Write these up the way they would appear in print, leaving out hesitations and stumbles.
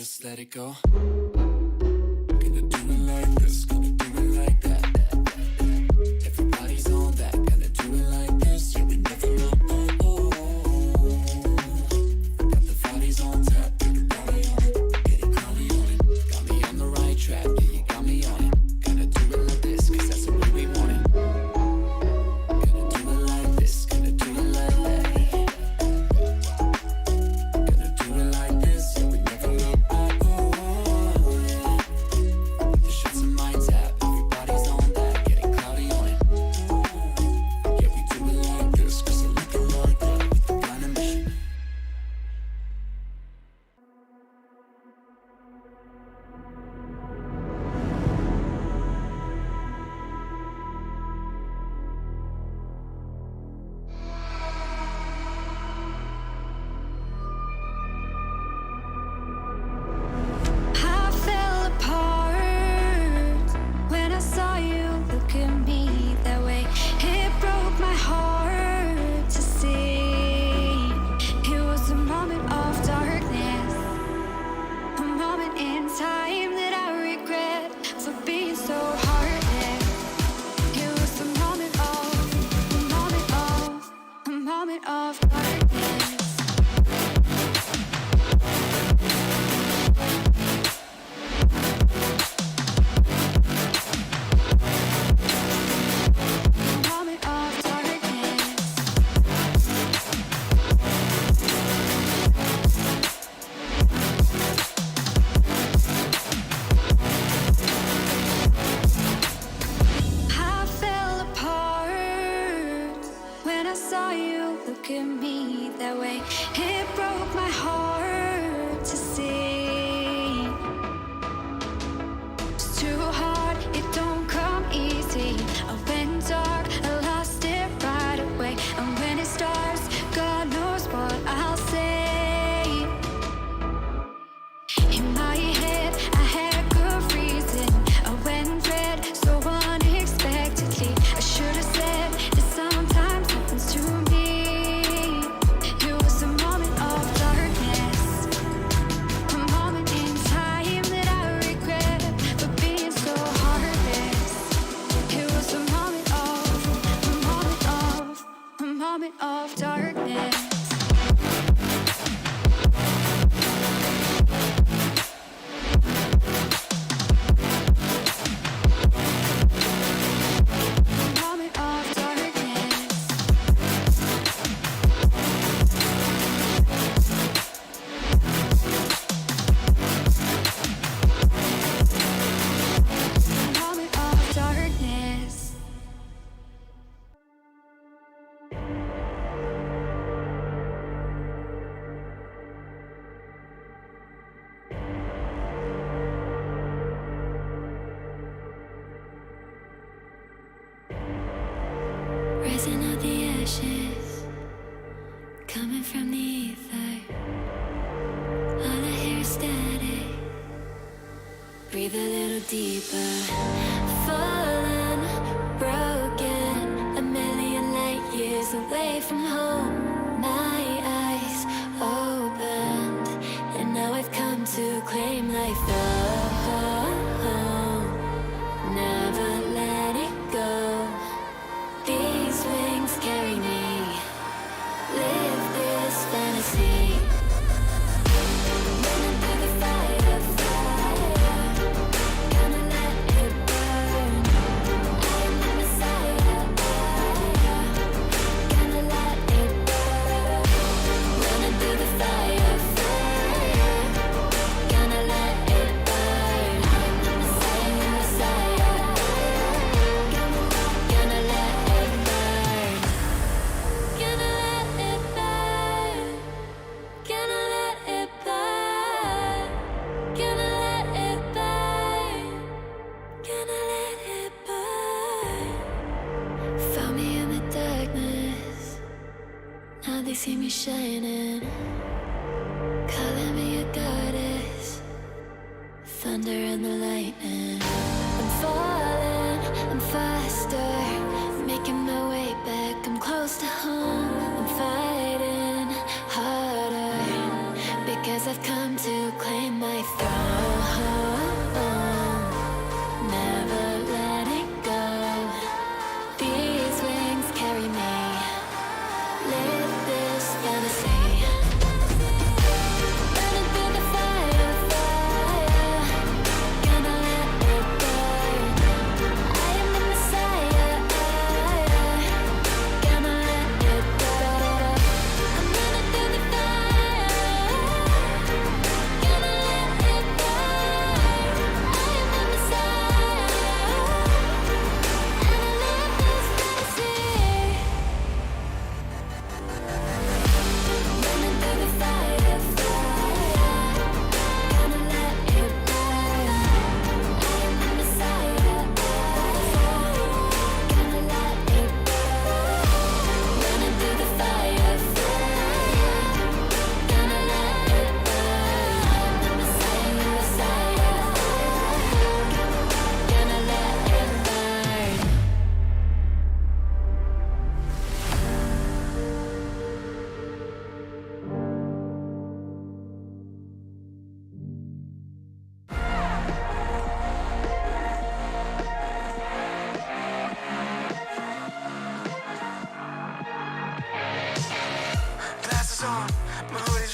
just let it go. Gonna do it like this, gonna do it like that. Everybody's on that, gonna do it like this. Yeah, we never up, oh. Got the bodies on tap, get it rowdy on it, get it crowdy on it. Got me on the right track, yeah, you got me on it. Gonna do it like this, cause that's the way we want it. Gonna do it like this, gonna do it like that. Gonna do it like this, yeah, we never look back, oh, yeah. The shots in my tap, everybody's on that, getting cloudy on it. Yeah, we do it like this, cause I like it like that, with the blind ambition. I fell apart when I saw you look at me that way. It broke my heart to see. It was a moment of darkness, a moment in time that I regret for being so heartless. It was a moment of darkness. Moment of darkness. I fell apart when I saw you look at me that way. It broke my heart to see. It's too hard, it don't come easy. I went dark, I lost it right away. And when it starts, God knows what I'll say. In my head, I had good reason. I went red so unexpectedly. I should have said that sometimes happens to me. It was a moment of darkness, a moment in time that I regret for being so heartless. It was a moment of darkness. Moment of darkness. Moment of darkness. Rising out the ashes, coming from the ether. All I hear is static. Breathe a little deeper. Fallen, broken, a million light years away from home. My eyes opened, and now I've come to claim life. Oh, never let it go. These wings carry me. Live this fantasy. Running through the fire, gonna let it burn. I am the Messiah, gonna let it burn. Running through the fire, gonna let it burn. I am the Messiah, gonna let it burn. Gonna let it burn. Gonna let it burn. Gonna let it burn. Gonna let it burn. Found me in the darkness. Now they see me shining. Calling me a goddess. Thunder and the lightning. I'm falling, I'm faster. Making my way back, I'm close to home. I'm fighting harder because I've come to claim my throne.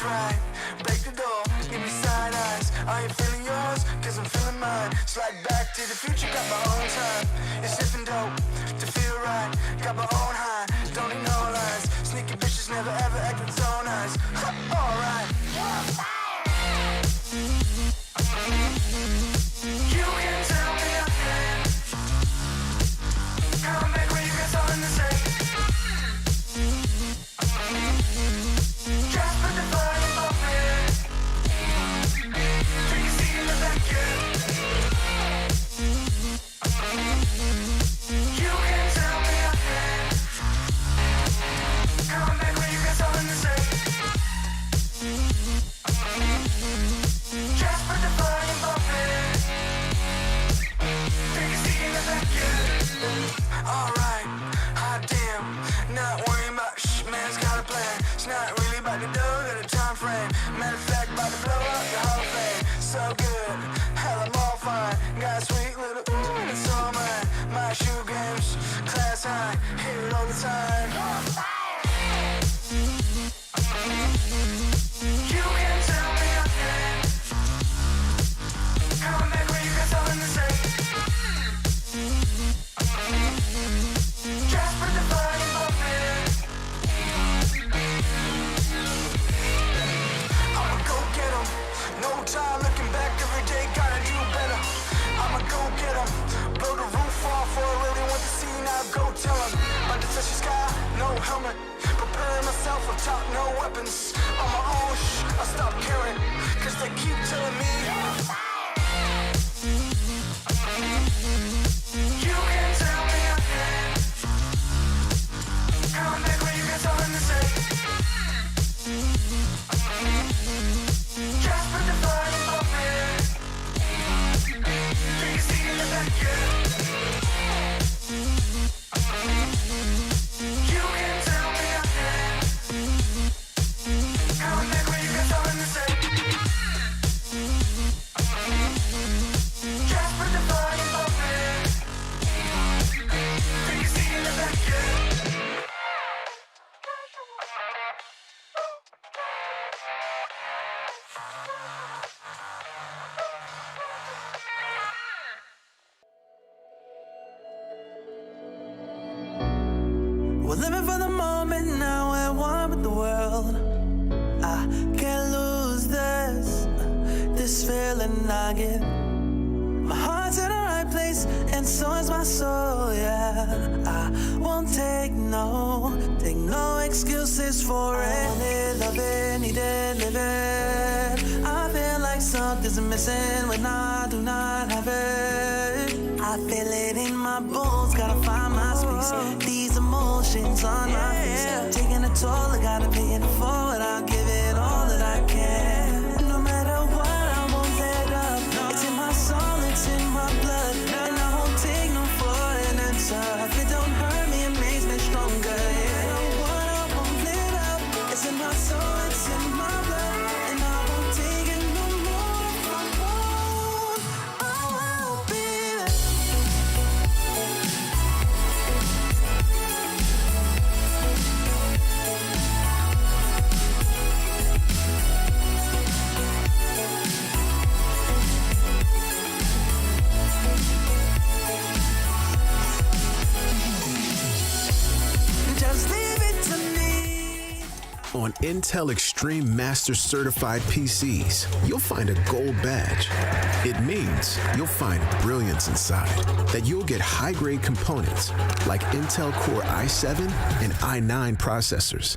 right. Break the door, give me side eyes. Are you feeling yours? Cause I'm feeling mine. Slide back to the future, got my own time. It's different dope to feel right. Got my own high, don't need no lies. Sneaky bitches never ever acting so nice. Alright. You can tell me again. Come back when you got something to say. Just put the volume up, man. Take a seat in the back, yeah. You can tell me again. Come back when you got something to say. Just put the volume up, man. Take a seat in the back, yeah. Alright, hot damn. Not worrying about man's got a plan. It's not really about the dough, got a time frame. Matter of fact, about to blow up the Hall of Fame. So good, hell I'm all fine. Got a sweet little ooh and it's all mine. My shoe games, class high, hear it all the time. You can tell me again. Come back when you got something to say. Just put the volume up, man. I'ma go get 'em. No time looking back, every day gotta do better. I'ma go get 'em. Blow the roof off for a really want to see, now go tell 'em. About to touch the sky, no helmet. Preparing myself up top, no weapons. On my own, I stop caring. Cause they keep telling me. You can tell me again. Come back when you got something to say. Just put the volume up, man. Take a seat in the back, yeah. You can tell me again. Come back when you got something to say. Just put the volume up, man. Take a seat in the back, yeah. We're living for the moment now, we're one with the world. I can't lose this feeling I get. My heart's in the right place, and so is my soul, yeah. I won't take no excuses for it. Want it, love it, need it, live it. I feel like something's missing when I do not have it. I feel it in my bones, gotta find my space. These emotions on my face, taking a toll, I gotta pay it forward. I'll give it all that I can. No matter what, I won't let up. It's in my soul, it's in my blood, and I won't take no for an answer. If it don't hurt me, it makes me stronger. Yeah, no what, I won't let up. It's in my soul, it's in my blood, and I won't take it no more. If I won't, I will be there. Just leave it to me. On Intel Extreme Master Certified PCs, you'll find a gold badge. It means you'll find brilliance inside, that you'll get high-grade components like Intel Core i7 and i9 processors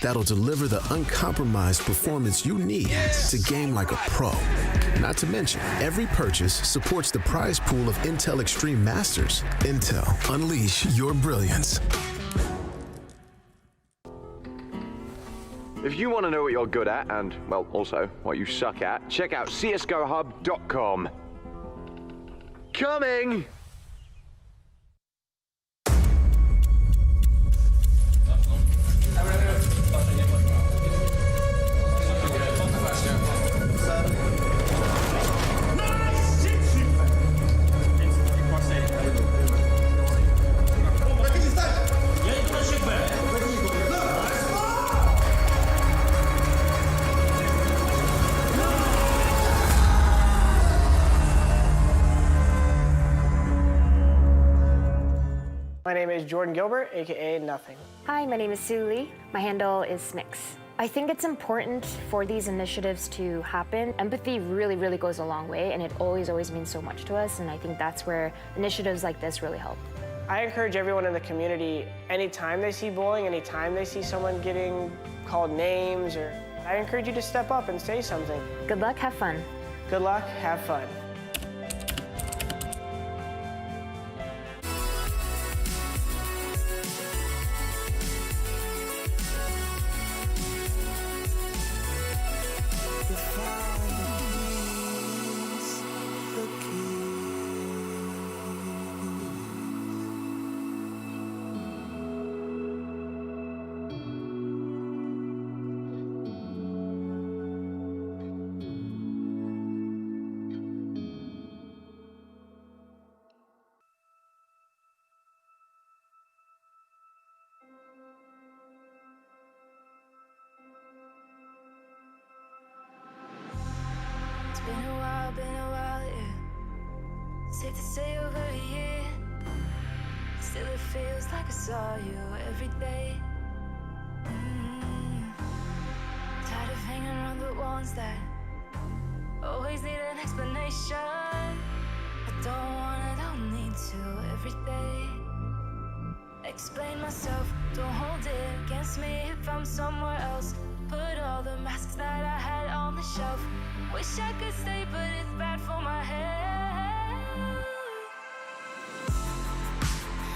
that'll deliver the uncompromised performance you need to game like a pro. Not to mention, every purchase supports the prize pool of Intel Extreme Masters. Intel, unleash your brilliance. If you want to know what you're good at and, well, also what you suck at, check out csgohub.com. Coming! name is Jordan Gilbert, aka Nothing. Hi, my name is Sue Lee. My handle is Snix. I think it's important for these initiatives to happen. Empathy really, really goes a long way, and it always means so much to us, and I think that's where initiatives like this really help. I encourage everyone in the community, anytime they see bullying, anytime they see someone getting called names, I encourage you to step up and say something. Good luck, have fun. Good luck, have fun. It's been a while, yeah. Safe to say over a year. Still it feels like I saw you every day. Tired of hanging around the ones that always need an explanation. I don't need to every day. Explain myself, don't hold it against me if I'm somewhere else. Put all the masks that I had on the shelf. Wish I could stay, but it's bad for my head.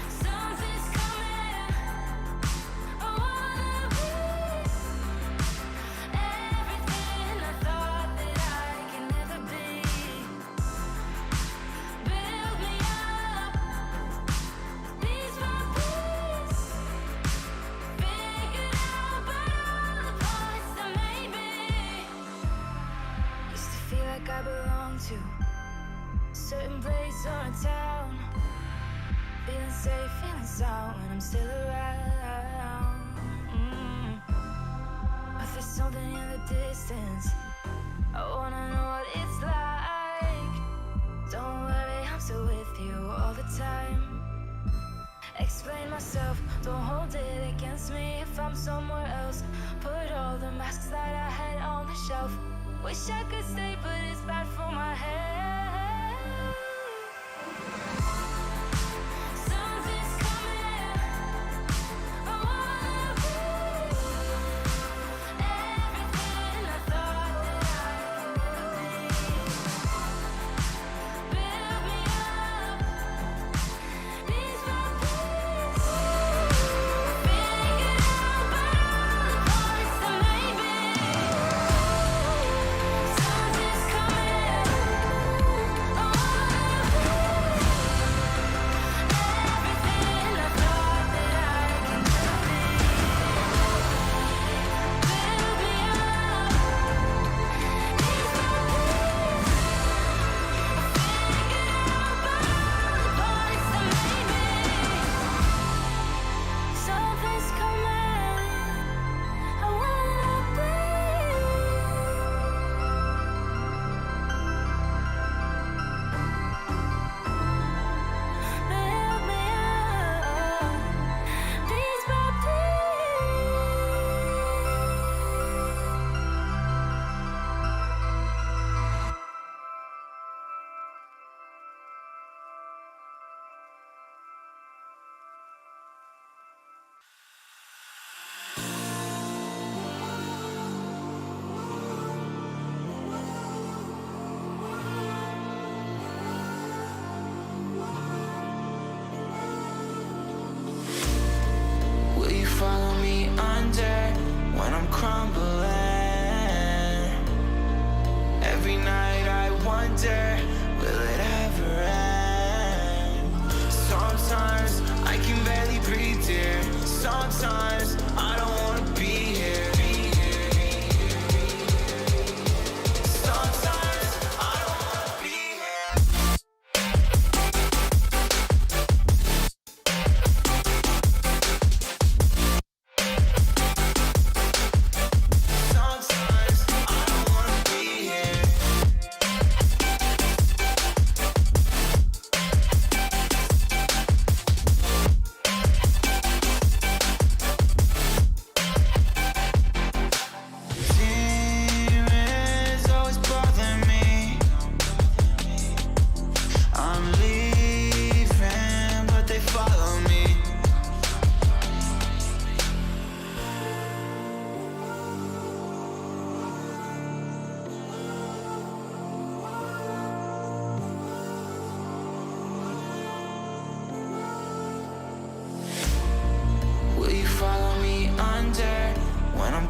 Something's coming. I wanna be everything I thought that I can never be. Build me up, piece by piece. Figured out by all the parts that made me. Used to feel like I belonged to a certain place or a town. Feeling safe, feeling sound when I'm still around. But there's something in the distance. I wanna know what it's like. Don't worry, I'm still with you all the time. Explain myself, don't hold it against me if I'm somewhere else. Put all the masks that I had on the shelf. Wish I could stay, but it's bad for my head. Something's coming. I wanna be everything I thought that I could never be. Build me up, piece by piece. Figured out by all the parts that made me. Something's coming. I wanna be everything I thought that I could never be. Build me up, piece by piece. Figured out by all the parts that made me. Something's coming. I wanna be. Build me up, piece by piece. Will you follow me under when I'm crumbling? Every night I wonder, will it ever end? Sometimes I can barely breathe, dear. Sometimes I don't wanna be here. Sometimes I don't wanna be here.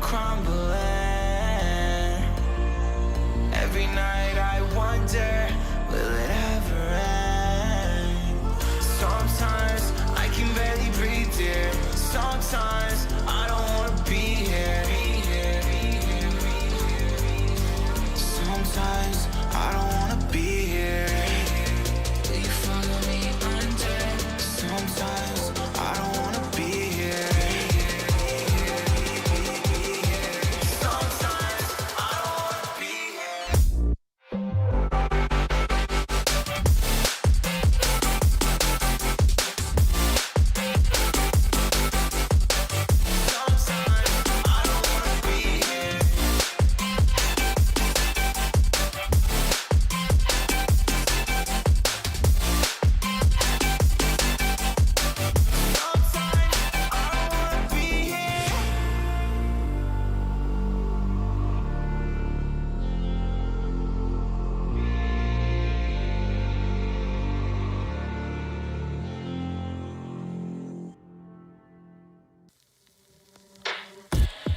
crumbling. Every night I wonder, will it ever end? Sometimes I can barely breathe, dear. Sometimes I don't wanna be here. Sometimes I don't wanna be here. Will you follow me under? Sometimes I don't wanna be here. Sometimes I don't wanna be here.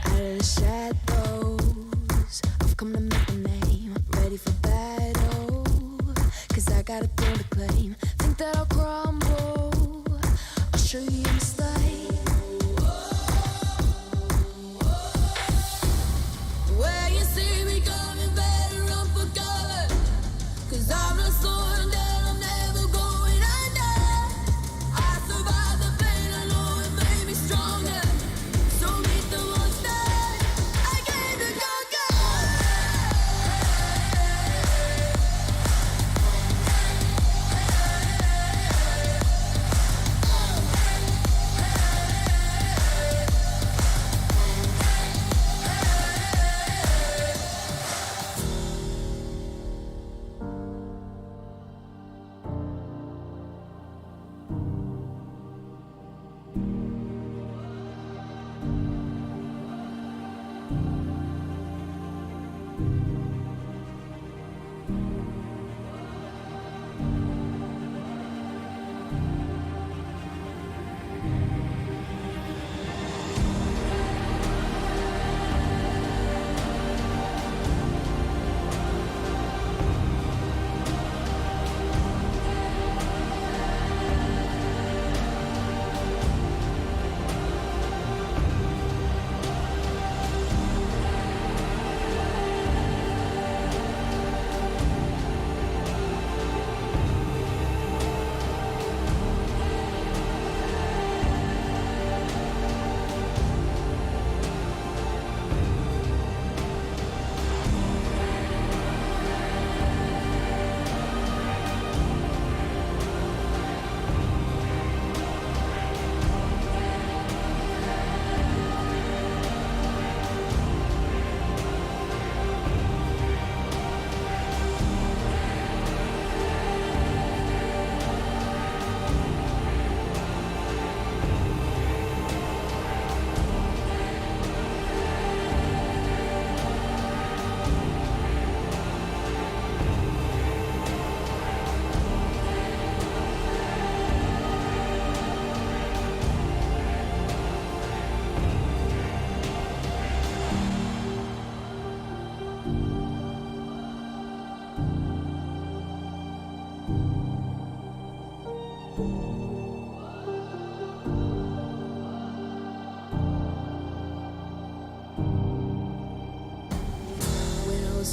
Out of the shadows, I've come to make a name. Ready for battle, 'cause I got a throne to claim. Think that I'll crumble, I'll show you in the slide. Where you see me coming, better run for cover, 'cause I'm not slowing down, I'm never going under. I survived the pain, I know it made me stronger. So meet the monster I came to conquer.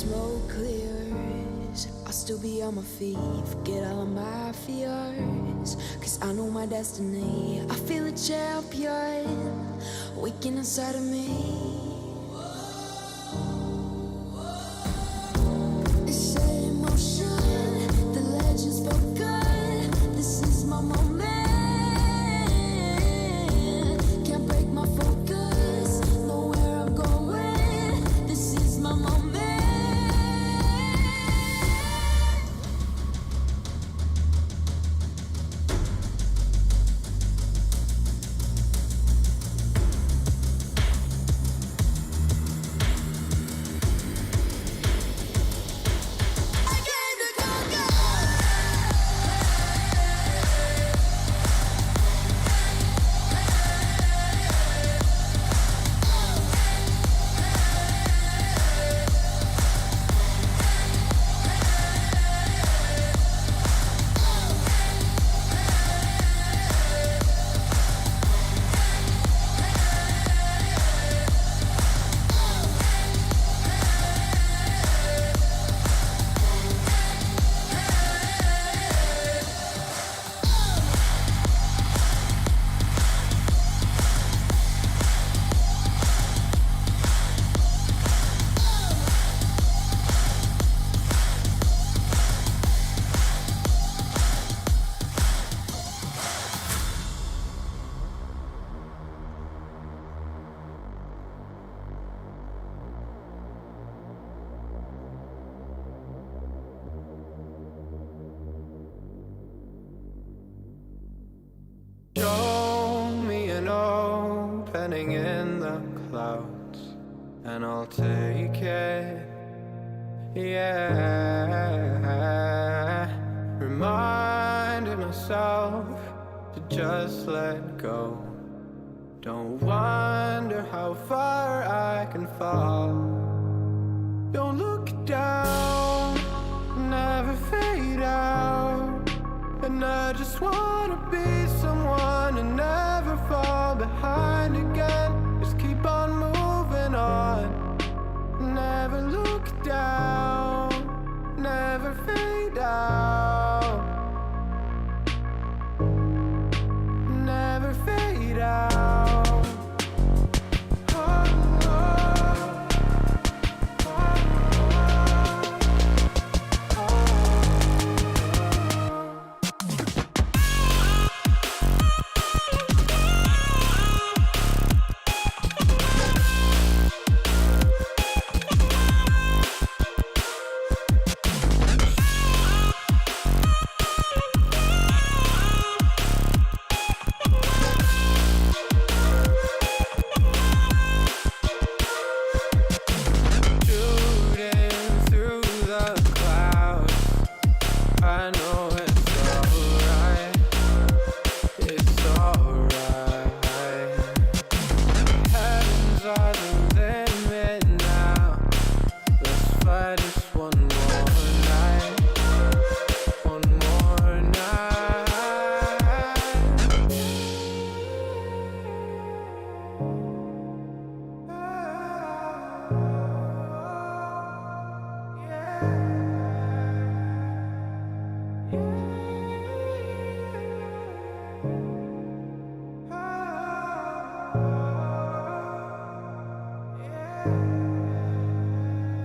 Smoke clears, I'll still be on my feet. Forget all of my fears, 'cause I know my destiny. I feel a champion waking inside of me. It's emotion, the legend's spoken. This is my moment. Can't break my focus, know where I'm going. This is my moment. and I'll take it. Yeah, reminding myself to just let go. Don't wonder how far I can fall. Don't look down, never fade out. And I just wanna be someone and never fall behind again. Just keep on moving on. Never look down, never fade out. Never fade out.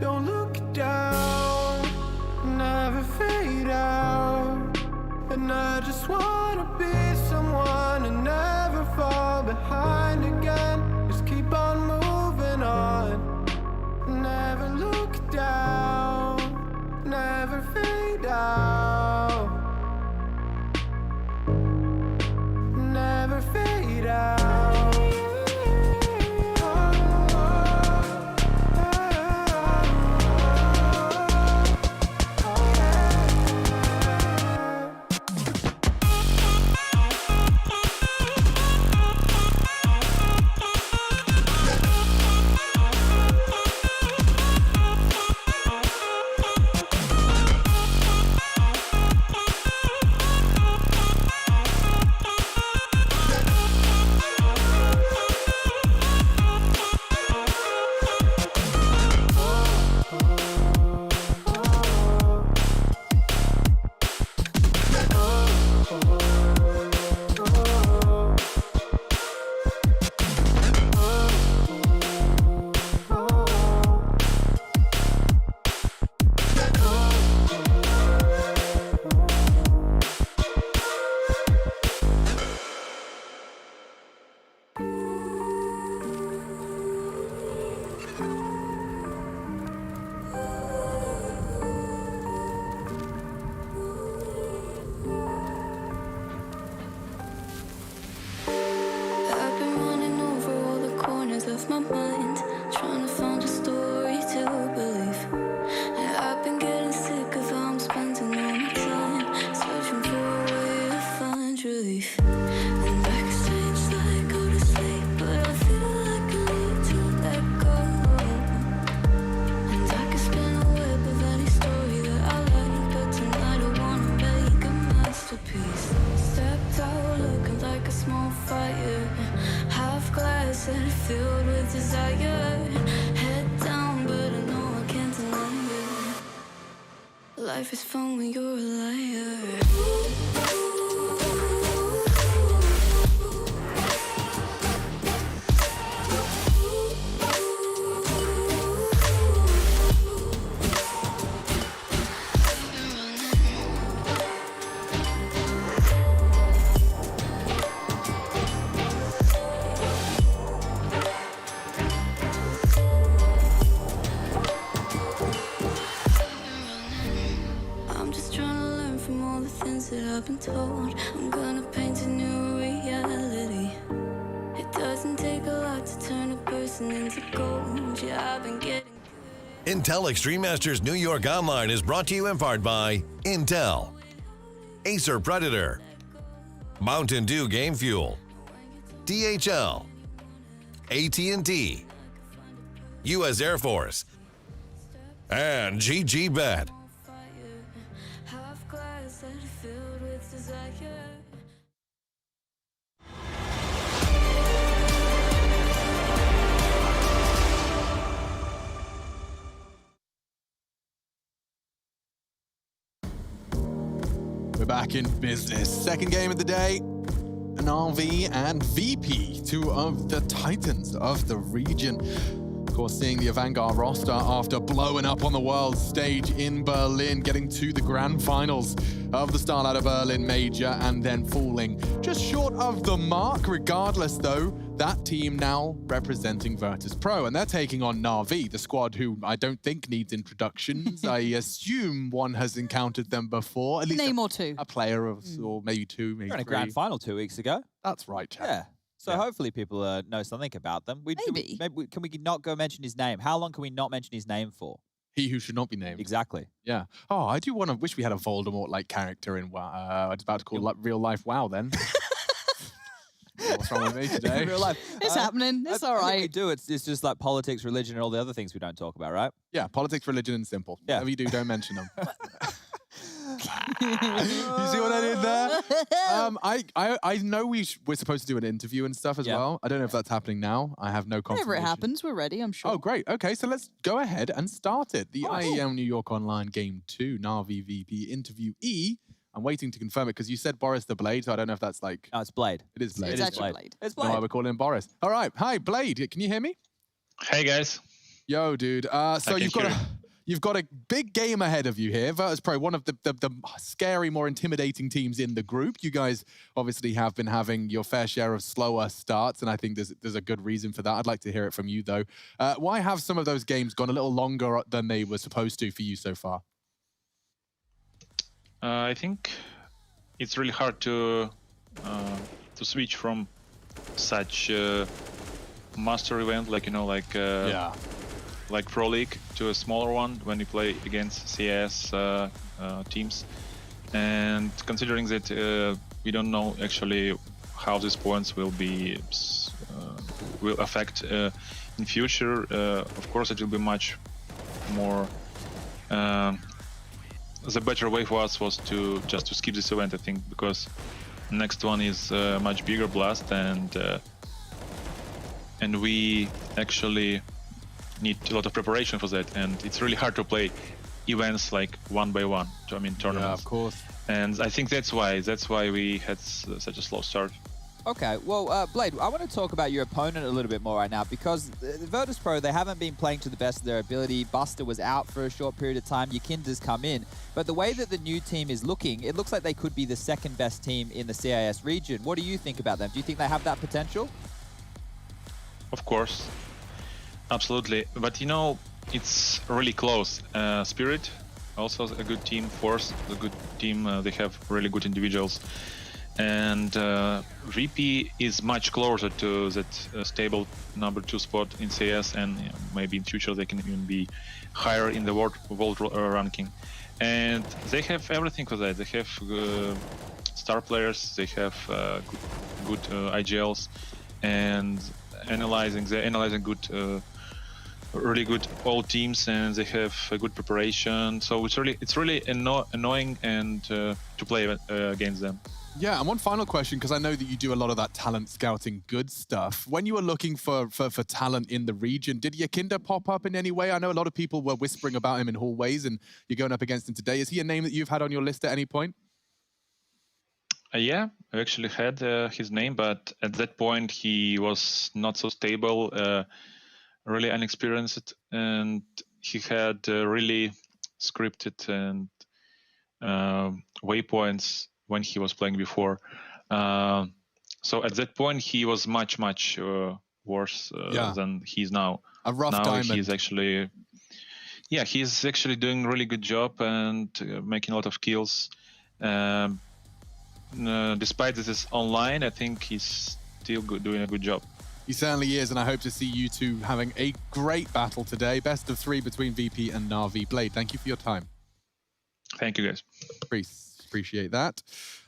Don't look down, never fade out. And I just wanna be someone and never fall behind again. Just keep on moving on. Never look down, never fade out. Never fade out. Of my mind, trying to find a story to believe. And I've been getting sick of how I'm spending all my time searching for a way to find relief. And I can change like go to sleep, but I feel like I need to let go. And I can spin a web of any story that I like, but tonight I wanna make a masterpiece. Stepped out looking like a small fire, half glass and filled with desire. Head down, but I know I can't deny it. Life is fun when you're a liar. That I've been told I'm gonna paint a new reality. It doesn't take a lot to turn a person into gold. Yeah, I've been getting Intel Extreme Masters New York Online is brought to you in part by Intel, Acer Predator, Mountain Dew Game Fuel, DHL, AT&T, U.S. Air Force, and GG Bet. half glass and filled with desire. We're back in business. Second game of the day. NaVi and VP, two of the titans of the region. Of course, seeing the Vanguard roster after blowing up on the world stage in Berlin, getting to the grand finals of the Starlight Berlin Major and then falling just short of the mark. Regardless, though, that team now representing Virtus.pro, and they're taking on NaVi, the squad who I don't think needs introductions. I assume one has encountered them before. At least name or two. A player or maybe two, maybe They're in a three. grand final 2 weeks ago. That's right, Chad. Yeah. So hopefully people know something about them. Maybe. Can we not go mention his name? How long can we not mention his name for? He who should not be named. Exactly. Yeah. Oh, I do want to wish we had a Voldemort-like character in WoW. I was about to call real life WoW then. What's wrong with me today? Real life. It's happening. It's all I think right. we do. It's just like politics, religion, and all the other things we don't talk about, right? Yeah, politics, religion, and simple. Yeah. Whatever you do, don't mention them. You see what I did there? I know we're supposed to do an interview and stuff as well. I don't know if that's happening now. I have no confirmation. Whenever it happens, we're ready, I'm sure. Oh, great. Okay, so let's go ahead and start it. The IEM New York Online Game 2, NaVi VP interviewee. I'm waiting to confirm it because you said Boris the Blade, so I don't know if that's like... No, it's Blade. It is Blade. It's actually Blade. It's No, Blade. I would call him Boris. All right. Hi, Blade. Can you hear me? Hey, guys. Yo, dude. So you've got a big game ahead of you here. Virtus.pro, one of the scary, more intimidating teams in the group. You guys obviously have been having your fair share of slower starts, and I think there's a good reason for that. I'd like to hear it from you, though. Why have some of those games gone a little longer than they were supposed to for you so far? I think it's really hard to switch from such master event, like like Pro League, to a smaller one when you play against CIS teams. And considering that we don't know actually how these points will affect in future, of course it will be much more. The better way for us was to skip this event, I think, because next one is a much bigger blast, and we actually need a lot of preparation for that, and it's really hard to play events like one by one. I mean, tournaments. Yeah, of course. And I think that's why we had such a slow start. Okay, well, Blade, I want to talk about your opponent a little bit more right now, because Virtus.pro, they haven't been playing to the best of their ability. Buster was out for a short period of time. Yakinda's come in. But the way that the new team is looking, it looks like they could be the second best team in the CIS region. What do you think about them? Do you think they have that potential? Of course. Absolutely. But, you know, it's really close. Spirit, also a good team. Force, a good team. They have really good individuals. And VP is much closer to that stable #2 spot in CS, and maybe in future they can even be higher in the world ranking. And they have everything for that. They have star players, they have good IGLs, and they're analyzing good, really good all teams, and they have a good preparation. So it's really annoying and to play against them. Yeah, and one final question, because I know that you do a lot of that talent scouting good stuff. When you were looking for talent in the region, did Yakinda pop up in any way? I know a lot of people were whispering about him in hallways, and you're going up against him today. Is he a name that you've had on your list at any point? Yeah, I actually had his name, but at that point he was not so stable, really inexperienced, and he had really scripted and waypoints when he was playing before. So at that point he was much worse than he's now. A rough diamond. He's actually doing a really good job and making a lot of kills. Despite this is online, I think he's still doing a good job. He certainly is, and I hope to see you two having a great battle today. Best of 3 between VP and NaVi. Blade, thank you for your time. Thank you, guys. Appreciate that.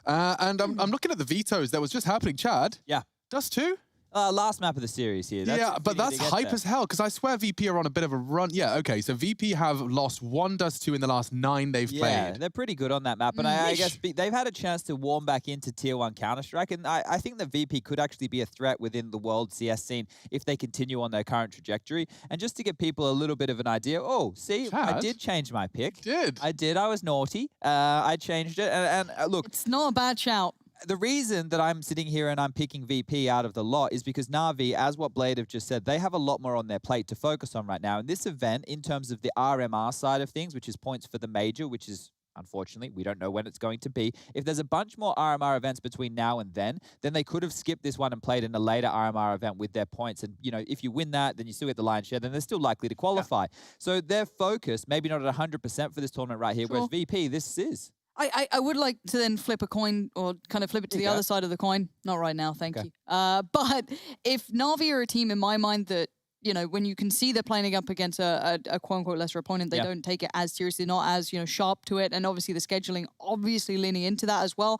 And I'm looking at the vetoes that was just happening. Chad? Yeah. Dust 2? Last map of the series here. But that's hype as hell, because I swear VP are on a bit of a run. Yeah, okay, so VP have lost 1 Dust 2 in the last 9 they've played. Yeah, they're pretty good on that map, but I guess they've had a chance to warm back into Tier 1 Counter-Strike, and I think that VP could actually be a threat within the world CS scene if they continue on their current trajectory. And just to give people a little bit of an idea, Chad? I did change my pick. I did. I was naughty. I changed it, and look. It's not a bad shout. The reason that I'm sitting here and I'm picking VP out of the lot is because NaVi, as what Blade have just said, they have a lot more on their plate to focus on right now. And this event, in terms of the RMR side of things, which is points for the major, which is, unfortunately, we don't know when it's going to be. If there's a bunch more RMR events between now and then they could have skipped this one and played in a later RMR event with their points. And, you know, if you win that, then you still get the lion's share, then they're still likely to qualify. Yeah. So their focus, maybe not at 100% for this tournament right here, whereas VP, this is. I would like to then flip a coin or kind of flip it to the other side of the coin. Not right now, thank you. But if NaVi are a team in my mind that, you know, when you can see they're playing up against a quote-unquote lesser opponent, they don't take it as seriously, not as, you know, sharp to it. And obviously the scheduling obviously leaning into that as well.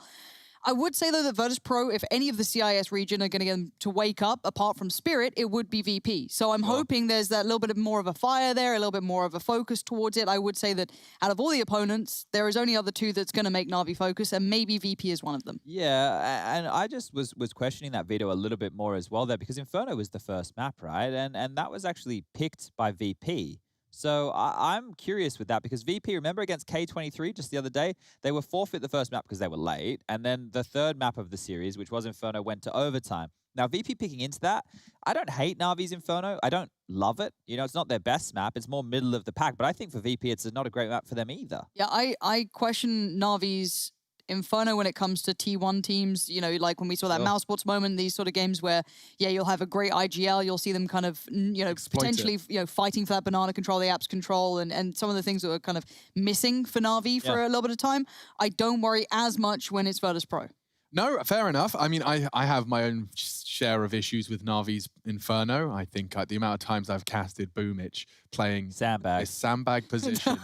I would say, though, that Virtus.pro, if any of the CIS region are going to get them to wake up, apart from Spirit, it would be VP. So I'm hoping there's that little bit of more of a fire there, a little bit more of a focus towards it. I would say that out of all the opponents, there is only other 2 that's going to make NaVi focus, and maybe VP is one of them. Yeah, and I just was questioning that veto a little bit more as well there, because Inferno was the first map, right? And that was actually picked by VP. So I'm curious with that, because VP, remember against K23 just the other day, they were forfeit the first map because they were late, and then the third map of the series, which was Inferno, went to overtime. Now, VP picking into that, I don't hate NaVi's Inferno. I don't love it. You know, it's not their best map. It's more middle of the pack, but I think for VP, it's not a great map for them either. Yeah, I question NaVi's Inferno when it comes to T1 teams, you know, like when we saw that Mouse Sports moment, these sort of games where, yeah, you'll have a great IGL, you'll see them kind of, you know, potentially, you know, fighting for that banana control, the apps control, and some of the things that are kind of missing for NaVi for a little bit of time. I don't worry as much when it's Virtus.pro. No, fair enough. I mean, I have my own share of issues with NaVi's Inferno. I think the amount of times I've casted Boomich playing a sandbag position.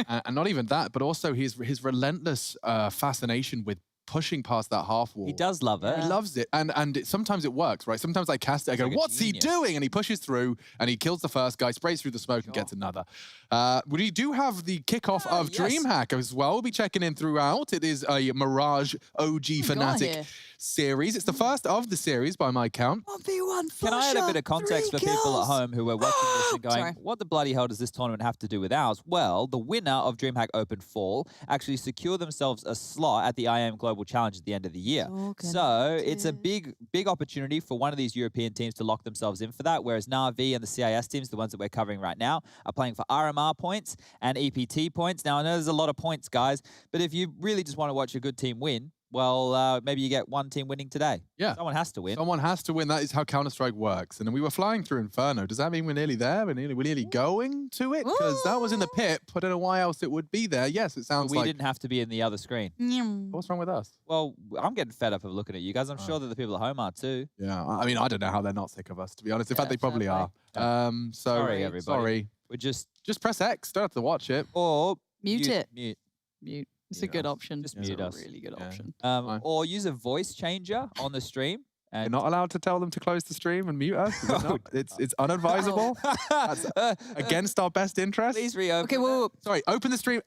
And not even that, but also his relentless fascination with pushing past that half wall. He does love it. He loves it. And sometimes it works, right? Sometimes I cast it, I go, like what's he doing? And he pushes through and he kills the first guy, sprays through the smoke and gets another. We do have the kickoff of DreamHack as well. We'll be checking in throughout. It is a Mirage OG Fnatic series. It's the first of the series by my count. 1v1 Can I add a bit of context for people at home who are watching this and going, what the bloody hell does this tournament have to do with ours? Well, the winner of DreamHack Open Fall actually secured themselves a slot at the IEM Global Challenge at the end of the year. So it's a big opportunity for one of these European teams to lock themselves in for that, whereas NaVi and the CIS teams, the ones that we're covering right now, are playing for RMR points and EPT points. Now, I know there's a lot of points, guys, but if you really just want to watch a good team win, well, maybe you get one team winning today. Yeah. Someone has to win. Someone has to win. That is how Counter-Strike works. And then we were flying through Inferno. Does that mean we're nearly there? We're nearly going to it? Because that was in the pit. I don't know why else it would be there. Yes, it sounds like... We didn't have to be in the other screen. What's wrong with us? Well, I'm getting fed up of looking at you guys. I'm sure that the people at home are too. Yeah, I mean, I don't know how they're not sick of us, to be honest. In fact, they probably are. Sorry, everybody. Sorry. We're just press X. Don't have to watch it. Or mute it. Mute. It's a good option. Just mute us. It's a really good option. Or use a voice changer on the stream. You're not allowed to tell them to close the stream and mute us? It's unadvisable. That's against our best interest. Please reopen. Okay, well, sorry, open the stream.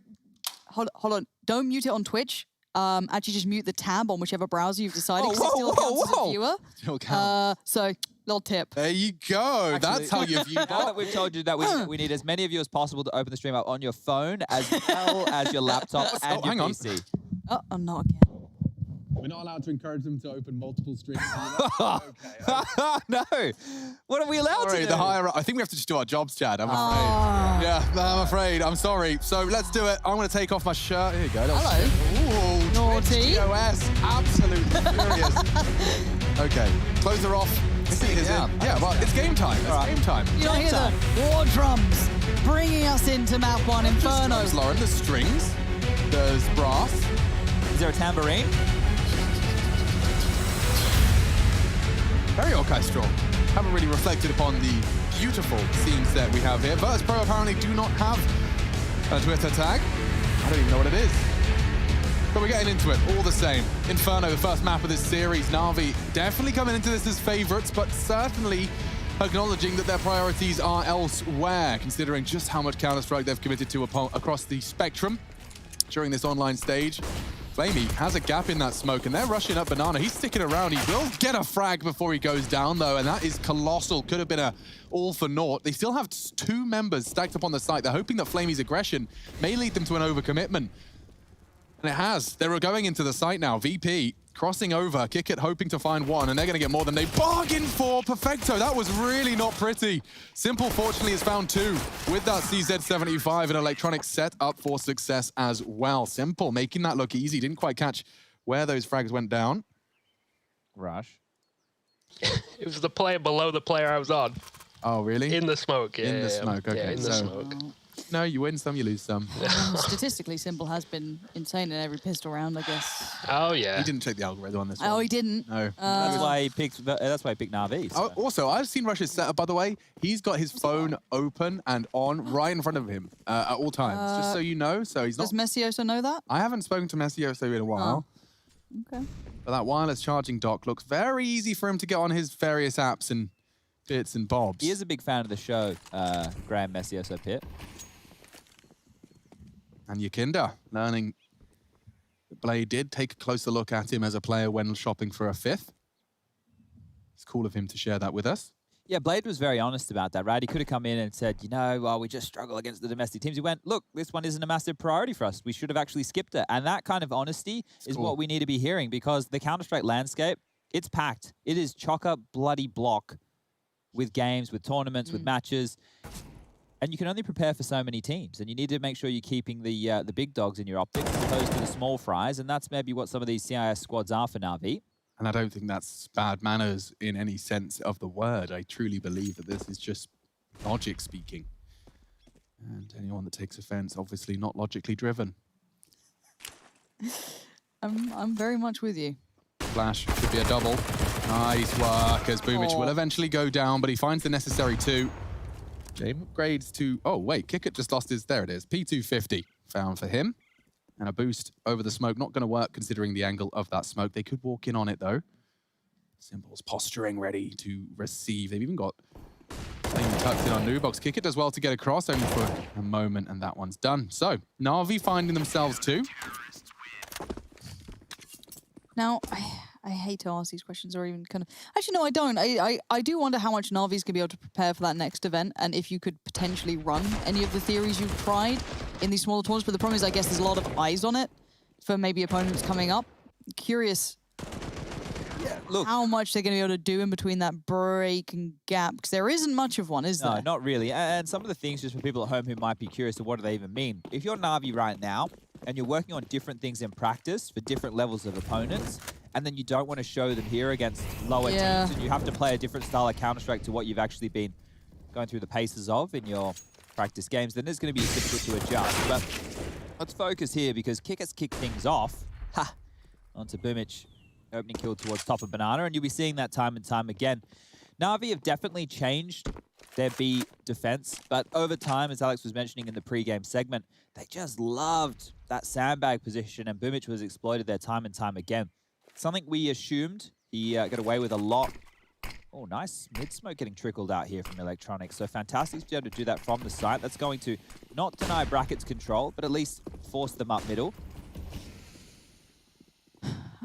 Hold on. Don't mute it on Twitch. Actually, just mute the tab on whichever browser you've decided. It still counts as a viewer. Still counts. So, little tip. There you go. That's how you view that. Now that we've told you that we need as many of you as possible to open the stream up on your phone as well as your laptop and your PC. Oh, not again. We're not allowed to encourage them to open multiple streams. No. What are we allowed to do? The higher up. I think we have to just do our jobs, Chad. I'm afraid. Yeah, I'm afraid. I'm sorry. So let's do it. I'm going to take off my shirt. Here you go. Hello. Ooh, naughty. TOS. Absolutely furious. Okay. Close her off. Yeah, well, it's game time. It's game time. You don't hear the war drums bringing us into map 1 Inferno. There's Lauren. There's strings. There's brass. Is there a tambourine? Very orchestral. haven't really reflected upon the beautiful scenes that we have here. Virtus.pro apparently do not have a Twitter tag. I don't even know what it is. But we're getting into it all the same. Inferno, the first map of this series. NaVi definitely coming into this as favorites, but certainly acknowledging that their priorities are elsewhere, considering just how much Counter-Strike they've committed to across the spectrum during this online stage. Flamey has a gap in that smoke, and they're rushing up Banana. He's sticking around. He will get a frag before he goes down, though, and that is colossal. Could have been a all for naught. They still have 2 members stacked up on the site. They're hoping that Flamey's aggression may lead them to an overcommitment. And it has. They're going into the site now. VP crossing over. Kick it, hoping to find one, and they're going to get more than they bargained for. Perfecto. That was really not pretty. Simple, fortunately, has found 2 with that CZ75, and Electronic set up for success as well. Simple, making that look easy. Didn't quite catch where those frags went down. Rush. It was the player below the player I was on. Oh, really? In the smoke, yeah. In the smoke, okay. Yeah, in the So- smoke. No, you win some, you lose some. Statistically, Simple has been insane in every pistol round, I guess. Oh, yeah. He didn't check the algorithm on this one. Oh, he didn't? No. That's why he picked NaVi. So. Also, I've seen Rush's setup, by the way. He's got his phone open and on right in front of him at all times, just so you know. So he's not... Does Messioso know that? I haven't spoken to Messioso in a while. Oh. Okay. But that wireless charging dock looks very easy for him to get on his various apps and bits and bobs. He is a big fan of the show, Graham Messioso Pitt. And Yakinda learning that Blade did take a closer look at him as a player when shopping for a 5th. It's cool of him to share that with us. Yeah, Blade was very honest about that, right? He could have come in and said, you know, well, we just struggle against the domestic teams. He went, look, this one isn't a massive priority for us. We should have actually skipped it. And that kind of honesty is what we need to be hearing, because the Counter-Strike landscape, it's packed. It is chock-up bloody block with games, with tournaments, with matches. And you can only prepare for so many teams, and you need to make sure you're keeping the big dogs in your optics as opposed to the small fries, and that's maybe what some of these CIS squads are for NaVi. And I don't think that's bad manners in any sense of the word. I truly believe that this is just logic speaking. And anyone that takes offense, obviously not logically driven. I'm very much with you. Flash could be a double. Nice work, as Boomich will eventually go down, but he finds the necessary 2. Game upgrades to... Oh, wait, Kickit just lost his... There it is. P250 found for him. And a boost over the smoke. Not going to work considering the angle of that smoke. They could walk in on it, though. Simple's posturing, ready to receive. They've even got... Flamey tucked in on Nubox. Kickit does well to get across, only for a moment, and that one's done. So, NaVi finding themselves 2. Now, I hate to ask these questions, or even kind of... Actually, no, I don't. I do wonder how much NaVi's going to be able to prepare for that next event, and if you could potentially run any of the theories you've tried in these smaller tournaments. But the problem is, I guess there's a lot of eyes on it for maybe opponents coming up. Curious how much they're going to be able to do in between that break and gap, because there isn't much of one, is there? No, not really. And some of the things, just for people at home who might be curious of what do they even mean. If you're NaVi right now, and you're working on different things in practice for different levels of opponents, and then you don't want to show them here against lower teams, and you have to play a different style of Counter-Strike to what you've actually been going through the paces of in your practice games, then there's going to be difficult to adjust. But let's focus here, because Kickers kick things off. Ha! Onto Boomich. Opening kill towards top of Banana, and you'll be seeing that time and time again. NaVi have definitely changed their B defense, but over time, as Alex was mentioning in the pre-game segment, they just loved that sandbag position, and Boomich was exploited there time and time again. Something we assumed he got away with a lot. Oh, nice mid-smoke getting trickled out here from Electronics. So fantastic to be able to do that from the site. That's going to not deny Bracket's control, but at least force them up middle.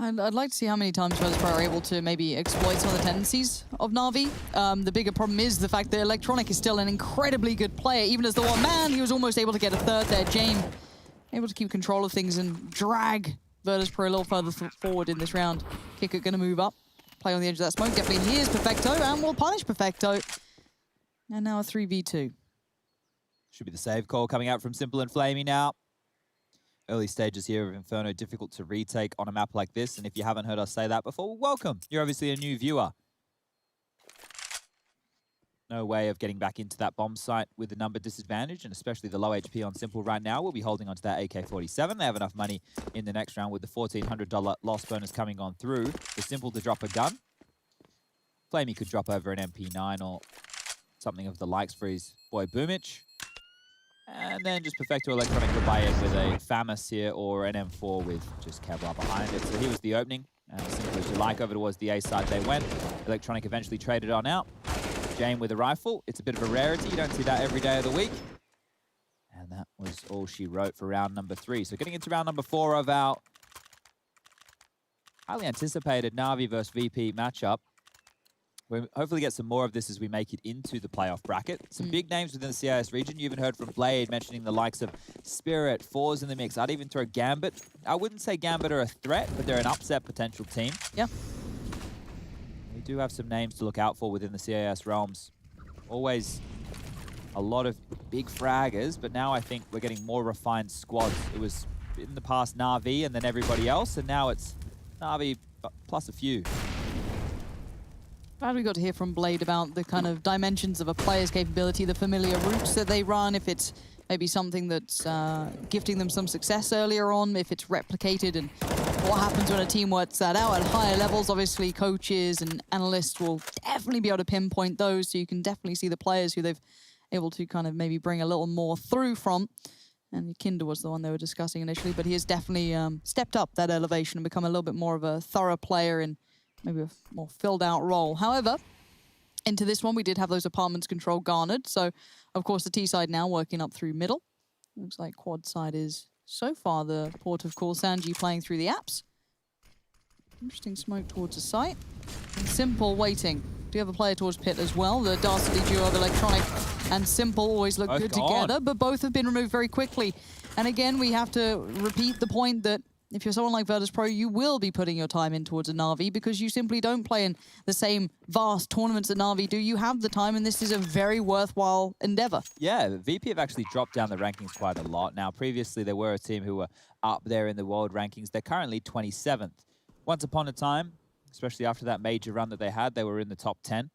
I'd like to see how many times Virtus.pro are able to maybe exploit some of the tendencies of NaVi. The bigger problem is the fact that Electronic is still an incredibly good player, even as the one man, he was almost able to get a 3rd there. Jame able to keep control of things and drag Virtus.pro a little further forward in this round. Kicker going to move up, play on the edge of that smoke. Definitely here's Perfecto, and will punish Perfecto. And now a 3v2. Should be the save call coming out from Simple and Flamey now. Early stages here of Inferno, difficult to retake on a map like this. And if you haven't heard us say that before, welcome. You're obviously a new viewer. No way of getting back into that bomb site with the number disadvantage, and especially the low HP on Simple right now. We'll be holding onto that AK-47. They have enough money in the next round with the $1,400 loss bonus coming on through for Simple to drop a gun. Flamey could drop over an MP9 or something of the likes for his boy Boomich. And then just Perfecto Electronic could buy in with a FAMAS here or an M4 with just Kevlar behind it. So here was the opening. And as simple as you like, over towards the A side they went. Electronic eventually traded on out. Jane with a rifle. It's a bit of a rarity. You don't see that every day of the week. And that was all she wrote for round number 3. So getting into round number 4 of our highly anticipated NaVi versus VP matchup. We'll hopefully get some more of this as we make it into the playoff bracket. Some big names within the CIS region. You even heard from Blade mentioning the likes of Spirit, Fours in the mix. I'd even throw Gambit. I wouldn't say Gambit are a threat, but they're an upset potential team. Yeah. We do have some names to look out for within the CIS realms. Always a lot of big fraggers, but now I think we're getting more refined squads. It was in the past NaVi and then everybody else, and now it's NaVi plus a few. Glad we got to hear from Blade about the kind of dimensions of a player's capability, the familiar routes that they run, if it's maybe something that's gifting them some success earlier on, if it's replicated, and what happens when a team works that out at higher levels. Obviously, coaches and analysts will definitely be able to pinpoint those, so you can definitely see the players who they've able to kind of maybe bring a little more through from. And Kinder was the one they were discussing initially, but he has definitely stepped up that elevation and become a little bit more of a thorough player in maybe a more filled out role. However, into this one, we did have those apartments control garnered. So, of course, the T side now working up through middle. Looks like quad side is so far the port of call. Sanji playing through the apps. Interesting smoke towards the site. And Simple waiting. Do you have a player towards pit as well? The dastardly duo of Electronic and Simple always look Both good gone. together, but both have been removed very quickly. And again, we have to repeat the point that if you're someone like Virtus.pro, you will be putting your time in towards a NaVi because you simply don't play in the same vast tournaments that NaVi do. You have the time, and this is a very worthwhile endeavor. Yeah, VP have actually dropped down the rankings quite a lot. Now, previously, they were a team who were up there in the world rankings. They're currently 27th. Once upon a time, especially after that major run that they had, they were in the top 10.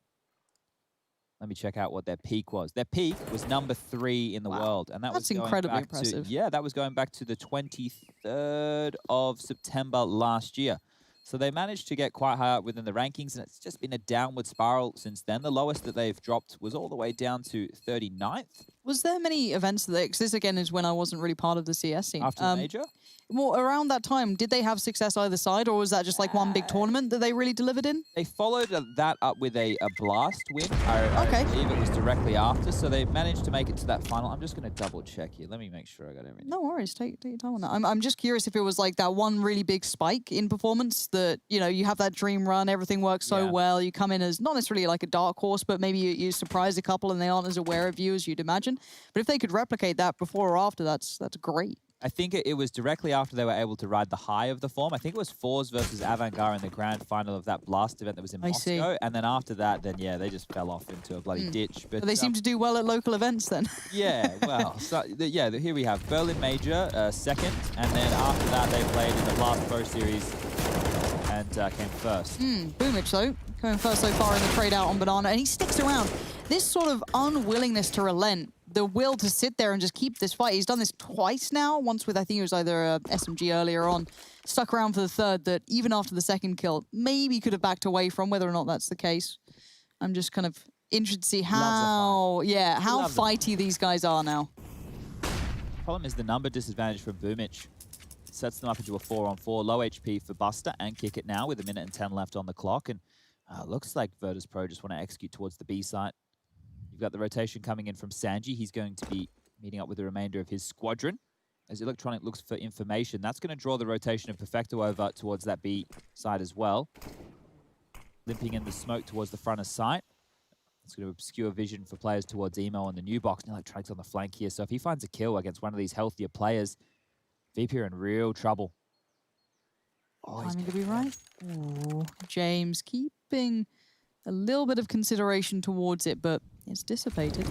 Let me check out what their peak was. Their peak was number 3 in the world. And that's was incredibly back impressive. Yeah, that was going back to the 23rd of September last year. So they managed to get quite high up within the rankings, and it's just been a downward spiral since then. The lowest that they've dropped was all the way down to 39th. Was there many events that, because this again is when I wasn't really part of the CS scene. After the major? Well, around that time, did they have success either side, or was that just like one big tournament that they really delivered in? They followed that up with a Blast win. I believe it was directly after, so they managed to make it to that final. I'm just going to double check here. Let me make sure I got everything. No worries, take your time on that. I'm just curious if it was like that one really big spike in performance that, you know, you have that dream run, everything works so well, you come in as not necessarily like a dark horse, but maybe you surprise a couple and they aren't as aware of you as you'd imagine. But if they could replicate that before or after, that's great. I think it was directly after they were able to ride the high of the form. I think it was Fours versus Avantgarde in the grand final of that Blast event that was in Moscow. And then after that, then yeah, they just fell off into a bloody ditch. But they seem to do well at local events then. Yeah, well, so, yeah, here we have Berlin Major, second. And then after that, they played in the Blast Pro Series and came first. Boomich, though, coming first so far in the trade out on Banana, and he sticks around. This sort of unwillingness to relent, the will to sit there and just keep this fight. He's done this twice now, once with, I think it was either a SMG earlier on, stuck around for the third that even after the second kill, maybe could have backed away from, whether or not that's the case. I'm just kind of interested to see how fighty these guys are now. Problem is the number disadvantage from Boomich. Sets them up into a 4-on-4, low HP for Buster and Kick It now with 1 minute and 10 left on the clock. And looks like Virtus.pro just want to execute towards the B site. You've got the rotation coming in from Sanji. He's going to be meeting up with the remainder of his squadron. As Electronic looks for information, that's going to draw the rotation of Perfecto over towards that B side as well. Limping in the smoke towards the front of site. It's going to obscure vision for players towards Emo on the new box. Now Electronic's on the flank here, so if he finds a kill against one of these healthier players, VP are in real trouble. Oh, he's going to be right. Ooh, James keeping a little bit of consideration towards it, but it's dissipated.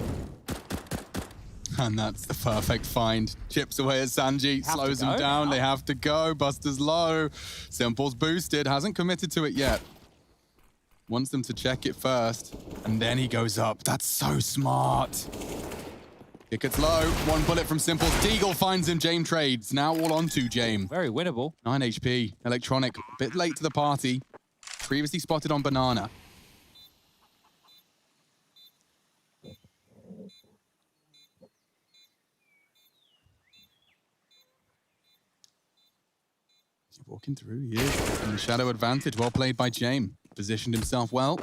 And that's the perfect find. Chips away at Sanji, slows him down. They have to go. Buster's low. Simple's boosted, hasn't committed to it yet. Wants them to check it first, and then he goes up. That's so smart. Kick it's low. 1 bullet from Simple. Deagle finds him. Jame trades. Now all on to Jame. Very winnable. 9 HP. Electronic, a bit late to the party. Previously spotted on Banana. Walking through, he is. And the shadow advantage, well played by James. Positioned himself well.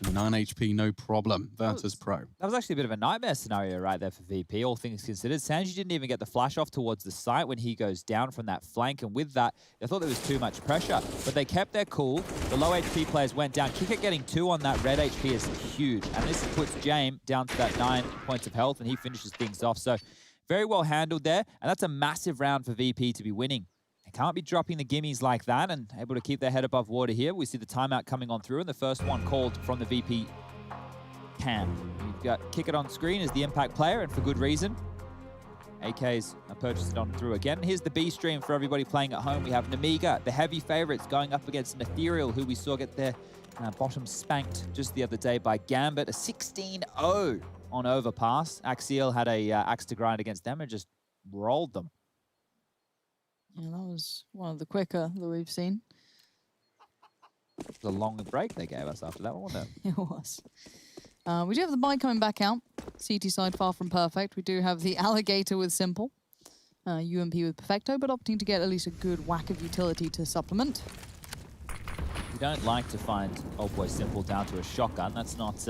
And 9 HP, no problem. Virtus.pro. That was actually a bit of a nightmare scenario right there for VP, all things considered. Sanji didn't even get the flash off towards the site when he goes down from that flank, and with that, I thought there was too much pressure. But they kept their cool. The low HP players went down. Kicker getting 2 on that red HP is huge, and this puts James down to that 9 points of health, and he finishes things off. So very well handled there, and that's a massive round for VP to be winning. Can't be dropping the gimmies like that and able to keep their head above water here. We see the timeout coming on through, and the first one called from the VP camp. You've got Kick It on screen as the impact player, and for good reason. AK's purchased it on through again. Here's the B stream for everybody playing at home. We have Namiga, the heavy favorites, going up against an Ethereal, who we saw get their bottom spanked just the other day by Gambit. A 16-0 on Overpass. Axial had a axe to grind against them and just rolled them. Yeah, that was one of the quicker that we've seen. The long break they gave us after that one, wasn't it? It was. We do have the buy coming back out. CT side far from perfect. We do have the Alligator with Simple. UMP with Perfecto, but opting to get at least a good whack of utility to supplement. We don't like to find old boy Simple down to a shotgun. That's not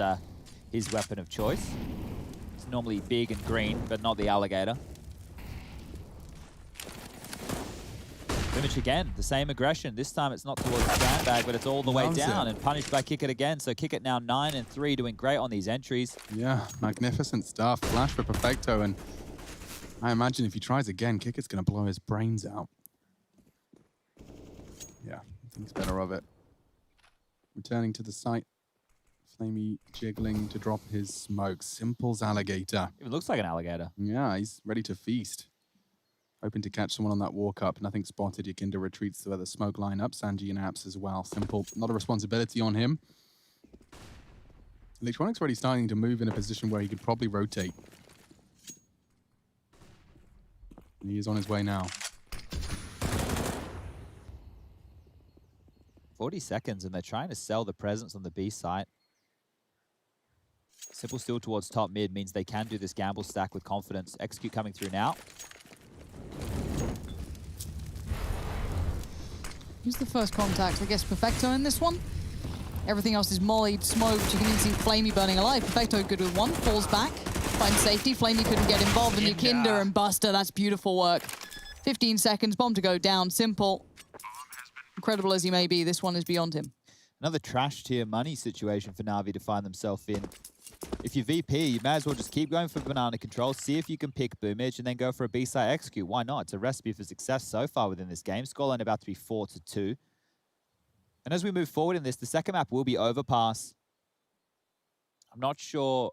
his weapon of choice. It's normally big and green, but not the Alligator. Image again, the same aggression. This time it's not towards the sandbag, but it's all the way down and punished by Kick It again. So Kick It now 9 and 3, doing great on these entries. Yeah, magnificent stuff. Flash for Perfecto, and I imagine if he tries again, Kick It's going to blow his brains out. Yeah, he thinks better of it. Returning to the site. Flamey jiggling to drop his smoke. Simple's Alligator. It looks like an alligator. Yeah, he's ready to feast. Hoping to catch someone on that walk up. Nothing spotted. Yakinda retreats to where the smoke line up. Sanji and Apps as well. Simple. Not a responsibility on him. Electronics already starting to move in a position where he could probably rotate. And he is on his way now. 40 seconds, and they're trying to sell the presence on the B site. Simple still towards top mid means they can do this gamble stack with confidence. Execute coming through now. Who's the first contact? I guess Perfecto in this one. Everything else is mollied, smoked. You can even see Flamey burning alive. Perfecto good with one, falls back, finds safety. Flamey couldn't get involved, and Yakinda and Buster, that's beautiful work. 15 seconds, bomb to go down. Simple. Incredible as he may be, this one is beyond him. Another trash tier money situation for NaVi to find themselves in. If you're VP, you may as well just keep going for banana control, see if you can pick Boomage, and then go for a B-side execute. Why not? It's a recipe for success so far within this game. Scoreline about to be 4-2. And as we move forward in this, the second map will be Overpass. I'm not sure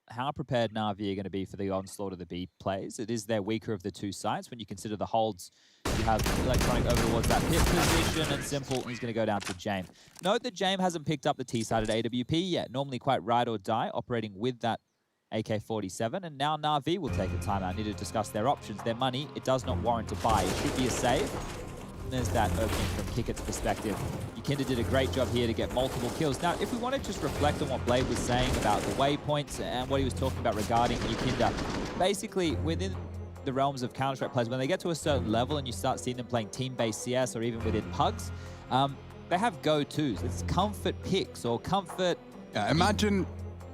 how prepared NaVi are going to be for the onslaught of the B plays. It is their weaker of the two sides when you consider the holds. You have Electronic over towards that pit position, and Simple, he's going to go down to James. Note that James hasn't picked up the T side at AWP yet. Normally quite ride or die, operating with that AK-47, and now NaVi will take a timeout. Need to discuss their options. Their money, it does not warrant a buy. It should be a save. And there's that opening from Kick It's perspective. Yakinda did a great job here to get multiple kills. Now, if we want to just reflect on what Blade was saying about the waypoints and what he was talking about regarding Yakinda, basically within the realms of Counter-Strike players, when they get to a certain level and you start seeing them playing team-based CS or even within pugs, they have go-tos. It's comfort picks or comfort... Yeah, imagine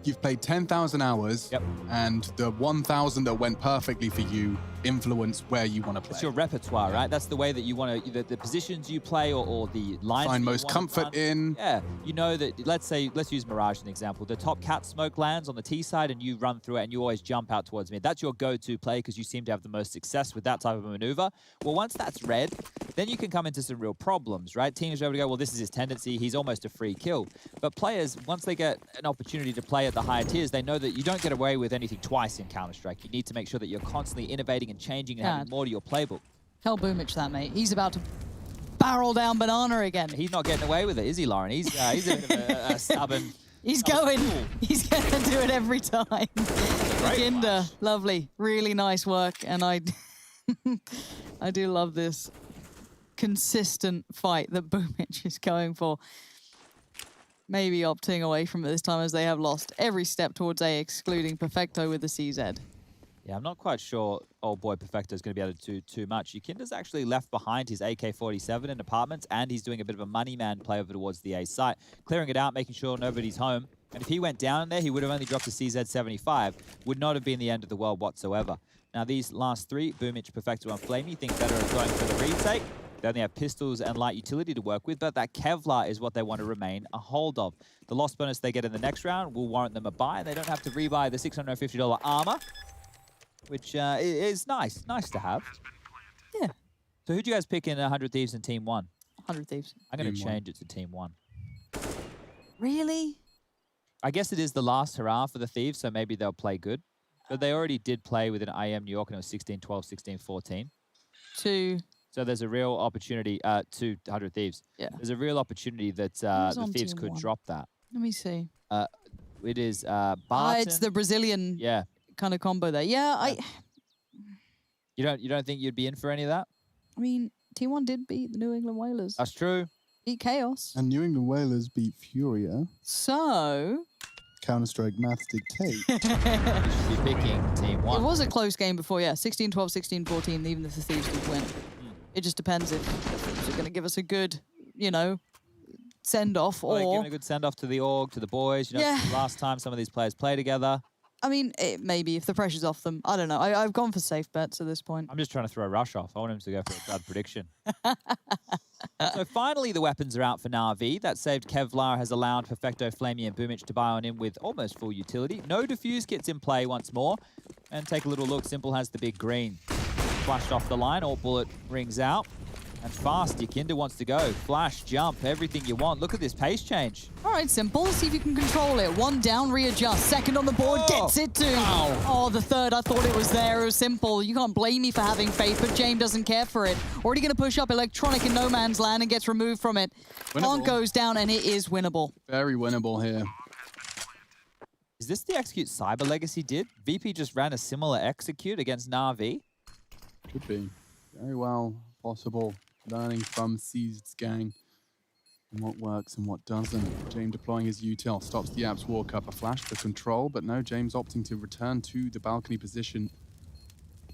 you've played 10,000 hours and the 1,000 that went perfectly for you influence where you want to play. It's your repertoire, right? That's the way that you want to, the positions you play or the lines. Find most comfort in. Yeah, you know that, let's use Mirage as an example. The top cat smoke lands on the T side and you run through it and you always jump out towards mid. That's your go-to play because you seem to have the most success with that type of a maneuver. Well, once that's red, then you can come into some real problems, right? Teams are able to go, well, this is his tendency. He's almost a free kill. But players, once they get an opportunity to play at the higher tiers, they know that you don't get away with anything twice in Counter-Strike. You need to make sure that you're constantly innovating and changing and adding more to your playbook. Tell Boomage that, mate. He's about to barrel down banana again. He's not getting away with it, is he, Lauren? He's a bit of a stubborn... He's going. He's going to do it every time. Yakinda, lovely. Really nice work. And I do love this consistent fight that Boomage is going for. Maybe opting away from it this time as they have lost every step towards A, excluding Perfecto with the CZ. Yeah, I'm not quite sure old boy Perfecto is going to be able to do too much. Yukinda's actually left behind his AK-47 in apartments, and he's doing a bit of a money man play over towards the A site, clearing it out, making sure nobody's home. And if he went down in there, he would have only dropped a CZ-75. Would not have been the end of the world whatsoever. Now, these last three, Boomich, Perfecto, and Flamey, think better of going for the retake. They only have pistols and light utility to work with, but that Kevlar is what they want to remain a hold of. The loss bonus they get in the next round will warrant them a buy, and they don't have to rebuy the $650 armor, which is nice to have. Yeah. So who'd you guys pick in 100 Thieves and Team 1? 100 Thieves. I'm going to change it to Team 1. Really? I guess it is the last hurrah for the Thieves, so maybe they'll play good. But they already did play with an IEM New York, and it was 16-12, 16-14. So there's a real opportunity to 100 Thieves. Yeah. There's a real opportunity that the Thieves could drop that. Let me see. It is Barton. It's the Brazilian kind of combo there. Yeah, You don't think you'd be in for any of that? I mean, T1 did beat the New England Whalers. That's true. Beat Chaos. And New England Whalers beat Furia. So... Counter-Strike maths dictate. You should be picking Team 1. It was a close game before, yeah. 16-12, 16-14, even if the Thieves did win. It just depends if the Thieves are going to give us a good, send-off or... Well, giving a good send-off to the org, to the boys. Last time some of these players play together. I mean, maybe if the pressure's off them. I don't know. I've gone for safe bets at this point. I'm just trying to throw Rush off. I want him to go for a bad prediction. So finally, the weapons are out for NaVi. That saved Kevlar has allowed Perfecto, Flamey, and Boomich to buy on in with almost full utility. No defuse kits in play once more. And take a little look. Simple has the big green. Flashed off the line. All bullet rings out. And fast, Yukinda wants to go. Flash, jump, everything you want. Look at this pace change. All right, Simple. See if you can control it. One down, readjust. Second on the board, gets it too. Wow. Oh, the third, I thought it was there. It was Simple. You can't blame me for having faith, but James doesn't care for it. Already going to push up Electronic in no man's land and gets removed from it. Plant goes down, and it is winnable. Very winnable here. Is this the execute Cyber Legacy did? VP just ran a similar execute against NaVi. Could be. Very well possible. Learning from Seized's gang and what works and what doesn't. James deploying his util, stops the Apps walk up, a flash for control, but no, James opting to return to the balcony position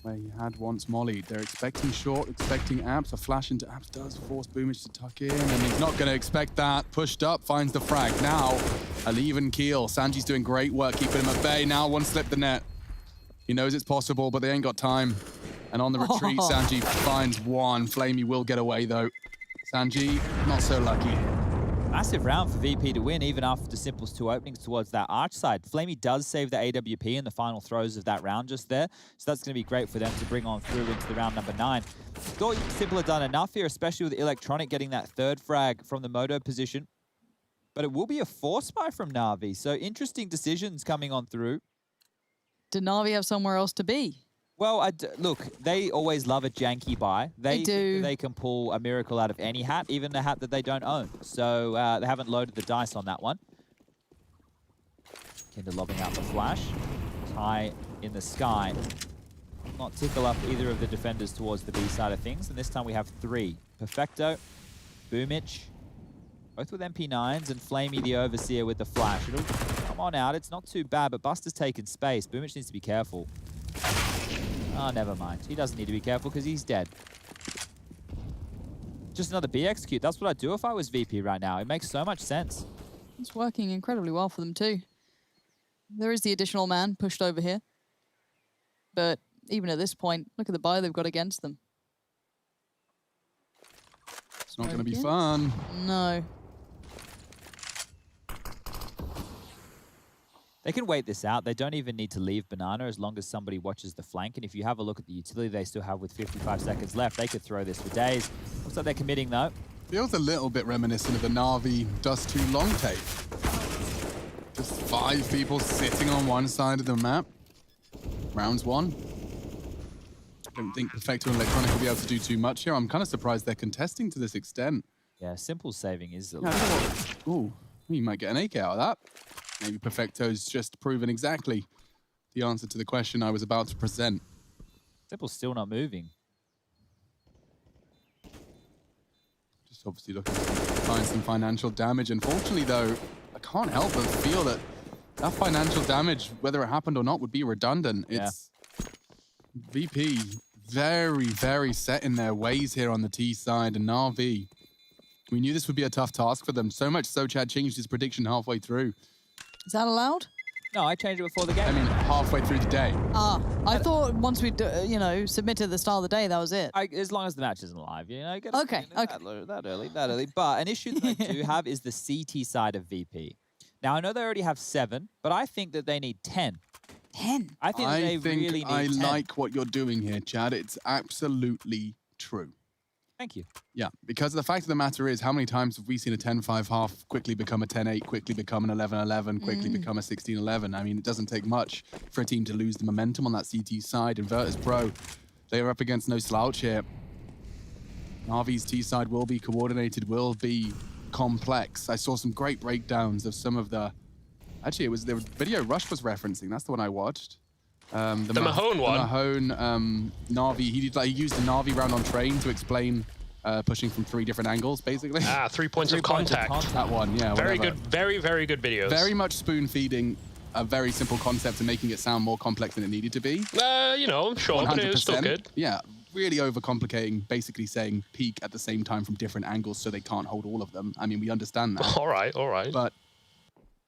where he had once mollied. They're expecting short, expecting Apps. A flash into Apps does force Boomich to tuck in, and he's not going to expect that. Pushed up, finds the frag. Now, a even keel. Sanji's doing great work, keeping him at bay. Now one slip the net. He knows it's possible, but they ain't got time. And on the retreat, Sanji finds one. Flamey will get away, though. Sanji, not so lucky. Massive round for VP to win, even after Simple's two openings towards that arch side. Flamey does save the AWP in the final throws of that round just there. So that's going to be great for them to bring on through into the round number 9. Thought Simple had done enough here, especially with Electronic getting that third frag from the Moto position. But it will be a force buy from NaVi. So interesting decisions coming on through. Did NaVi have somewhere else to be? Well, look, they always love a janky buy. They do. They can pull a miracle out of any hat, even a hat that they don't own. So they haven't loaded the dice on that one. Kinder lobbing out the flash. High in the sky. Not tickle up either of the defenders towards the B side of things. And this time we have 3. Perfecto, Boomich, both with MP9s, and Flamey the Overseer with the flash. It'll come on out. It's not too bad, but Buster's taken space. Boomich needs to be careful. Oh, never mind. He doesn't need to be careful because he's dead. Just another B execute. That's what I'd do if I was VP right now. It makes so much sense. It's working incredibly well for them too. There is the additional man pushed over here. But even at this point, look at the buy they've got against them. It's not going to be fun. No. They can wait this out. They don't even need to leave Banana as long as somebody watches the flank. And if you have a look at the utility they still have with 55 seconds left, they could throw this for days. Looks like they're committing, though. Feels a little bit reminiscent of the NaVi Dust 2 long tape. Just 5 people sitting on one side of the map. Rounds 1. I don't think Perfecto and Electronic will be able to do too much here. I'm kind of surprised they're contesting to this extent. Yeah, Simple saving is a Ooh, you might get an AK out of that. Maybe Perfecto's just proven exactly the answer to the question I was about to present. Simple's still not moving. Just obviously looking to find some financial damage. Unfortunately, though, I can't help but feel that that financial damage, whether it happened or not, would be redundant. Yeah. It's VP very, very set in their ways here on the T side, and NaVi, we knew this would be a tough task for them. So much so Chad changed his prediction halfway through. Is that allowed? No, I changed it before the game. I mean, halfway through the day. I thought once we, submitted the start of the day, that was it. As long as the match isn't live, you know. Okay. That early. But an issue that I do have is the CT side of VP. Now, I know they already have 7, but I think that they need 10. 10? I think they really need 10. I like what you're doing here, Chad. It's absolutely true. Thank you. Yeah, because the fact of the matter is, how many times have we seen a 10-5 half quickly become a 10-8, quickly become an 11-11, quickly become a 16-11? I mean, it doesn't take much for a team to lose the momentum on that CT side. And Virtus.pro, they are up against no slouch here. NaVi's T side will be coordinated, will be complex. I saw some great breakdowns of some of the... Actually, it was the video Rush was referencing. That's the one I watched. The Mahone one. The Mahone, NaVi. He used the NaVi round on train to explain pushing from 3 different angles, basically. 3 points of contact. That one, yeah. Very whatever. good, very good videos. Very much spoon feeding a very simple concept and making it sound more complex than it needed to be. Sure, but it was still good. Yeah, really overcomplicating, basically saying peak at the same time from different angles so they can't hold all of them. I mean, we understand that. All right. But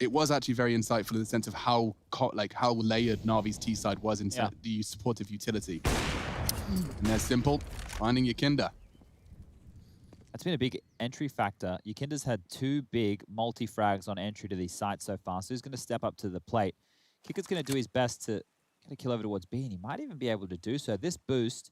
it was actually very insightful in the sense of how layered NaVi's T side was in the supportive utility. And they're simple, finding your Kinder. That's been a big entry factor. Yakinda's had 2 big multi-frags on entry to these sites so far, so he's going to step up to the plate. Kicker's going to do his best to get a kill over towards B, and he might even be able to do so. This boost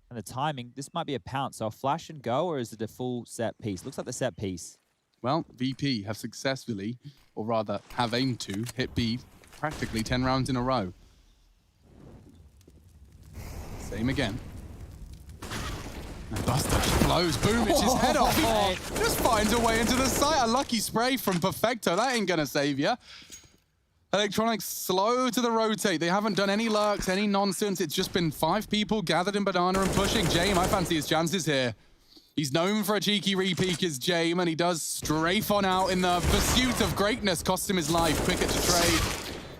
and the timing, this might be a pounce. So a flash and go, or is it a full set piece? Looks like the set piece. Well, VP have successfully, or rather have aimed to, hit B practically 10 rounds in a row. Same again. And Buster just blows Boomich's head off. He just finds a way into the site. A lucky spray from Perfecto. That ain't gonna save ya. Electronics slow to the rotate. They haven't done any lurks, any nonsense. It's just been 5 people gathered in Banana and pushing. Jame, I fancy his chances here. He's known for a cheeky repeak as Jame, and he does strafe on out in the pursuit of greatness. Costs him his life. Quicker to trade.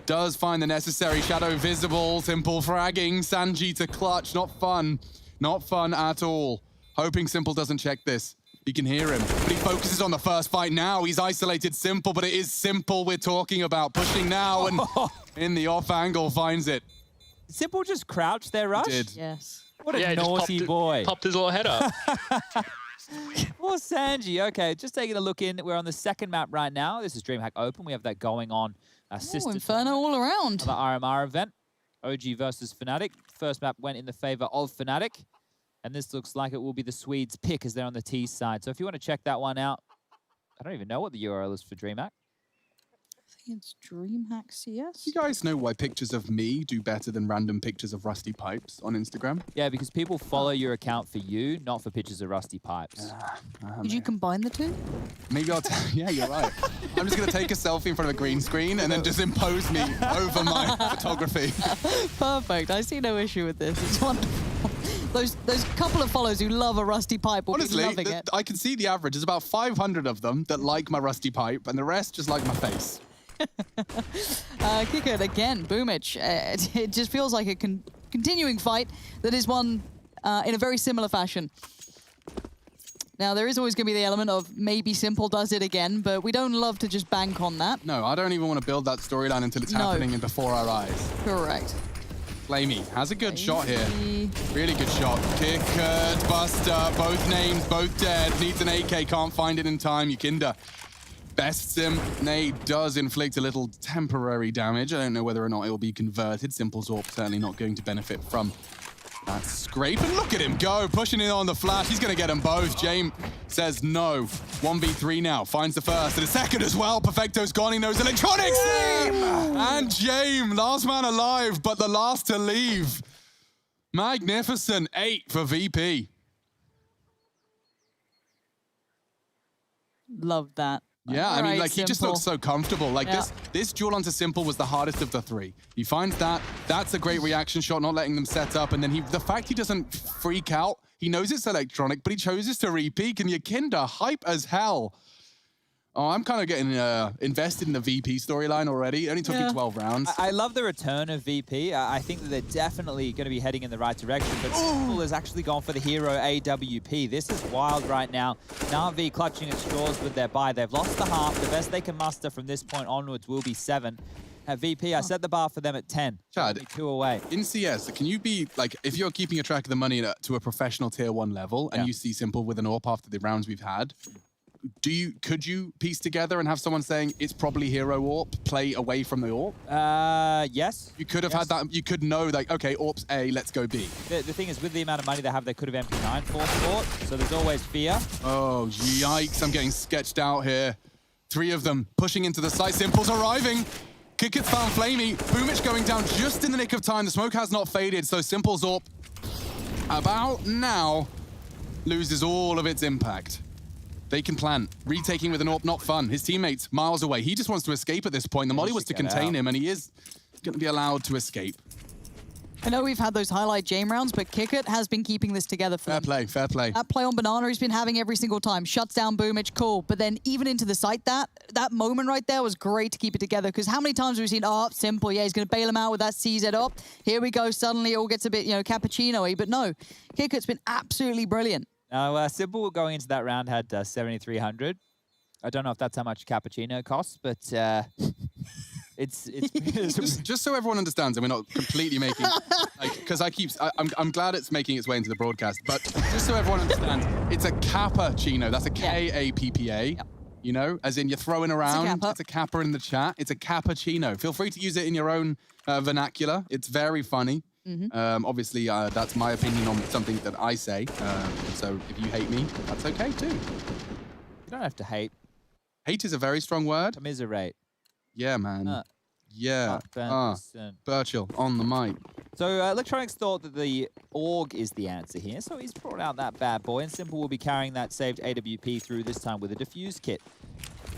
Does find the necessary shadow visible. Simple fragging. Sanji to clutch. Not fun. Not fun at all. Hoping Simple doesn't check this. He can hear him, but he focuses on the first fight now. He's isolated Simple, but it is Simple we're talking about. Pushing now, and in the off angle finds it. Simple just crouched there, Rush? He did. Yes. What a naughty boy. Popped his little head up. Poor Sanji. Okay, just taking a look in. We're on the 2nd map right now. This is DreamHack Open. We have that going on. Inferno all around. The RMR event. OG versus Fnatic. First map went in the favor of Fnatic. And this looks like it will be the Swedes' pick as they're on the T side. So if you want to check that one out, I don't even know what the URL is for DreamHack. I think it's DreamHack CS. You guys know why pictures of me do better than random pictures of rusty pipes on Instagram? Yeah, because people follow your account for you, not for pictures of rusty pipes. Could you combine the 2? Maybe I'll yeah, you're right. I'm just going to take a selfie in front of a green screen and then just impose me over my photography. Perfect. I see no issue with this. It's wonderful. Those couple of followers who love a rusty pipe will Honestly, be loving it. I can see the average. There's about 500 of them that like my rusty pipe, and the rest just like my face. Kicker again, Boomich. It just feels like a continuing fight that is won in a very similar fashion. Now, there is always going to be the element of maybe Simple does it again, but we don't love to just bank on that. No, I don't even want to build that storyline until it's happening and before our eyes. Correct. Flamey has a good shot here. Really good shot. Kicker, Buster, both names, both dead. Needs an AK, can't find it in time. Yakinda bests him. Nade does inflict a little temporary damage. I don't know whether or not it will be converted. Simple's AWP certainly not going to benefit from that scrape. And look at him go, pushing in on the flash. He's going to get them both. Jame says no. 1v3 now. Finds the first and a second as well. Perfecto's gone. He knows electronics. And Jame, last man alive, but the last to leave. Magnificent 8 for VP. Love that. Yeah, I mean, like, he just looks so comfortable. Like, this duel onto Simple was the hardest of the 3. He finds that. That's a great reaction shot, not letting them set up. And then the fact he doesn't freak out, he knows it's electronic, but he chooses to re-peek. And Yakinda, hype as hell. Oh, I'm kind of getting invested in the VP storyline already. It only took me 12 rounds. I love the return of VP. I think that they're definitely going to be heading in the right direction, but Simple has actually gone for the hero AWP. This is wild right now. NaVi clutching at straws with their buy. They've lost the half. The best they can muster from this point onwards will be 7. At VP, I set the bar for them at 10. Chad, 2 away. In CS, can you be, like, if you're keeping a track of the money to a professional tier 1 level and you see Simple with an AWP after the rounds we've had, could you piece together and have someone saying it's probably hero AWP, play away from the AWP? Yes. You could have had that. You could know, like, okay, AWP's A, let's go B. The thing is, with the amount of money they have, they could have MP9 for sport, so there's always fear. Oh, yikes, I'm getting sketched out here. 3 of them pushing into the site. Simple's arriving. Kickit's found Flamey. Boomich going down just in the nick of time. The smoke has not faded, so Simple's AWP about now loses all of its impact. They can plant. Retaking with an AWP, not fun. His teammates miles away. He just wants to escape at this point. The molly was to contain him, and he is going to be allowed to escape. I know we've had those highlight Jame rounds, but Kickit has been keeping this together for them. Fair play. That play on Banana he's been having every single time. Shuts down Boomich, cool. But then even into the site, that moment right there was great to keep it together, because how many times have we seen, oh, Simple, yeah, he's going to bail him out with that CZ up. Here we go, suddenly it all gets a bit, cappuccino-y. But no, Kickit's been absolutely brilliant. Now, Simple going into that round had 7,300. I don't know if that's how much cappuccino costs, but it's just so everyone understands, and we're not completely making, because I'm glad it's making its way into the broadcast, but just so everyone understands, it's a cappuccino. That's a K-A-P-P-A. Yep. You know, as in you're throwing around. It's a kappa in the chat. It's a cappuccino. Feel free to use it in your own vernacular. It's very funny. Obviously, that's my opinion on something that I say. So if you hate me, that's okay too. You don't have to hate. Hate is a very strong word. Commiserate. Yeah, man. Yeah. Birchall on the mic. So Electronics thought that the AUG is the answer here, so he's brought out that bad boy, and Simple will be carrying that saved AWP through this time with a defuse kit.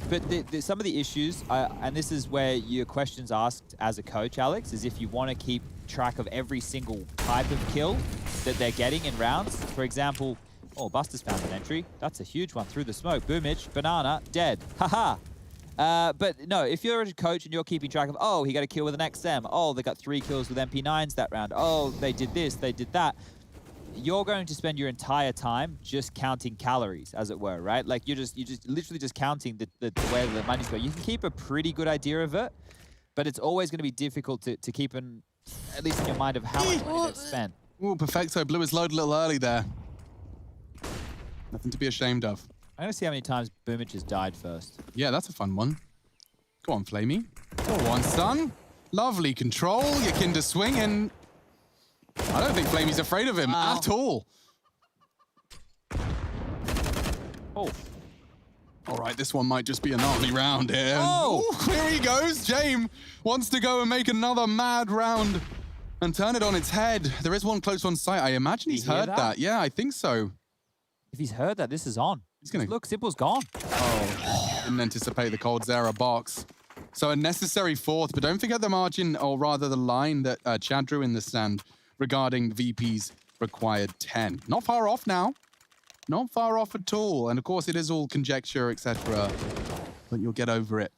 But some of the issues, and this is where your question's asked as a coach, Alex, is if you want to keep track of every single type of kill that they're getting in rounds. For example, Buster's found an entry. That's a huge one through the smoke. Boomich, Banana, dead. Haha. But no, if you're a coach and you're keeping track of, he got a kill with an XM. They got 3 kills with MP9s that round. They did this, they did that. You're going to spend your entire time just counting calories, as it were, right? Like you're just literally just counting the way the money's going. You can keep a pretty good idea of it, but it's always going to be difficult to keep at least in your mind of how much money they've spent. Ooh, Perfecto blew his load a little early there. Nothing to be ashamed of. I'm going to see how many times Boomich has died first. Yeah, that's a fun one. Go on, Flamey. Go on, son. Lovely control. Your kinder swing, and I don't think Flamey's afraid of him at all. All right, this one might just be a gnarly round here. Here he goes. Jame wants to go and make another mad round and turn it on its head. There is one close on site. I imagine he's heard that. Yeah, I think so. If he's heard that, this is on. He's gonna look. Simple's gone. Didn't anticipate the cold Zera box. So a necessary 4th, but don't forget the margin, or rather the line that Chad drew in the stand regarding VP's required 10. Not far off now. Not far off at all. And of course, it is all conjecture, etc. But you'll get over it.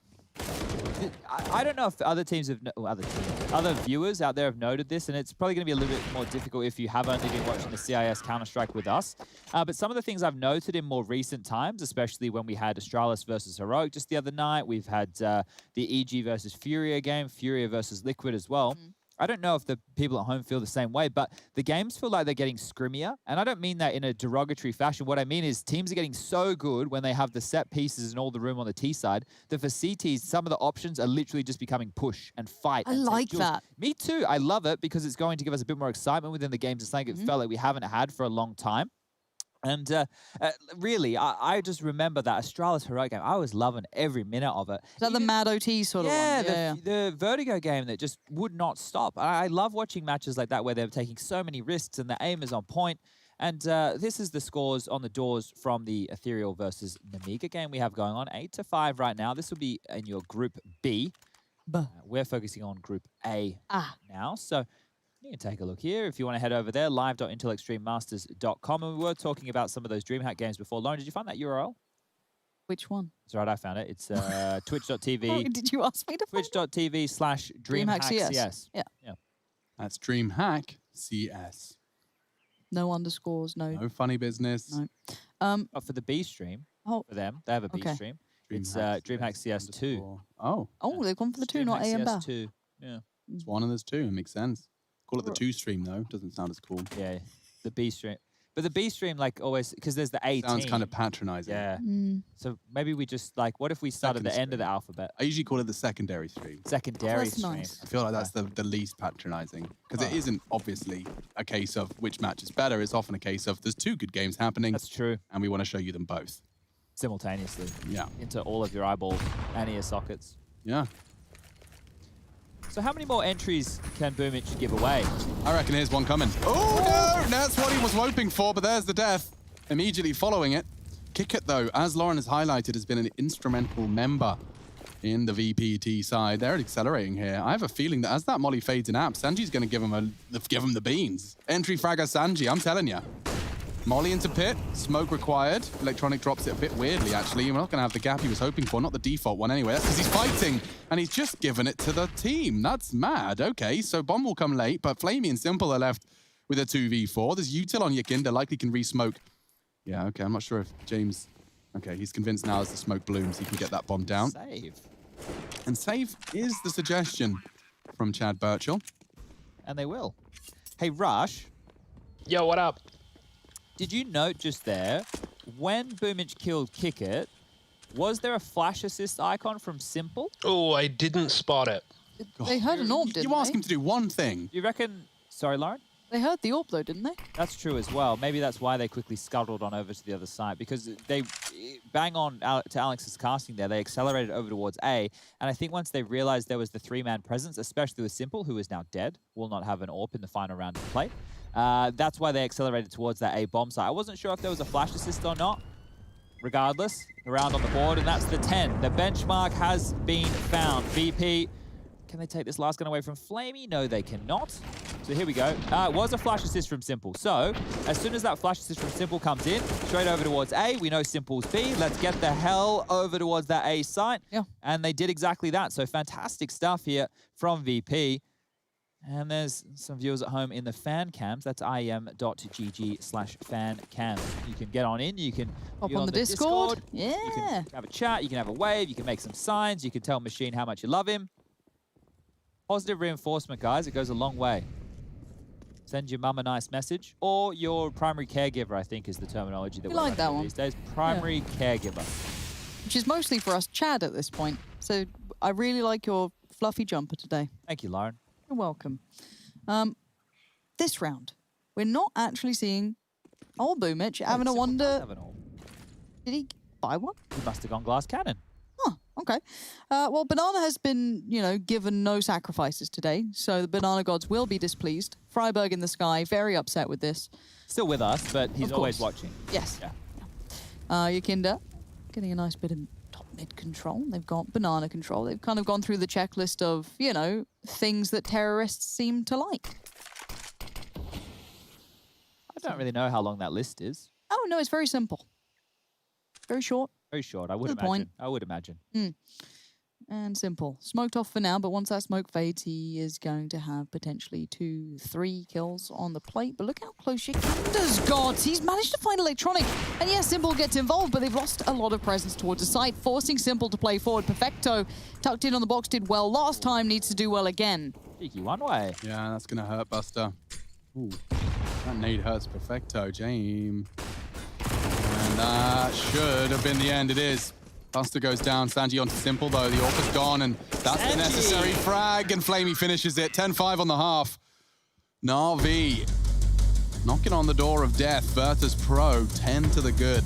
I don't know if other teams have, other viewers out there have noted this, and it's probably going to be a little bit more difficult if you have only been watching the CIS Counter-Strike with us. But some of the things I've noted in more recent times, especially when we had Astralis versus Heroic just the other night, we've had the EG versus Furia game, Furia versus Liquid as well. I don't know if the people at home feel the same way, but the games feel like they're getting scrimmier. And I don't mean that in a derogatory fashion. What I mean is teams are getting so good when they have the set pieces and all the room on the T side that for CTs, some of the options are literally just becoming push and fight. I like that. Me too. I love it because it's going to give us a bit more excitement within the games. It's something it felt like we haven't had for a long time. And really, I just remember that Astralis Heroic game. I was loving every minute of it. Is that the Mad OT sort of one? Yeah, the Vertigo game that just would not stop. I love watching matches like that where they're taking so many risks and the aim is on point. And this is the scores on the doors from the Ethereal versus Namiga game we have going on. 8-5 right now. This will be in your Group B. We're focusing on Group A now. So you can take a look here if you want to head over there, live.intelextrememasters.com. And we were talking about some of those DreamHack games before. Lauren, did you find that URL? Which one? That's right, I found it. It's twitch.tv. Oh, did you ask me to find Twitch.tv/DreamHack CS. Yeah. That's DreamHack CS. No underscores, No funny business. No. But for the B stream, for them, they have a B stream. It's DreamHack CS2. Oh. Oh, they've gone for the 2, not A and B. CS2. Yeah. It's one and there's 2. It makes sense. Call it the 2 stream though. Doesn't sound as cool. Yeah, the B stream. But the B stream, like always, because there's the A Sounds team. kind of patronizing. Yeah. So maybe we just like, what if we start at the end of the alphabet? I usually call it the secondary stream. Secondary stream. Nice. I feel like that's the least patronizing because it isn't obviously a case of which match is better. It's often a case of there's 2 good games happening. That's true. And we want to show you them both. Simultaneously. Yeah. Into all of your eyeballs and ear sockets. Yeah. So how many more entries can Boomich give away? I reckon here's one coming. Oh, no! That's what he was hoping for, but there's the death. Immediately following it. Kick It, though, as Lauren has highlighted, has been an instrumental member in the VPT side. They're accelerating here. I have a feeling that as that molly fades in app, Sanji's going to give him the beans. Entry fragger Sanji, I'm telling you. Molly into pit, smoke required. Electronic drops it a bit weirdly, actually. We're not going to have the gap he was hoping for, not the default one anyway. That's because he's fighting, and he's just given it to the team. That's mad. Okay, so bomb will come late, but Flamey and Simple are left with a 2v4. There's util on Yakinda, likely can re-smoke. Yeah, okay, I'm not sure if James... Okay, he's convinced now as the smoke blooms, he can get that bomb down. Save. And save is the suggestion from Chad Birchall. And they will. Hey, Rush. Yo, what up? Did you note just there, when Boomich killed Kick It, was there a flash assist icon from Simple? Oh, I didn't spot it. They heard an orb, didn't You ask him to do one thing. You reckon... Sorry, Lauren? They heard the orb, though, didn't they? That's true as well. Maybe that's why they quickly scuttled on over to the other side, because they bang on to Alex's casting there. They accelerated over towards A, and I think once they realized there was the 3-man presence, especially with Simple, who is now dead, will not have an AWP in the final round of play. That's why they accelerated towards that A bomb site. I wasn't sure if there was a flash assist or not. Regardless, a round on the board, and that's the 10. The benchmark has been found. VP, can they take this last gun away from Flamey? No, they cannot. So here we go. It was a flash assist from Simple. So as soon as that flash assist from Simple comes in, straight over towards A, we know Simple's B. Let's get the hell over towards that A site. Yeah. And they did exactly that. So fantastic stuff here from VP. And there's some viewers at home in the fan cams. That's IEM.gg/fan cams. You can get on in. You can hop on the Discord. Yeah. You can have a chat. You can have a wave. You can make some signs. You can tell Machine how much you love him. Positive reinforcement, guys. It goes a long way. Send your mum a nice message. Or your primary caregiver, I think, is the terminology that We we're like that running one. these days. Primary caregiver. Which is mostly for us Chad at this point. So I really like your fluffy jumper today. Thank you, Lauren. You're welcome. This round, we're not actually seeing old Boomich. Having a wonder. Did he buy one? He must have gone glass cannon. Oh, okay. Well, Banana has been, given no sacrifices today, so the Banana gods will be displeased. Freiburg in the sky, very upset with this. Still with us, but he's always watching. Yes. Yeah. Yakinda getting a nice bit of top mid control. They've got banana control. They've kind of gone through the checklist of, things that terrorists seem to like. I don't really know how long that list is. Oh, no, it's very simple. Very short. Very short, I would To the imagine. point. I would imagine. And simple. Smoked off for now, but once that smoke fades, he is going to have potentially 2-3 kills on the plate. But look how close Yakinda's got. He's managed to find Electronic. And yes, Simple gets involved, but they've lost a lot of presence towards the site, forcing Simple to play forward. Perfecto, tucked in on the box, did well last time, needs to do well again. Cheeky one way. Yeah, that's going to hurt Buster. Ooh, that nade hurts Perfecto, James. And that should have been the end. It is. Buster goes down. Sanji onto Simple, though. The AWP is gone, and that's the necessary frag, and Flamey finishes it. 10-5 on the half. NaVi knocking on the door of death. Virtus.pro, 10 to the good.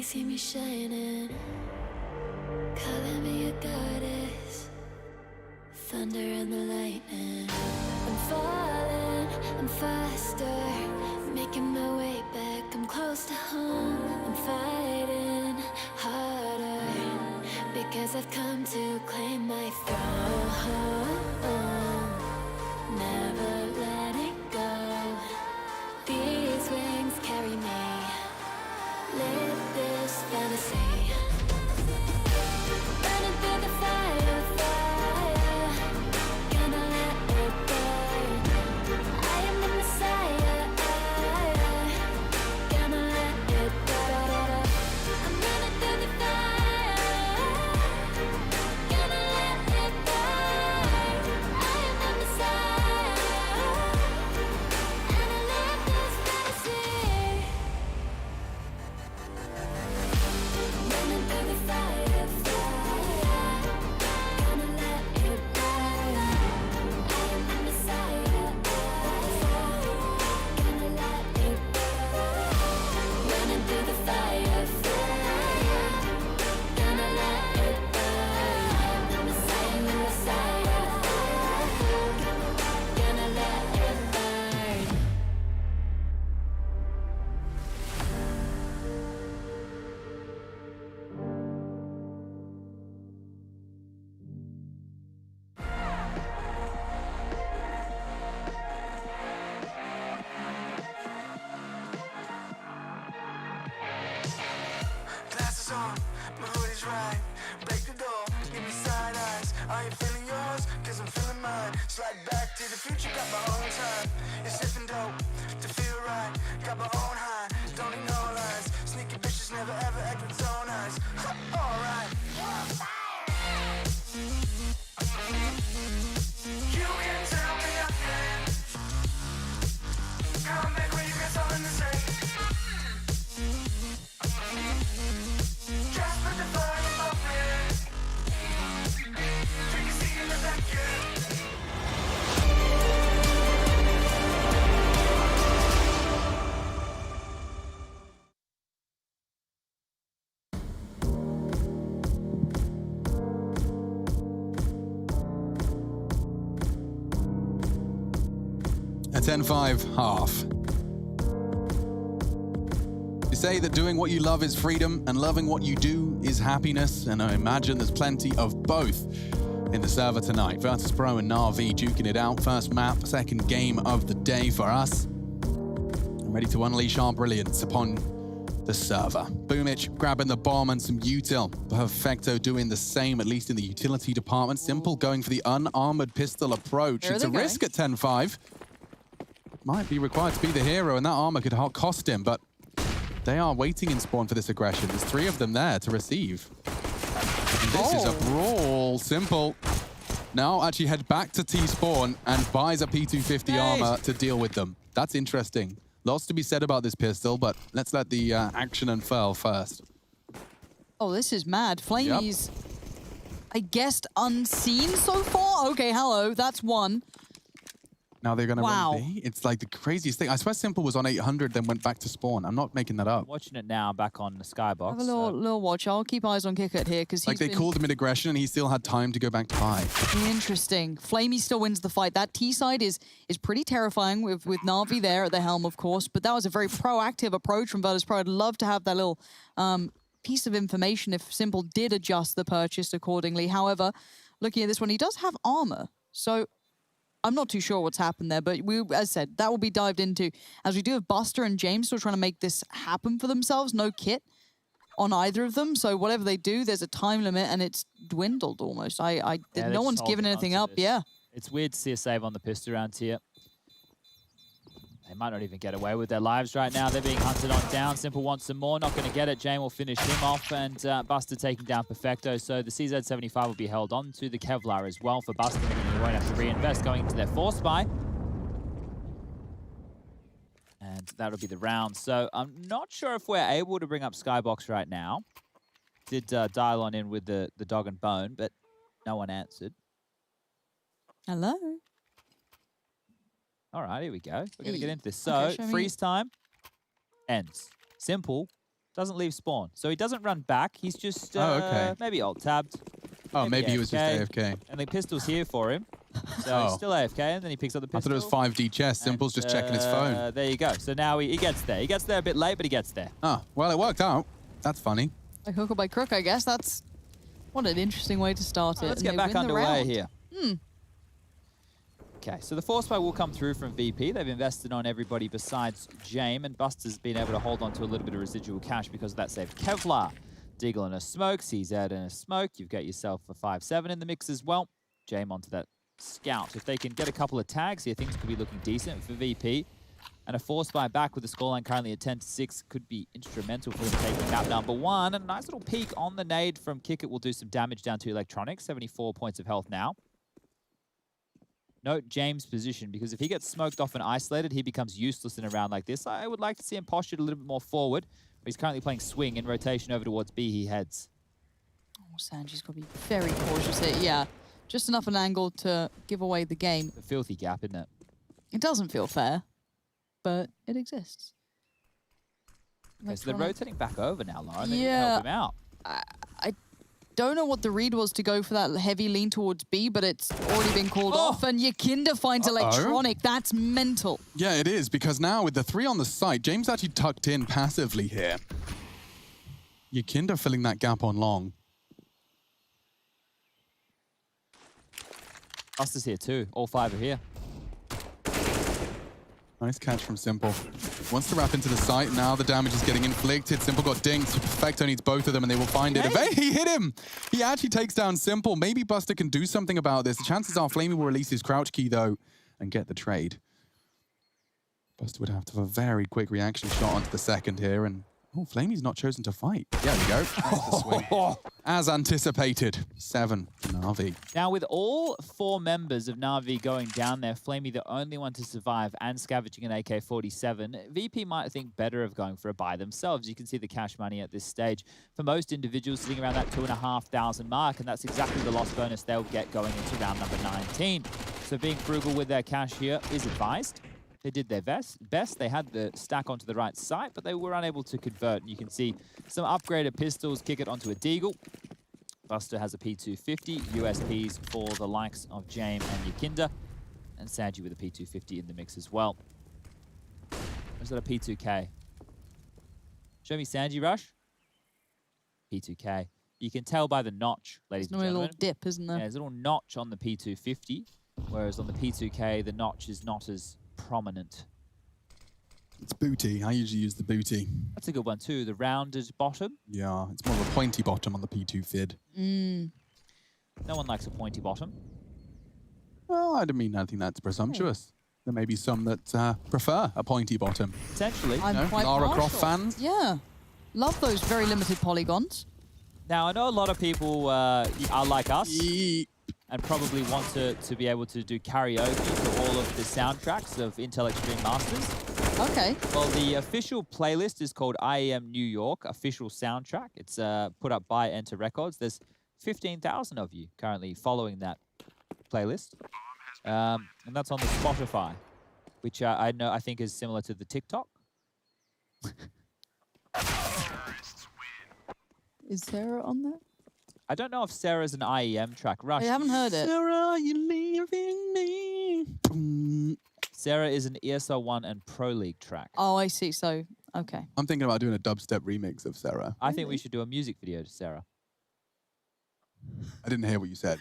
see me shining, calling me a goddess. Thunder and the lightning. I'm falling, I'm faster, making my way back. I'm close to home. I'm fighting harder because I've come to claim my throne. Never letting go. These wings carry me. Live this fantasy. Running through the fire, fire. Gonna let it burn. I am the Messiah. Gonna let it burn. I'm running through the fire. Gonna let it burn. I am the Messiah. And I live this fantasy. Running through the fire, fire. Gonna let it burn. I am the Messiah. Gonna let it burn. Running through the fire, fire. Gonna let it burn. I am the Messiah, Gonna let it burn. Glasses on, my hoodie's right. Break the door, give me side eyes. Are you feeling yours? Cause I'm feeling mine. Slide back to the future, got my own time. It's sipping dope to feel right. Got my own high, don't need no lines. Sneaky bitches never ever act with zone eyes. Alright. You can tell me nothing. Come back when you got something to say. Just put the fire bumping. Drink a seat in the back, yeah. A 10-5 half. You say that doing what you love is freedom and loving what you do is happiness, and I imagine there's plenty of both in the server tonight. Virtus.pro and NaVi duking it out. First map, second game of the day for us. Ready to unleash our brilliance upon the server. Boomich grabbing the bomb and some util. Perfecto doing the same, at least in the utility department. Simple going for the unarmored pistol approach. It's a risk at 10-5. Might be required to be the hero, and that armor could cost him, but they are waiting in spawn for this aggression. There's 3 of them there to receive. And this is a brawl. Simple. Now actually head back to T-spawn and buys a P250 armor to deal with them. That's interesting. Lots to be said about this pistol, but let's let the action unfurl first. Oh, this is mad. Flamey's, I guessed, unseen so far? Okay, hello. That's one. Now they're going to run B. It's like the craziest thing. I swear Simple was on 800, then went back to spawn. I'm not making that up. I'm watching it now back on the Skybox. Have a little watch. I'll keep eyes on Kickert here because like they called him in aggression and he still had time to go back to high. Interesting. Flamey still wins the fight. That T side is pretty terrifying with NaVi there at the helm, of course. But that was a very proactive approach from Virtus.pro. I'd love to have that little piece of information if Simple did adjust the purchase accordingly. However, looking at this one, he does have armor. So I'm not too sure what's happened there, but we, as said, that will be dived into as we do have Buster and James still trying to make this happen for themselves. No kit on either of them, so whatever they do, there's a time limit, and it's dwindled almost. No one's given anything up. Yeah, it's weird to see a save on the pistol round here. They might not even get away with their lives right now. They're being hunted on down. Simple wants some more. Not going to get it. Jane will finish him off, and Buster taking down Perfecto. So the CZ75 will be held on to the Kevlar as well for Buster. He won't have to reinvest going into their force buy. And that'll be the round. So I'm not sure if we're able to bring up Skybox right now. Did dial on in with the dog and bone, but no one answered. Hello. All right, here we go. We're going to get into this. So, freeze time ends. Simple Doesn't leave spawn. So he doesn't run back. He's just maybe alt-tabbed. Oh, maybe he was just AFK. And the pistol's here for him. So he's still AFK, and then he picks up the pistol. I thought it was 5D chess. Simple's just checking his phone. There you go. So now he gets there. He gets there a bit late, but he gets there. Oh, well, it worked out. That's funny. By hook or by crook, I guess. That's what an interesting way to start it. Let's and get back underway here. Hmm. Okay, so the force buy will come through from VP. They've invested on everybody besides Jame, and Buster's been able to hold on to a little bit of residual cash because of that save. Kevlar, Deagle and a smoke, CZ and a smoke. You've got yourself a 5-7 in the mix as well. Jame onto that scout. If they can get a couple of tags here, things could be looking decent for VP. And a force buy back with the scoreline currently at 10-6 could be instrumental for them taking map number 1. And a nice little peek on the nade from Kickit will do some damage down to Electronics. 74 points of health now. Note James' position, because if he gets smoked off and isolated, he becomes useless in a round like this. I would like to see him postured a little bit more forward. But he's currently playing swing in rotation over towards B. He heads. Oh, Sanji's got to be very cautious here. Yeah, just enough an angle to give away the game. A filthy gap, isn't it? It doesn't feel fair, but it exists. Okay, so they're rotating back over now, Lauren. They Yeah. need to help him out. I don't know what the read was to go for that heavy lean towards B, but it's already been called off, and Yakinda finds Electronic. That's mental. Yeah, it is, because now with the 3 on the site, James actually tucked in passively here. Yakinda filling that gap on long. Buster's here too. All 5 are here. Nice catch from Simple. Wants to wrap into the site. Now the damage is getting inflicted. Simple got dinked. Perfecto needs both of them, and they will find it. Hey, he hit him! He actually takes down Simple. Maybe Buster can do something about this. The chances are Flamey will release his crouch key, though, and get the trade. Buster would have to have a very quick reaction shot onto the second here, and Flamey's not chosen to fight. There we go. That's the swing. As anticipated, 7 for NaVi. Now, with all 4 members of NaVi going down there, Flamey the only one to survive and scavenging an AK-47, VP might think better of going for a buy themselves. You can see the cash money at this stage. For most individuals, sitting around that 2,500 mark, and that's exactly the loss bonus they'll get going into round number 19. So being frugal with their cash here is advised. They did their best. They had the stack onto the right side, but they were unable to convert. And you can see some upgraded pistols kick it onto a Deagle. Buster has a P250, USPs for the likes of Jame and Yakinda, and Sanji with a P250 in the mix as well. Or is that a P2K? Show me Sanji Rush. P2K. You can tell by the notch, ladies and gentlemen. There's a little dip, isn't there? Yeah, there's a little notch on the P250, whereas on the P2K, the notch is not as prominent. It's booty. I usually use the booty. That's a good one too. The rounded bottom. Yeah, it's more of a pointy bottom on the P2 Fid. No one likes a pointy bottom. Well, I don't mean anything that's presumptuous. There may be some that prefer a pointy bottom. Potentially. I'm quite Lara partial. Croft fans? Yeah. Love those very limited polygons. Now, I know a lot of people are like us and probably want to be able to do karaoke to all of the soundtracks of Intel Extreme Masters. Okay. Well, the official playlist is called IEM New York Official Soundtrack. It's put up by Enter Records. There's 15,000 of you currently following that playlist. And that's on the Spotify, which I think is similar to the TikTok. Is Sarah on there? I don't know if Sarah's an IEM track. Rush. I haven't heard it. Sarah, you leaving me? Sarah is an ESL1 and Pro League track. Oh, I see. So, okay. I'm thinking about doing a dubstep remix of Sarah. I think we should do a music video to Sarah. I didn't hear what you said.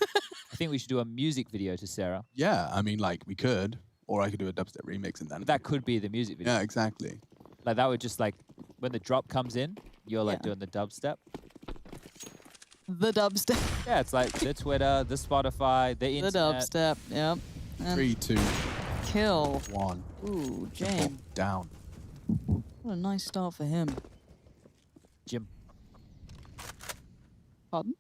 I think we should do a music video to Sarah. Yeah, I mean, like, we could. Or I could do a dubstep remix and then... But that could be the music video. Yeah, exactly. Like, that would just, like, when the drop comes in, you're, like, doing the dubstep. The dubstep. Yeah, it's like the Twitter, the Spotify, the internet. The dubstep, yep. 3, 2, kill. 1. Ooh, Jame. Down. What a nice start for him. Jim. Pardon?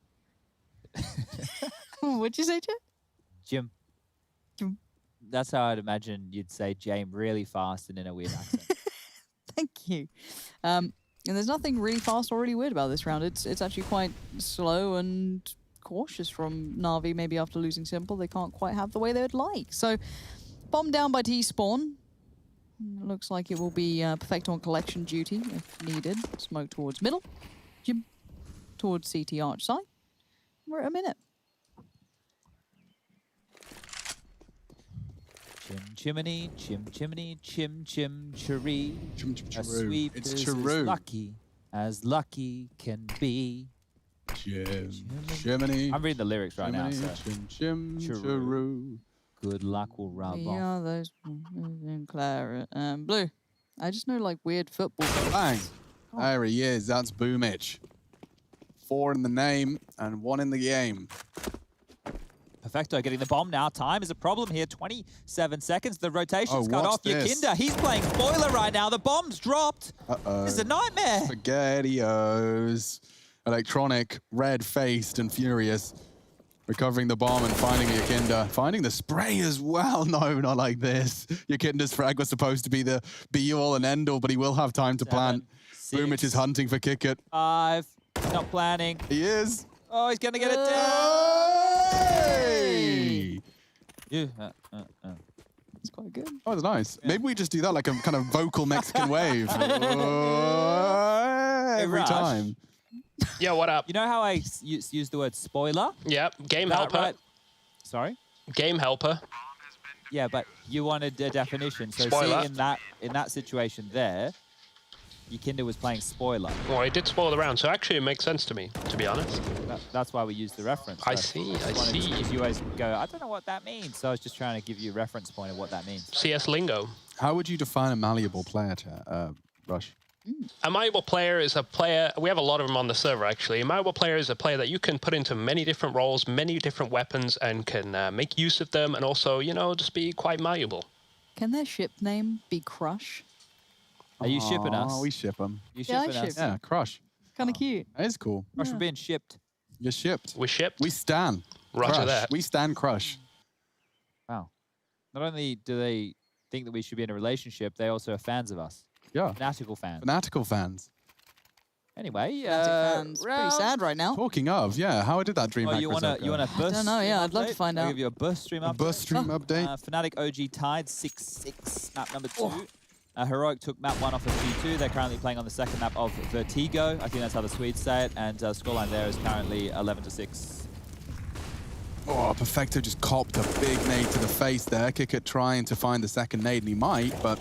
What'd you say, Jim? Jim. Jim. That's how I'd imagine you'd say Jame really fast and in a weird accent. Thank you. And there's nothing really fast or really weird about this round. It's actually quite slow and cautious from NaVi. Maybe after losing Simple, they can't quite have the way they would like. So, bomb down by T-Spawn. Looks like it will be perfect on collection duty if needed. Smoke towards middle. Jim towards CT arch side. We're at a minute. Chim chimney, chim chimney, chim chim chiree. Chim chim A chiroo. sweep It's is chiroo. as lucky can be. Chim, chimney. I'm reading the lyrics right now. Chimney, So. chim, chim, Chiroo. chiroo. Good luck will rub The off. others in claret and blue. I just know like weird football. Bang. There he is. That's Boomich. 4 in the name and 1 in the game. Perfecto getting the bomb now. Time is a problem here. 27 seconds. The rotation's cut what's off. this? Yakinda, he's playing spoiler right now. The bomb's dropped. Uh-oh. This is a nightmare. SpaghettiOs. Electronic, red-faced and furious. Recovering the bomb and finding Yakinda. Finding the spray as well. No, not like this. Yakinda's frag was supposed to be the be-all and end-all, but he will have time to plant. Boomich is hunting for kick it. 5. Not planning. He is. Oh, he's going to get it down. Hey! Yeah. It's quite good. Oh, that's nice. Maybe we just do that like a kind of vocal Mexican wave. Every Rush. time. Yeah, what up? You know how I use the word spoiler? Yep, game That helper. right? Sorry? Game helper. Yeah, but you wanted a definition. So Spoiler. see, in that situation there, Yakinda was playing spoiler. Well, he did spoil the round, so actually it makes sense to me, to be honest. That's why we use the reference. I So see, just I wanted to- see. Because you always go, I don't know what that means. So I was just trying to give you a reference point of what that means. CS lingo. How would you define a malleable player, Rush? A malleable player is a player, we have a lot of them on the server actually. A malleable player is a player that you can put into many different roles, many different weapons, and can make use of them, and also, you know, just be quite malleable. Can their ship name be Crush? Are you shipping us? Oh, we ship them. You Yeah, I shipping us? ship Yeah, Crush. Kind of cute. That is cool. Rush, we're being shipped. You're shipped. We're shipped? We stan. Roger Crush. that. We stan Crush. Wow. Not only do they think that we should be in a relationship, they also are fans of us. Yeah. Fanatical fans. Fanatical fans. Anyway, Fans. Pretty round- sad right now. Talking of, yeah, how did that dream Oh, hack you want result a go? bus? I don't know, yeah, stream I'd love to update? find I'll out. give you a bus stream A update. bus stream update? Fnatic OG tied 6-6, map number 2. Heroic took map 1 off of G2. They're currently playing on the second map of Vertigo. I think that's how the Swedes say it. And scoreline there is currently 11-6. Oh, Perfecto just copped a big nade to the face there. Kickit trying to find the second nade, and he might, but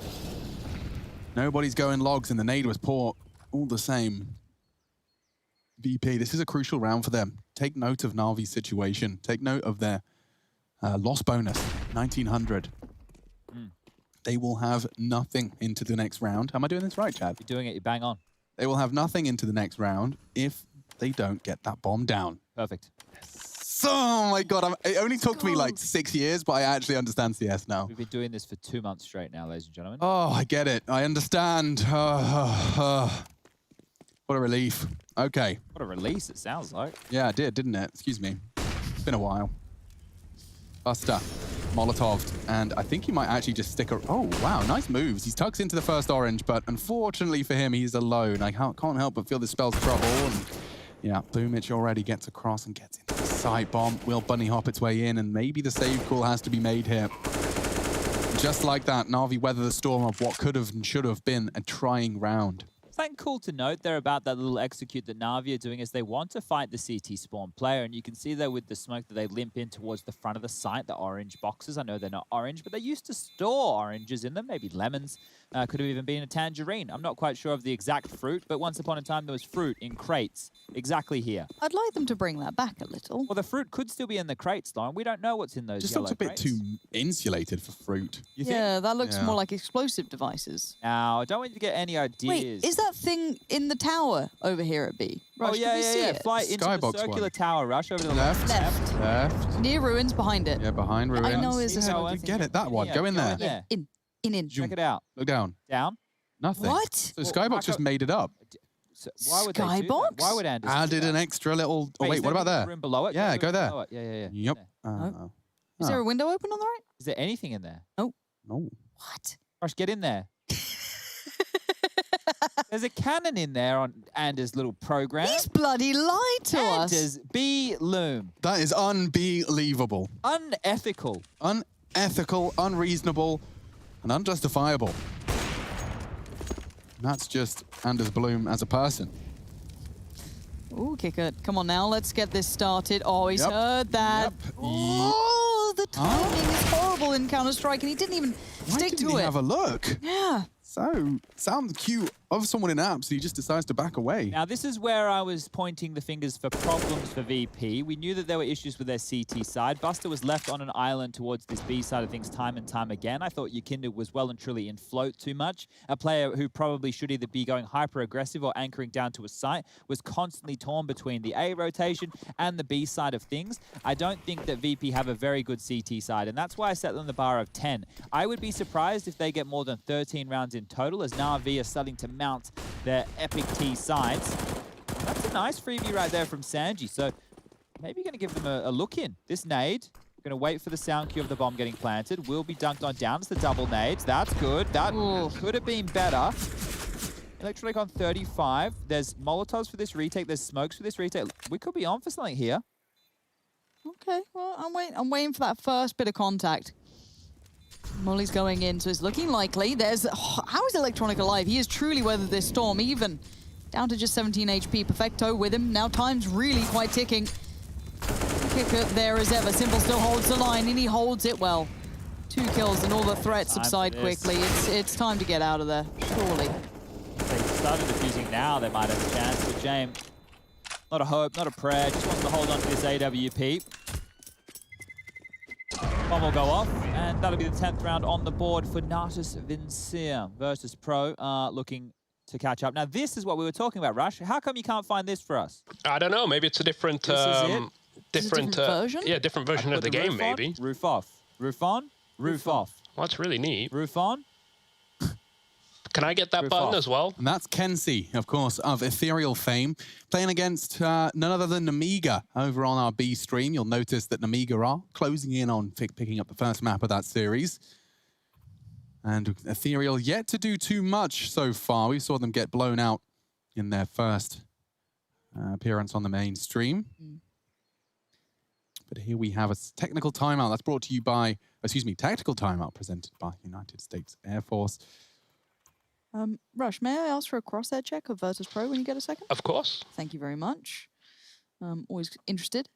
nobody's going logs, and the nade was poor all the same. VP, this is a crucial round for them. Take note of NaVi's situation. Take note of their loss bonus, 1900. They will have nothing into the next round. Am I doing this right, Chad? You're doing it, you bang on. They will have nothing into the next round if they don't get that bomb down. Perfect. So, oh my God, it only took me like 6 years, but I actually understand CS now. We've been doing this for 2 months straight now, ladies and gentlemen. Oh, I get it. I understand. What a relief. Okay. What a release it sounds like. Yeah, it did, didn't it? Excuse me. It's been a while. Buster, Molotov, and I think he might actually just stick a... Oh, wow, nice moves. He tucks into the first orange, but unfortunately for him, he's alone. I can't help but feel the spell's trouble. And yeah, Boomich already gets across and gets into the side bomb. Will bunny hop its way in, and maybe the save call has to be made here. Just like that, Na'Vi weather the storm of what could have and should have been a trying round. Something cool to note there about that little execute that Na'Vi are doing is they want to fight the CT spawn player, and you can see there with the smoke that they limp in towards the front of the site, the orange boxes. I know they're not orange, but they used to store oranges in them, maybe lemons. Could have even been a tangerine. I'm not quite sure of the exact fruit, but once upon a time there was fruit in crates, exactly here. I'd like them to bring that back a little. Well, the fruit could still be in the crates, Lauren. We don't know what's in those Just yellow looks a bit crates. too insulated for fruit. You think? Yeah, that looks Yeah. more like explosive devices. Now, I don't want you to get any ideas. Wait, is that thing in the tower over here at B? Oh, Rush, yeah, can we yeah, see yeah. it? Fly into the Skybox circular one. tower, Rush, over to the Left. Left. Left. Near ruins behind it. Yeah, behind ruins. I know it's See a how You I get it, that one. Yeah, Go in there. there. In. Check it out. Look down. Down. Nothing. What? So Well, Skybox back just up. made it up. So why would they do that? Skybox? Why would Anders do Added that? an extra little... Oh, is wait, what about there there? room below it? Yeah, Go go there. below it. Yeah. Yep. There. Is there a window open on the right? Is there anything in there? No. What? Rush, get in there. There's a cannon in there on Anders' little program. He's bloody lied to us. Anders B. Loom. That is unbelievable. Unethical. Unethical, unreasonable, and unjustifiable. And that's just Anders Bloom as a person. Ooh, kicker. Come on now, let's get this started. Oh, he's heard that. Yep. Oh, the timing is horrible in Counter-Strike, and he didn't even stick to He it. have a look? Yeah. So, sounds cute of someone in apps, he just decides to back away. Now, this is where I was pointing the fingers for problems for VP. We knew that there were issues with their CT side. Buster was left on an island towards this B side of things time and time again. I thought Yakinda was well and truly in float too much. A player who probably should either be going hyper-aggressive or anchoring down to a site was constantly torn between the A rotation and the B side of things. I don't think that VP have a very good CT side, and that's why I set them the bar of 10. I would be surprised if they get more than 13 rounds in total, as NaVi are starting to mount their epic T sides. That's a nice freebie right there from Sanji. So maybe going to give them a look in. This nade, going to wait for the sound cue of the bomb getting planted. Will be dunked on down. It's the double nades. That's good. That could have been better. Electronic on 35. There's Molotovs for this retake. There's smokes for this retake. We could be on for something here. Okay, well, I'm waiting for that first bit of contact. Molly's going in, so it's looking likely. How is Electronic alive? He has truly weathered this storm, even down to just 17 HP. Perfecto with him. Now time's really quite ticking. Kicker there as ever. Simple still holds the line, and he holds it well. 2 kills, and all the threats subside quickly. It's time to get out of there, surely. If they started defusing now, they might have a chance. But James, not a hope, not a prayer. Just wants to hold on to this AWP. Bomb will go off, and that'll be the 10th round on the board for Natus Vincere. Virtus.pro looking to catch up. Now, this is what we were talking about, Rush. How come you can't find this for us? I don't know. Maybe it's a different, different version? Yeah, different version of the game, maybe. Roof off. Roof on. Roof off. Well, that's really neat. Roof on. Can I get that button as well? And that's Kenzie, of course, of Ethereal fame, playing against none other than Namiga over on our B stream. You'll notice that Namiga are closing in on picking up the first map of that series. And Ethereal yet to do too much so far. We saw them get blown out in their first appearance on the main stream. But here we have a technical timeout. That's brought to you by, tactical timeout presented by United States Air Force. Rush, may I ask for a crosshair check of Virtus.pro when you get a second? Of course. Thank you very much. Always interested.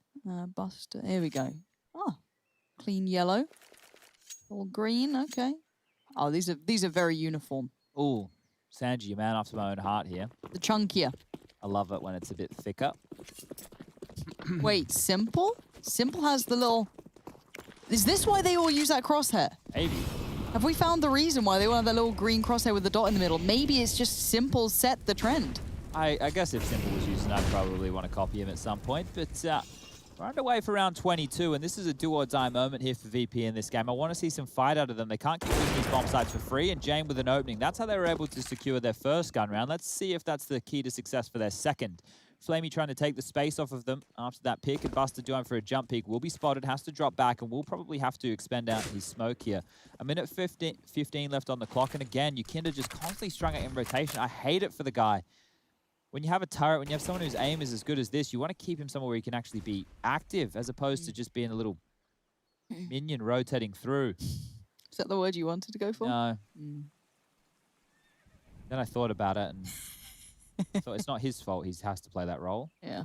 Buster, here we go. Oh, clean yellow. All green, okay. Oh, these are very uniform. Ooh, Sanji, a man after my own heart here. The chunkier. I love it when it's a bit thicker. Wait, Simple? Simple has the little... Is this why they all use that crosshair? Maybe. Have we found the reason why they want that little green crosshair with the dot in the middle? Maybe it's just Simple set the trend. I guess if Simple was using it, I'd probably want to copy him at some point. But we're underway for round 22, and this is a do-or-die moment here for VP in this game. I want to see some fight out of them. They can't keep using these bomb sites for free, and Jane with an opening. That's how they were able to secure their first gun round. Let's see if that's the key to success for their second. Flamey trying to take the space off of them after that pick, and Buster going for a jump peek. Will be spotted, has to drop back, and will probably have to expend out his smoke here. A minute 15 left on the clock, and again, Yakinda just constantly strung out in rotation. I hate it for the guy. When you have a turret, when you have someone whose aim is as good as this, you want to keep him somewhere where he can actually be active, as opposed to just being a little minion rotating through. Is that the word you wanted to go for? No. Then I thought about it, and thought it's not his fault. He has to play that role. Yeah.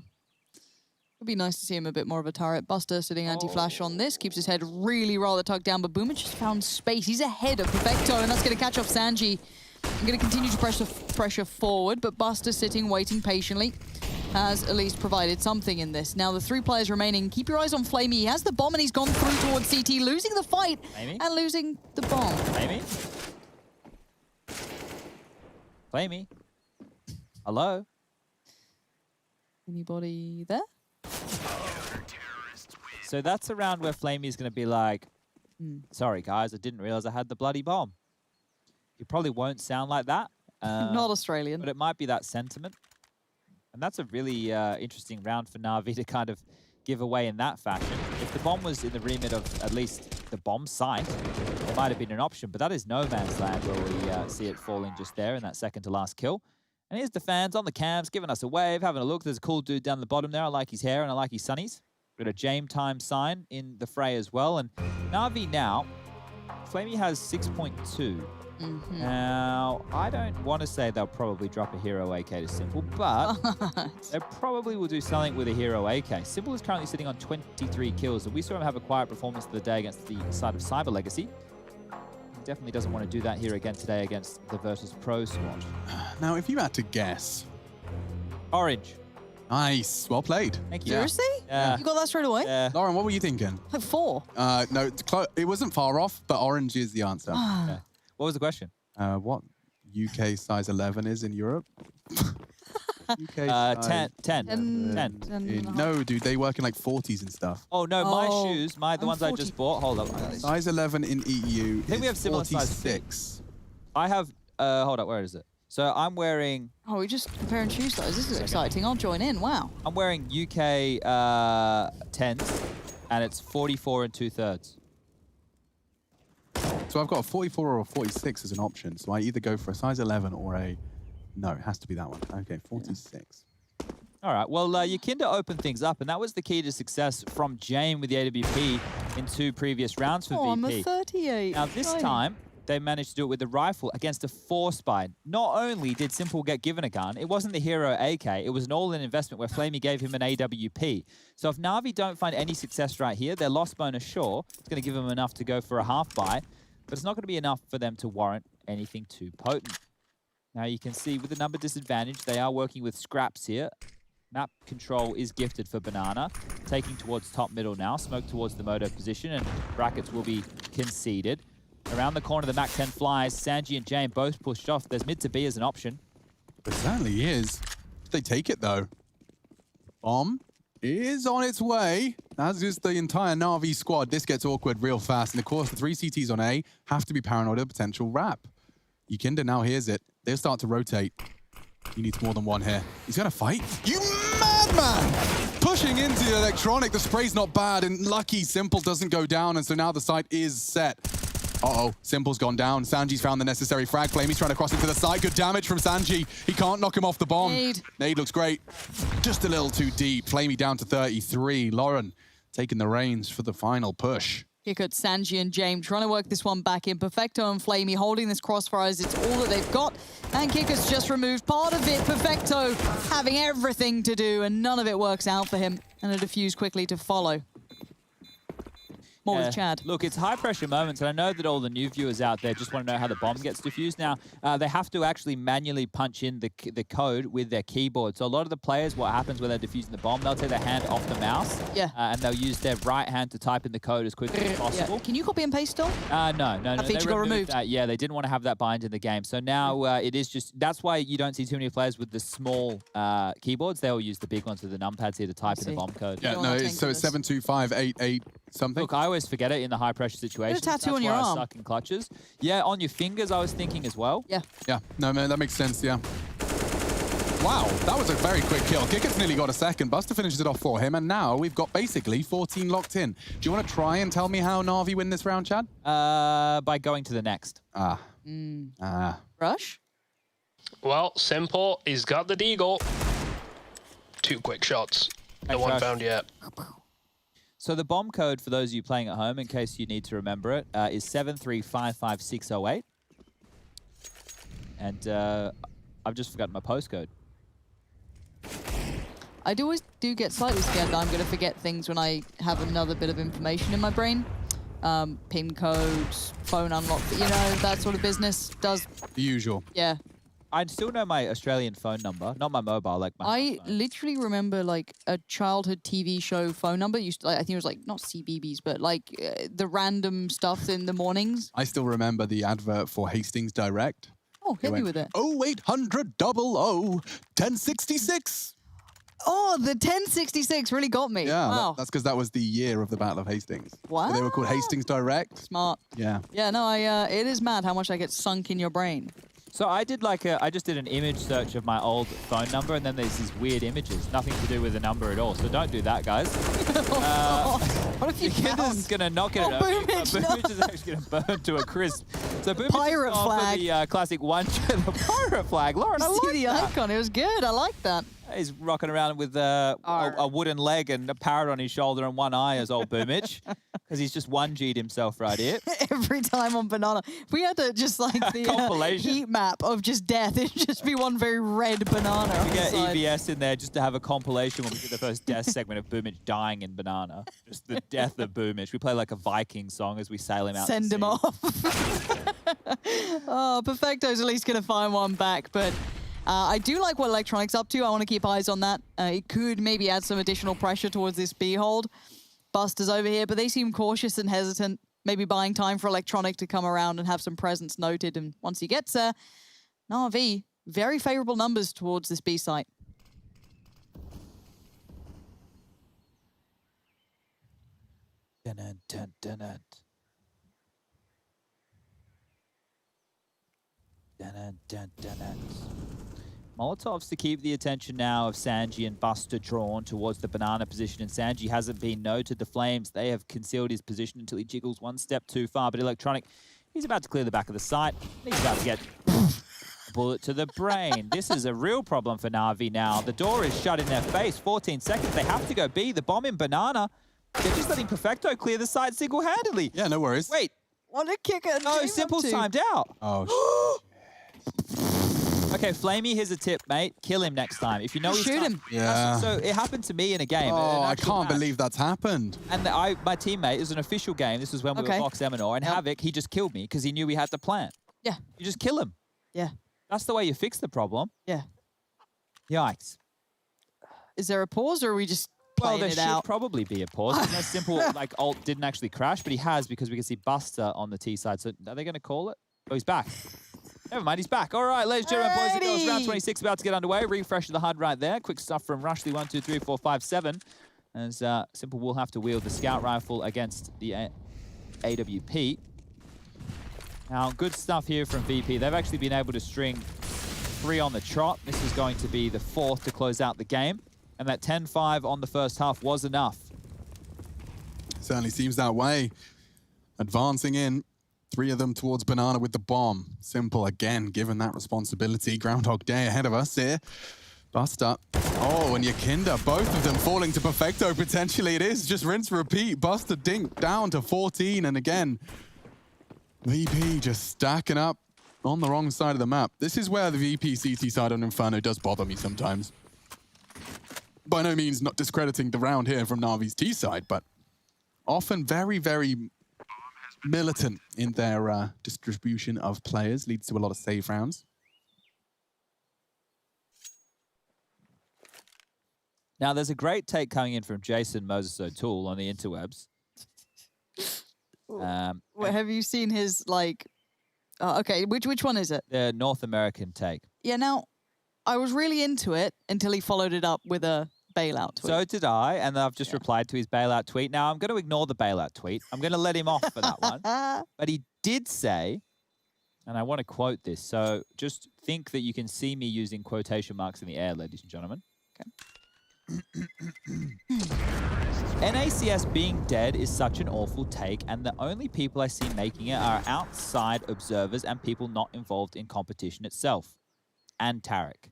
It'd be nice to see him a bit more of a turret. Buster sitting anti-flash on this. Keeps his head really rather tucked down, but Boomer just found space. He's ahead of Perfecto, and that's going to catch off Sanji. I'm going to continue to pressure forward, but Buster sitting, waiting patiently, has at least provided something in this. Now, the 3 players remaining, keep your eyes on Flamey. He has the bomb, and he's gone through towards CT, losing the fight and losing the bomb. Flamey? Flamey? Hello? Anybody there? So that's a round where Flamey is going to be like, sorry, guys, I didn't realize I had the bloody bomb. He probably won't sound like that. Not Australian. But it might be that sentiment. And that's a really interesting round for NaVi to kind of give away in that fashion. If the bomb was in the remit of at least the bomb site, it might have been an option. But that is no man's land where we see it falling just there in that second to last kill. And here's the fans on the cams giving us a wave, having a look. There's a cool dude down the bottom there. I like his hair and I like his sunnies. Got a Jame time sign in the fray as well. And NaVi now, Flamey has 6.2. Now, I don't want to say they'll probably drop a hero AK to Simple, but they probably will do something with a hero AK. Simple is currently sitting on 23 kills, and we saw him have a quiet performance of the day against the side of Cyber Legacy. He definitely doesn't want to do that here again today against the Virtus.pro squad. Now, if you had to guess... Orange. Nice. Well played. Thank you. Seriously? Yeah. You got that straight away? Yeah. Lauren, what were you thinking? Like 4. No, it wasn't far off, but orange is the answer. Okay. What was the question? What UK size 11 is in Europe? UK size 10. No, dude, they work in like 40s and stuff. Oh, no, my shoes, the ones 40. I just bought. Hold up. Size 11 in EU I think we have similar size 46. I have, hold up, where is it? So I'm wearing... Oh, we're just comparing shoe size. This is exciting. I'll join in. Wow. I'm wearing UK 10s, and it's 44 2/3. So I've got a 44 or a 46 as an option. So I either go for a size 11 or a... No, it has to be that one. Okay, 46. All right, well, Yakinda opened things up, and that was the key to success from Jane with the AWP in 2 previous rounds for VP. I'm a 38. Now, this time, they managed to do it with the rifle against a 4-spy. Not only did Simple get given a gun, it wasn't the hero AK, it was an all-in investment where Flamey gave him an AWP. So if NaVi don't find any success right here, their loss bonus, sure, it's going to give them enough to go for a half-buy, but it's not going to be enough for them to warrant anything too potent. Now you can see with the number disadvantage, they are working with scraps here. Map control is gifted for Banana, taking towards top middle now, smoke towards the moto position, and brackets will be conceded. Around the corner, the MAC-10 flies. Sanji and Jane both pushed off. There's mid to B as an option. It certainly is. They take it, though. Bomb is on its way, as is the entire NaVi squad. This gets awkward real fast. And, of course, the 3 CTs on A have to be paranoid of potential wrap. Yakinda now hears it. They'll start to rotate. He needs more than one here. He's going to fight. You madman! Pushing into the electronic. The spray's not bad, and lucky Simple doesn't go down, and so now the site is set. Uh-oh, Simple's gone down. Sanji's found the necessary frag. Flamey's trying to cross into the site. Good damage from Sanji. He can't knock him off the bomb. Nade looks great. Just a little too deep. Flamey down to 33. Lauren taking the reins for the final push. Here comes Sanji and James trying to work this one back in. Perfecto and Flamey holding this crossfire as it's all that they've got. And Kicker's just removed part of it. Perfecto having everything to do, and none of it works out for him. And a defuse quickly to follow. More with Chad. Look, it's high-pressure moments, and I know that all the new viewers out there just want to know how the bomb gets defused. Now, they have to actually manually punch in the code with their keyboard. So a lot of the players, what happens when they're defusing the bomb, they'll take their hand off the mouse, and they'll use their right hand to type in the code as quickly as possible. Can you copy and paste still? No. That feature got removed. Yeah, they didn't want to have that bind in the game. So now it is just, that's why you don't see too many players with the small keyboards. They all use the big ones with the numpads here to type in the bomb code. Yeah, no, so it's 72588 something. Look, I always forget it in the high-pressure situations. Put a tattoo on your arm. Suck in clutches. Yeah, on your fingers, I was thinking as well. Yeah. Yeah, no, man, that makes sense, yeah. Wow, that was a very quick kill. Kicker's nearly got a second. Buster finishes it off for him, and now we've got basically 14 locked in. Do you want to try and tell me how NaVi win this round, Chad? By going to the next. Rush? Well, Simple, he's got the deagle. 2 quick shots. No one found yet. So the bomb code, for those of you playing at home, in case you need to remember it, is 7355608. And I've just forgotten my postcode. I always do get slightly scared that I'm going to forget things when I have another bit of information in my brain. PIN codes, phone unlock, you know, that sort of business does... The usual. Yeah. I still know my Australian phone number, not my mobile, like my I literally remember like a childhood TV show phone number. Used to, like, I think it was like not CBeebies, but like the random stuff in the mornings. I still remember the advert for Hastings Direct. Oh, hit me with it. 0800 00 1066. Oh, the 1066 really got me. Yeah, wow. that's because that was the year of the Battle of Hastings. Wow. So they were called Hastings Direct. Smart. Yeah. Yeah, no, it is mad how much I get sunk in your brain. So I did I just did an image search of my old phone number, and then there's these weird images, nothing to do with the number at all. So don't do that, guys. What if you Yakinda's gonna knock it over. Boomage is actually gonna burn to a crisp. So Boomage pirate is gone flag. for the classic one, the pirate flag. Lauren, I like see the icon. It was good. I like that. He's rocking around with a wooden leg and a parrot on his shoulder and one eye as old Boomich, because he's just 1G'd himself right here. Every time on Banana. If we had to just like the heat map of just death, it'd just be one very red banana. We get EBS in there just to have a compilation when we get the first death segment of Boomich dying in Banana. Just the death of Boomich. We play like a Viking song as we sail him out. Send him off. Oh, Perfecto's at least going to find one back, but I do like what Electronic's up to. I want to keep eyes on that. It could maybe add some additional pressure towards this B hold. Buster's over here, but they seem cautious and hesitant, maybe buying time for Electronic to come around and have some presence noted. And once he gets there, NaVi, very favorable numbers towards this B site. Molotovs to keep the attention now of Sanji and Buster drawn towards the banana position, and Sanji hasn't been noted. The Flames, they have concealed his position until he jiggles one step too far, but Electronic, he's about to clear the back of the site. He's about to get a bullet to the brain. This is a real problem for NaVi now. The door is shut in their face. 14 seconds. They have to go B. The bomb in banana. They're just letting Perfecto clear the site single-handedly. Yeah, no worries. Wait. What a kicker. No, Simple's timed out. Oh, Okay, Flamey, here's a tip, mate. Kill him next time. If you know he's shoot him. Yeah. So it happened to me in a game. Oh, I can't believe that's happened. And my teammate, it was an official game. This was when we were Vox Eminor, and Havoc, he just killed me because he knew we had the plan. Yeah. You just kill him. Yeah. That's the way you fix the problem. Yeah. Yikes. Is there a pause, or are we just playing it out? Well, there should probably be a pause. Unless Simple, like, ult didn't actually crash, but he has because we can see Buster on the T side. So are they going to call it? Oh, he's back. Never mind, he's back. All right, ladies and gentlemen, boys and girls, round 26 about to get underway. Refresh of the HUD right there. Quick stuff from Rushley, 1, 2, 3, 4, 5, 7. As Simple will have to wield the scout rifle against the AWP. Now, good stuff here from VP. They've actually been able to string 3 on the trot. This is going to be the 4th to close out the game. And that 10-5 on the first half was enough. Certainly seems that way. Advancing in. 3 of them towards Banana with the bomb. Simple again, given that responsibility. Groundhog Day ahead of us here. Buster. Oh, and Yakinda, both of them falling to Perfecto potentially. It is just rinse, repeat. Buster Dink down to 14. And again, VP just stacking up on the wrong side of the map. This is where the VP CT side on Inferno does bother me sometimes. By no means not discrediting the round here from NaVi's T side, but often very, very militant in their distribution of players, leads to a lot of save rounds. Now, there's a great take coming in from Jason Moses O'Toole on the interwebs. Have you seen his, like... okay, which one is it? The North American take. Yeah, now, I was really into it until he followed it up with a bailout tweet. So did I, and I've just replied to his bailout tweet. Now, I'm going to ignore the bailout tweet. I'm going to let him off for that one. But he did say, and I want to quote this, so just think that you can see me using quotation marks in the air, ladies and gentlemen. Okay. NACS being dead is such an awful take, and the only people I see making it are outside observers and people not involved in competition itself. And Tarek.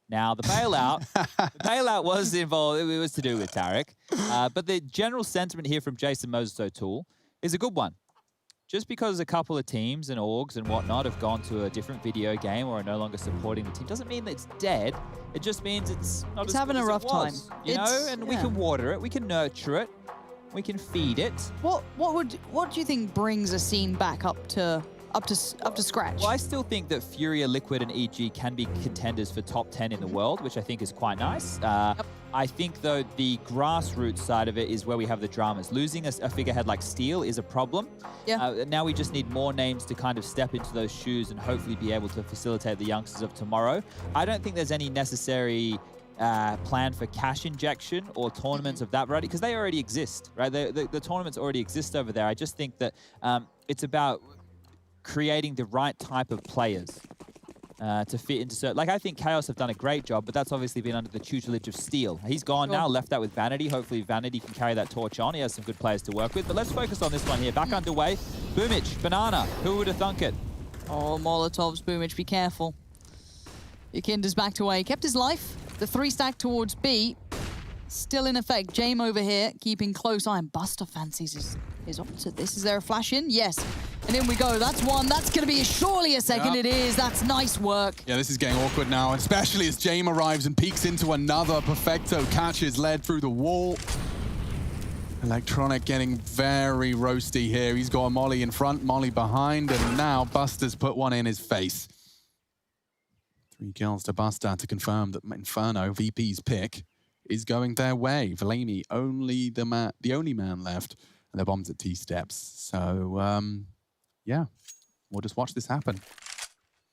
Now, the bailout was involved, it was to do with Tarek. But the general sentiment here from Jason Moses O'Toole is a good one. Just because a couple of teams and orgs and whatnot have gone to a different video game or are no longer supporting the team doesn't mean that it's dead. It just means it's not as having good a as rough it was, time. You know, and we can water it, we can nurture it, we can feed it. What do you think brings a scene back up to scratch? Well, I still think that Furia, Liquid, and EG can be contenders for top 10 in the world, which I think is quite nice. I think, though, the grassroots side of it is where we have the dramas. Losing a figurehead like Steel is a problem. Yeah. Now we just need more names to kind of step into those shoes and hopefully be able to facilitate the youngsters of tomorrow. I don't think there's any necessary plan for cash injection or tournaments of that variety, because they already exist, right? The tournaments already exist over there. I just think that it's about creating the right type of players to fit into certain... Like, I think Chaos have done a great job, but that's obviously been under the tutelage of Steel. He's gone now, left that with Vanity. Hopefully Vanity can carry that torch on. He has some good players to work with. But let's focus on this one here. Back underway. Boomich, Banana. Who would have thunk it? Oh, Molotovs, Boomich, be careful. Yakinda's backed away. Kept his life. The 3-stack towards B, still in effect. Jame over here, keeping close eye, and Buster fancies his opposite. This is there a flash in? Yes. And in we go. That's one. That's going to be surely a second. Yep. It is. That's nice work. Yeah, this is getting awkward now, especially as Jame arrives and peeks into another. Perfecto catches led through the wall. Electronic getting very roasty here. He's got Molly in front, Molly behind, and now Buster's put one in his face. 3 kills to Buster to confirm that Inferno, VP's pick, is going their way. Valemi, the only man left, and the bomb's at T-steps. So, yeah, we'll just watch this happen.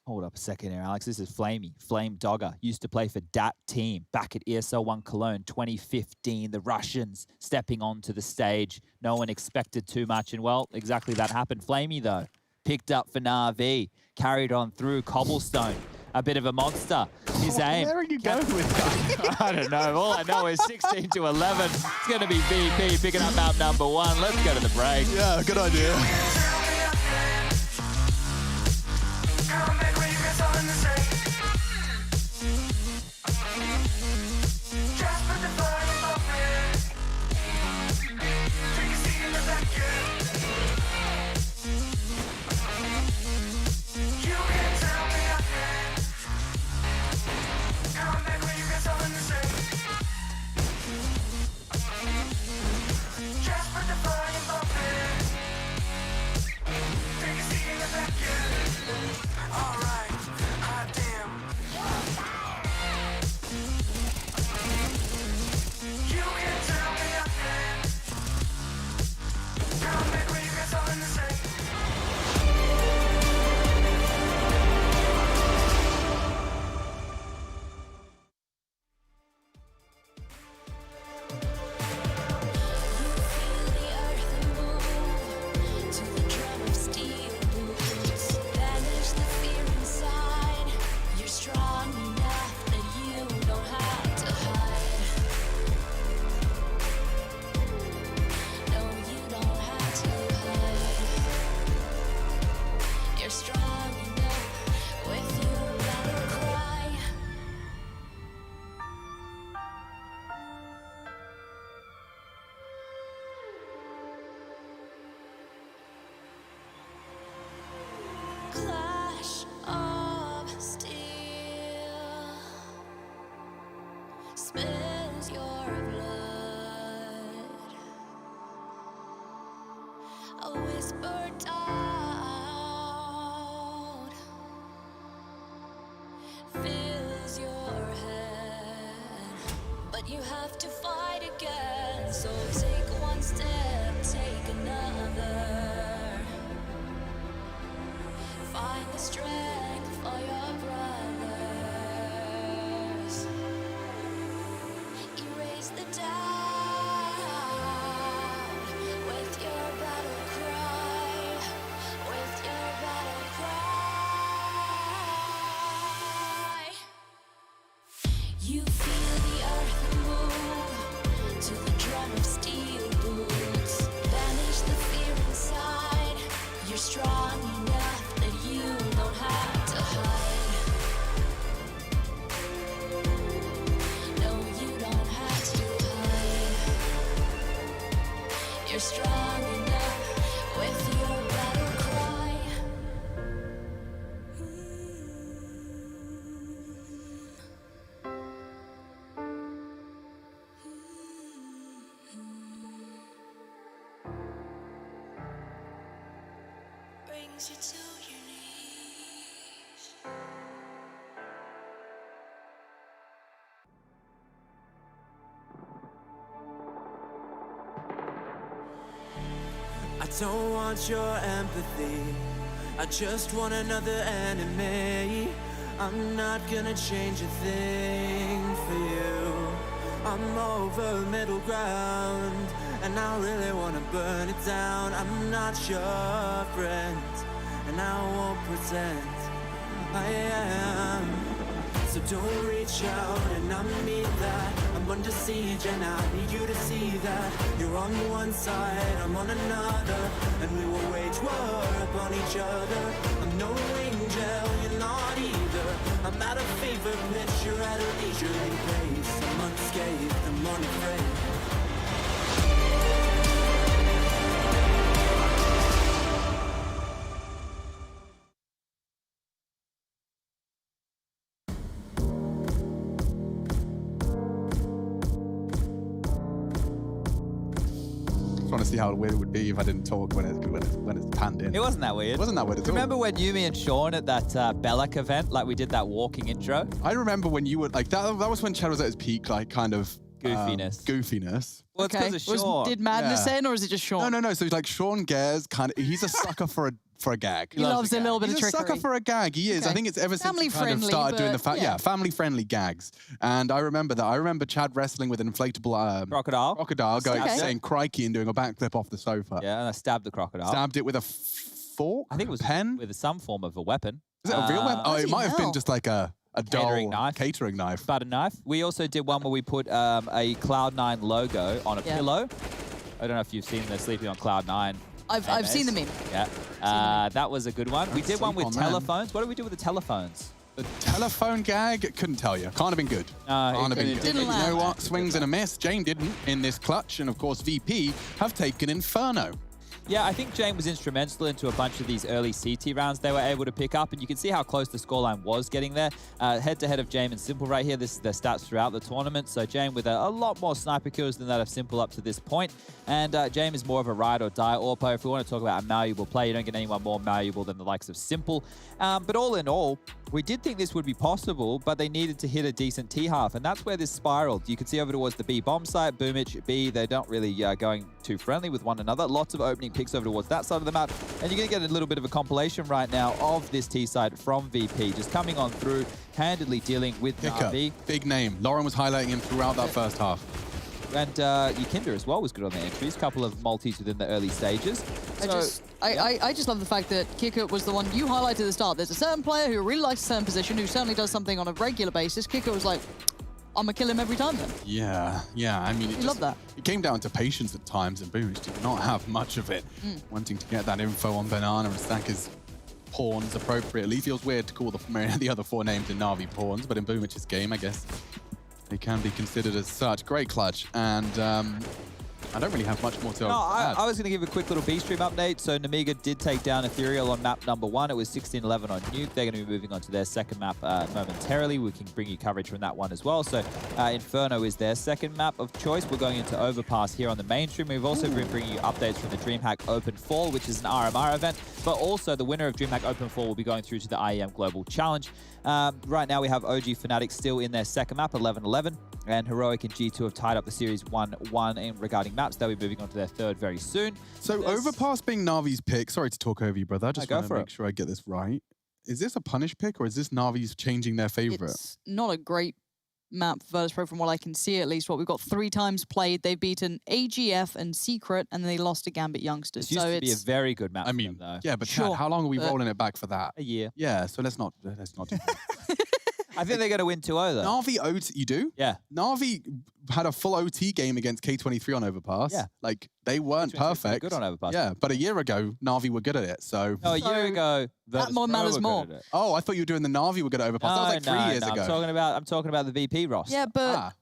Hold up a second here, Alex. This is Flamey, Flame Dogger. Used to play for that team back at ESL 1 Cologne 2015. The Russians stepping onto the stage. No one expected too much, and well, exactly that happened. Flamey, though, picked up for NaVi, carried on through Cobblestone. A bit of a monster. His aim. Where are you going with that? I don't know. All I know is 16 to 11. It's going to be VP picking up map number 1. Let's go to the break. Yeah, good idea. Clash of steel spills your blood. A whisper out fills your head, but you have to fight again. So take one step, take another. Find the strength for your brothers. Erase the doubt with your battle cry. With your battle cry. You feel the earth move to the drum of steel boots. Banish the fear inside. You're strong enough. You don't have to hide. No, you don't have to hide. You're strong enough with your battle cry. Brings you to your knees. I don't want your empathy. I just want another enemy. I'm not gonna change a thing for you. I'm over middle ground, and I really wanna burn it down. I'm not your friend, and I won't pretend I am. So don't reach out and I mean that. I'm under siege and I need you to see that. You're on one side, I'm on another, and we will wage war upon each other. I'm no angel, you're not either. I'm at a fever pitch, you're at a leisurely pace. I'm unscathed, I'm unafraid. Want to see how weird it would be if I didn't talk when it's panned in. It wasn't that weird. It wasn't that weird at all. Remember when you, me, and Sean at that Belloc event, like we did that walking intro? I remember when you were like that was when Chad was at his peak, like kind of goofiness. Well, it's because of Sean. Did Madness end, or is it just Sean? No. So like Sean Gares, he's a sucker for a gag. He loves a little bit of He's a trickery. sucker for a gag. He is. Okay. I think it's ever since he kind of Family-friendly, started doing the but yeah. family-friendly gags. And I remember that. I remember Chad wrestling with an inflatable crocodile going saying crikey and doing a backflip off the sofa. Yeah, and I stabbed the crocodile. Stabbed it with a fork. I think it was pen with some form of a weapon. Is it a real weapon? Oh, it might have been just like a catering dull knife. catering knife. Butter knife. We also did one where we put a Cloud9 logo on a pillow. I don't know if you've seen the Sleeping on Cloud9. I've seen the meme. Yeah, that was a good one. We did one with on them. telephones. What did we do with the telephones? The telephone gag, couldn't tell you. Can't have been good. No, Can't have been good. didn't You land. know what? Swings and a miss. Jane didn't in this clutch. And of course, VP have taken Inferno. Yeah, I think Jane was instrumental into a bunch of these early CT rounds they were able to pick up, and you can see how close the scoreline was getting there. Head-to-head of Jane and Simple right here. This is their stats throughout the tournament. So Jane with a lot more sniper kills than that of Simple up to this point. And Jane is more of a ride or die AWPer. If we want to talk about a malleable play, you don't get anyone more malleable than the likes of Simple. But all in all, we did think this would be possible, but they needed to hit a decent T-half, and that's where this spiraled. You can see over towards the B bomb site, Boomich, B, they're not really going too friendly with one another. Lots of opening picks over towards that side of the map, and you're going to get a little bit of a compilation right now of this T side from VP, just coming on through, handedly dealing with NaVi. Big name. Lauren was highlighting him throughout that first half. And Yukinder as well was good on the entries. Couple of multis within the early stages. I just love the fact that Kicker was the one you highlighted at the start. There's a certain player who really likes a certain position, who certainly does something on a regular basis. Kicker was like, I'm going to kill him every time then. Yeah. I mean, love that. It came down to patience at times, and Boomich did not have much of it. Wanting to get that info on Banana and stack his pawns appropriately. Feels weird to call the other four names in NaVi pawns, but in Boomich's game, I guess they can be considered as such. Great clutch, and I don't really have much more to add. I was going to give a quick little B-stream update. So Namiga did take down Ethereal on map number 1. It was 16-11 on Nuke. They're going to be moving on to their second map momentarily. We can bring you coverage from that one as well. So Inferno is their second map of choice. We're going into Overpass here on the mainstream. We've also been bringing you updates from the DreamHack Open Fall, which is an RMR event. But also the winner of DreamHack Open Fall will be going through to the IEM Global Challenge. Right now we have OG Fnatic still in their second map, 11-11. And Heroic and G2 have tied up the series 1-1 regarding maps. They'll be moving on to their third very soon. So Overpass being Navi's pick, sorry to talk over you, brother. I just want to make sure I get this right. Is this a punish pick, or is this Navi's changing their favorite? It's not a great map for Virtus.pro from what I can see, at least. What we've got 3 times played. They've beaten AGF and Secret, and they lost to Gambit Youngsters. This used to be a very good map. I mean, for them, though. yeah, but Chad, how long are we rolling it back for that? A year. Yeah, so let's not do that. I think they're going to win 2-0 though. NaVi OT, you do? Yeah. NaVi had a full OT game against K23 on Overpass. Yeah. Like, they weren't perfect. Good on Overpass. Yeah, but a year ago, NaVi were good at it, so... No, a year ago, that more matters more. Oh, I thought you were doing the NaVi were good at Overpass. That was like 3 years ago. I'm talking about the VP roster. Yeah, but...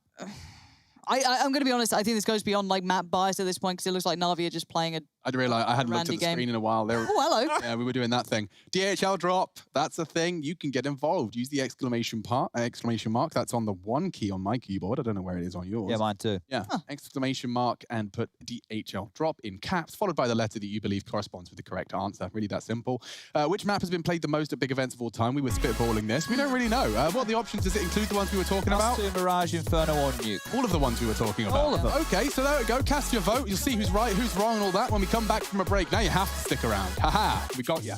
I'm going to be honest, I think this goes beyond like map bias at this point, because it looks like NaVi are just playing a I didn't realize I hadn't looked at the screen in a while. Oh, hello. Yeah, we were doing that thing. DHL drop, that's a thing. You can get involved. Use the exclamation mark. That's on the 1 key on my keyboard. I don't know where it is on yours. Yeah, mine too. Yeah, exclamation mark and put DHL drop in caps, followed by the letter that you believe corresponds with the correct answer. Really that simple. Which map has been played the most at big events of all time? We were spitballing this. We don't really know. What are the options? Does it include the ones we were talking about? Mirage, Inferno, or Nuke. All of the ones we were talking about. All of them. Okay, so there we go. Cast your vote. You'll see who's right, who's wrong, and all that when we come back from a break. Now you have to stick around. Haha, we got you.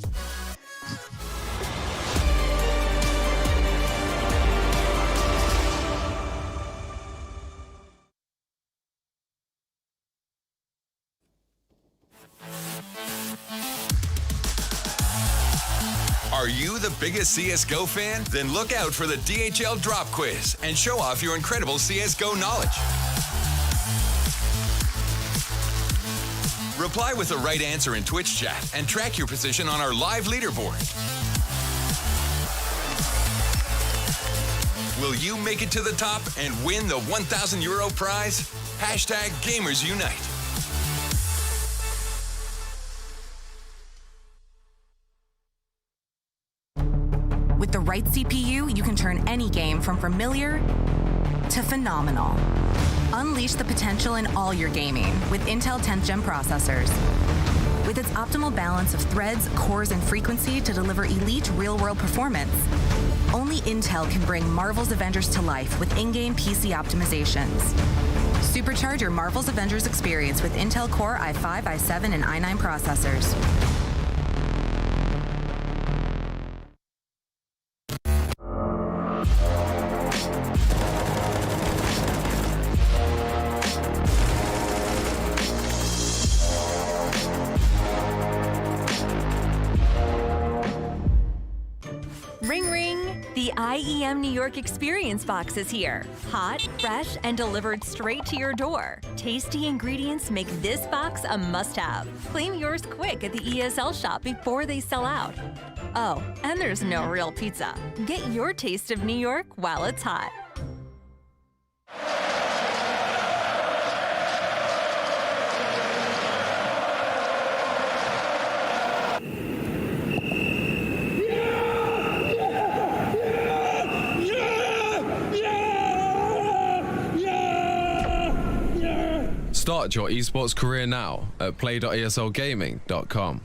Are you the biggest CSGO fan? Then look out for the DHL Drop Quiz and show off your incredible CSGO knowledge. Reply with the right answer in Twitch chat and track your position on our live leaderboard. Will you make it to the top and win the €1,000 prize? Hashtag Gamers Unite. With the right CPU, you can turn any game from familiar to phenomenal. Unleash the potential in all your gaming with Intel 10th Gen processors. With its optimal balance of threads, cores, and frequency to deliver elite real-world performance. Only Intel can bring Marvel's Avengers to life with in-game PC optimizations. Supercharge your Marvel's Avengers experience with Intel Core i5, i7, and i9 processors. Ring ring! The IEM New York Experience Box is here. Hot, fresh, and delivered straight to your door. Tasty ingredients make this box a must-have. Claim yours quick at the ESL shop before they sell out. Oh, and there's no real pizza. Get your taste of New York while it's hot. Start your esports career now at play.eslgaming.com.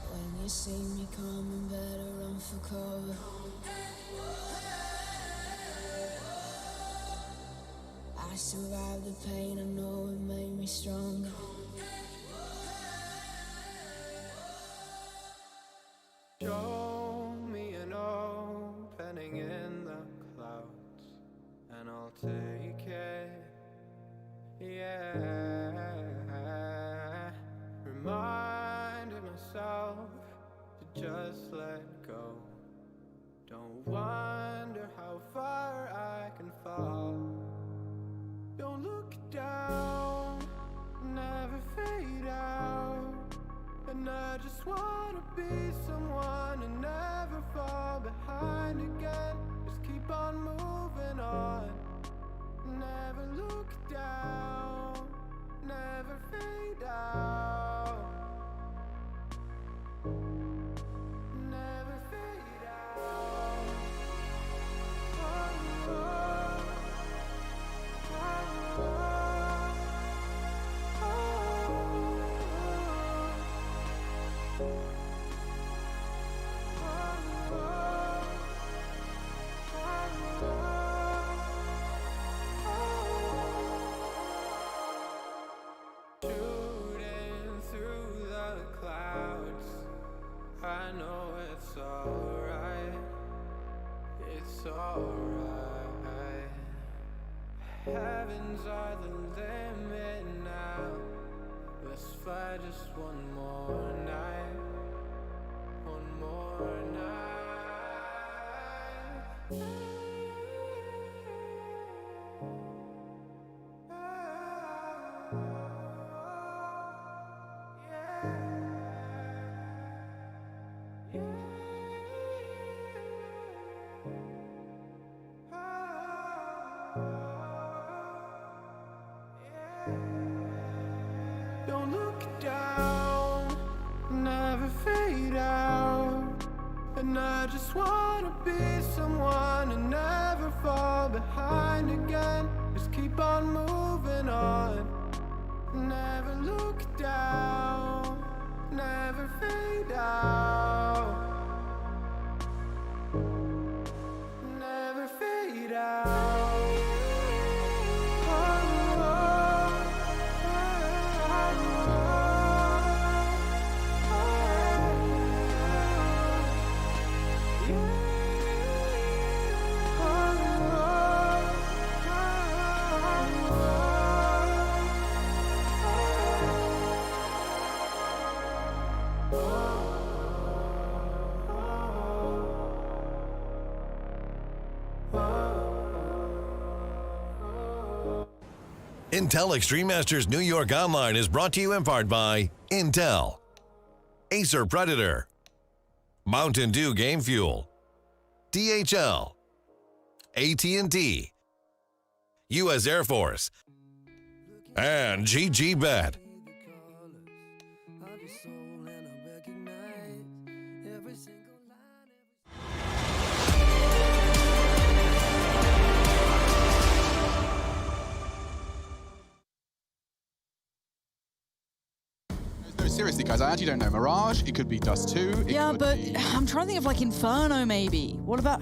When you see me coming, better run for cover. I survived the pain, I know it made me stronger. Show me an opening in the clouds, and I'll take it. Yeah, reminding myself to just let go. Don't wonder how far I can fall. Don't look down, never fade out. And I just wanna be someone and never fall behind again. Just keep on moving on. Never look down, never fade out. Never fade out. Oh, oh, oh, shooting through the clouds, I know it's alright, it's alright. Heavens are the limit now. Let's fly just one more night, one more night. Don't look down, never fade out. And I just wanna be someone and never fall behind again. Just keep on moving on. Never look down, never fade out. Never fade out. Intel Extreme Masters New York Online is brought to you in part by Intel, Acer Predator, Mountain Dew Game Fuel, DHL, AT&T, U.S. Air Force, and GG Bet. No, seriously, guys, I actually don't know. Mirage, it could be Dust 2. Yeah, but I'm trying to think of like Inferno maybe. What about...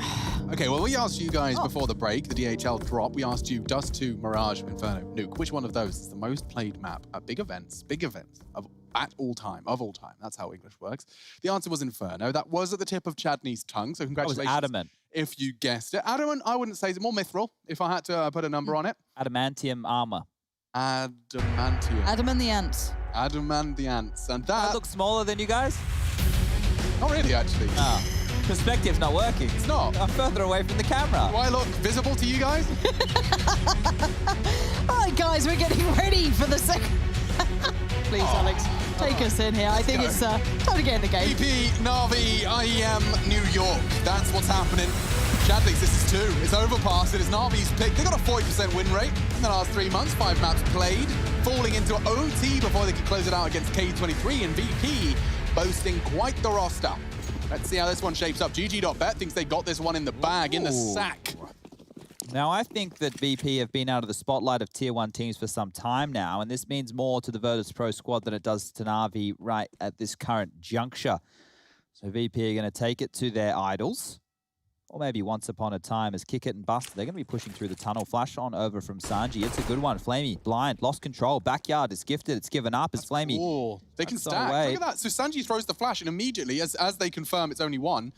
Okay, well, we asked you guys before the break, the DHL drop, we asked you Dust 2, Mirage, Inferno, Nuke. Which one of those is the most played map at big events at all time, of all time? That's how English works. The answer was Inferno. That was at the tip of Chadney's tongue, so congratulations. That was Adamant. If you guessed it. Adamant, I wouldn't say, it's more mithril, if I had to put a number on it. Adamantium armor. Adamantium. Adam the Ants. Adam the Ants. And that... looks smaller than you guys? Not really, actually. No. Perspective's not working. It's not. I'm further away from the camera. Do I look visible to you guys? All right, guys, we're getting ready for the second... Please, Alex, take us in here. I think it's time to get in the game. VP, NaVi, IEM, New York. That's what's happening. Chadley's, this is 2. It's overpass. It is NaVi's pick. They got a 40% win rate in the last 3 months. 5 maps played. Falling into OT before they could close it out against K23 and VP, boasting quite the roster. Let's see how this one shapes up. GG.bet thinks they got this one in the bag, in the sack. Now, I think that VP have been out of the spotlight of Tier 1 teams for some time now, and this means more to the Virtus.pro squad than it does to NaVi right at this current juncture. So VP are going to take it to their idols. Or maybe once upon a time as Kick It and Buster. They're going to be pushing through the tunnel. Flash on over from Sanji. It's a good one. Flamey, blind, lost control. Backyard is gifted. It's given up as Flamey. Cool. They can stack. Look at that. So Sanji throws the flash and immediately, as they confirm it's only one,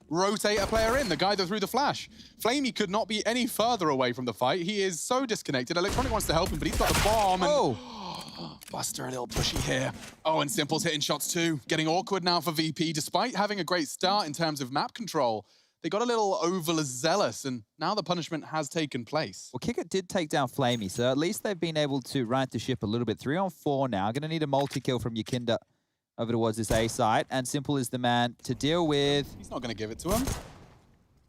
rotate a player in, the guy that threw the flash. Flamey could not be any further away from the fight. He is so disconnected. Electronic wants to help him, but he's got the bomb. And Buster a little pushy here. Oh, and Simple's hitting shots too. Getting awkward now for VP, despite having a great start in terms of map control. They got a little overzealous, and now the punishment has taken place. Well, Kick It did take down Flamey, so at least they've been able to right the ship a little bit. 3 on 4 now. Going to need a multi-kill from Yakinda over towards this A site, and Simple is the man to deal with. He's not going to give it to him.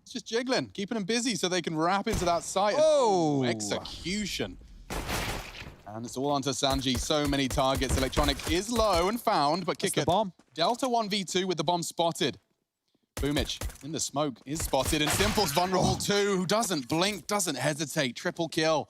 It's just jiggling, keeping him busy so they can wrap into that site. Oh! Execution. And it's all onto Sanji. So many targets. Electronic is low and found, but Kick It. Bomb. Delta 1v2 with the bomb spotted. Boomich in the smoke is spotted, and Simple's vulnerable too, who doesn't blink, doesn't hesitate. Triple kill.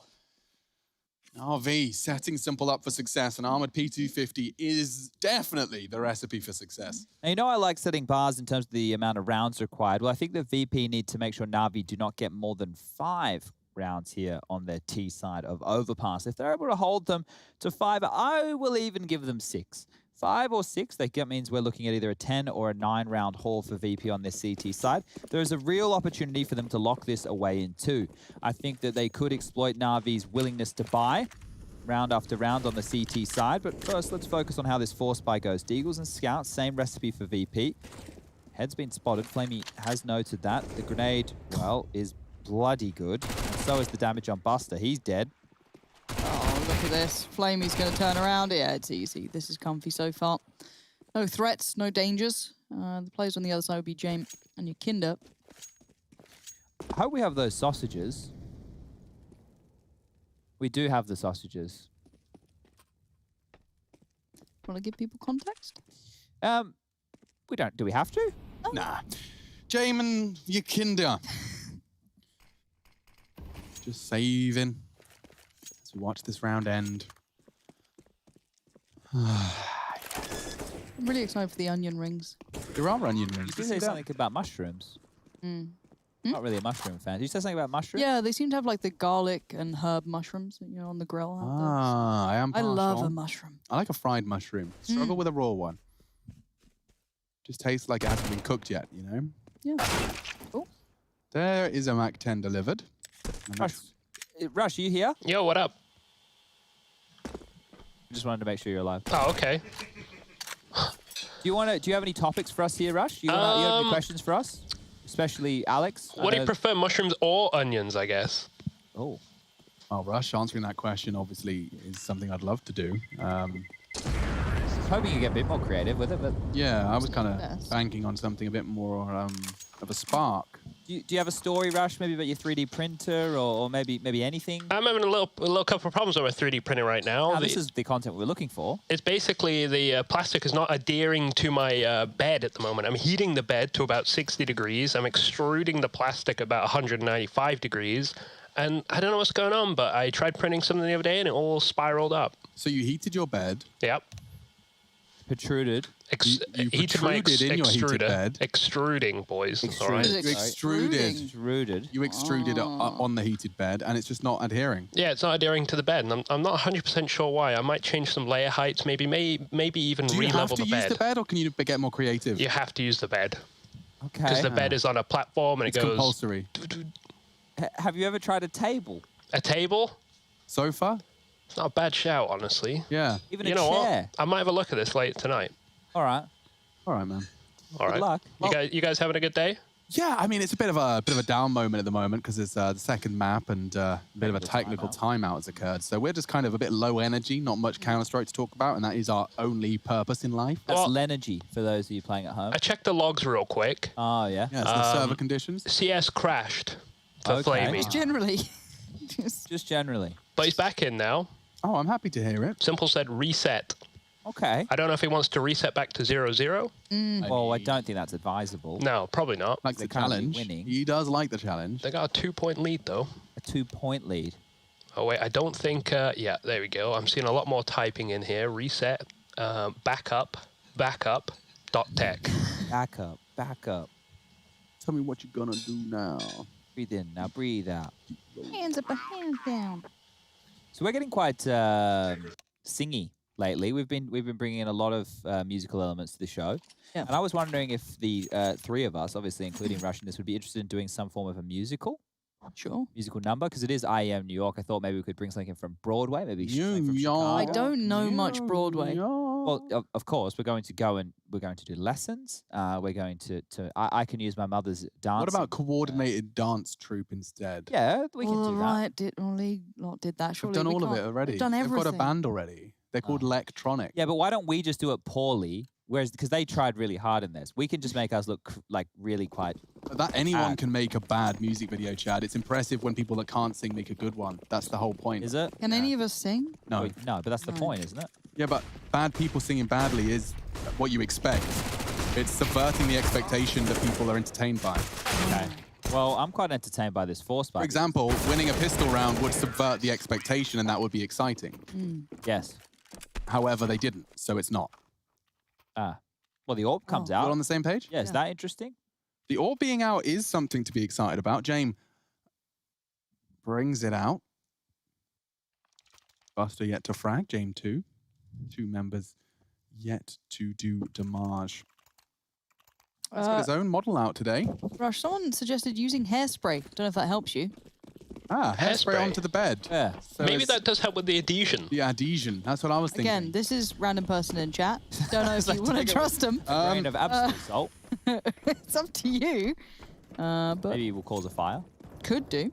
RV setting Simple up for success, and Armored P250 is definitely the recipe for success. Now, you know I like setting bars in terms of the amount of rounds required. Well, I think the VP need to make sure NaVi do not get more than 5 rounds here on their T side of Overpass. If they're able to hold them to 5, I will even give them 6. 5 or 6, that means we're looking at either a 10 or a 9 round haul for VP on this CT side. There is a real opportunity for them to lock this away in 2. I think that they could exploit NaVi's willingness to buy round after round on the CT side. But first, let's focus on how this force buy goes. Deagles and Scouts, same recipe for VP. Head's been spotted. Flamey has noted that. The grenade, well, is bloody good. And so is the damage on Buster. He's dead. Oh, look at this. Flamey's going to turn around. Yeah, it's easy. This is comfy so far. No threats, no dangers. The players on the other side will be James and Yakinda. I hope we have those sausages. We do have the sausages. Want to give people context? We don't. Do we have to? Oh. Nah. Jamin Yakinda. Just saving. As we watch this round end. I'm really excited for the onion rings. There are onion rings. Did you say something about mushrooms? Not really a mushroom fan. Did you say something about mushrooms? Yeah, they seem to have like the garlic and herb mushrooms, you know, on the grill. I am partial. I love a mushroom. I like a fried mushroom. Struggle with a raw one. Just tastes like it hasn't been cooked yet, you know? Yeah. Oh. There is a Mac 10 delivered. Rush, are you here? Yo, what up? Just wanted to make sure you're alive. Oh, okay. Do you have any topics for us here, Rush? You have any questions for us? Especially Alex? What do you prefer, mushrooms or onions, I guess? Oh. Well, Rush answering that question obviously is something I'd love to do. I was hoping you get a bit more creative with it, but Yeah, I was kind of banking on something a bit more of a spark. do you have a story, Rush, maybe about your 3D printer or maybe anything? I'm having a little couple of problems with my 3D printer right now. This is the content we're looking for. It's basically the plastic is not adhering to my bed at the moment. I'm heating the bed to about 60 degrees. I'm extruding the plastic about 195 degrees. And I don't know what's going on, but I tried printing something the other day and it all spiraled up. So you heated your bed. Yep. Protruded. You protruded in your heated bed. Extruding, boys. All right. You extruded. Extruded. You extruded on the heated bed, and it's just not adhering. Yeah, it's not adhering to the bed, and I'm not 100% sure why. I might change some layer heights, maybe even Do you re-level have to the use bed. the bed, or can you get more creative? You have to use the bed. Okay. Because the bed is on a platform and It's it goes... compulsory. Have you ever tried a table? A table? Sofa? It's not a bad shout, honestly. Yeah. Even you a know chair? what? I might have a look at this later tonight. All right. All right, man. All right. Good luck. You guys having a good day? Yeah, I mean, it's a bit of a down moment at the moment because it's the second map and a bit of a technical timeout has occurred. So we're just kind of a bit low energy, not much Counter-Strike to talk about, and that is our only purpose in life. That's Lenergy for those of you playing at home. I checked the logs real quick. Oh, yeah? Yeah, so the server conditions. CS crashed for Flamey. Just generally. Just generally. But he's back in now. Oh, I'm happy to hear it. Simple said reset. Okay. I don't know if he wants to reset back to 0-0. Well, I don't think that's advisable. No, probably not. Like the currently challenge. winning. He does like the challenge. They got a 2-point lead, though. A 2-point lead. Oh, wait, I don't think... yeah, there we go. I'm seeing a lot more typing in here. Reset, backup, tech. Backup. Tell me what you're gonna do now. Breathe in, now breathe out. Hands up, hands down. So we're getting quite singy lately. We've been bringing in a lot of musical elements to the show. Yeah. And I was wondering if the three of us, obviously including Rush in this, would be interested in doing some form of a musical. Sure. Musical number, because it is IEM New York. I thought maybe we could bring something from Broadway, maybe something from Chicago. I don't know much Broadway. Well, of course, we're going to go and we're going to do lessons. We're going to I can use my mother's dance. What about coordinated dance troupe instead? Yeah, we can do that. Riot did that. Surely They've done we all of can't- it already. They've done everything. They've got a band already. They're called Electronic. Yeah, but why don't we just do it poorly? Whereas, because they tried really hard in this, we can just make us look like really quite. That anyone can make a bad music video, Chad. It's impressive when people that can't sing make a good one. That's the whole point. Is it? Can any of us sing? No. No, but that's the point, isn't it? Yeah, but bad people singing badly is what you expect. It's subverting the expectation that people are entertained by. Okay. Well, I'm quite entertained by this force For example, winning a pistol round would subvert the expectation, and that would be exciting. Yes. However, they didn't, so it's not. Well, the orb comes out. We're on the same page? Yeah, is that interesting? The orb being out is something to be excited about. James brings it out. Buster yet to frag. James 2. 2 members yet to do damage. He's got his own model out today. Rush, someone suggested using hairspray. Don't know if that helps you. Hairspray onto the bed. Yeah. So Maybe it's that does help with the adhesion. the adhesion. That's what I was thinking. Again, this is random person in chat. Don't know if you want to trust them. Grain of absolute salt. It's up to you. But Maybe it will cause a fire. could do.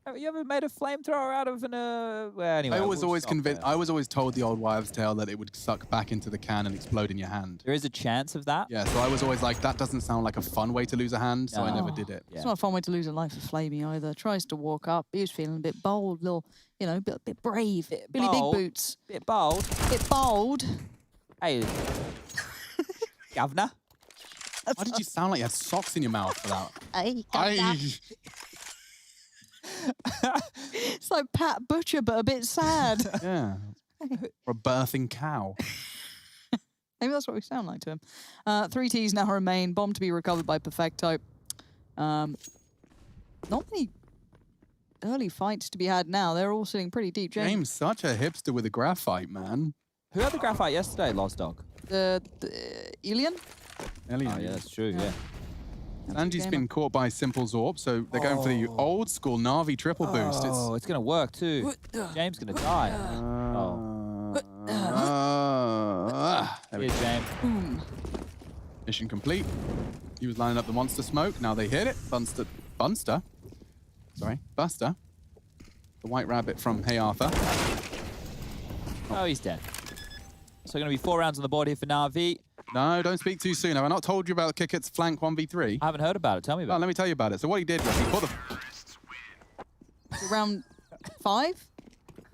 Have you ever made a flamethrower out of an well, anyway, I was we'll always stop convinced. there. I was always told the old wives' tale that it would suck back into the can and explode in your hand. There is a chance of that. Yeah, so I was always like, that doesn't sound like a fun way to lose a hand, so I No. never did it. It's not a fun way to lose a life for Flamey either. Tries to walk up. He was feeling a bit bold, little, bit brave. Billy bold. Big Boots. Bit bold. Bit bold. Hey, governor. Why did you sound like you had socks in your mouth for that? Hey, It's like Pat Butcher, but a bit sad. Yeah. Or a birthing cow. Maybe that's what we sound like to him. 3 Ts now remain. Bomb to be recovered by Perfecto. Not many early fights to be had now. They're all sitting pretty deep. James, such a hipster with a graphite, man. Who had the graphite yesterday, Lost Dog? The Elian? Elian. Oh, yeah, that's true, yeah. Andy's been caught by Simple Zorb, so they're going for the old school NaVi triple boost. Oh, it's going to work too. James going to die. There we Here, go. James. Boom. Mission complete. He was lining up the monster smoke. Now they hit it. Buster. Sorry, Buster. the White Rabbit from Hey Arthur. Oh, he's dead. So going to be 4 rounds on the board here for NaVi. No, don't speak too soon. Have I not told you about Kikit's flank 1v3? I haven't heard about it. Tell me about it. Let me tell you about it. So what he did was he put the... Round 5?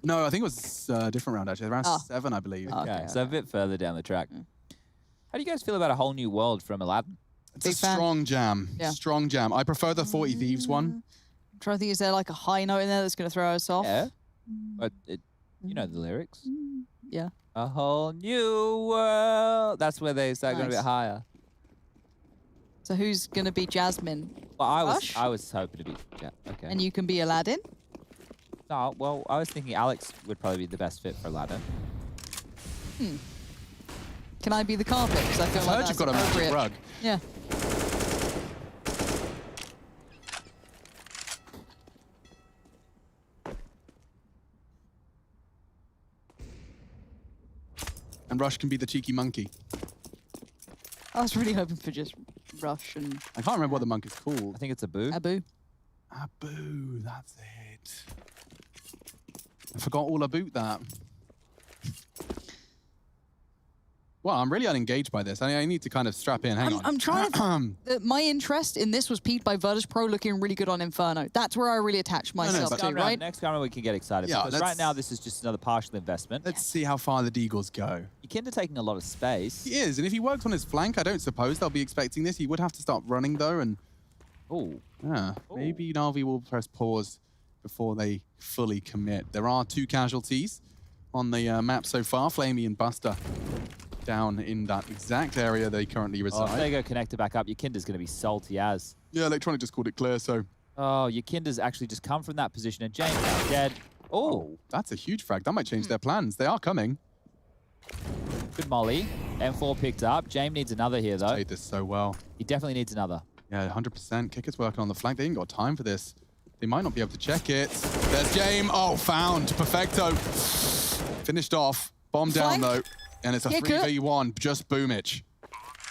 No, I think it was a different round, actually. Round 7, I believe. Okay, so a bit further down the track. How do you guys feel about a whole new world from Aladdin? It's a strong jam. Yeah. Strong jam. I prefer the 40 Thieves one. I'm trying to think, is there like a high note in there that's going to throw us off? Yeah. But you know the lyrics. Yeah. A whole new world. That's where they start going a bit higher. So who's going to be Jasmine? Well, Rush? I was hoping to be. Yeah, okay. And you can be Aladdin? No, well, I was thinking Alex would probably be the best fit for Aladdin. Can I be the carpet? Because I feel like that's you've got a magic appropriate. rug. Yeah. And Rush can be the cheeky monkey. I was really hoping for just Rush and... I can't remember what the monk is called. I think it's Abu. Abu. Abu, that's it. I forgot all about that. Well, I'm really unengaged by this. I need to kind of strap in. Hang on. I'm trying to... my interest in this was piqued by Virtus.pro looking really good on Inferno. That's where I really attached myself to, right? Next round we can get excited. Yeah, because right now this is just another partial investment. Let's see how far the Deagles go. Yukinda taking a lot of space. He is, and if he works on his flank, I don't suppose they'll be expecting this. He would have to start running, though, and... Oh. Yeah, maybe NaVi will press pause before they fully commit. There are 2 casualties on the map so far, Flamey and Buster, down in that exact area they currently reside. Oh, if they go connected back up, Yukinda's going to be salty as. Yeah, Electronic just called it clear, so... Oh, Yukinda's actually just come from that position, and James now dead. Oh. That's a huge frag. That might change their plans. They are coming. Good molly. M4 picked up. James needs another here, though. Played this so well. He definitely needs another. Yeah, 100%. Kikit's working on the flank. They ain't got time for this. They might not be able to check it. There's James. Oh, found. Perfecto. Finished off. Bomb down, though. And it's a 3v1. Just Boomich.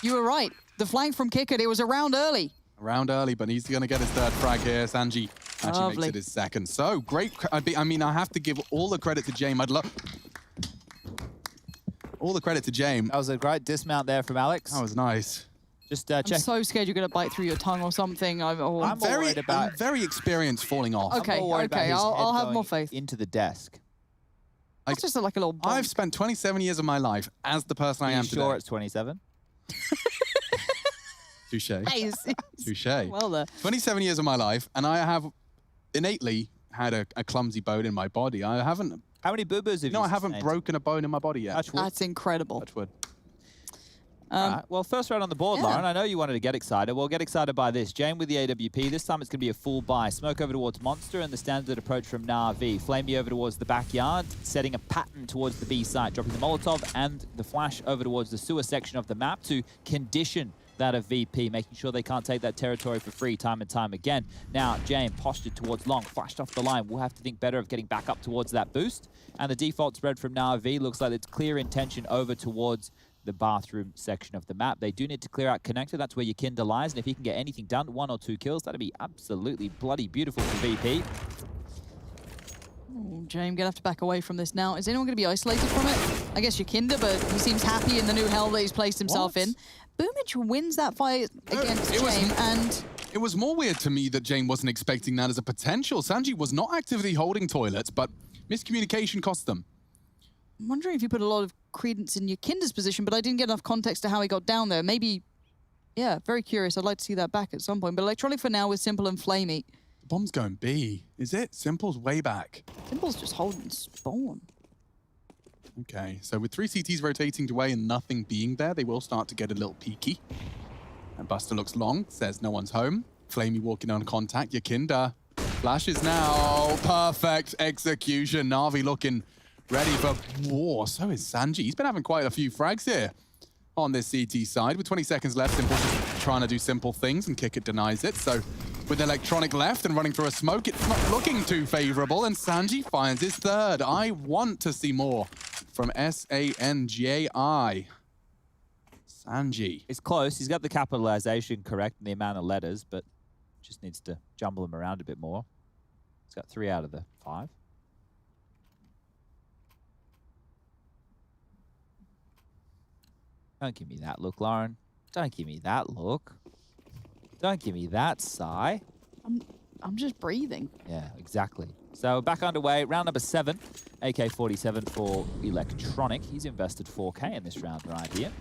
You were right. The flank from Kikit, it was around early. Around early, but he's going to get his 3rd frag here. Sanji actually makes it his 2nd. So, great. I mean, I have to give all the credit to James. I'd love... All the credit to James. That was a great dismount there from Alex. That was nice. Just check. I'm so scared you're going to bite through your tongue or something. I'm very experienced falling off. Okay, okay, I'll have more faith. Into the desk. It's just like a little bomb. I've spent 27 years of my life as the person I am today. Sure it's 27? Touche. Nice. Touche. Well there. 27 years of my life, and I have innately had a clumsy bone in my body. I haven't... How many boo-boos have you I haven't broken a bone in my body yet. That's incredible. Touch wood. Right. Well, first round on the board, Lauren. I know you wanted to get excited. Well, get excited by this. James with the AWP. This time it's going to be a full buy. Smoke over towards Monster and the standard approach from NaVi. Flamey over towards the backyard, setting a pattern towards the B site, dropping the Molotov and the flash over towards the sewer section of the map to condition that of VP, making sure they can't take that territory for free time and time again. Now, James postured towards long, flashed off the line. We'll have to think better of getting back up towards that boost. And the default spread from NaVi looks like it's clear intention over towards the bathroom section of the map. They do need to clear out connector. That's where Yukinda lies. And if he can get anything done, 1 or 2 kills, that'd be absolutely bloody beautiful for VP. Oh, James, gonna have to back away from this now. Is anyone gonna be isolated from it? I guess Yukinda, but he seems happy in the new hell that he's placed himself in. Boomich wins that fight against James, and... It was more weird to me that James wasn't expecting that as a potential. Sanji was not actively holding toilets, but miscommunication cost them. I'm wondering if you put a lot of credence in Yukinda's position, but I didn't get enough context to how he got down there. Maybe, yeah, very curious. I'd like to see that back at some point. But Electronic for now with Simple and Flamey. The bomb's going B. Is it? Simple's way back. Simple's just holding spawn. Okay, so with 3 CTs rotating away and nothing being there, they will start to get a little peaky. And Buster looks long, says no one's home. Flamey walking on contact. Yukinda flashes now. Perfect execution. NaVi looking ready for war. So is Sanji. He's been having quite a few frags here on this CT side. With 20 seconds left, Simple just trying to do simple things, and Kikit denies it. So with Electronic left and running through a smoke, it's not looking too favorable, and Sanji finds his 3rd. I want to see more from SANJI. Sanji. It's close. He's got the capitalization correct and the amount of letters, but just needs to jumble them around a bit more. He's got 3 out of the 5. Don't give me that look, Lauren. Don't give me that look. Don't give me that sigh. I'm just breathing. Yeah, exactly. So back underway, round number 7, AK-47 for Electronic. He's invested 4K in this round right here.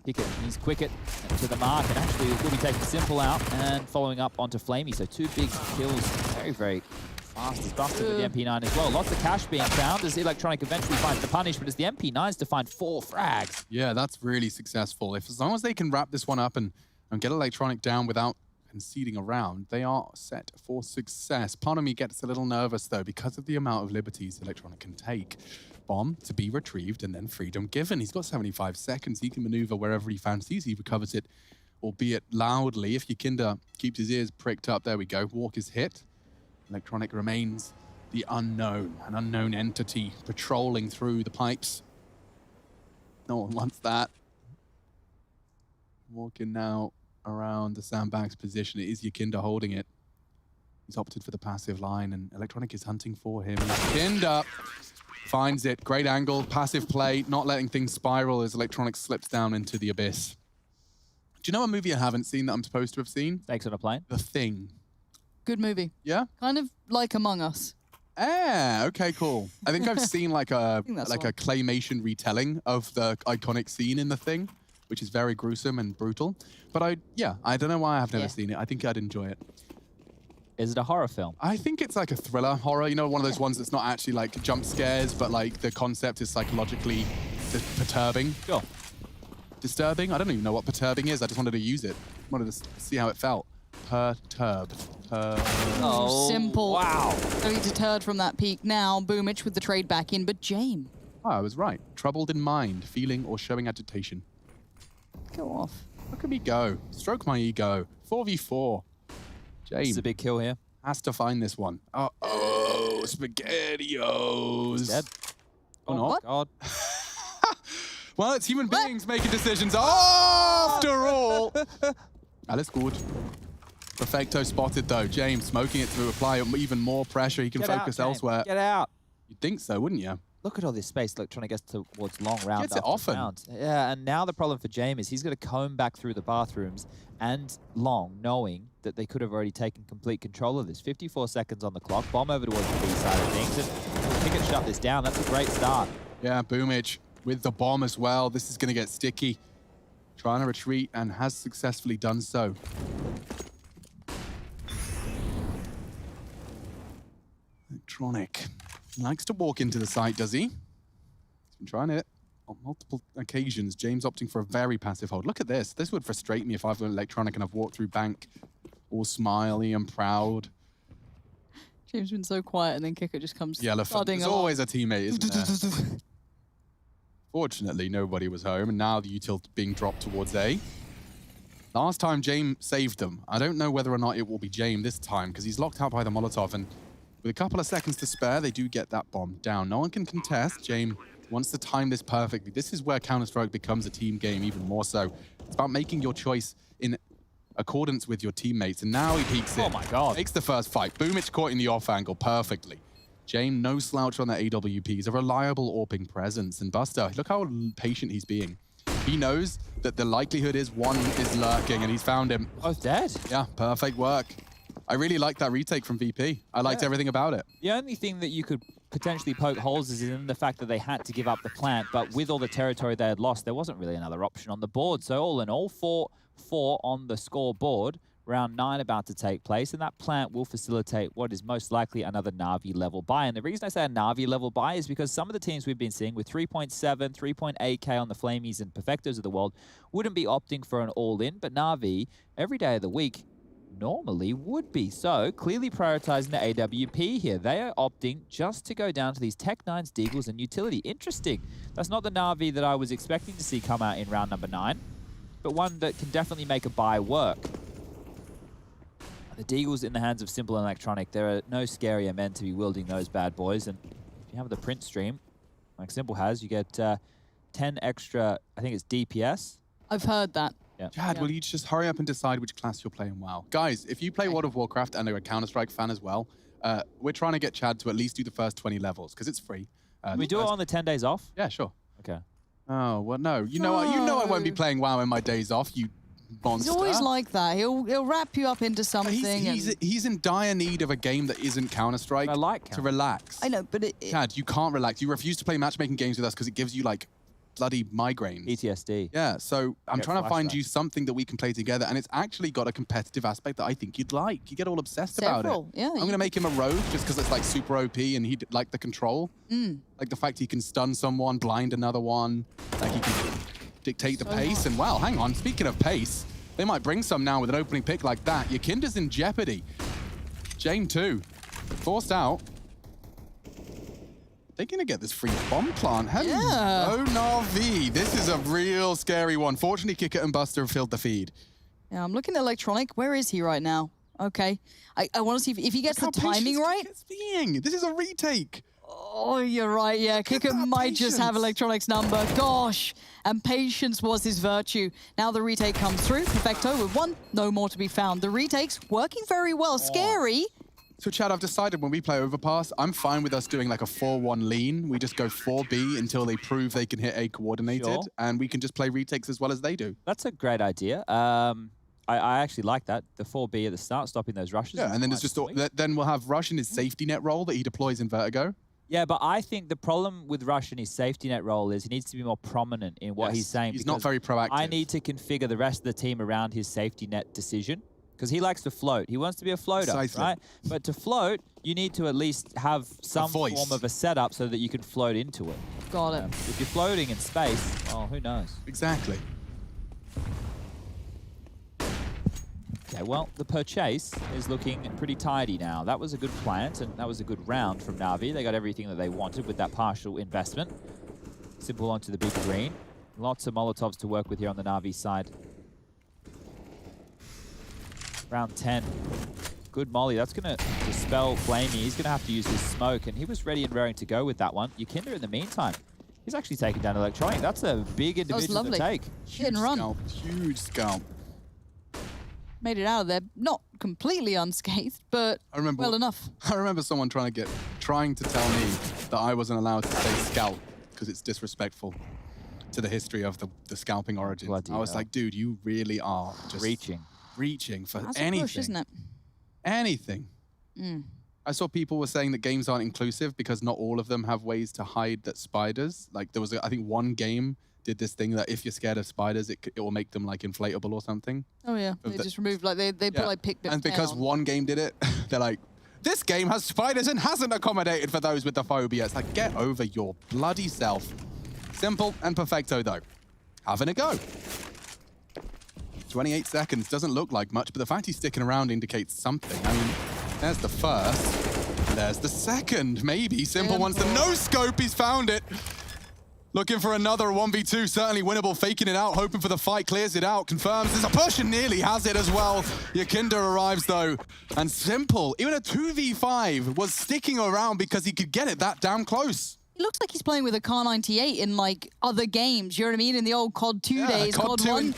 Pickett, he's quick to the mark, and actually will be taking Simple out and following up onto Flamey. So 2 big kills, very, very fast as Buster with the MP9 as well. Lots of cash being found as Electronic eventually finds the punish, but it's the MP9s to find 4 frags. Yeah, that's really successful. As long as they can wrap this one up and get Electronic down without conceding a round, they are set for success. Part of me gets a little nervous, though, because of the amount of liberties Electronic can take. Bomb to be retrieved and then freedom given. He's got 75 seconds. He can maneuver wherever he fancies. He recovers it, albeit loudly. If Yakinda keeps his ears pricked up, there we go. Walk is hit. Electronic remains the unknown, an unknown entity patrolling through the pipes. No one wants that. Walking now around the sandbag's position. It is Yakinda holding it. He's opted for the passive line, and Electronic is hunting for him. Yakinda finds it. Great angle, passive play, not letting things spiral as Electronic slips down into the abyss. Do you know a movie I haven't seen that I'm supposed to have seen? Snakes on a Plane? The Thing. Good movie. Yeah? Kind of like Among Us. Ah, okay, cool. I think I've seen like a claymation retelling of the iconic scene in The Thing, which is very gruesome and brutal. But I don't know why I've never seen it. I think I'd enjoy it. Is it a horror film? I think it's like a thriller horror. You know, one of those ones that's not actually like jump scares, but like the concept is psychologically perturbing. Sure. Disturbing? I don't even know what perturbing is. I just wanted to use it. Wanted to see how it felt. Perturbed. Oh, Simple. Wow. Very deterred from that peak now. Boomich with the trade back in, but Jame. Oh, I was right. Troubled in mind, feeling or showing agitation. Go off. Look at me go. Stroke my ego. 4v4. James. This is a big kill here. Has to find this one. Oh, SpaghettiOs. Dead. Oh, no. What? God. Well, it's human beings making decisions after all. Alles gut. Perfecto spotted, though. James smoking it to apply even more pressure. He can focus elsewhere. Get out. You'd think so, wouldn't you? Look at all this space Electronic gets towards long round Gets it often. round. Yeah, and now the problem for James is he's got to comb back through the bathrooms and long, knowing that they could have already taken complete control of this. 54 seconds on the clock. Bomb over towards the B side of things. And Pickett shut this down. That's a great start. Yeah, Boomich with the bomb as well. This is going to get sticky. Trying to retreat and has successfully done so. Electronic. He likes to walk into the site, does he? He's been trying it on multiple occasions. James opting for a very passive hold. Look at this. This would frustrate me if I've been Electronic and I've walked through bank all smiley and proud. James been so quiet, and then Kicker just comes Elephant. There's always a teammate, isn't there? Fortunately, nobody was home, and now the util being dropped towards A. Last time, James saved them. I don't know whether or not it will be James this time, because he's locked out by the Molotov, and with a couple of seconds to spare, they do get that bomb down. No one can contest. James wants to time this perfectly. This is where Counter-Strike becomes a team game even more so. It's about making your choice in accordance with your teammates, and now he peeks in. Oh my God. Makes the first fight. Boomich caught in the off angle perfectly. James, no slouch on the AWP. He's a reliable AWPing presence. And Buster, look how patient he's being. He knows that the likelihood is one is lurking, and he's found him. Both dead. Yeah, perfect work. I really liked that retake from VP. I liked everything about it. The only thing that you could potentially poke holes is in the fact that they had to give up the plant, but with all the territory they had lost, there wasn't really another option on the board. So all in all, 4-4 on the scoreboard. Round 9 about to take place, and that plant will facilitate what is most likely another NaVi level buy. And the reason I say a NaVi level buy is because some of the teams we've been seeing with 3.7, 3.8k on the Flamies and Perfectos of the world wouldn't be opting for an all-in, but NaVi, every day of the week, normally would be. So clearly prioritizing the AWP here. They are opting just to go down to these Tech 9s, Deagles, and utility. Interesting. That's not the NaVi that I was expecting to see come out in round number 9, but one that can definitely make a buy work. The Deagles in the hands of Simple and Electronic. There are no scarier men to be wielding those bad boys. And if you have the print stream, like Simple has, you get 10 extra, I think it's DPS. I've heard that. Yeah. Chad, will you just hurry up and decide which class you're playing WoW? Guys, if you play World of Warcraft and are a Counter-Strike fan as well, we're trying to get Chad to at least do the first 20 levels, because it's free. Can we do it on the 10 days off? Yeah, sure. Okay. Oh, well, no. You know what? You know I won't be playing WoW in my days off, you monster. He's always like that. He'll wrap you up into something. He's in dire need of a game that isn't Counter-Strike to relax. I know, but Chad, you can't relax. You refuse to play matchmaking games with us because it gives you, like, bloody migraines. PTSD. Yeah, so I'm trying to find you something that we can play together, and it's actually got a competitive aspect that I think you'd like. You get all obsessed about it. Yeah, I'm going to make him a rogue just because it's like super OP and he'd like the control. Like the fact he can stun someone, blind another one, like he can dictate the pace. And well, hang on, speaking of pace, they might bring some now with an opening pick like that. Yakinda's in jeopardy. Jame too. Forced out. They're going to get this free bomb plant. Hello, NaVi. This is a real scary one. Fortunately, Kicker and Buster have filled the feed. Yeah, I'm looking at Electronic. Where is he right now? Okay. I want to see if he gets the timing right. This is a retake. Oh, you're right. Yeah, Kicker might just have Electronic's number. Gosh. And patience was his virtue. Now the retake comes through. Perfecto with one. No more to be found. The retake's working very well. Scary. So, Chad, I've decided when we play Overpass, I'm fine with us doing like a 4-1 lean. We just go 4B until they prove they can hit A coordinated, and we can just play retakes as well as they do. That's a great idea. I actually like that. The 4B at the start, stopping those rushes. Yeah, and then it's just then we'll have Rush in his safety net role that he deploys in Vertigo. Yeah, but I think the problem with Rush and his safety net role is he needs to be more prominent in what he's saying. He's not very proactive. I need to configure the rest of the team around his safety net decision. Because he likes to float. He wants to be a floater, right? But to float, you need to at least have some form of a setup so that you can float into it. Got it. If you're floating in space, well, who knows? Exactly. Okay, well, the purchase is looking pretty tidy now. That was a good plant, and that was a good round from NaVi. They got everything that they wanted with that partial investment. Simple onto the big green. Lots of Molotovs to work with here on the NaVi side. Round 10. Good molly. That's going to dispel Flamey. He's going to have to use his smoke, and he was ready and raring to go with that one. Yakinda, in the meantime, he's actually taken down Electronic. That's a big individual to take. Hit and run. Huge scalp. Made it out of there. Not completely unscathed, but well enough. I remember someone trying to tell me that I wasn't allowed to say scalp because it's disrespectful to the history of the scalping origin. I was like, dude, you really are just reaching for anything. Push, isn't it? Anything. I saw people were saying that games aren't inclusive because not all of them have ways to hide that spiders. Like there was, I think, one game did this thing that if you're scared of spiders, it will make them like inflatable or something. Oh yeah, they just removed like they put like pick bits. And because one game did it, they're like, this game has spiders and hasn't accommodated for those with the phobia. It's like, get over your bloody self. Simple and perfecto though. Having a go. 28 seconds doesn't look like much, but the fact he's sticking around indicates something. I mean, there's the first, there's the second, maybe. Simple wants the no-scope, he's found it. Looking for another 1v2, certainly winnable, faking it out, hoping for the fight, clears it out, confirms there's a push and nearly has it as well. Yakinda arrives though, and Simple, even a 2v5, was sticking around because he could get it that damn close. It looks like he's playing with a Car 98 in like other games, you know what I mean? In the old COD 2 days, COD 1.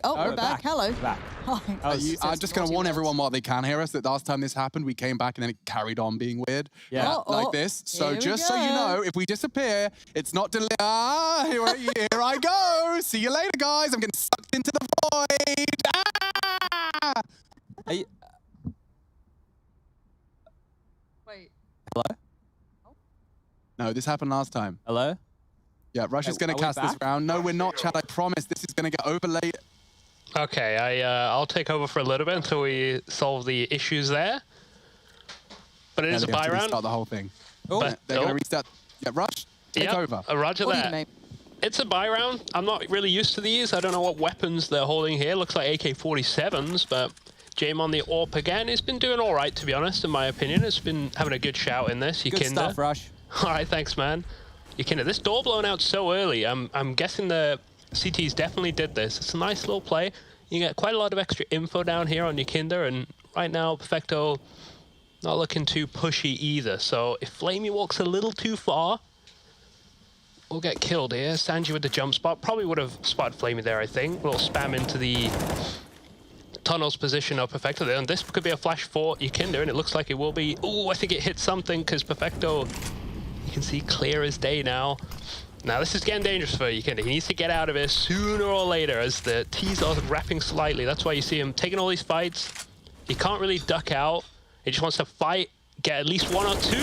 We're back. Hello. Back. I'm just going to warn everyone while they can hear us that last time this happened, we came back and then it carried on being weird. Yeah. Like this. So just so you know, if we disappear, it's not here I go. See you later, guys. I'm getting sucked into the void. Wait. Hello? No, this happened last time. Hello? Yeah, Russia's going to cast this round. No, we're not, Chad. I promise this is going to get overlaid. Okay, I'll take over for a little bit until we solve the issues there. But it is a buy round. Restart the whole thing. But, they're going to restart. Yeah, Rush, take over. Roger that. It's a buy round. I'm not really used to these. I don't know what weapons they're holding here. Looks like AK-47s, but Jame on the AWP again. He's been doing all right, to be honest, in my opinion. It's been having a good shout in this. Good stuff, Rush. All right, thanks, man. Yakinda, this door blown out so early. I'm guessing the CTs definitely did this. It's a nice little play. You get quite a lot of extra info down here on Yakinda, and right now Perfecto not looking too pushy either. So if Flamey walks a little too far, we'll get killed here. Sanji with the jump spot. Probably would have spotted Flamey there, I think. We'll spam into the tunnel's position of Perfecto there, and this could be a flash for Yukinder, and it looks like it will be. Oh, I think it hit something because Perfecto, you can see clear as day now. Now this is getting dangerous for Yukinder. He needs to get out of it sooner or later as the T's are wrapping slightly. That's why you see him taking all these fights. He can't really duck out. He just wants to fight, get at least 1 or 2.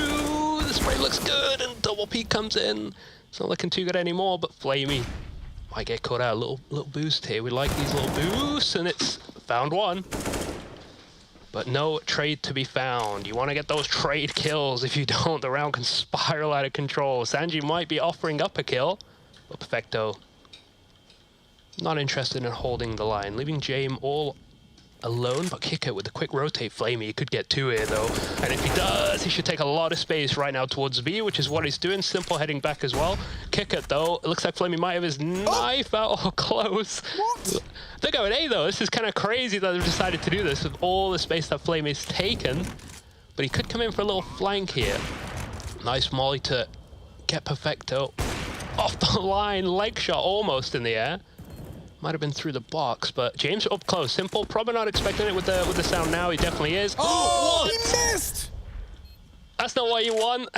The spray looks good, and double peak comes in. It's not looking too good anymore, but Flamey might get caught out. A little boost here. We like these little boosts, and it's found one. But no trade to be found. You want to get those trade kills. If you don't, the round can spiral out of control. Sanji might be offering up a kill, but Perfecto not interested in holding the line, leaving Jame all alone, but Kicker with the quick rotate Flamey, he could get 2 here though. And if he does, he should take a lot of space right now towards B, which is what he's doing. Simple heading back as well. Kicker though, it looks like Flamey might have his knife out or close. What? They're going A though. This is kind of crazy that they've decided to do this with all the space that Flamey's taken. But he could come in for a little flank here. Nice molly to get Perfecto off the line. Leg shot almost in the air. Might have been through the box, but James up close. Simple, probably not expecting it with the sound now. He definitely is. Oh, he missed! That's not what you want.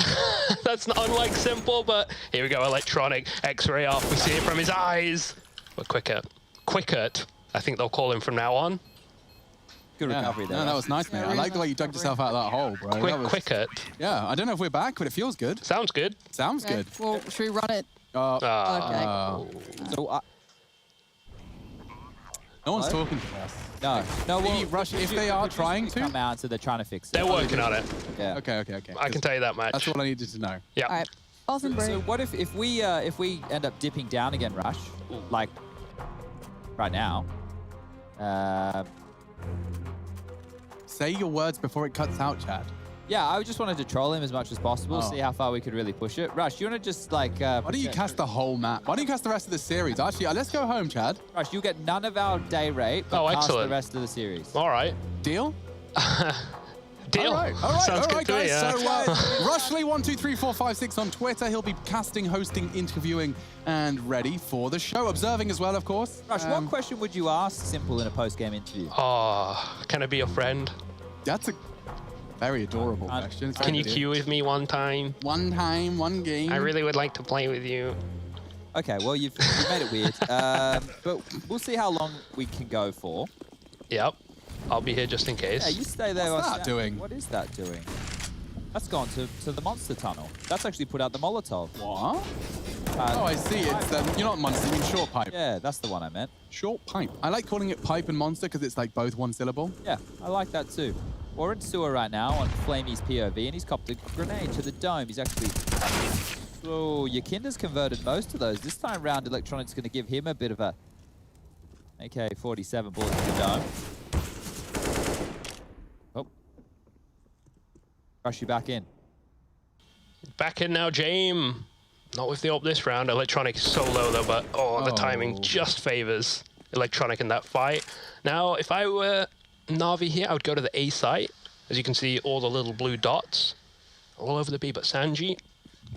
That's not unlike Simple, but here we go. Electronic X-ray off. We see it from his eyes. But Quickert, I think they'll call him from now on. Good recovery there. No, that was nice, mate. I like the way you dug yourself out of that hole, bro. Quickert. Yeah, I don't know if we're back, but it feels good. Sounds good. Sounds good. Well, should we run it? Okay. So, no one's talking to us. No. Well, Rush, if they are trying to come out, so they're trying to fix it. They're working on it. Yeah. Okay. I can tell you that much. That's all I needed to know. Yeah. All right. Awesome break. So what if we end up dipping down again, Rush? Like right now. Say your words before it cuts out, Chad. Yeah, I just wanted to troll him as much as possible, see how far we could really push it. Rush, you want to just like... Why don't you cast the whole map? Why don't you cast the rest of the series? Actually, let's go home, Chad. Rush, you'll get none of our day rate, but cast excellent. the rest of the series. All right. Deal? Deal. All right, Sounds good to me, guys. yeah. So, Rushly123456 on Twitter. He'll be casting, hosting, interviewing, and ready for the show. Observing as well, of course. Rush, what question would you ask Simple in a post-game interview? Oh, can I be your friend? That's a very adorable question. It's Can you very queue with me one time? One time, one game. I really would like to play with you. Okay, well, you've made it weird. But we'll see how long we can go for. Yep. I'll be here just in case. Yeah, you stay there. What's that doing? What is that doing? That's gone to the monster tunnel. That's actually put out the Molotov. What? Oh, I see. It's you're not monster, you mean short pipe. Yeah, that's the one I meant. Short pipe. I like calling it pipe and monster because it's like both one syllable. Yeah, I like that too. We're in sewer right now on Flamey's POV, and he's copped a grenade to the dome. He's actually... Oh, Yukinder's converted most of those. This time round, Electronic's going to give him a bit of a AK-47 bullet to the dome. Oh. Rush you back in. Back in now, Jame. Not with the ult this round. Electronic is so low though, but the timing just favors Electronic in that fight. Now, if I were NaVi here, I would go to the A site. As you can see, all the little blue dots all over the B, but Sanji,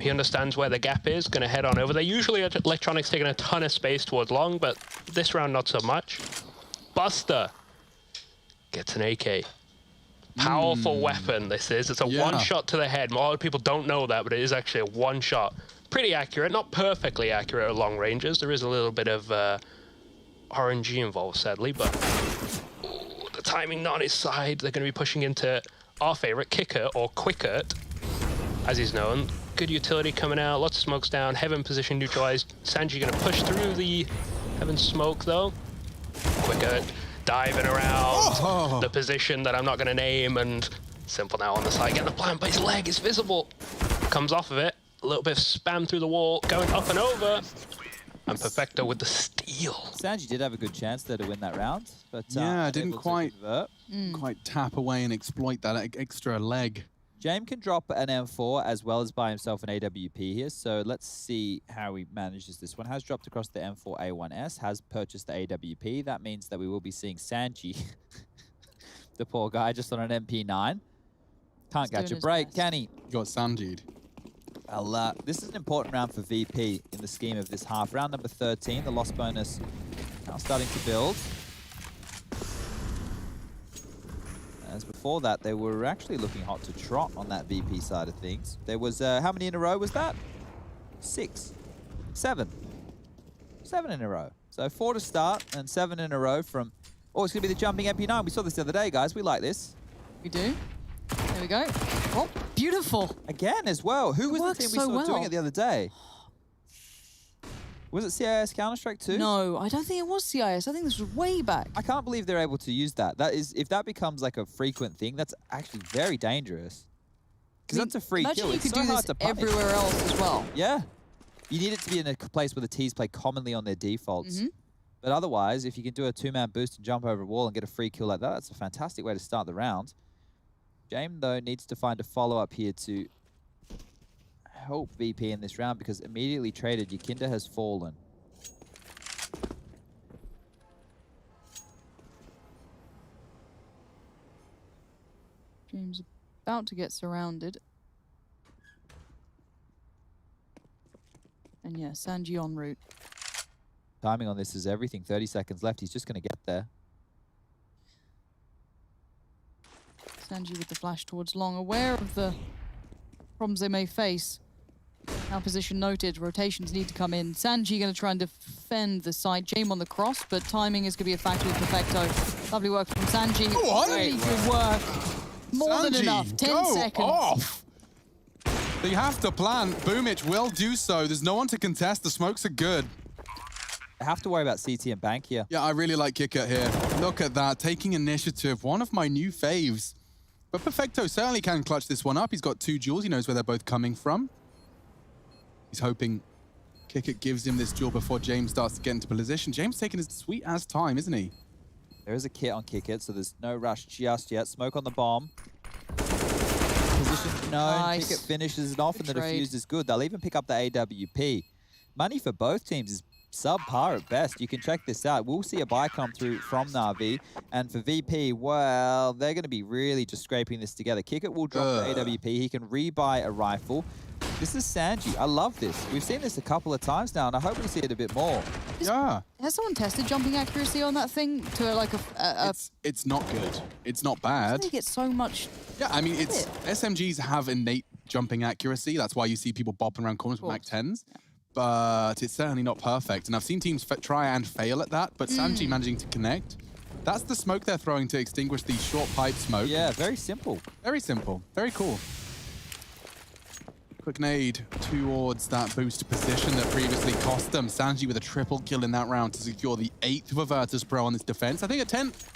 he understands where the gap is, going to head on over there. Usually Electronic's taking a ton of space towards long, but this round not so much. Buster gets an AK. Powerful weapon this is. It's a one shot to the head. A lot of people don't know that, but it is actually a one shot. Pretty accurate, not perfectly accurate at long ranges. There is a little bit of RNG involved, sadly, but the timing not on his side. They're going to be pushing into our favorite Kicker, or Quickert, as he's known. Good utility coming out, lots of smokes down, Heaven position neutralized. Sanji going to push through the Heaven smoke though. Quickert diving around the position that I'm not going to name, and Simple now on the side, getting the plant, but his leg is visible. Comes off of it, a little bit of spam through the wall, going up and over. And Perfecto with the steal. Sanji did have a good chance there to win that round, but yeah, didn't quite tap away and exploit that extra leg. James can drop an M4 as well as buy himself an AWP here, so let's see how he manages this one. Has dropped across the M4A1S, has purchased the AWP. That means that we will be seeing Sanji, the poor guy, just on an MP9. Can't catch a break, can he? You got Sanji'd. Well, this is an important round for VP in the scheme of this half. Round number 13, the loss bonus now starting to build. as before that, they were actually looking hot to trot on that VP side of things. There was, how many in a row was that? 6. 7. 7 in a row. So 4 to start and 7 in a row from... Oh, it's going to be the jumping MP9. We saw this the other day, guys. We like this. We do. There we go. Oh, beautiful. Again as well. Who was the team we saw doing well. it the other day? Was it CIS Counter-Strike 2? No, I don't think it was CIS. I think this was way back. I can't believe they're able to use that. That is, if that becomes like a frequent thing, that's actually very dangerous. Because that's a free kill. Imagine you could do this everywhere else as well. Yeah. You need it to be in a place where the T's play commonly on their defaults. But otherwise, if you can do a 2-man boost and jump over a wall and get a free kill like that, that's a fantastic way to start the round. James, though, needs to find a follow-up here to help VP in this round because immediately traded, Yakinda has fallen. James about to get surrounded. And yeah, Sanji en route. Timing on this is everything. 30 seconds left. He's just going to get there. Sanji with the flash towards long, aware of the problems they may face. Now position noted, rotations need to come in. Sanji going to try and defend the side. James on the cross, but timing is going to be a factor with Perfecto. Lovely work from Sanji. Really good work. More than enough. 10 seconds. Off. They have to plan. Boomich will do so. There's no one to contest. The smokes are good. I have to worry about CT and Bank here. Yeah, I really like Kicker here. Look at that. Taking initiative. One of my new faves. But Perfecto certainly can clutch this one up. He's got 2 duels. He knows where they're both coming from. He's hoping Kickit gives him this duel before James starts to get into position. James taking his sweet-ass time, isn't he? There is a kit on Kickit, so there's no rush just yet. Smoke on the bomb. Position known. Nice. Kickit finishes it off, and the defuse is good. They'll even pick up the AWP. Money for both teams is subpar at best. You can check this out. We'll see a buy come through from NaVi. And for VP, well, they're going to be really just scraping this together. Kickit will drop the AWP. He can rebuy a rifle. This is Sanji. I love this. We've seen this a couple of times now, and I hope we see it a bit more. Yeah. Has someone tested jumping accuracy on that thing to like a It's not good. It's not bad. They get so much. Yeah, I mean, it's SMGs have innate jumping accuracy. That's why you see people bopping around corners with Mac 10s. Yeah. But it's certainly not perfect. And I've seen teams try and fail at that, but Sanji managing to connect. That's the smoke they're throwing to extinguish the short pipe smoke. Yeah, very simple. Very simple. Very cool. Quick nade towards that boost position that previously cost them. Sanji with a triple kill in that round to secure the 8th for Virtus.pro on this defense. I think a 10th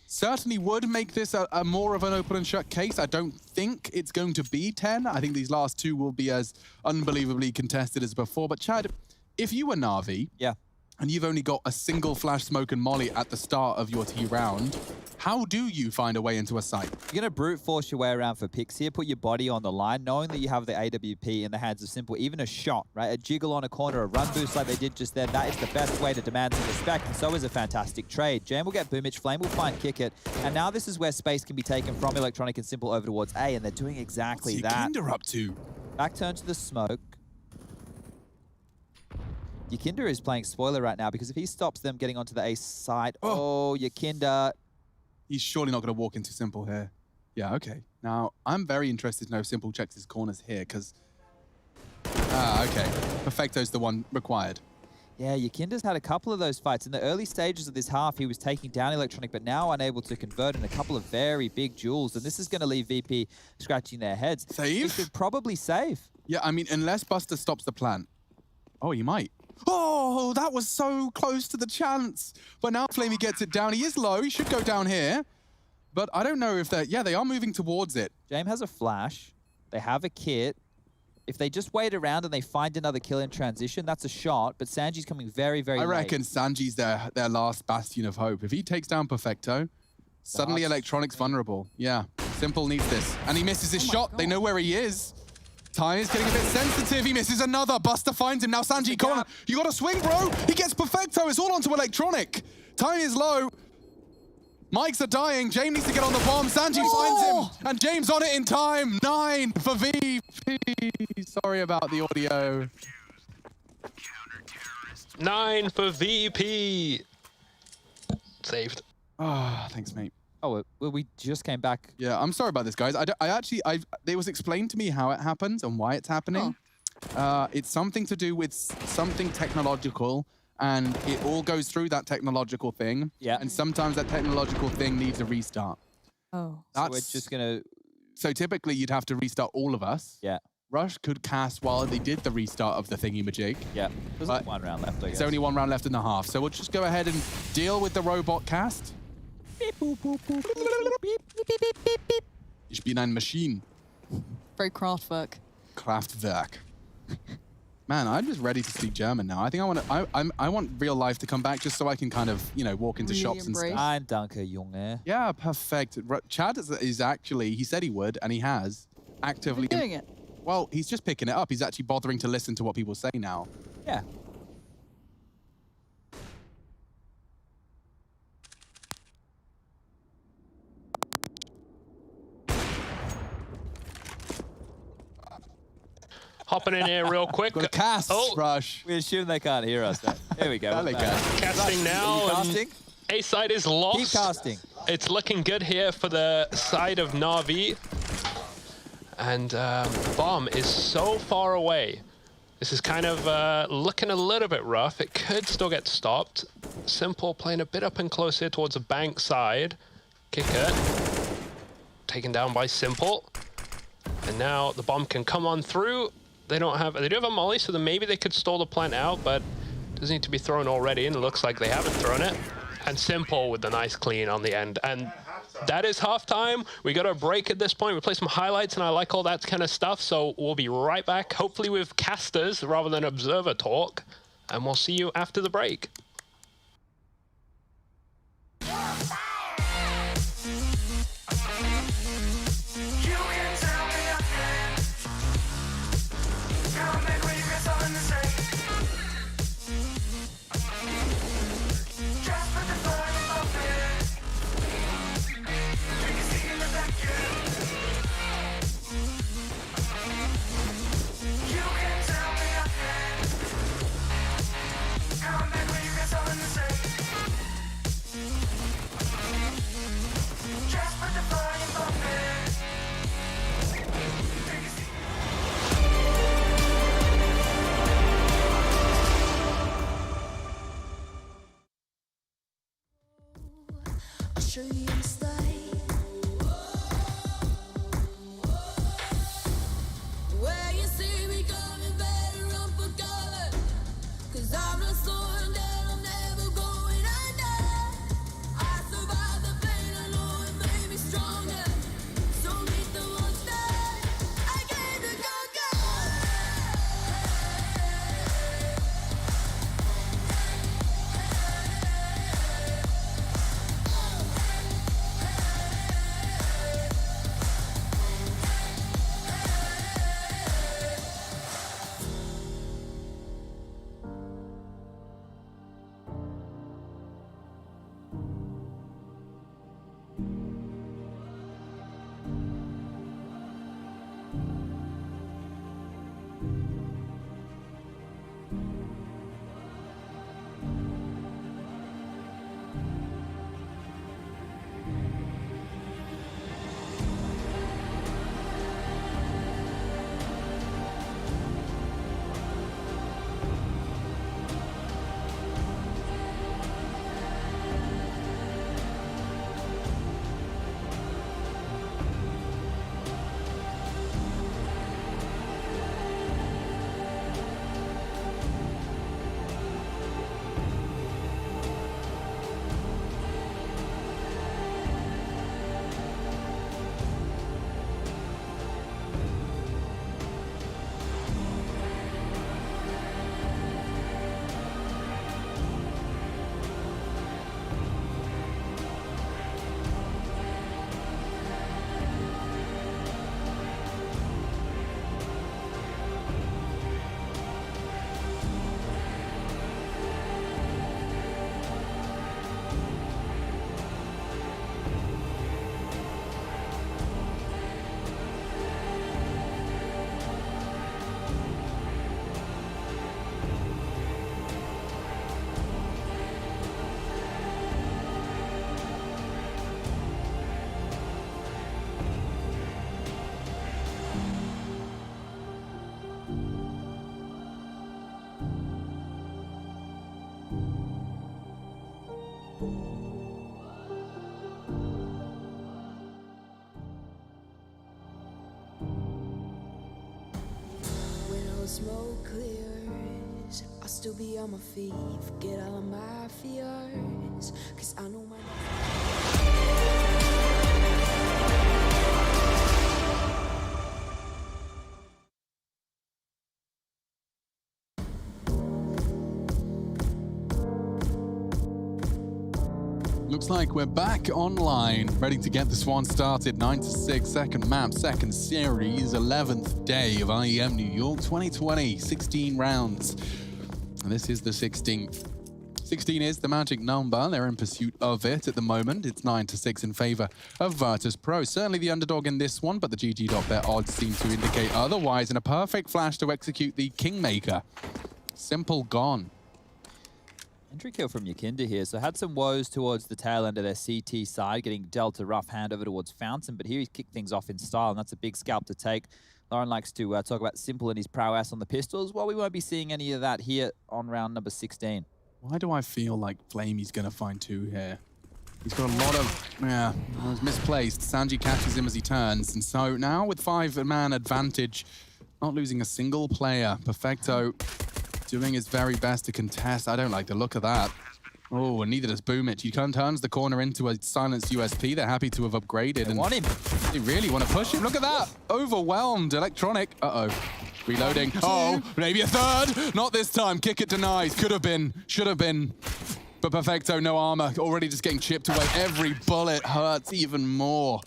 certainly would make this a more of an open and shut case. I don't think it's going to be 10. I think these last 2 will be as unbelievably contested as before. But Chad, if you were NaVi, and you've only got a single flash smoke and molly at the start of your T round, how do you find a way into a site? You're going to brute force your way around for picks here, put your body on the line, knowing that you have the AWP in the hands of Simple, even a shot, right? A jiggle on a corner, a run boost like they did just then. That is the best way to demand some respect, and so is a fantastic trade. Jam will get Boomich, Flame will find Kickit, and now this is where space can be taken from Electronic and Simple over towards A, and they're doing exactly that. What's Yakinda up to? Back turn to the smoke. Yakinda is playing spoiler right now because if he stops them getting onto the A side, Yakinda. He's surely not going to walk into Simple here. Yeah, okay. Now, I'm very interested to know if Simple checks his corners here because... okay. Perfecto's the one required. Yeah, Yakinda's had a couple of those fights. In the early stages of this half, he was taking down Electronic, but now unable to convert in a couple of very big duels. And this is going to leave VP scratching their heads. Save? He should probably save. Yeah, I mean, unless Buster stops the plant. Oh, he might. Oh, that was so close to the chance. But now Flamey gets it down. He is low. He should go down here. But I don't know if they're... Yeah, they are moving towards it. James has a flash. They have a kit. If they just wait around and they find another kill in transition, that's a shot. But Sanji's coming very, very late. I reckon Sanji's their last bastion of hope. If he takes down Perfecto, suddenly Electronic's vulnerable. Yeah, Simple needs this. And he misses his shot. God. They know where he is. Time is getting a bit sensitive. He misses another. Buster finds him. Now Sanji, come on. You got to swing, bro. He gets Perfecto. It's all onto Electronic. Time is low. Mics are dying. James needs to get on the bomb. Sanji finds him. And James on it in time. 9 for VP. Sorry about the audio. 9 for VP. Saved. Ah, thanks, mate. Oh, well, we just came back. Yeah, I'm sorry about this, guys. It was explained to me how it happens and why it's happening. It's something to do with something technological, and it all goes through that technological thing. Yeah. And sometimes that technological thing needs a restart. Oh. So we're just gonna. So typically, you'd have to restart all of us. Yeah. Rush could cast while they did the restart of the thingy-majig. Yeah. There's only 1 round left, I guess. There's only 1 round left in the half. So we'll just go ahead and deal with the robot cast. Beep, boop, boop, boop, beep, beep, beep, beep, beep, beep, beep. Ich bin ein Maschine. Very Kraftwerk. Kraftwerk. Man, I'm just ready to speak German now. I think I want real life to come back just so I can kind of, you know, walk into Really shops and embrace. stuff. Ein Danke, Junge. Yeah, perfect. Chad is actually, he said he would, and he has actively doing it. Well, he's just picking it up. He's actually bothering to listen to what people say now. Yeah. Hopping in here real quick. Got a cast, Rush. We assume they can't hear us. There we go. Well, they can. Casting now. Are you and casting? A side is lost. Keep casting. It's looking good here for the side of NaVi. And Bomb is so far away. This is kind of looking a little bit rough. It could still get stopped. Simple playing a bit up and close here towards the bank side. Kick it. Taken down by Simple. And now the Bomb can come on through. They do have a molly, so then maybe they could stall the plant out, but it does need to be thrown already, and it looks like they haven't thrown it. And Simple with the nice clean on the end. And that is halftime. We got a break at this point. We play some highlights, and I like all that kind of stuff, so we'll be right back, hopefully with casters rather than observer talk, and we'll see you after the break. I'll show you in style. Where you see me coming, better run for cover. 'Cause I'm not slowing down, I'm never going under. I survived the pain, I know it made me stronger. So meet the monster, I came to conquer. When all the smoke clears, I'll still be on my feet. Forget all of my fears, 'cause I know my Looks like we're back online, ready to get this one started. 9-6, second map, second series, 11th day of IEM New York 2020, 16 rounds. And this is the 16th. 16 is the magic number. They're in pursuit of it at the moment. It's 9-6 in favor of Virtus.pro. Certainly the underdog in this one, but the GG.bet odds seem to indicate otherwise. And a perfect flash to execute the Kingmaker. Simple gone. Entry kill from Yakinda here, so had some woes towards the tail end of their CT side, getting dealt a rough hand over towards Fountain, but here he's kicked things off in style, and that's a big scalp to take. Lauren likes to talk about Simple and his prowess on the pistols. Well, we won't be seeing any of that here on round number 16. Why do I feel like Flamey's going to find two here? He's got a lot of, it was misplaced. Sanji catches him as he turns, and so now with 5-man advantage, not losing a single player. Perfecto doing his very best to contest. I don't like the look of that. Oh, and neither does Boomich. He turns the corner into a silenced USP. They're happy to have upgraded. They want him. They really want to push him. Look at that. Overwhelmed. Electronic. Uh-oh. Reloading. Oh, maybe a third. Not this time. Kick it denies. Could have been. Should have been. But Perfecto, no armor. Already just getting chipped away. Every bullet hurts even more.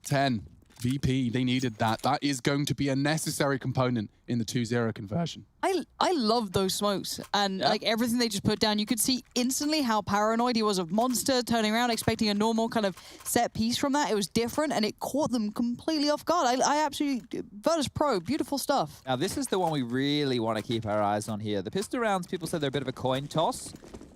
10. VP, they needed that. That is going to be a necessary component in the 2-0 conversion. I love those smokes and like everything they just put down. You could see instantly how paranoid he was of Monster, turning around, expecting a normal kind of set piece from that. It was different and it caught them completely off guard. I absolutely, Virtus.pro, beautiful stuff. Now this is the one we really want to keep our eyes on here. The pistol rounds, people say they're a bit of a coin toss.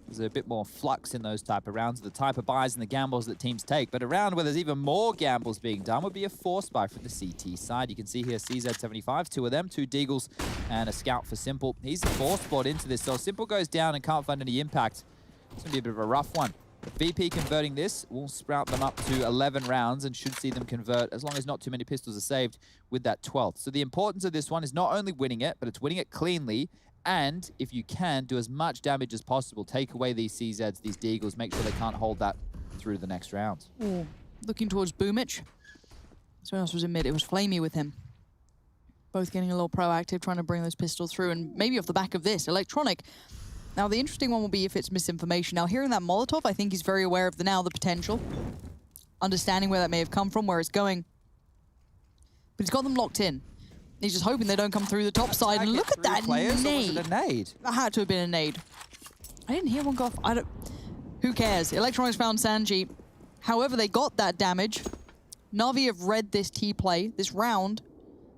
There's a bit more flux in those type of rounds, the type of buys and the gambles that teams take. But a round where there's even more gambles being done would be a force buy from the CT side. You can see here CZ75, 2 of them, 2 Deagles and a Scout for Simple. He's force bought into this, so Simple goes down and can't find any impact. It's going to be a bit of a rough one. But VP converting this will sprout them up to 11 rounds and should see them convert as long as not too many pistols are saved with that 12th. So the importance of this one is not only winning it, but it's winning it cleanly. And if you can, do as much damage as possible. Take away these CZs, these Deagles, make sure they can't hold that through the next round. Ooh. Looking towards Boomich. Someone else was in mid. It was Flamey with him. Both getting a little proactive, trying to bring those pistols through. And maybe off the back of this, Electronic. Now, the interesting one will be if it's misinformation. Now, hearing that Molotov, I think he's very aware of the potential. Understanding where that may have come from, where it's going. But he's got them locked in. He's just hoping they don't come through the top side. And look at that nade. A nade. That had to have been a nade. I didn't hear one go off. Who cares? Electronics found Sanji. However, they got that damage. NaVi have read this T-play, this round,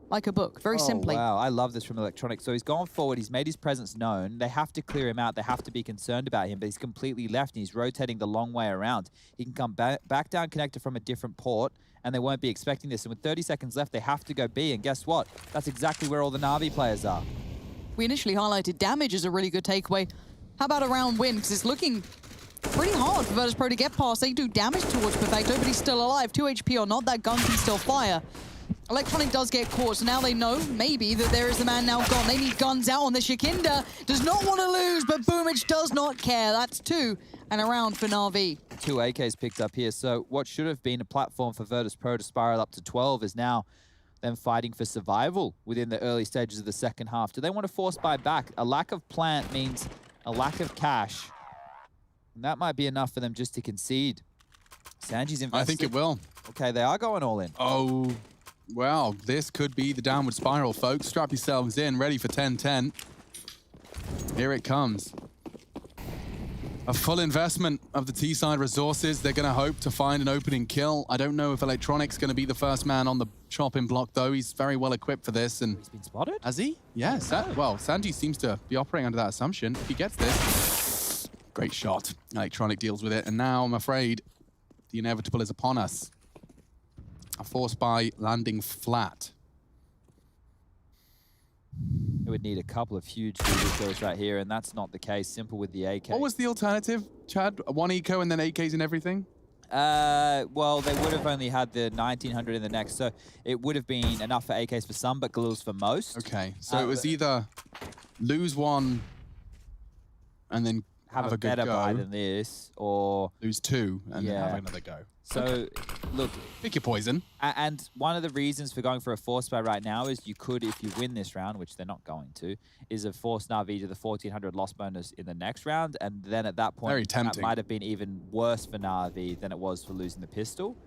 like a book, very simply. Wow, I love this from Electronic. So he's gone forward, he's made his presence known. They have to clear him out, they have to be concerned about him, but he's completely left and he's rotating the long way around. He can come back down connector from a different port, and they won't be expecting this. And with 30 seconds left, they have to go B, and guess what? That's exactly where all the NaVi players are. We initially highlighted damage as a really good takeaway. How about a round win? Because it's looking pretty hard for Virtus.pro to get past. They do damage towards Perfecto, but he's still alive. 2 HP or not, that gun can still fire. Electronic does get caught, so now they know, maybe, that there is the man now gone. They need guns out on this. Yakinda does not want to lose, but Boomich does not care. That's 2 and a round for NaVi. 2 AKs picked up here, so what should have been a platform for Virtus.pro to spiral up to 12 is now them fighting for survival within the early stages of the second half. Do they want to force buy back? A lack of plant means a lack of cash. And that might be enough for them just to concede. Sanji's invested. I think it will. Okay, they are going all in. Oh, well, this could be the downward spiral, folks. Strap yourselves in, ready for 10-10. Here it comes. A full investment of the T-side resources. They're going to hope to find an opening kill. I don't know if Electronic's going to be the first man on the chopping block, though. He's very well equipped for this. And he's been spotted? Has he? Yes. Well, Sanji seems to be operating under that assumption. If he gets this, great shot. Electronic deals with it. And now, I'm afraid, the inevitable is upon us. A force buy landing flat. It would need a couple of huge Google kills right here, and that's not the case. Simple with the AK. What was the alternative, Chad? One eco and then AKs and everything? Well, they would have only had the 1900 in the next, so it would have been enough for AKs for some, but Galils for most. Okay, so it was either lose one and then have a good better go, buy than this, or lose two and then have another go. So, look, pick your poison. And one of the reasons for going for a force buy right now is you could, if you win this round, which they're not going to, is a force NaVi to the 1400 loss bonus in the next round, and then at that point, Very tempting. that might have been even worse for NaVi than it was for losing the pistol.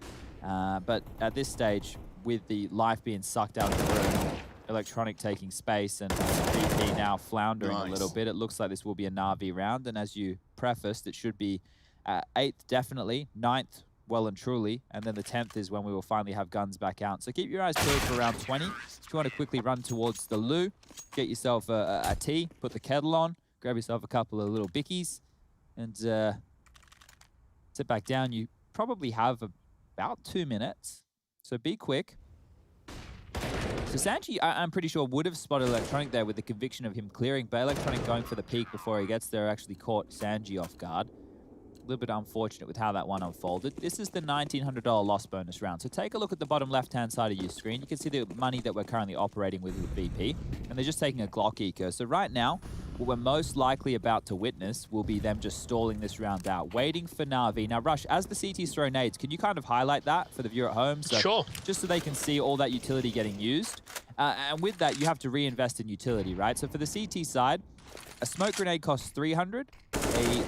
But at this stage, with the life being sucked out of the room, Electronic taking space, and VP now floundering a little bit, it looks like this will be a NaVi round, and as you prefaced, it should be 8th definitely, 9th well and truly, and then the 10th is when we will finally have guns back out. So keep your eyes peeled for round 20. If you want to quickly run towards the loo, get yourself a tea, put the kettle on, grab yourself a couple of little bickies, and sit back down. You probably have about 2 minutes, so be quick. So Sanji, I'm pretty sure, would have spotted Electronic there with the conviction of him clearing, but Electronic going for the peek before he gets there actually caught Sanji off guard. A little bit unfortunate with how that one unfolded. This is the $1,900 loss bonus round. So take a look at the bottom left-hand side of your screen. You can see the money that we're currently operating with VP, and they're just taking a Glock eco. So right now, what we're most likely about to witness will be them just stalling this round out, waiting for NaVi. Now, Rush, as the CTs throw nades, can you kind of highlight that for the viewer at home? So, sure. Just so they can see all that utility getting used. And with that, you have to reinvest in utility, right? So for the CT side, a smoke grenade costs 300, a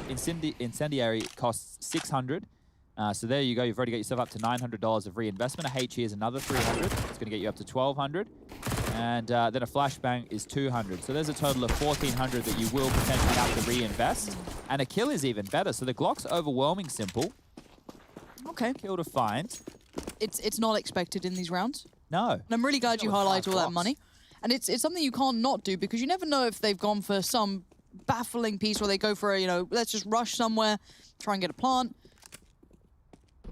incendiary costs 600. So there you go. You've already got yourself up to $900 of reinvestment. A HE is another 300. It's going to get you up to 1,200. And then a flashbang is 200. So there's a total of 1,400 that you will potentially have to reinvest. And a kill is even better. So the Glock's overwhelming simple. Okay. Kill to find. It's not expected in these rounds. No. And I'm really glad you highlight all that money. And it's something you can't not do, because you never know if they've gone for some baffling piece where they go for a, you know, let's just rush somewhere, try and get a plant.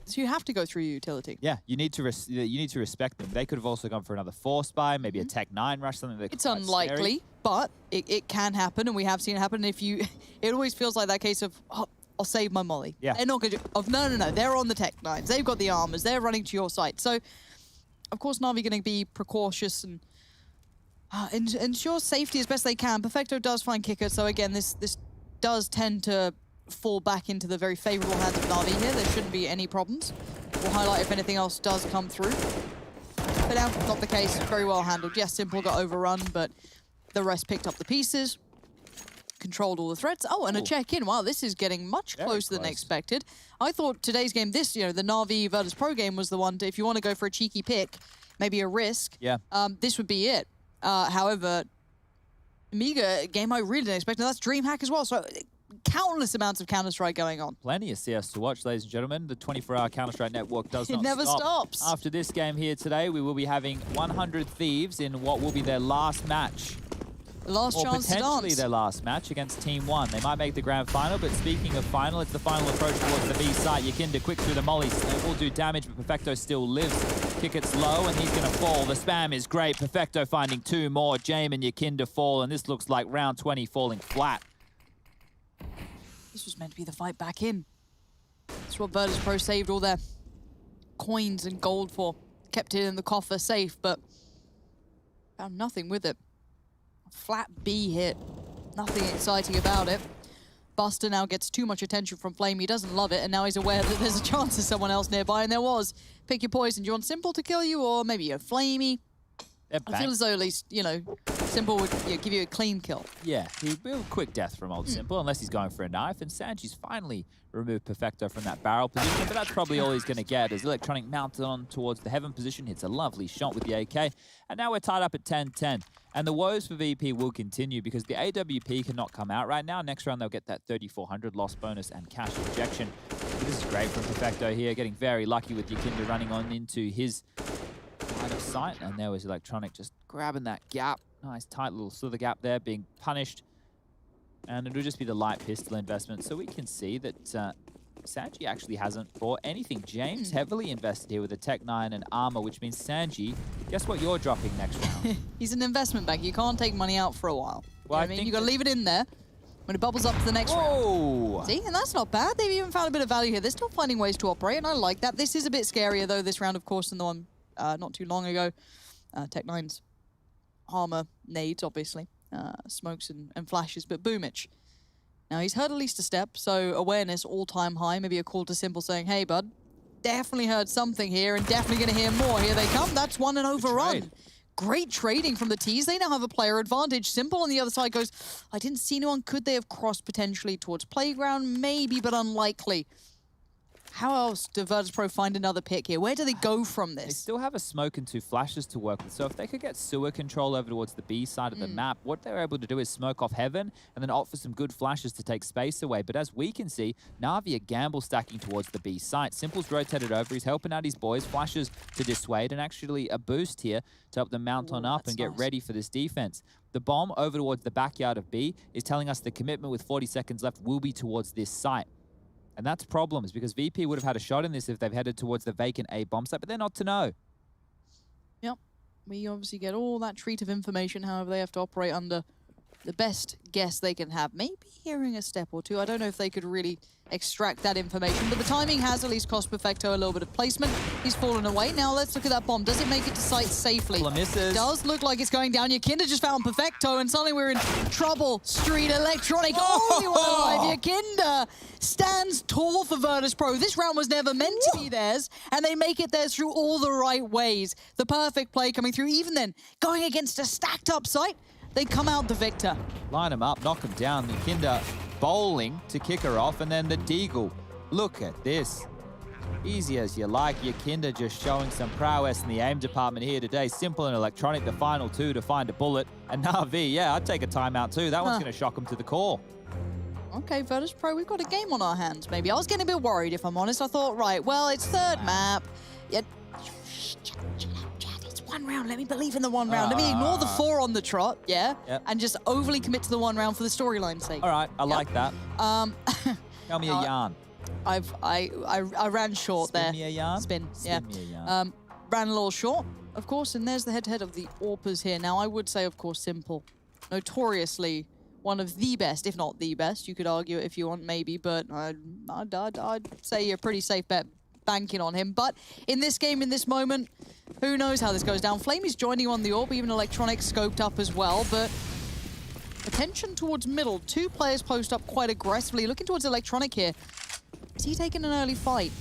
So you have to go through your utility. Yeah, you need to respect them. They could have also gone for another force buy, maybe a Tech 9 rush, something that It's unlikely, but it can happen, and we have seen it happen. If you, it always feels like that case of, oh, I'll save my molly. Yeah. They're not going to, no, they're on the Tech 9s. They've got the armors. They're running to your site. So, of course, NaVi going to be precautious and ensure safety as best they can. Perfecto does find kicker, so again, this does tend to fall back into the very favorable hands of NaVi here. There shouldn't be any problems. We'll highlight if anything else does come through. But now, not the case. Very well handled. Yes, Simple got overrun, but the rest picked up the pieces, controlled all the threats. Oh, and a check-in. Wow, this is getting much closer than expected. I thought today's game, the NaVi Virtus.pro game was the one to, if you want to go for a cheeky pick, maybe a risk, this would be it. However, Amiga game I really didn't expect, and that's DreamHack as well. So countless amounts of Counter-Strike going on. Plenty of CS to watch, ladies and gentlemen. The 24-hour Counter-Strike network does not never stop. stops. After this game here today, we will be having 100 Thieves in what will be their last match. Last chance to dance. Potentially their last match against Team 1. They might make the grand final, but speaking of final, it's the final approach towards the B site. Yakinda quick through the mollies. It will do damage, but Perfecto still lives. Kick it's low, and he's going to fall. The spam is great. Perfecto finding 2 more. Jame and Yakinda fall, and this looks like round 20 falling flat. This was meant to be the fight back in. That's what Virtus.pro saved all their coins and gold for. Kept it in the coffer safe, but found nothing with it. Flat B hit. Nothing exciting about it. Buster now gets too much attention from Flame. He doesn't love it, and now he's aware that there's a chance of someone else nearby, and there was. Pick your poison. Do you want Simple to kill you, or maybe a Flamey? I feel as though at least, Simple would give you a clean kill. Yeah, he'd be a quick death from old Simple, unless he's going for a knife. And Sanji's finally removed Perfecto from that barrel position, but that's probably all he's going to get as Electronic mounted on towards the heaven position, hits a lovely shot with the AK. And now we're tied up at 10-10. And the woes for VP will continue because the AWP cannot come out right now. Next round, they'll get that 3,400 loss bonus and cash injection. But this is great from Perfecto here, getting very lucky with Yakinda running on into his line of sight. And there was Electronic just grabbing that gap. Nice tight little slither gap there, being punished. And it'll just be the light pistol investment. So we can see that Sanji actually hasn't bought anything. James heavily invested here with a Tech 9 and armor, which means Sanji, guess what you're dropping next round? He's an investment bank. You can't take money out for a while. Well, I mean, you got to leave it in there when it bubbles up to the next round. See, and that's not bad. They've even found a bit of value here. They're still finding ways to operate, and I like that. This is a bit scarier, though, this round, of course, than the one not too long ago. Tech 9's armor nades, obviously. Smokes and flashes, but Boomich. Now, he's heard at least a step, so awareness all-time high. Maybe a call to Simple saying, hey, bud, definitely heard something here and definitely going to hear more. Here they come. That's one and overrun. Great trading from the T's. They now have a player advantage. Simple on the other side goes, I didn't see anyone. Could they have crossed potentially towards Playground? Maybe, but unlikely. How else do Virtus.pro find another pick here? Where do they go from this? They still have a smoke and 2 flashes to work with. So if they could get sewer control over towards the B side of the map, what they're able to do is smoke off heaven and then opt for some good flashes to take space away. But as we can see, NaVi are gamble stacking towards the B site. Simple's rotated over. He's helping out his boys. Flashes to dissuade and actually a boost here to help them mount on up and get ready for this defense. The bomb over towards the backyard of B is telling us the commitment with 40 seconds left will be towards this site. And that's problems, because VP would have had a shot in this if they've headed towards the vacant A bomb site, but they're not to know. Yep. We obviously get all that treat of information, however, they have to operate under the best guess they can have. Maybe hearing a step or two. I don't know if they could really extract that information, but the timing has at least cost Perfecto a little bit of placement. He's fallen away. Now let's look at that bomb. Does it make it to site safely? Misses. Does look like it's going down. Yakinda just found Perfecto, and suddenly we're in trouble. Street Electronic only one alive. Yakinda stands tall for Virtus.pro. This round was never meant to be theirs, and they make it theirs through all the right ways. The perfect play coming through. Even then, going against a stacked up site, they come out the victor. Line him up, knock him down. Yakinda bowling to kick her off, and then the Deagle. Look at this. Easy as you like. Yakinda just showing some prowess in the aim department here today. Simple and Electronic, the final 2 to find a bullet. And NaVi, yeah, I'd take a timeout too. That one's going to shock him to the core. Okay, Virtus.pro, we've got a game on our hands, maybe. I was getting a bit worried, if I'm honest. I thought, right, well, it's third map. Yeah. It's one round. Let me believe in the one round. Let me ignore the 4 on the trot, yeah? And just overly commit to the one round for the storyline's sake. All right, I like that. Tell me a yarn. I ran short there. Spin me a yarn? Spin, Spin me a yarn. Ran a little short, of course, and there's the head-to-head of the AWPers here. Now, I would say, of course, Simple. Notoriously one of the best, if not the best. You could argue it if you want, maybe, but I'd say you're a pretty safe bet banking on him. But in this game, in this moment, who knows how this goes down. Flame is joining on the AWP, even Electronic scoped up as well, but attention towards middle. 2 players post up quite aggressively. Looking towards Electronic here. Is he taking an early fight?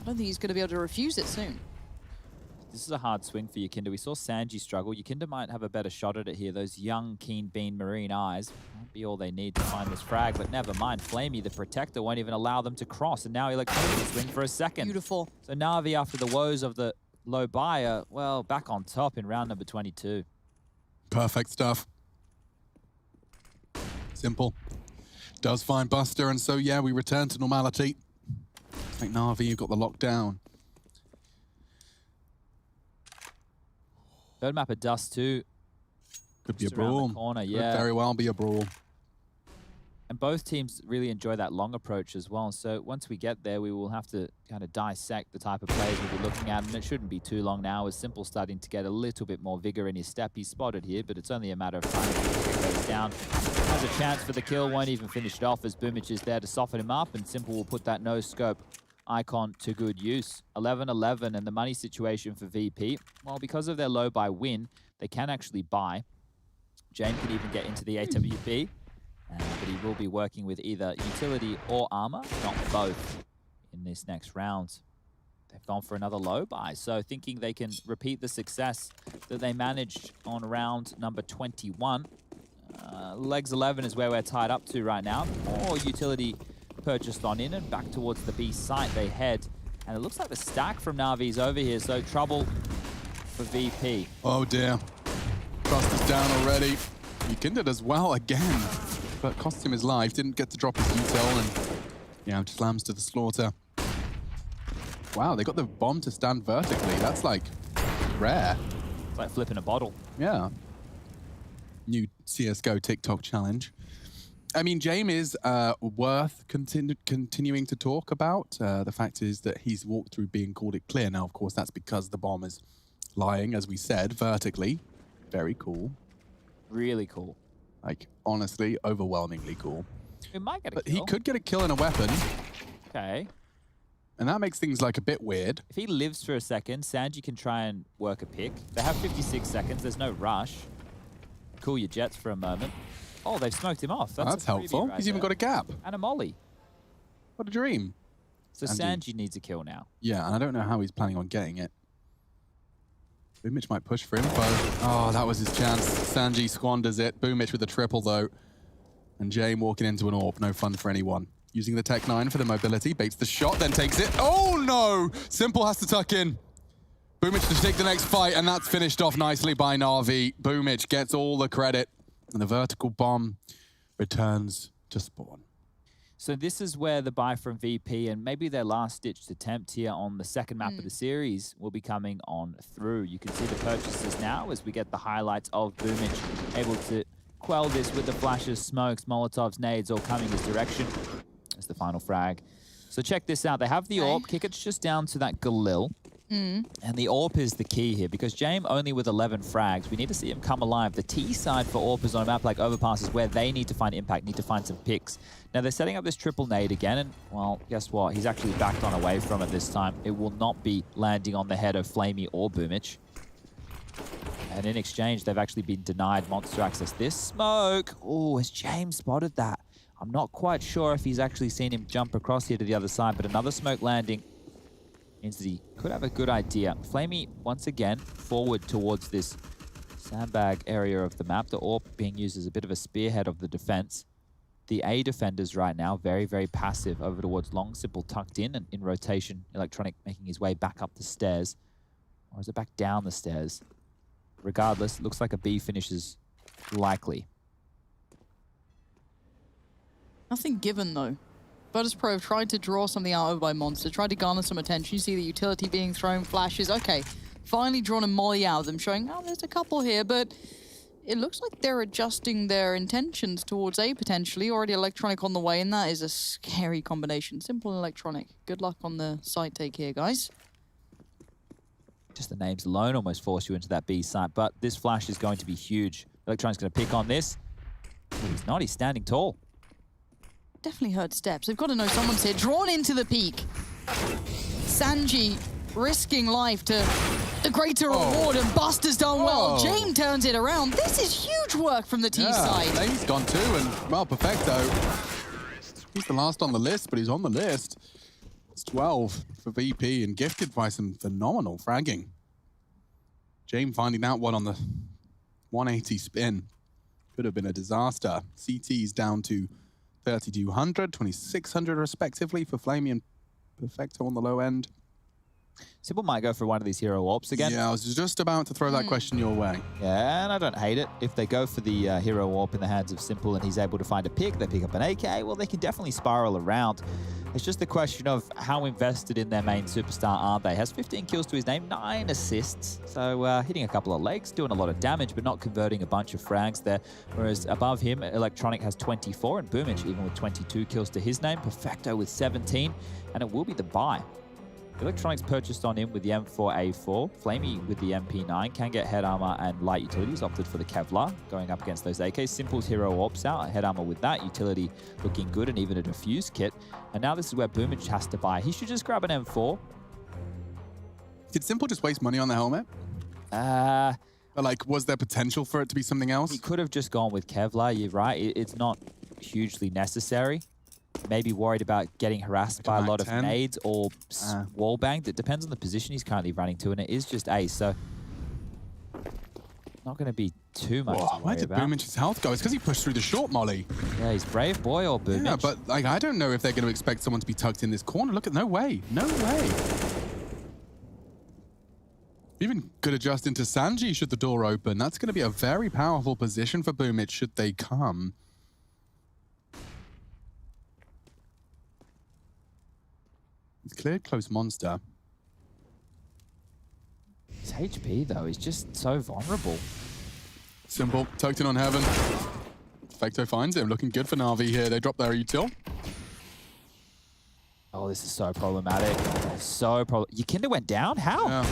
I don't think he's going to be able to refuse it soon. This is a hard swing for Yakinda. We saw Sanji struggle. Yakinda might have a better shot at it here. Those young, keen bean marine eyes might be all they need to find this frag, but never mind. Flamey, the protector, won't even allow them to cross, and now Electronic will swing for a second. Beautiful. So NaVi, after the woes of the low buyer, well, back on top in round number 22. Perfect stuff. Simple. Does find Buster, and so, yeah, we return to normality. I think NaVi, you've got the lockdown. Third map of Dust too. Could be a Just around the brawl. corner, Could yeah. very well be a brawl. And both teams really enjoy that long approach as well. So once we get there, we will have to kind of dissect the type of plays we'll be looking at. And it shouldn't be too long now, as Simple starting to get a little bit more vigor in his step. He's spotted here, but it's only a matter of time before he goes down. Has a chance for the kill, won't even finish it off as Boomich is there to soften him up, and Simple will put that no-scope icon to good use. 11-11, and the money situation for VP, well, because of their low buy win, they can actually buy. Jane could even get into the AWP, but he will be working with either utility or armor, not both, in this next round. They've gone for another low buy, so thinking they can repeat the success that they managed on round number 21. Legs 11 is where we're tied up to right now. More utility purchased on in, and back towards the B site they head. And it looks like the stack from NaVi's over here, so trouble for VP. Oh dear. Buster's down already. Yakinda does well again, but cost him his life. Didn't get to drop his util, and yeah, just slams to the slaughter. Wow, they got the bomb to stand vertically. That's like rare. It's like flipping a bottle. Yeah. New CSGO TikTok challenge. I mean, James is worth continuing to talk about. The fact is that he's walked through being called it clear. Now, of course, that's because the bomb is lying, as we said, vertically. Very cool. Really cool. Like, honestly, overwhelmingly cool. It might get a but kill. he could get a kill in a weapon. Okay. And that makes things like a bit weird. If he lives for a second, Sanji can try and work a pick. They have 56 seconds. There's no rush. Cool your jets for a moment. Oh, they've smoked him off. That's helpful. Right He's even got a gap. And a molly. What a dream. So Sanji needs a kill now. Yeah, and I don't know how he's planning on getting it. Boomich might push for info. Oh, that was his chance. Sanji squanders it. Boomich with a triple, though. And James walking into an AWP. No fun for anyone. Using the Tech 9 for the mobility. Baits the shot, then takes it. Oh, no! Simple has to tuck in. Boomich to take the next fight, and that's finished off nicely by NaVi. Boomich gets all the credit. And the vertical bomb returns to spawn. So this is where the buy from VP and maybe their last-ditched attempt here on the second map of the series will be coming on through. You can see the purchases now as we get the highlights of Boomich able to quell this with the flashes, smokes, Molotovs, nades all coming his direction. That's the final frag. So check this out. They have the AWP. Kickett's just down to that Galil. And the AWP is the key here because James only with 11 frags. We need to see him come alive. The T side for AWP is on a map like Overpass is where they need to find impact, need to find some picks. Now they're setting up this triple nade again and, well, guess what? He's actually backed on away from it this time. It will not be landing on the head of Flamey or Boomich. And in exchange, they've actually been denied monster access. This smoke, oh, has James spotted that? I'm not quite sure if he's actually seen him jump across here to the other side, but another smoke landing means that he could have a good idea. Flamey, once again, forward towards this sandbag area of the map. The AWP being used as a bit of a spearhead of the defense. The A defenders right now, very, very passive over towards Long, Simple tucked in and in rotation. Electronic making his way back up the stairs. Or is it back down the stairs? Regardless, looks like a B finish is likely. Nothing given, though. Virtus.pro have tried to draw something out over by Monster, tried to garner some attention. You see the utility being thrown, flashes. Okay, finally drawn a molly out of them, showing, oh, there's a couple here, but it looks like they're adjusting their intentions towards A, potentially. Already Electronic on the way, and that is a scary combination. Simple and Electronic. Good luck on the site take here, guys. Just the names alone almost force you into that B site, but this flash is going to be huge. Electronic's going to pick on this. Oh, he's not, he's standing tall. Definitely heard steps. They've got to know someone's here. Drawn into the peak. Sanji risking life to the greater reward, and Buster's done well. James turns it around. This is huge work from the T side. He's gone too, and well, Perfecto. He's the last on the list, but he's on the list. It's 12 for VP and gifted by some phenomenal fragging. James finding that one on the 180 spin. Could have been a disaster. CT's down to 3,200, 2,600 respectively for Flamey and Perfecto on the low end. Simple might go for one of these hero AWPs again. Yeah, I was just about to throw that question your way. Yeah, and I don't hate it. If they go for the hero AWP in the hands of Simple and he's able to find a pick, they pick up an AK, well, they can definitely spiral around. It's just the question of how invested in their main superstar are they. Has 15 kills to his name, 9 assists. So hitting a couple of legs, doing a lot of damage, but not converting a bunch of frags there. Whereas above him, Electronic has 24, and Boomich even with 22 kills to his name. Perfecto with 17, and it will be the buy. Electronics purchased on him with the M4A4. Flamey with the MP9 can get head armor and light utilities. Opted for the Kevlar going up against those AKs. Simple's hero AWPs out. Head armor with that. Utility looking good and even a defuse kit. And now this is where Boomich has to buy. He should just grab an M4. Did Simple just waste money on the helmet? Like, was there potential for it to be something else? He could have just gone with Kevlar. You're right. It's not hugely necessary. Maybe worried about getting harassed by a lot of nades or wall banged. It depends on the position he's currently running to, and it is just A, so not going to be too much to worry where did about. Boomich's health go? It's because he pushed through the short molly. Yeah, he's brave boy or Boomich. Yeah, but like, I don't know if they're going to expect someone to be tucked in this corner. Look at, no way. No way. Even could adjust into Sanji should the door open. That's going to be a very powerful position for Boomich should they come. He's cleared close monster. His HP, though, is just so vulnerable. Simple, tucked in on heaven. Perfecto finds him. Looking good for Na'Vi here. They drop their util. Oh, this is so problematic. So Yakinda went down? How? Yeah.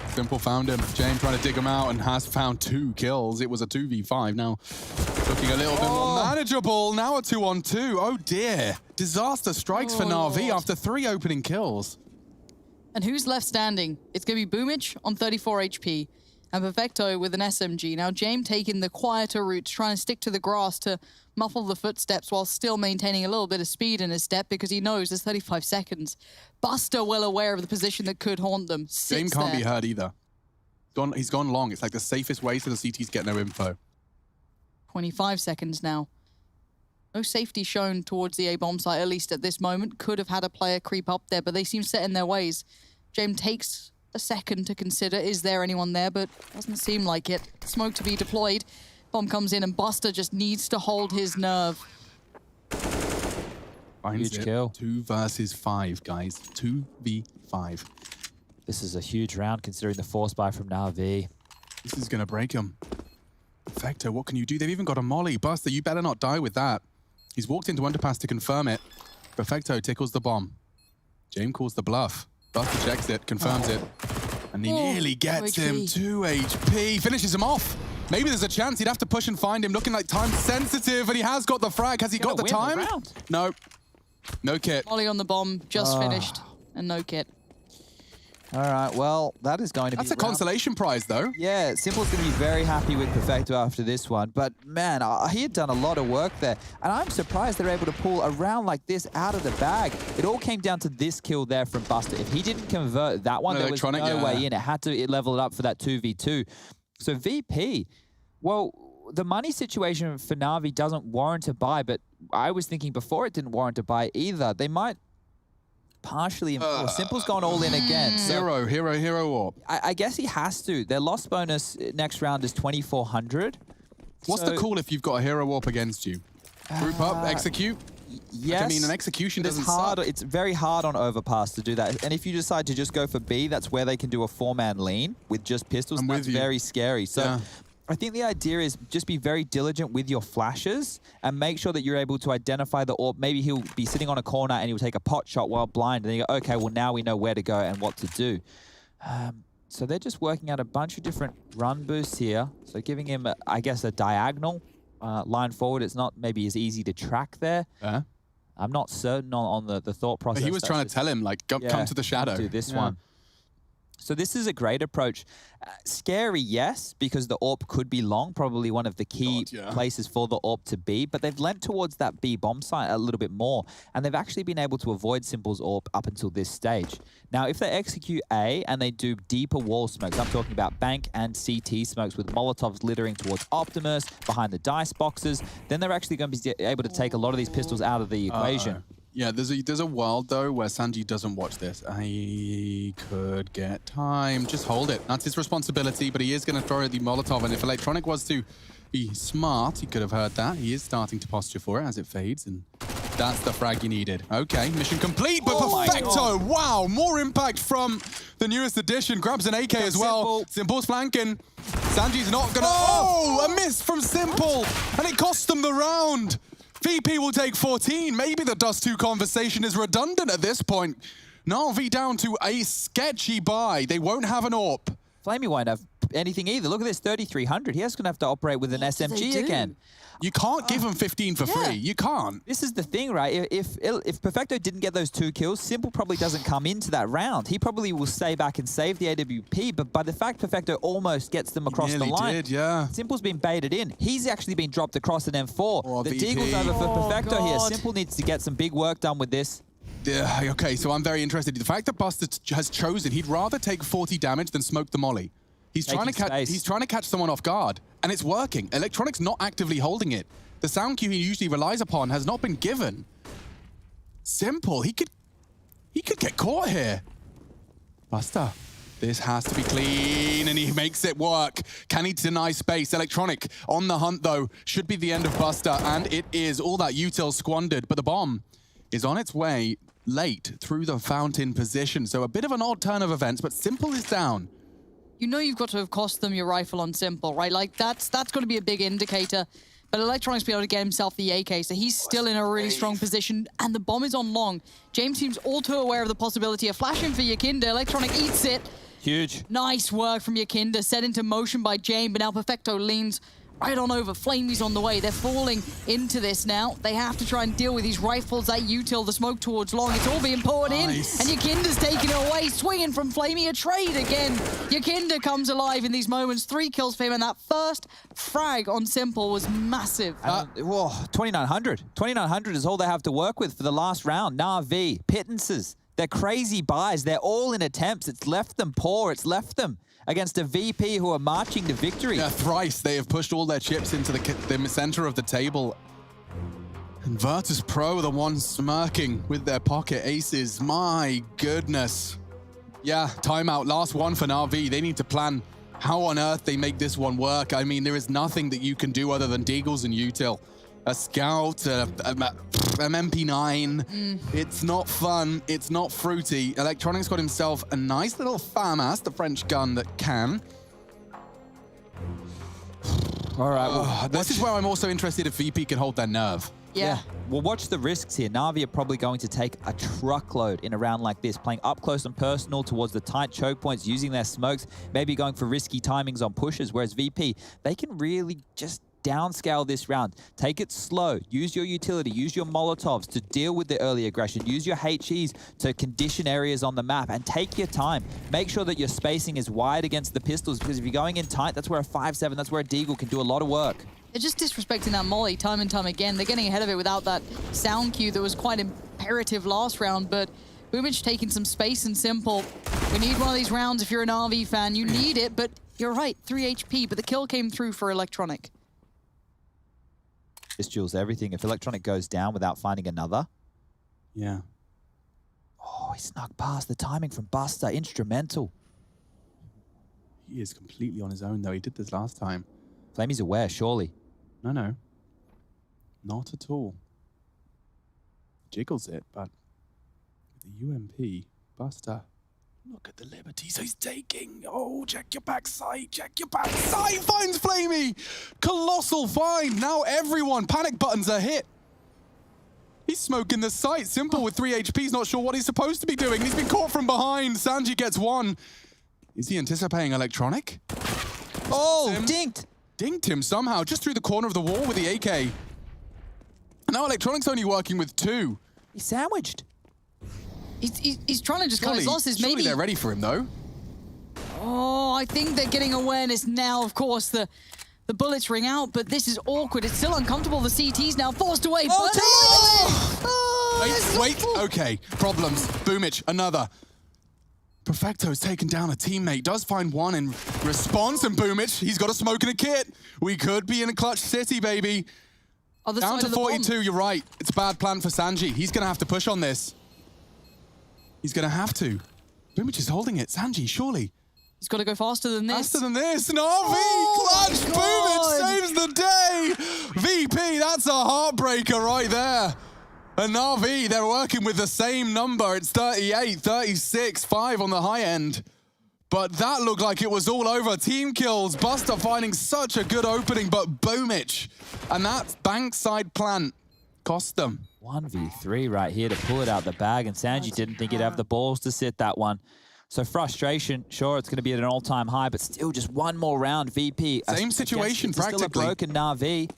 Simple found him. James trying to dig him out and has found 2 kills. It was a 2v5. Now looking a little bit more manageable. Now a 2-on-2. Oh dear. Disaster strikes for Na'Vi after 3 opening kills. And who's left standing? It's going to be Boomich on 34 HP and Perfecto with an SMG. Now James taking the quieter route, trying to stick to the grass to muffle the footsteps while still maintaining a little bit of speed in his step because he knows there's 35 seconds. Buster well aware of the position that could haunt them. James can't be heard either. He's gone long. It's like the safest way so the CTs get no info. 25 seconds now. No safety shown towards the A bomb site, at least at this moment. Could have had a player creep up there, but they seem set in their ways. James takes a second to consider, is there anyone there? But doesn't seem like it. Smoke to be deployed. Bomb comes in and Buster just needs to hold his nerve. Finds Huge it. kill. 2 versus 5, guys. 2v5. This is a huge round considering the force buy from Na'Vi. This is going to break him. Perfecto, what can you do? They've even got a molly. Buster, you better not die with that. He's walked into underpass to confirm it. Perfecto tickles the bomb. James calls the bluff. Buster checks it, confirms it. And he nearly gets him. 2 HP. Finishes him off. Maybe there's a chance he'd have to push and find him, looking like time sensitive, and he has got the frag. Has he got the time? No. No kit. Molly on the bomb, just finished, and no kit. All right, well, that is going to be... That's a consolation prize, though. Yeah, Simple's going to be very happy with Perfecto after this one. But, man, he had done a lot of work there. And I'm surprised they're able to pull a round like this out of the bag. It all came down to this kill there from Buster. If he didn't convert that one, there was no way in. It had to level it up for that 2v2. So VP, well, the money situation for Na'Vi doesn't warrant a buy, but I was thinking before it didn't warrant a buy either. They might partially... Simple's gone all in again. So Hero Orb. I guess he has to. Their loss bonus next round is 2,400. What's the call if you've got a Hero Warp against you? Group up, execute? Yes. I mean, an execution doesn't hard. suck. It's very hard on Overpass to do that. And if you decide to just go for B, that's where they can do a 4-man lean with just pistols. And that's very scary. So I think the idea is just be very diligent with your flashes and make sure that you're able to identify the AWP. Maybe he'll be sitting on a corner and he'll take a pot shot while blind. And then you go, okay, well, now we know where to go and what to do. So they're just working out a bunch of different run boosts here. So giving him, I guess, a diagonal line forward. It's not maybe as easy to track there. I'm not certain on the thought process. But he was trying to tell him, like, come to the shadow. Do this one. So this is a great approach. Scary, yes, because the AWP could be long, probably one of the key places for the AWP to be, but they've lent towards that B bomb site a little bit more, and they've actually been able to avoid Simple's AWP up until this stage. Now, if they execute A and they do deeper wall smokes, I'm talking about bank and CT smokes with Molotovs littering towards Optimus, behind the dice boxes, then they're actually going to be able to take a lot of these pistols out of the equation. Yeah, there's a world, though, where Sanji doesn't watch this. He could get time. Just hold it. That's his responsibility, but he is going to throw the Molotov, and if Electronic was to be smart, he could have heard that. He is starting to posture for it as it fades, and that's the frag you needed. Okay, mission complete, but Perfecto! Wow, more impact from the newest addition. Grabs an AK as well. Simple's flanking. Sanji's not going to... Oh, a miss from Simple, and it cost them the round. VP will take 14. Maybe the Dust 2 conversation is redundant at this point. NaVi down to a sketchy buy. They won't have an AWP. Flamey won't have anything either. Look at this, 3,300. He has going to have to operate with an SMG again. You can't give him 15 for free. You can't. This is the thing, right? If Perfecto didn't get those 2 kills, Simple probably doesn't come into that round. He probably will stay back and save the AWP, but by the fact Perfecto almost gets them across the line, Simple's been baited in. He's actually been dropped across an M4. The Deagle's over for Perfecto here. Simple needs to get some big work done with this. Yeah, okay, so I'm very interested. The fact that Buster has chosen, he'd rather take 40 damage than smoke the molly. He's trying to catch someone off guard, and it's working. Electronic's not actively holding it. The sound cue he usually relies upon has not been given. Simple, he could get caught here. Buster, this has to be clean, and he makes it work. Can he deny space? Electronic on the hunt, though. Should be the end of Buster, and it is. All that util squandered, but the bomb is on its way late through the fountain position. So a bit of an odd turn of events, but Simple is down. You know you've got to have cost them your rifle on Simple, right? Like, that's going to be a big indicator. but Electronics be able to get himself the AK, so he's still in a really strong position, and the bomb is on long. James seems all too aware of the possibility of flashing for Yakinda. Electronic eats it. Huge. Nice work from Yakinda, set into motion by James, but now Perfecto leans right on over. Flamey's on the way. They're falling into this now. They have to try and deal with these rifles, that util, the smoke towards long. It's all being poured in, and Yakinda's taking it away, swinging from Flamey. A trade again. Yakinda comes alive in these moments. 3 kills for him, and that first frag on Simple was massive. 2,900. 2,900 is all they have to work with for the last round. NaVi, Pittances, they're crazy buys. They're all in attempts. It's left them poor. It's left them against a VP who are marching to victory. Yeah, thrice they have pushed all their chips into the center of the table. And Virtus.pro, the one smirking with their pocket aces. My goodness. Yeah, timeout. Last one for NaVi. They need to plan how on earth they make this one work. I mean, there is nothing that you can do other than Deagles and util. A scout, an MP9. It's not fun. It's not fruity. Electronics got himself a nice little FAMAS, the French gun that can. All right. Well, this is where I'm also interested if VP can hold their nerve. Yeah. Well, watch the risks here. NaVi are probably going to take a truckload in a round like this, playing up close and personal towards the tight choke points, using their smokes, maybe going for risky timings on pushes, whereas VP, they can really just downscale this round. Take it slow. Use your utility. Use your Molotovs to deal with the early aggression. Use your HEs to condition areas on the map and take your time. Make sure that your spacing is wide against the pistols, because if you're going in tight, that's where a 5-7, that's where a Deagle can do a lot of work. They're just disrespecting that molly time and time again. They're getting ahead of it without that sound cue that was quite imperative last round, but Boomich taking some space and Simple. We need one of these rounds if you're an RV fan. You need it, but you're right, 3 HP, but the kill came through for Electronic. This duels everything. If Electronic goes down without finding another. Yeah. Oh, he snuck past the timing from Buster. Instrumental. He is completely on his own, though. He did this last time. Flamey's aware, surely. No. Not at all. Jiggles it, but with the UMP, Buster. Look at the liberties he's taking. Oh, check your backside. Check your backside. Finds Flamey. Colossal find. Now everyone. Panic buttons are hit. He's smoking the site. Simple with 3 HP. He's not sure what he's supposed to be doing. He's been caught from behind. Sanji gets one. Is he anticipating Electronic? Oh, dinked. Dinked him somehow, just through the corner of the wall with the AK. Now Electronic's only working with 2. He's sandwiched. He's trying to just cut his losses. Surely Maybe they're ready for him, though. Oh, I think they're getting awareness now. Of course, the bullets ring out, but this is awkward. It's still uncomfortable. The CT's now forced away. Wait. Okay, problems. Boomich, another. Perfecto's taken down a teammate. Does find one in response, and Boomich, he's got a smoke and a kit. We could be in a clutch city, baby. Down to 42, you're right. It's a bad plan for Sanji. He's going to have to push on this. He's going to have to. Boomich is holding it. Sanji, surely. He's got to go faster than this. Faster than this. NaVi, clutch. Boomich saves the day. VP, that's a heartbreaker right there. And NaVi, they're working with the same number. It's 38, 36, 5 on the high end. But that looked like it was all over. Team kills. Buster finding such a good opening, but Boomich. And that bankside plant cost them. 1v3 right here to pull it out the bag, and Sanji didn't think he'd have the balls to sit that one. So frustration, sure, it's going to be at an all-time high, but still just one more round. VP. Same situation, practically. Still a broken NaVi.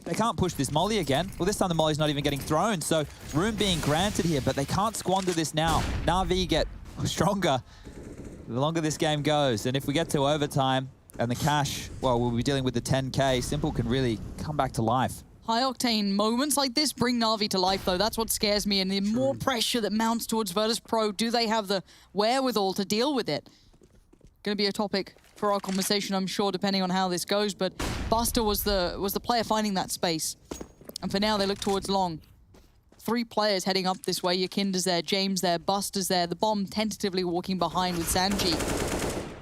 They can't push this molly again. Well, this time the molly's not even getting thrown, so room being granted here, but they can't squander this now. NaVi get stronger the longer this game goes, and if we get to overtime and the cash, well, we'll be dealing with the 10K. Simple can really come back to life. High-octane moments like this bring NaVi to life, though. That's what scares me, and the more pressure that mounts towards Virtus.pro, do they have the wherewithal to deal with it? Going to be a topic for our conversation, I'm sure, depending on how this goes, but Buster was the player finding that space. And for now, they look towards long. 3 players heading up this way. Yakinda's there, James there, Buster's there, the bomb tentatively walking behind with Sanji.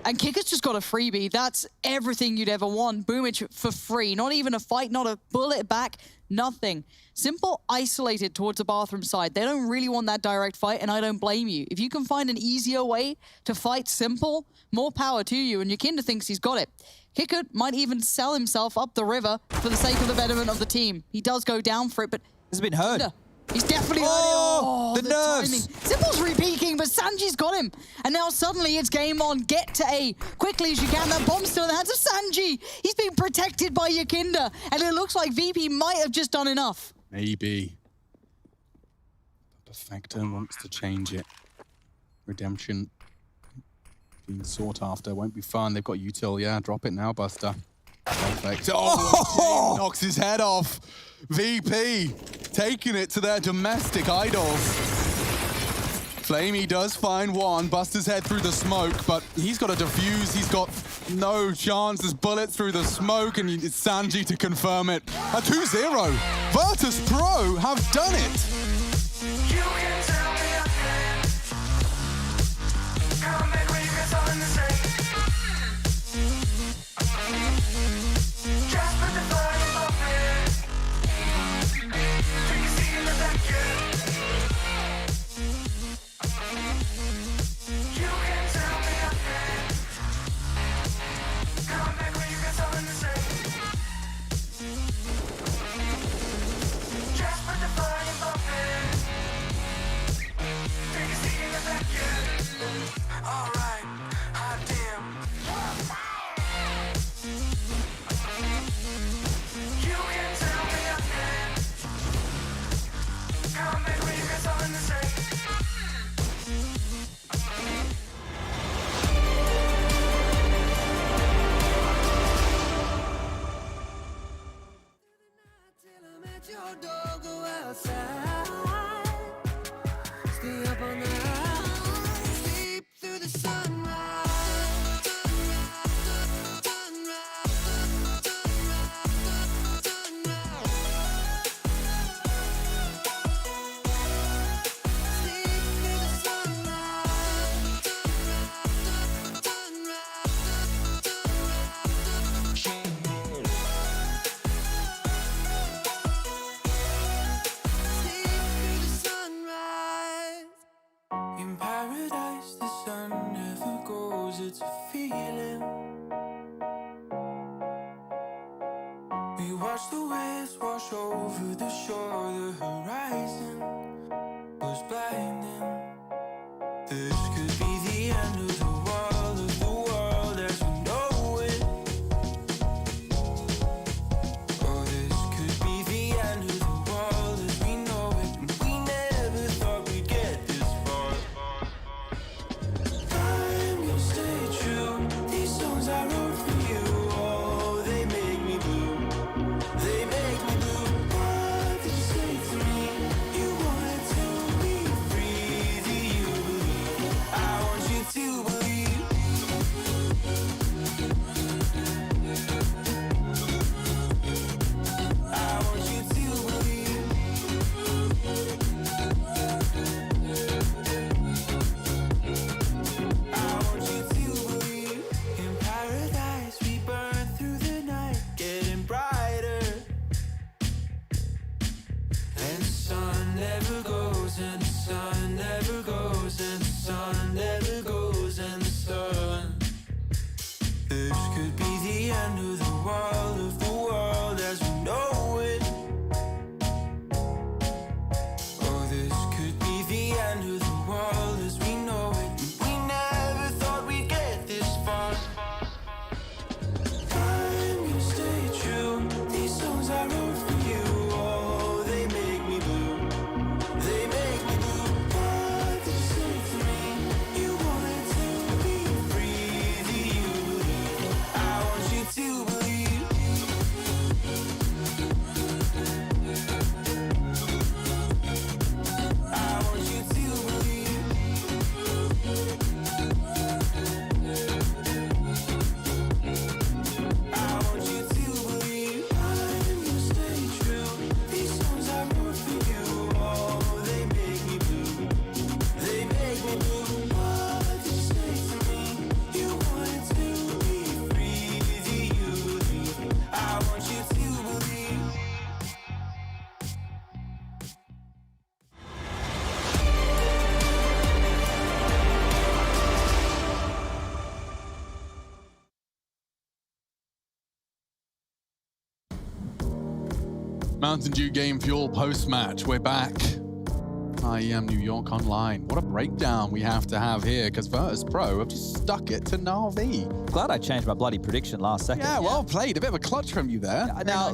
And Kicker's just got a freebie. That's everything you'd ever want. Boomich for free. Not even a fight, not a bullet back, nothing. Simple isolated towards the bathroom side. They don't really want that direct fight, and I don't blame you. If you can find an easier way to fight Simple, more power to you. And Yakinda thinks he's got it. Kicker might even sell himself up the river for the sake of the betterment of the team. He does go down for it, but... Has been hurt. He's definitely oh, the nerves. Simple's re-peeking, but Sanji's got him. And now suddenly it's game on. Get to A quickly as you can. That bomb's still in the hands of Sanji. He's being protected by Yakinda. And it looks like VP might have just done enough. Maybe. Perfecto wants to change it. Redemption being sought after. Won't be fun. They've got util. Yeah, drop it now, Buster. Perfect. Oh, knocks his head off. VP taking it to their domestic idols. Flamey does find one. Buster's head through the smoke, but he's got to defuse. He's got no chance. There's bullets through the smoke, and it's Sanji to confirm it. A 2-0. Virtus.pro have done it. You can tell me again. Come back when you got something to say. Just put the fire up there. Do you see in the back yet? You can tell me again. Come back when you got something to say. Just put the fire up there. Do you see in the back yet? Alright, hot damn. You can tell me again. Come back when you got something to say. Till I'm at your door, go outside. Stay up all night. Sleep through the sunrise. In paradise, the sun never goes, it's a feeling. We watch the waves wash over the shore, the horizon was blinding. This could be the end of the world as we know it. Or this could be the end of the world as we know it. And we never thought we'd get this far. I'm gonna stay true. These songs I wrote for you, oh, they make me blue. They make me blue. What did you say to me? You wanted to be free. Do you believe? I want you to believe. I want you to believe. I want you to believe. In paradise we burn through the night, getting brighter. And the sun never goes, and the sun never goes, and the sun never goes, and the sun. This could be the end of the world as we know it. Or this could be the end of the world as we know it. And we never thought we'd get this far. I'm gonna stay true. These songs I wrote for you, oh, they make me blue. They make me blue. What did you say to me? You wanted to be free. Do you believe? I want you to believe. Mountain Dew Game Fuel post-match. We're back. IEM New York Online. What a breakdown we have to have here, because Virtus.pro have just stuck it to NaVi. Glad I changed my bloody prediction last second. Yeah, well played. A bit of a clutch from you there. Now,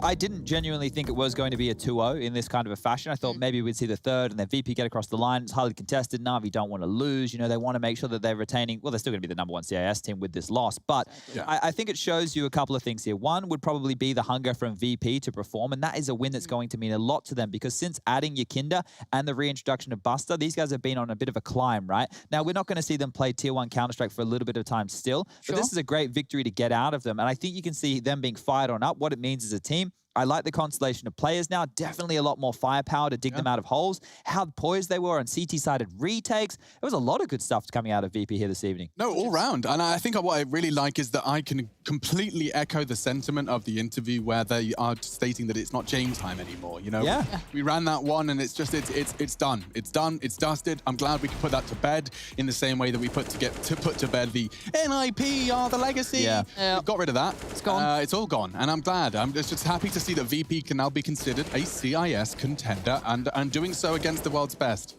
I didn't genuinely think it was going to be a 2-0 in this kind of a fashion. I thought maybe we'd see the third and then VP get across the line. It's highly contested. NaVi don't want to lose. You know, they want to make sure that they're retaining. Well, they're still going to be the #1 CIS team with this loss. But I think it shows you a couple of things here. One would probably be the hunger from VP to perform. And that is a win that's going to mean a lot to them, because since adding Yakinda and the reintroduction of Buster, these guys have been on a bit of a climb, right? Now, we're not going to see them play Tier 1 Counter-Strike for a little bit of time still, but this is a great victory to get out of them. And I think you can see them being fired on up, what it means as a team. I like the constellation of players now. Definitely a lot more firepower to dig them out of holes. How poised they were on CT-sided retakes. There was a lot of good stuff coming out of VP here this evening. No, all round. And I think what I really like is that I can completely echo the sentiment of the interview where they are stating that it's not James time anymore. You know, we ran that one and it's just, it's done. It's done. It's dusted. I'm glad we could put that to bed in the same way that we put to bed the NIP are the legacy. We've got rid of that. It's gone. It's all gone. And I'm glad. I'm just happy to see that VP can now be considered a CIS contender and doing so against the world's best.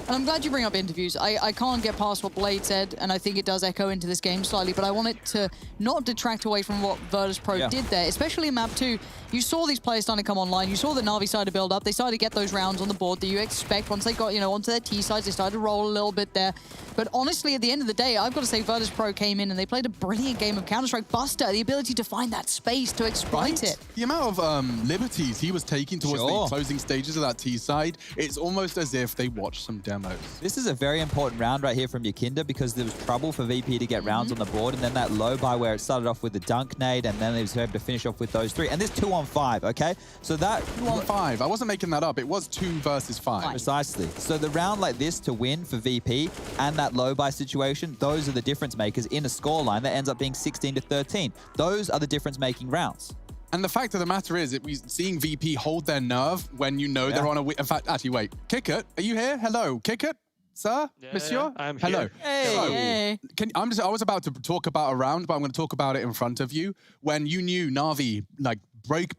And I'm glad you bring up interviews. I can't get past what Blade said, and I think it does echo into this game slightly, but I want it to not detract away from what Virtus.pro did there, especially in map 2. You saw these players starting to come online. You saw that NaVi started to build up. They started to get those rounds on the board that you expect. Once they got, you know, onto their T sides, they started to roll a little bit there. But honestly, at the end of the day, I've got to say Virtus.pro came in and they played a brilliant game of Counter-Strike. Buster, the ability to find that space to exploit it. The amount of liberties he was taking towards the closing stages of that T side, it's almost as if they watched some demos. This is a very important round right here from Yakinda, because there was trouble for VP to get rounds on the board, and then that low buy where it started off with the dunk nade, and then they was able to finish off with those 3. And this 2-on-5, okay? So that 2-on-5. I wasn't making that up. It was 2 versus 5. Precisely. So the round like this to win for VP and that low buy situation, those are the difference makers in a scoreline that ends up being 16-13. Those are the difference making rounds. And the fact of the matter is, seeing VP hold their nerve when you know they're on a win. In fact, actually, wait. Kickert, are you here? Hello, Kickert? Sir? Monsieur? I'm Hello. here. Hey. I was about to talk about a round, but I'm going to talk about it in front of you. When you knew NaVi, like,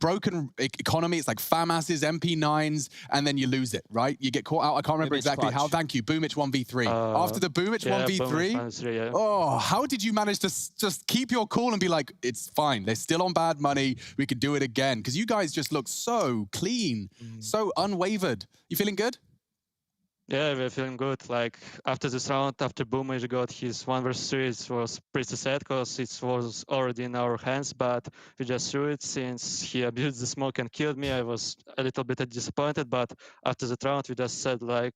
broken economy, it's like FAMASs, MP9s, and then you lose it, right? You get caught out. I can't remember exactly how. Thank you. Boomich 1v3. After the Boomich 1v3, oh, how did you manage to just keep your cool and be like, it's fine. They're still on bad money. We could do it again. Because you guys just look so clean, so unwavered. You feeling good? Yeah, we're feeling good. Like, after this round, after Boomage got his 1 versus 3, it was pretty sad because it was already in our hands, but we just threw it since he abused the smoke and killed me. I was a little bit disappointed, but after that round, we just said, like,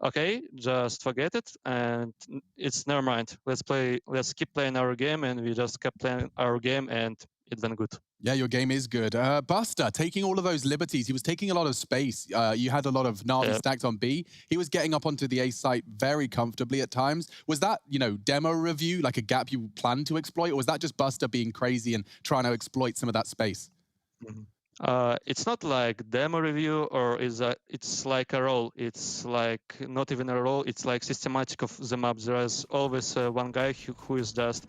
okay, just forget it, and it's never mind. Let's keep playing our game, and we just kept playing our game, and it went good. Yeah, your game is good. Buster, taking all of those liberties, he was taking a lot of space. You had a lot of NaVi stacked on B. He was getting up onto the A site very comfortably at times. Was that, you know, demo review, like a gap you planned to exploit, or was that just Buster being crazy and trying to exploit some of that space? It's not like demo review, or it's like a role. It's like not even a role. It's like systematic of the map. There is always one guy who is just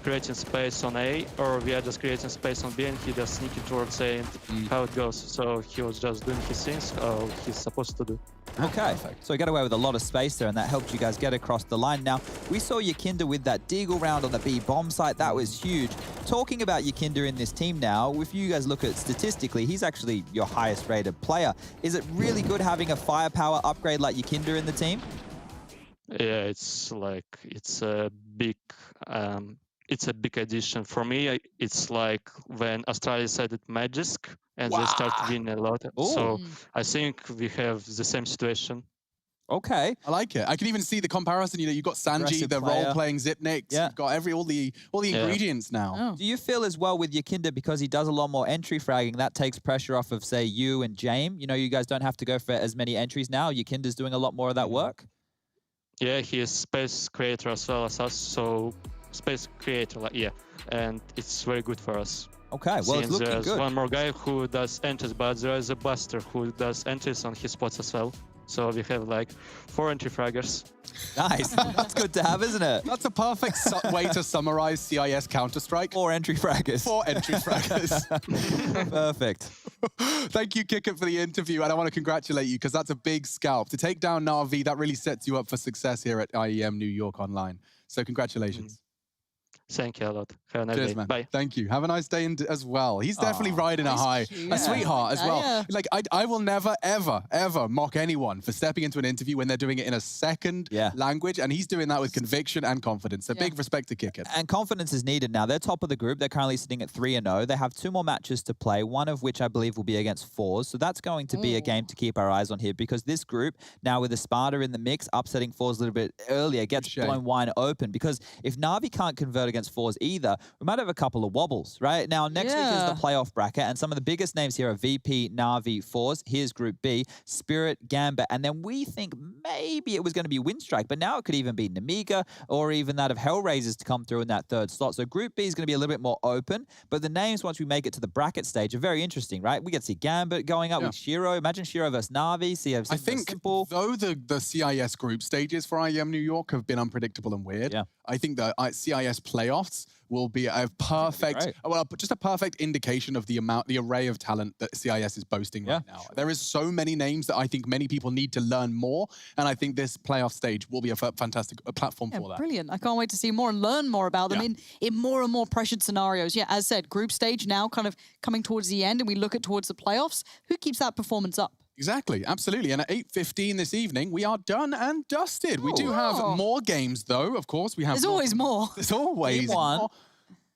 creating space on A, or we are just creating space on B, and he just sneaking towards A and how it goes. So he was just doing his things he's supposed to do. Okay, so he got away with a lot of space there, and that helped you guys get across the line. Now, we saw Yakinda with that Deagle round on the B bomb site. That was huge. Talking about Yakinda in this team now, if you guys look at statistically, he's actually your highest rated player. Is it really good having a firepower upgrade like Yakinda in the team? Yeah, it's a big addition for me. It's like when Australia said it Magisk and they start winning a lot. Ooh. So I think we have the same situation. Okay, I like it. I can even see the comparison. You know, you've got Sanji, the role-playing Zipnix. Yeah. You've got all the ingredients now. Oh. Do you feel as well with Yakinda, because he does a lot more entry fragging, that takes pressure off of, say, you and James? You know, you guys don't have to go for as many entries now. Yakinda's doing a lot more of that work. Yeah, he is space creator as well as us. So space creator, and it's very good for us. Okay, well, it's looking there's good. One more guy who does entries, but there is a Buster who does entries on his spots as well. So we have like 4 entry fraggers. Nice. That's good to have, isn't it? That's a perfect way to summarize CIS Counter-Strike. 4 entry fraggers. 4 entry fraggers. Perfect. Thank you, Kickit, for the interview, and I want to congratulate you because that's a big scalp. To take down NaVi, that really sets you up for success here at IEM New York Online. So congratulations. Thank you a lot. Have a nice Cheers, day. man. Bye. Thank you. Have a nice day as well. He's definitely riding a high. cute. A sweetheart as well. Yeah. Like, I will never, ever, ever mock anyone for stepping into an interview when they're doing it in a second language, and he's doing that with conviction and confidence. So big respect to Kickit. And confidence is needed now. They're top of the group. They're currently sitting at 3-0. They have 2 more matches to play, one of which I believe will be against Fours. So that's going to be a game to keep our eyes on here because this group, now with the Sparta in the mix, upsetting Fours a little bit earlier, gets blown wide open because if NaVi can't convert against Fours either, we might have a couple of wobbles, right? Now, next week is the playoff bracket, and some of the biggest names here are VP, NaVi, Fours. Here's Group B, Spirit, Gambit, and then we think maybe it was going to be Windstrike, but now it could even be Namiga or even that of Hellraisers to come through in that 3rd slot. So Group B is going to be a little bit more open, but the names, once we make it to the bracket stage, are very interesting, right? We get to see Gambit going up with Shiro. Imagine Shiro versus NaVi. See, I think, though the CIS group stages for IEM New York have been unpredictable and weird, I think the CIS playoffs will be a perfect, just a perfect indication of the array of talent that CIS is boasting right now. There is so many names that I think many people need to learn more, and I think this playoff stage will be a fantastic platform for that. Brilliant. I can't wait to see more and learn more about them in more and more pressured scenarios. Yeah, as said, group stage now kind of coming towards the end, and we look at towards the playoffs. Who keeps that performance up? Exactly, absolutely. And at 8:15 this evening, we are done and dusted. We do have more games, though, of course. There's always more. There's always more.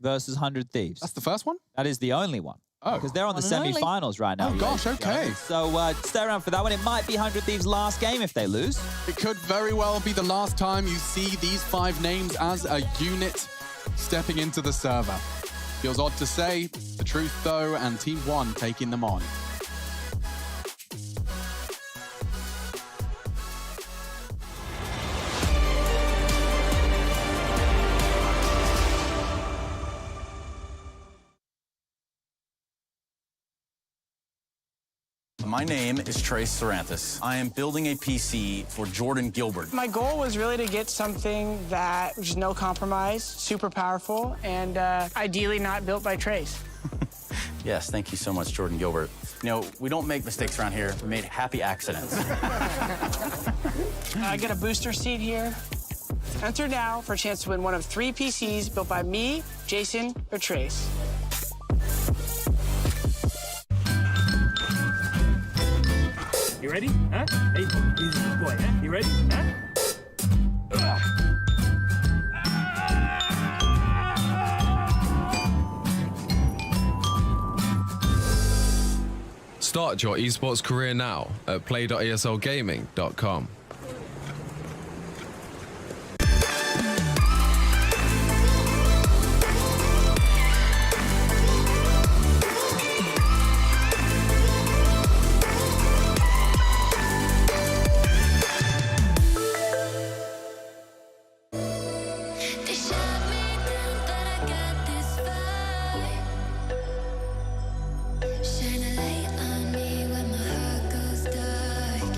Versus 100 Thieves. That's the first one? That is the only one. Oh. Because they're on the semi-finals right now. Oh, gosh, okay. So stay around for that one. It might be 100 Thieves' last game if they lose. It could very well be the last time you see these 5 names as a unit stepping into the server. Feels odd to say, the truth though, and Team 1 taking them on. My name is Trace Saranthus. I am building a PC for Jordan Gilbert. My goal was really to get something that was no compromise, super powerful, and ideally not built by Trace. Yes, thank you so much, Jordan Gilbert. You know, we don't make mistakes around here. We made happy accidents. I get a booster seat here. Enter now for a chance to win one of 3 PCs built by me, Jason, or Trace. You ready? Huh? Hey, easy boy, huh? You ready? Huh? Start your esports career now at play.eslgaming.com. They shut me down, but I got this vibe. Shine a light on me when my heart goes dark.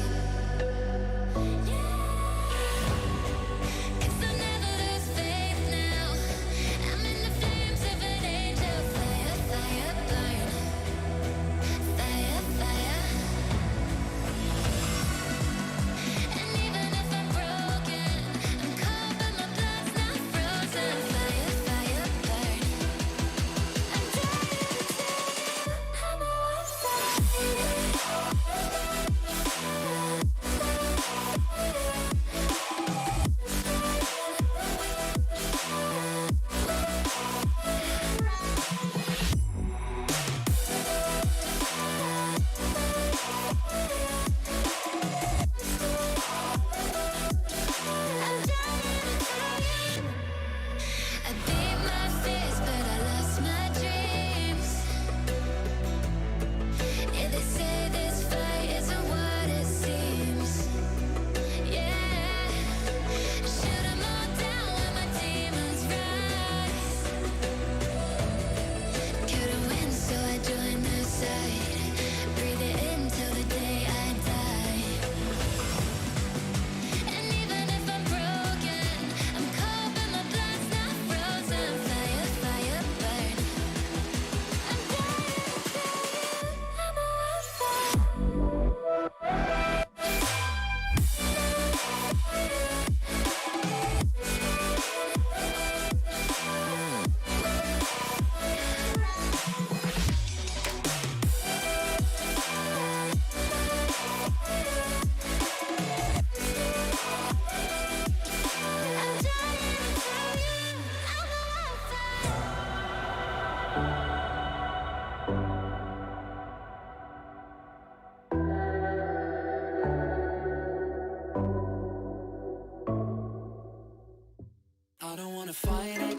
I don't wanna fight it.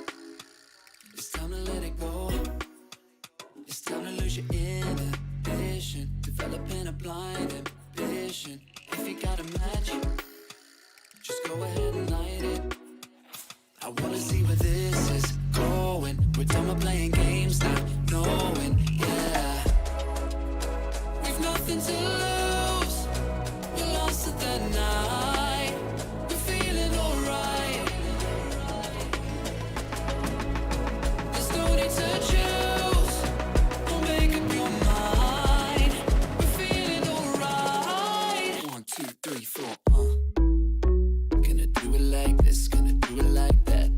It's time to let it go. It's time to lose your inhibition. Developing a blind ambition. If you got a match, just go ahead and light it. I wanna see where this is going. We're done with playing games now, knowing, yeah. We've nothing to lose. We're lost at the night. We're feeling alright. There's no need to choose. Don't make up your mind. We're feeling alright. 1, 2, 3, 4. Gonna do it like this. Gonna do it like that.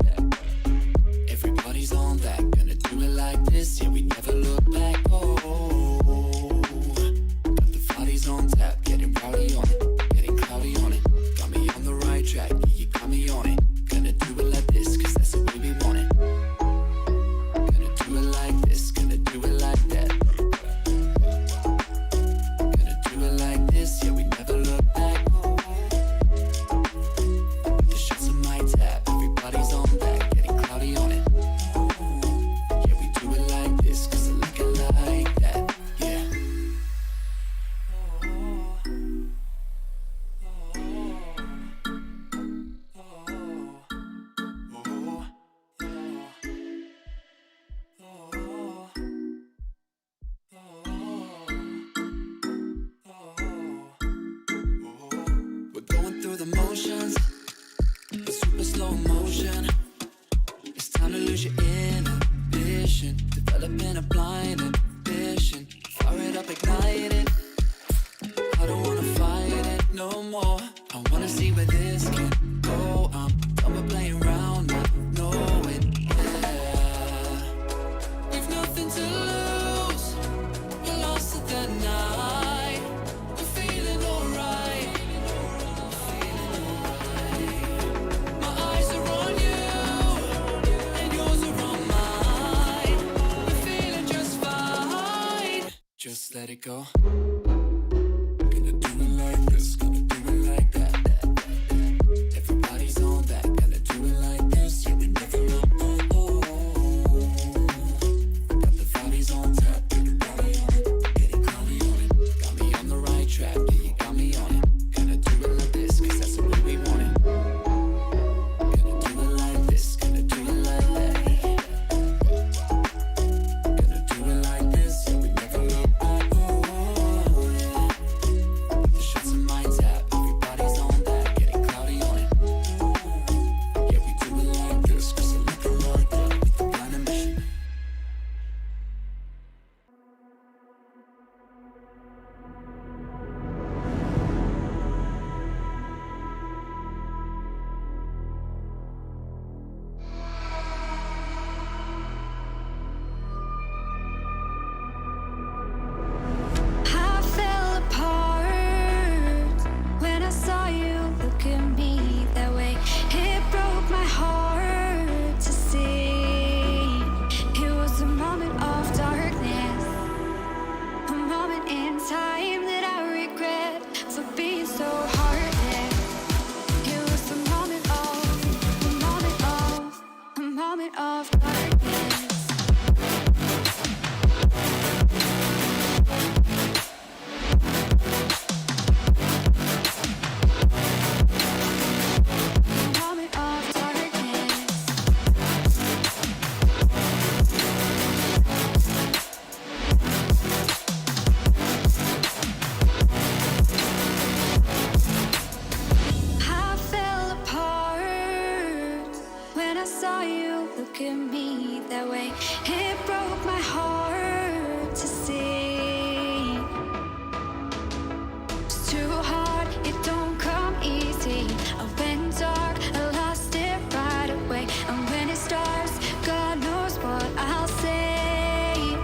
Everybody's on that. Gonna do it like this. Yeah, we never look back. Oh, got the bodies on tap. Getting rowdy on it. Getting cloudy on it. Got me on the right track. Yeah, you got me on it. Gonna do it like this, cause that's the way we want it. Gonna do it like this. Gonna do it like that. Gonna do it like this. Yeah, we never look back. The shots on my tap. Everybody's on that. Getting cloudy on it. Yeah, we do it like this, cause I like it like that. Yeah. We're going through the motions, in super slow motion. It's time to lose your inhibition. Developing a blind ambition. Fire it up, ignite it. I don't wanna fight it no more. I wanna see where this can go. I'm done with playing around, not knowing, yeah. We've nothing to lose. We're lost at the night. We're feeling alright. My eyes are on you, and yours are on mine. We're feeling just fine. Just let it go. Gonna do it like this, gonna do it like that. Everybody's on that, gonna do it like this. Yeah, we never look back. Got the bodies on tap, getting rowdy on it, getting cloudy on it. Got me on the right track, yeah, you got me on it. Gonna do it like this, cause that's the way we want it. Gonna do it like this, gonna do it like that. Gonna do it like this, yeah, we never look back. Yeah. The shots on my tap, everybody's on that, getting cloudy on it. Yeah, we do it like this, cause I like it like that, with the blind ambition. I fell apart when I saw you look at me that way. It broke my heart to see. It was a moment of darkness, a moment in time that I regret for being so heartless. It was a moment of darkness. Moment of darkness. I fell apart when I saw you look at me that way. It broke my heart to see. It's too hard, it don't come easy. I went dark, I lost it right away. And when it starts, God knows what I'll say.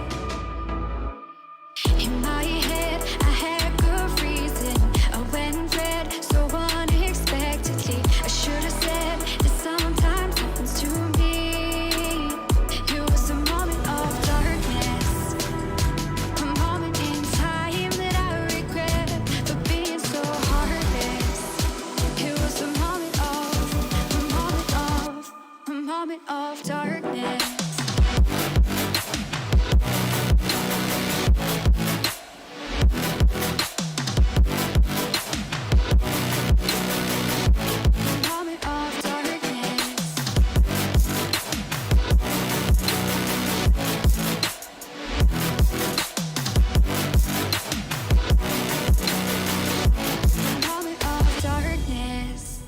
In my head, I had good reason. I went red so unexpectedly. I should have said that sometimes happens to me. It was a moment of darkness, a Vomit of darkness. Vomit of darkness. Vomit of darkness.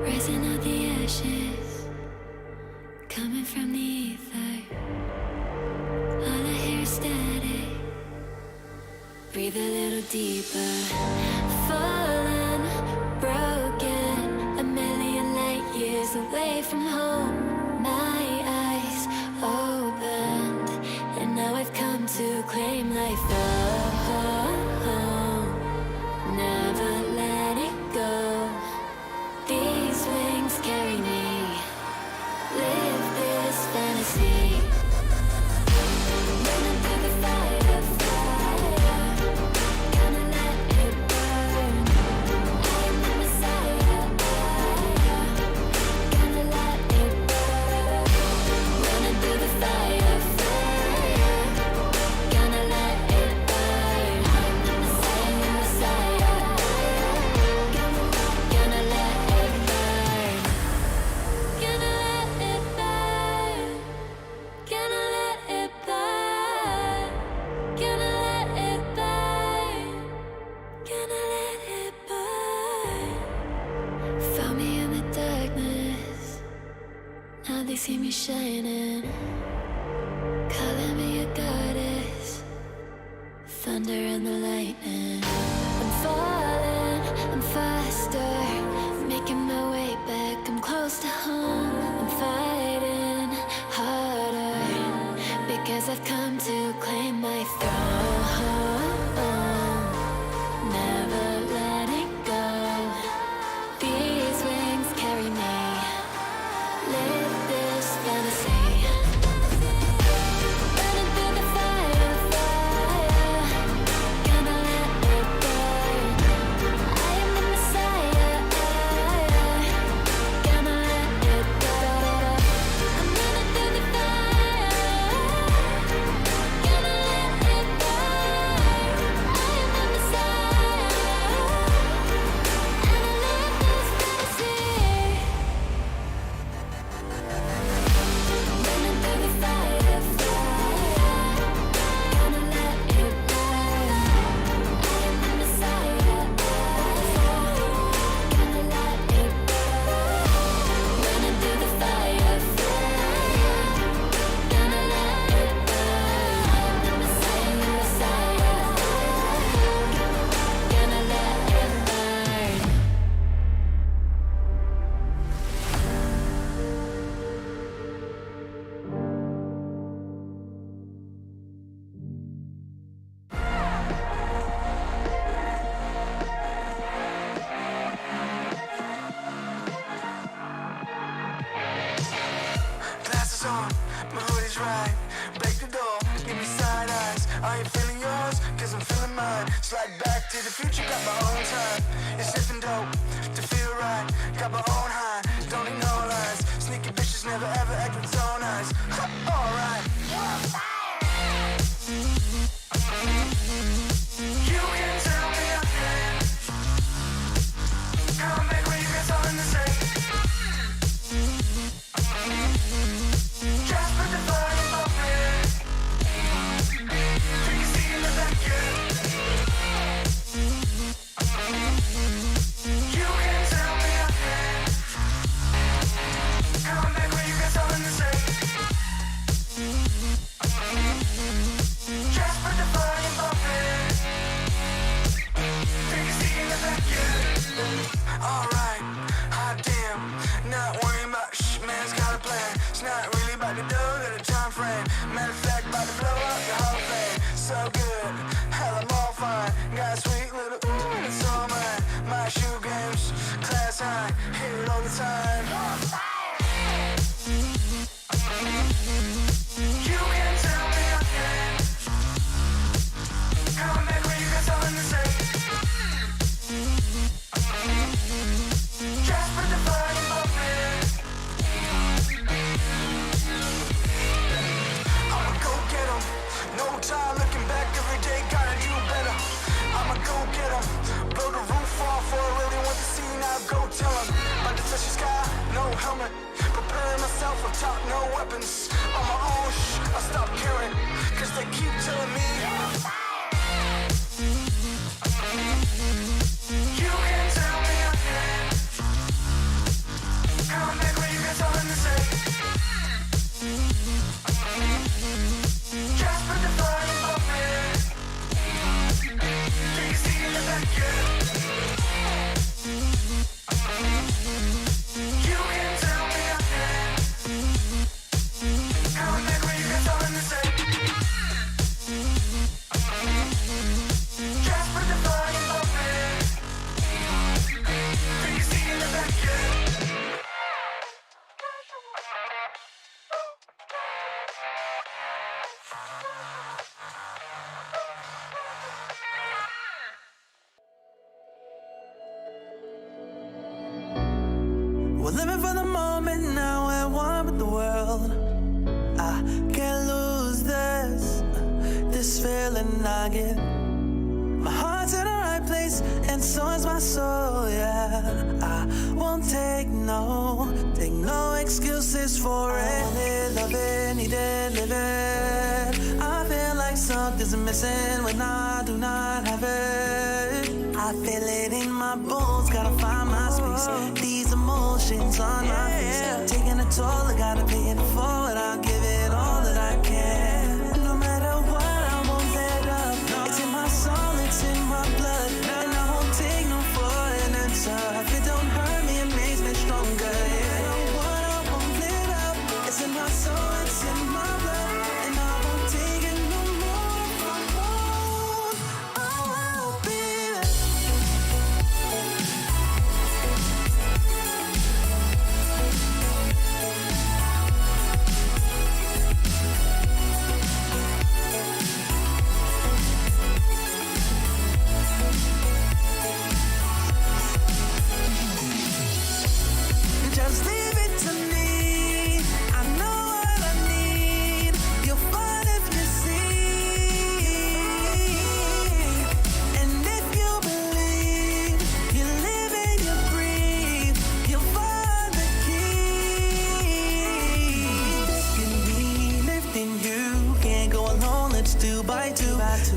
Rising out the ashes, coming from the ether. All I hear is static. Breathe a little deeper. Fallen, broken, a million light years away from home. My eyes opened, and now I've come to claim life. Never let it go. These wings carry me. Live this fantasy. Running through the fire, fire. Gonna let it burn. I am the Messiah. Gonna let it burn. Running through the fire, fire. Gonna let it burn. I am the Messiah. Gonna let it burn. Gonna let it burn. Gonna let it burn. Gonna let it burn. Gonna let it burn. Found me in the darkness. Now they see me shining. Calling me a goddess. Thunder and the lightning. I'm falling, I'm faster. Making my way back, I'm close to home. I'm fighting harder because I've come to claim my throne. Never letting go. These wings carry me. Live this fantasy. Running through the fire, fire. Gonna let it burn. I am the Messiah. Gonna let it burn. I'm running through the fire. Gonna let it burn. I am the Messiah. And I live this fantasy. Running through the fire, fire. Gonna let it burn. I am the Messiah. Gonna let it burn. Running through the fire, fire. Gonna let it burn. I am the Messiah. Gonna let it burn. Glasses on, my hoodie's right. Break the door, give me side eyes. Are you feeling yours? Cause I'm feeling mine. Slide back to the future, got my own time. It's sniffing dope to feel right. Got my own high, don't need no lies. Sneaky bitches never ever act with so nice. Alright. You can tell me I can. Come back when you got something to say. Just put the volume up in. You can see in the back, yeah. You can tell me I can. Come back when you got something to say. Just put the volume up in. You can see in the back, yeah. Alright, hot damn. Not worrying about man's got a plan. It's not really about the dough, got a time frame. Matter of fact, about to blow up the whole thing. So good, hell, I'm all fine. Got a sweet little ooh, and it's all mine. My shoe games, class high, hear it all the time. no helmet. Preparing myself with top, no weapons. On my own, I stop caring, cause they keep telling me you can tell me again. Come back when you got something to say. Just put the fire in me. Can you see in the back yet? You can tell me again. Come back when you got something to say. Just put the fire in me. Can you see in the back yet? We're living for the moment now, we're one with the world. I can't lose this feeling I get. My heart's in the right place, and so is my soul, yeah. I won't take no excuses for it. I want it, love it, need it, live it. I feel like something's missing when I do not have it. I feel it in my bones, gotta find my space. These emotions on my face, taking a toll, I gotta pay it forward. I'll give it all that I can. No matter what, I won't let up. It's in my soul, it's in my blood, and I won't take no for an answer. If it don't hurt me, it makes me stronger. Yeah. No what, I won't let up. It's in my soul, it's in my blood, and I won't take it no more. I won't be there. Just leave it to me. I know what I need. You'll find if you see. And if you believe, you live and you breathe, you'll find the key. Lifting me, lifting you. Can't go alone, let's do by two.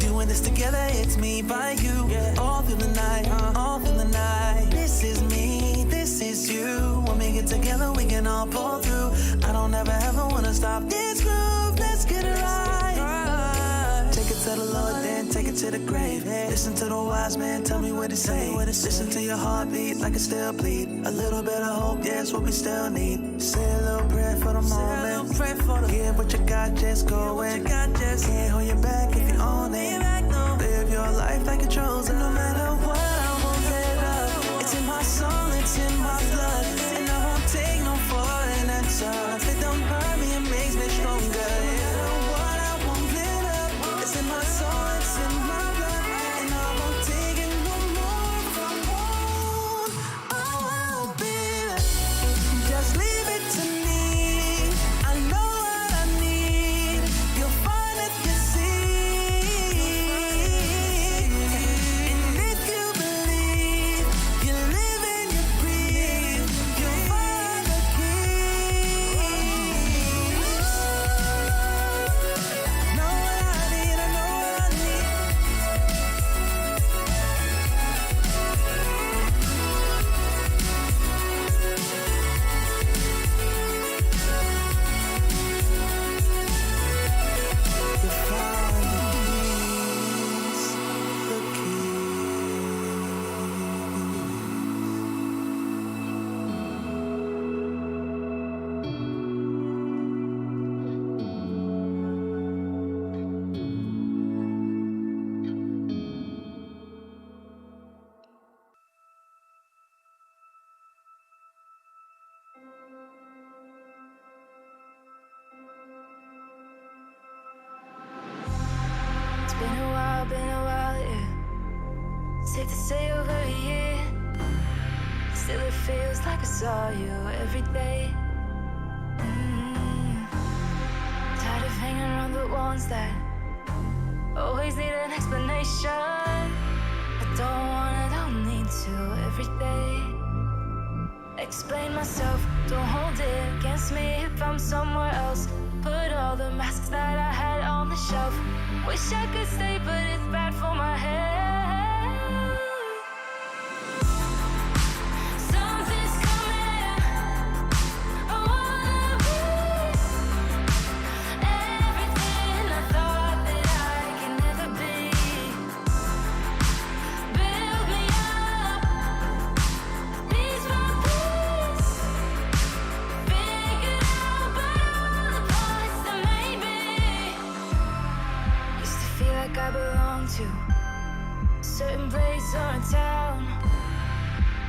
Doing this together, it's me by you. All through the night, all through the night. This is me, this is you. When we get together, we can all pull through. I don't ever wanna stop this groove. Let's get it right. Take it to the Lord, then take it to the grave. Listen to the wise man, tell me what to say. Listen to your heartbeat like it still bleed. A little bit of hope, yes, what we still need. Say a little prayer for the moment. Give what you got, just go in. Can't hold you back if you own it. Live your life like you're chosen. No matter what, I won't let up. It's in my soul, it's in my blood, and I won't take no for an answer. If it don't hurt me, it makes me stronger. You know what, I won't let up. It's in my soul, it's in my blood, and I won't take it no more. I won't be there. Just leave it to me. I know what I need. You'll find if you see. And if you believe, you live and you breathe, you'll find the key. Know what I need, I know what I need. You'll find the It's been a while, yeah. Safe to say over a year. Still it feels like I saw you every day. Tired of hanging around the ones that always need an explanation. I don't need to every day. Explain myself, don't hold it against me if I'm somewhere else. Put all the masks that I had on the shelf. Wish I could stay, but it's bad for my head. Something's coming. I wanna be everything I thought that I could never be. Build me up, piece by piece. Figure out but all the parts that maybe used to feel like I belonged to a certain place or a town.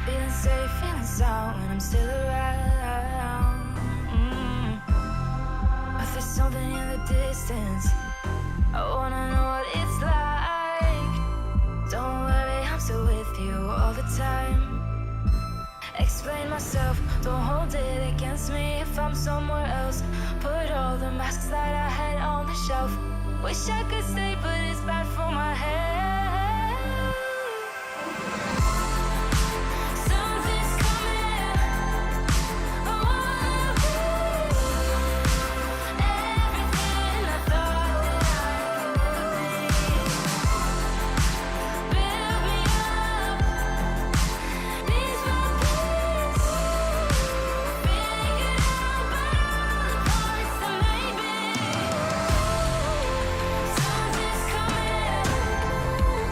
Feeling safe, feeling sound when I'm still around. But there's something in the distance. I wanna know what it's like. Don't worry, I'm still with you all the time. Explain myself, don't hold it against me if I'm somewhere else. Put all the masks that I had on the shelf. Wish I could stay, but it's bad for my head. Something's coming. I wanna be everything I thought that I could be. Build me up, piece by piece. Figure out but all the parts that maybe. Something's coming.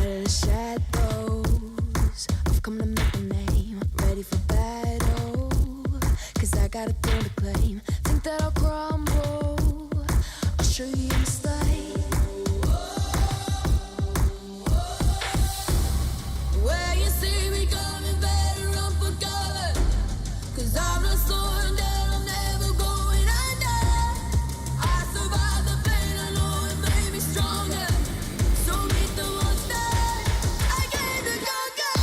of the shadows, I've come to make a name. Ready for battle, cause I got a thing to claim. Think that I'll crumble, I'll show you a mistake. Where you see me coming, better run for cover. Cause I'm not slowing down, I'm never going under. I survived the pain, I know it made me stronger. So meet the monster, I came to conquer.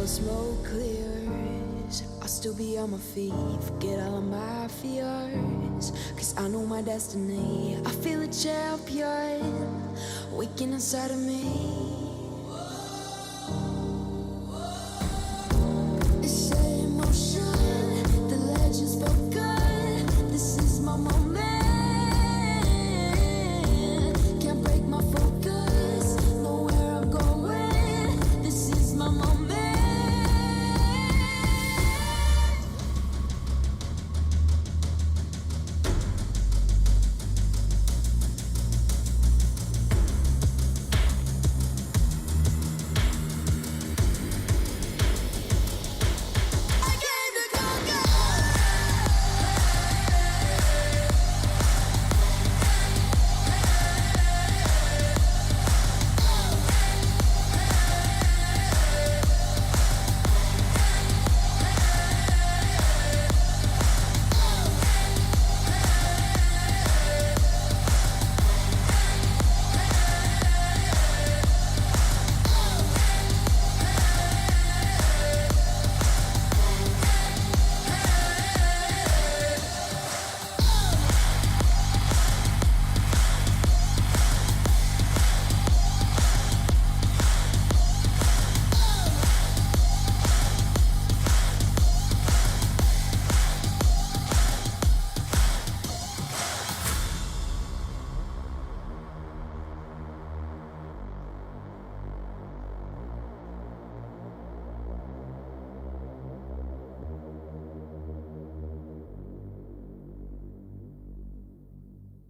Smoke clears, I'll still be on my feet. Forget all of my fears, cause I know my destiny. I feel a champion waking inside of me. It's set in motion, the legend's spoken. This is my moment. Can't break my focus, know where I'm going. This is my moment.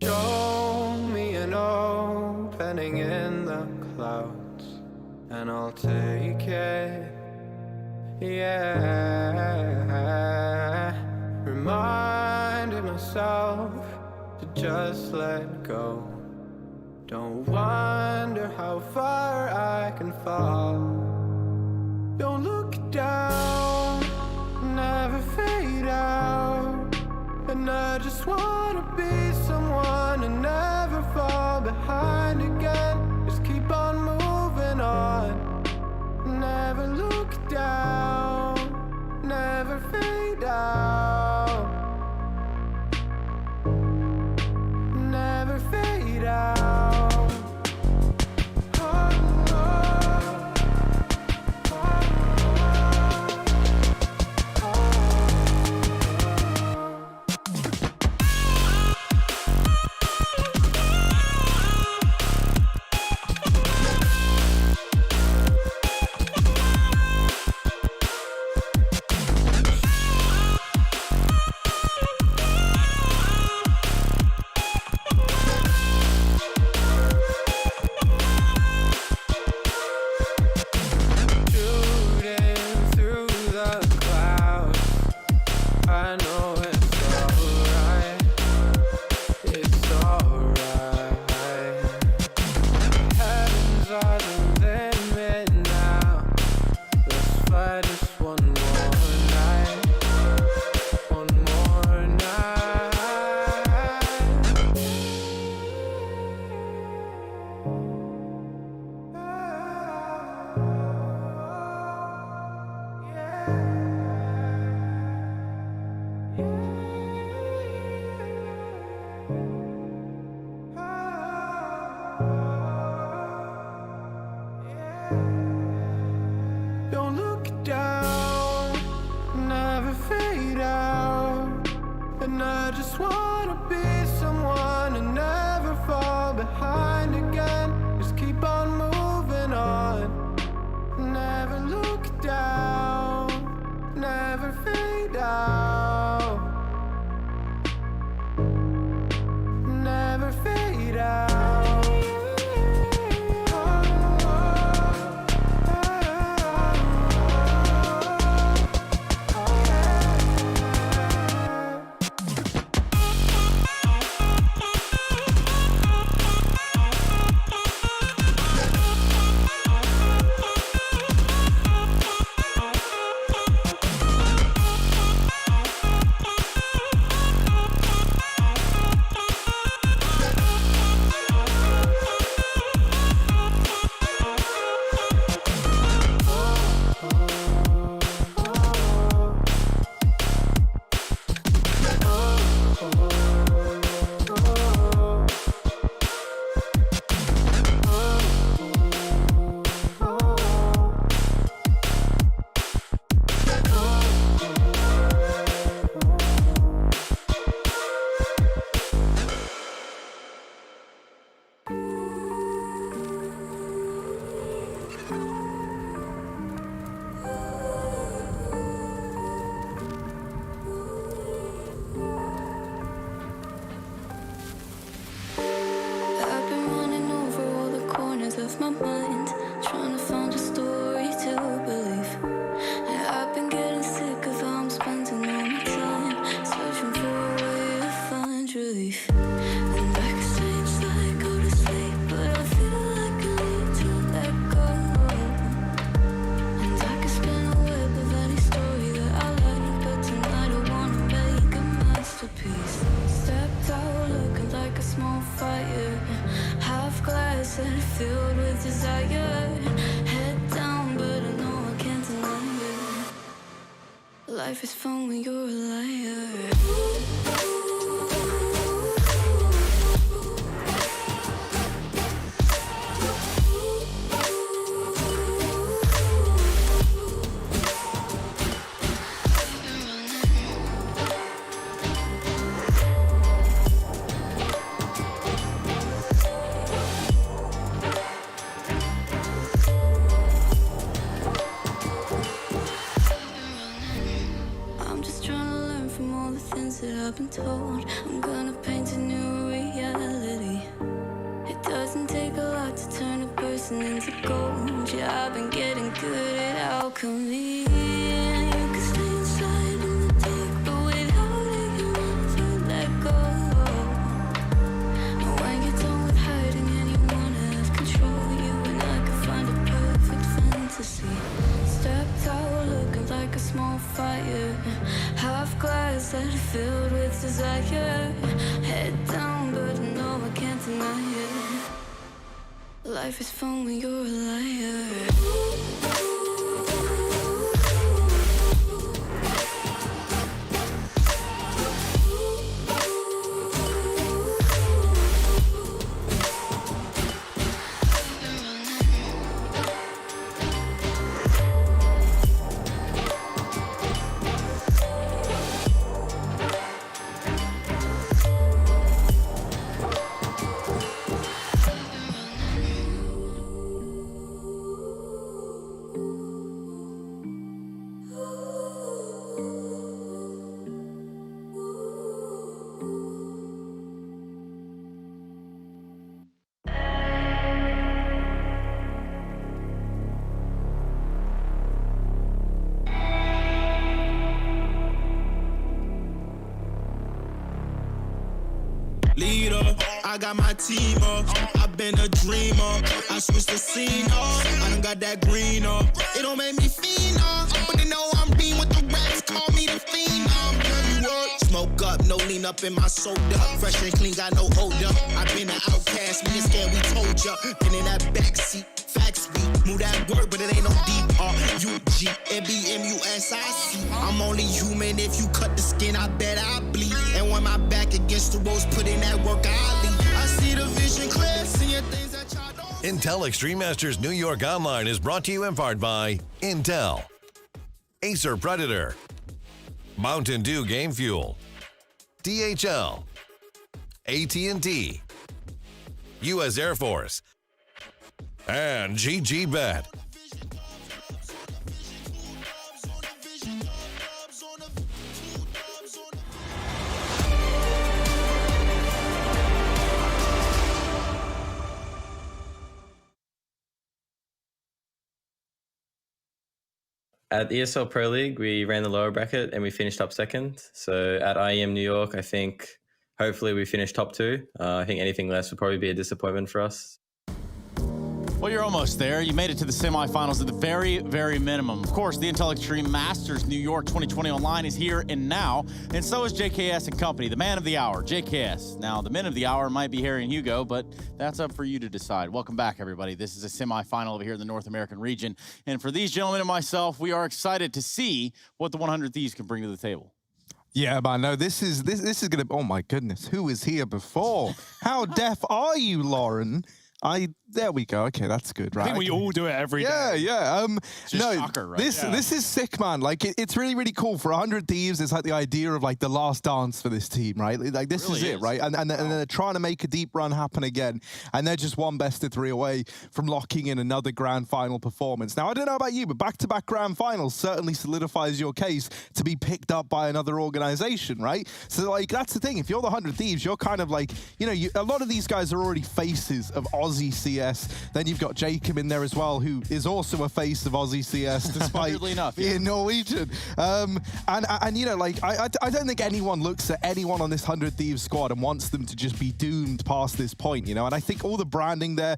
Show me an opening in the clouds, and I'll take it. Yeah, reminding myself to just let go Don't wonder how far I can fall. Don't look down, never fade out. And I just wanna be someone and never fall behind again. Just keep on moving on. Never look down, never fade out. Never fade out. Don't look down, never fade out. And I just wanna be someone and never fall behind again. Just keep on moving on. Never look down, never fade out. Never fade out. I've been running over all the corners of my mind, trying to find a story to believe. And I've been getting sick of how I'm spending all my time, searching for a way to find relief. And I can stay inside, go to sleep, but I feel like I need to let go. And I can spin a web of any story that I like, but tonight I wanna make a masterpiece. Stepped out looking like a small fire, half glass and filled with desire. Head down, but I know I can't deny it. Life is fun when you're a liar. I'm just trying to learn from all the things that I've been told. I'm gonna paint a new reality. It doesn't take a lot to turn a person into gold. Yeah, I've been getting good at alchemy. You can stay inside in the dark, but without it, you want to let go. And when you're done with hiding and you fire. Half glass that filled with desire. Head down, but no, I can't deny it. Life is fun when you're a liar. Leader, I got my team up. I've been a dreamer. I switched the scene up. I done got that green up. It don't make me fiend up, but they know I'm being with the rats. Call me the fiend up. Dirty work. Smoke up, no lean up in my soda. Fresh and clean, got no hold up. I've been an outcast, we ain't scared, we told ya. Been in that backseat, facts beat. Move that word, but it ain't no D-R-U-G. M-B-M-U-S-I-C. I'm only human, if you cut the skin, I bet I bleed. And when my back against the ropes, put in that work, I leave. I see the vision clear, seeing things that y'all don't. Intel Extreme Masters New York Online is brought to you in part by Intel, Acer Predator, Mountain Dew Game Fuel, DHL, AT&T, U.S. Air Force, and GG Bet. At ESL Pro League, we ran the lower bracket and we finished up second. So at IEM New York, I think hopefully we finished top 2. I think anything less would probably be a disappointment for us. Well, you're almost there. You made it to the semifinals at the very, very minimum. Of course, the Intel Extreme Masters New York 2020 Online is here and now, and so is JKS and company, the man of the hour, JKS. Now, the men of the hour might be Harry and Hugo, but that's up for you to decide. Welcome back, everybody. This is a semifinal over here in the North American region, and for these gentlemen and myself, we are excited to see what the 100 Thieves can bring to the table. Yeah, man, no, this is gonna, oh my goodness, who was here before? How deaf are you, Lauren? There we go. Okay, that's good, right? I think we all do it every day. Yeah, yeah. No, shocker, right? this is sick, man. Like, it's really, really cool. For 100 Thieves, it's like the idea of like the last dance for this team, right? Like, this really is it, right? And they're trying to make a deep run happen again, and they're just one best of 3 away from locking in another grand final performance. Now, I don't know about you, but back-to-back grand finals certainly solidifies your case to be picked up by another organization, right? So, like, that's the thing. If you're the 100 Thieves, you're kind of like, you know, a lot of these guys are already faces of Aussie CS. Then you've got Jacob in there as well, who is also a face of Aussie CS, despite being Norwegian. And you know, like, I don't think anyone looks at anyone on this 100 Thieves squad and wants them to just be doomed past this point, you know? And I think all the branding there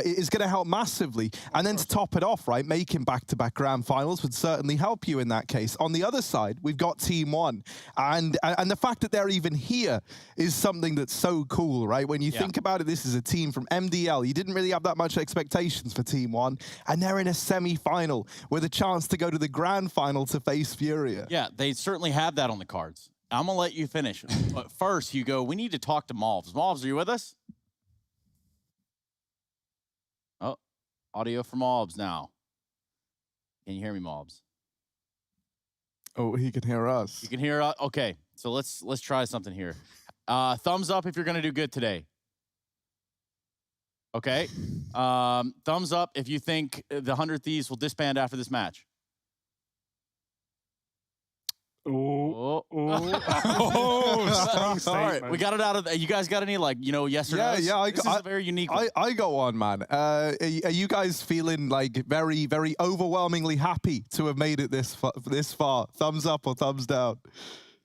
is going to help massively. And then to top it off, right, making back-to-back grand finals would certainly help you in that case. On the other side, we've got Team 1. And the fact that they're even here is something that's so cool, right? When you think about it, this is a team from MDL. You didn't really have that much expectations for Team 1, and they're in a semi-final with a chance to go to the grand final to face Furia. Yeah, they certainly have that on the cards. I'm going to let you finish. But first, Hugo, we need to talk to Malvs. Malvs, are you with us? Oh, audio from Malvs now. Can you hear me, Malvs? Oh, he can hear us. You can hear us? Okay, so let's try something here. Thumbs up if you're going to do good today. Okay. Thumbs up if you think the 100 Thieves will disband after this match. Oh. All right, we got it out of. You guys got any, like, you know, yes or no? Yeah. This is a very unique one. I got one, man. Are you guys feeling like very, very overwhelmingly happy to have made it this far? Thumbs up or thumbs down?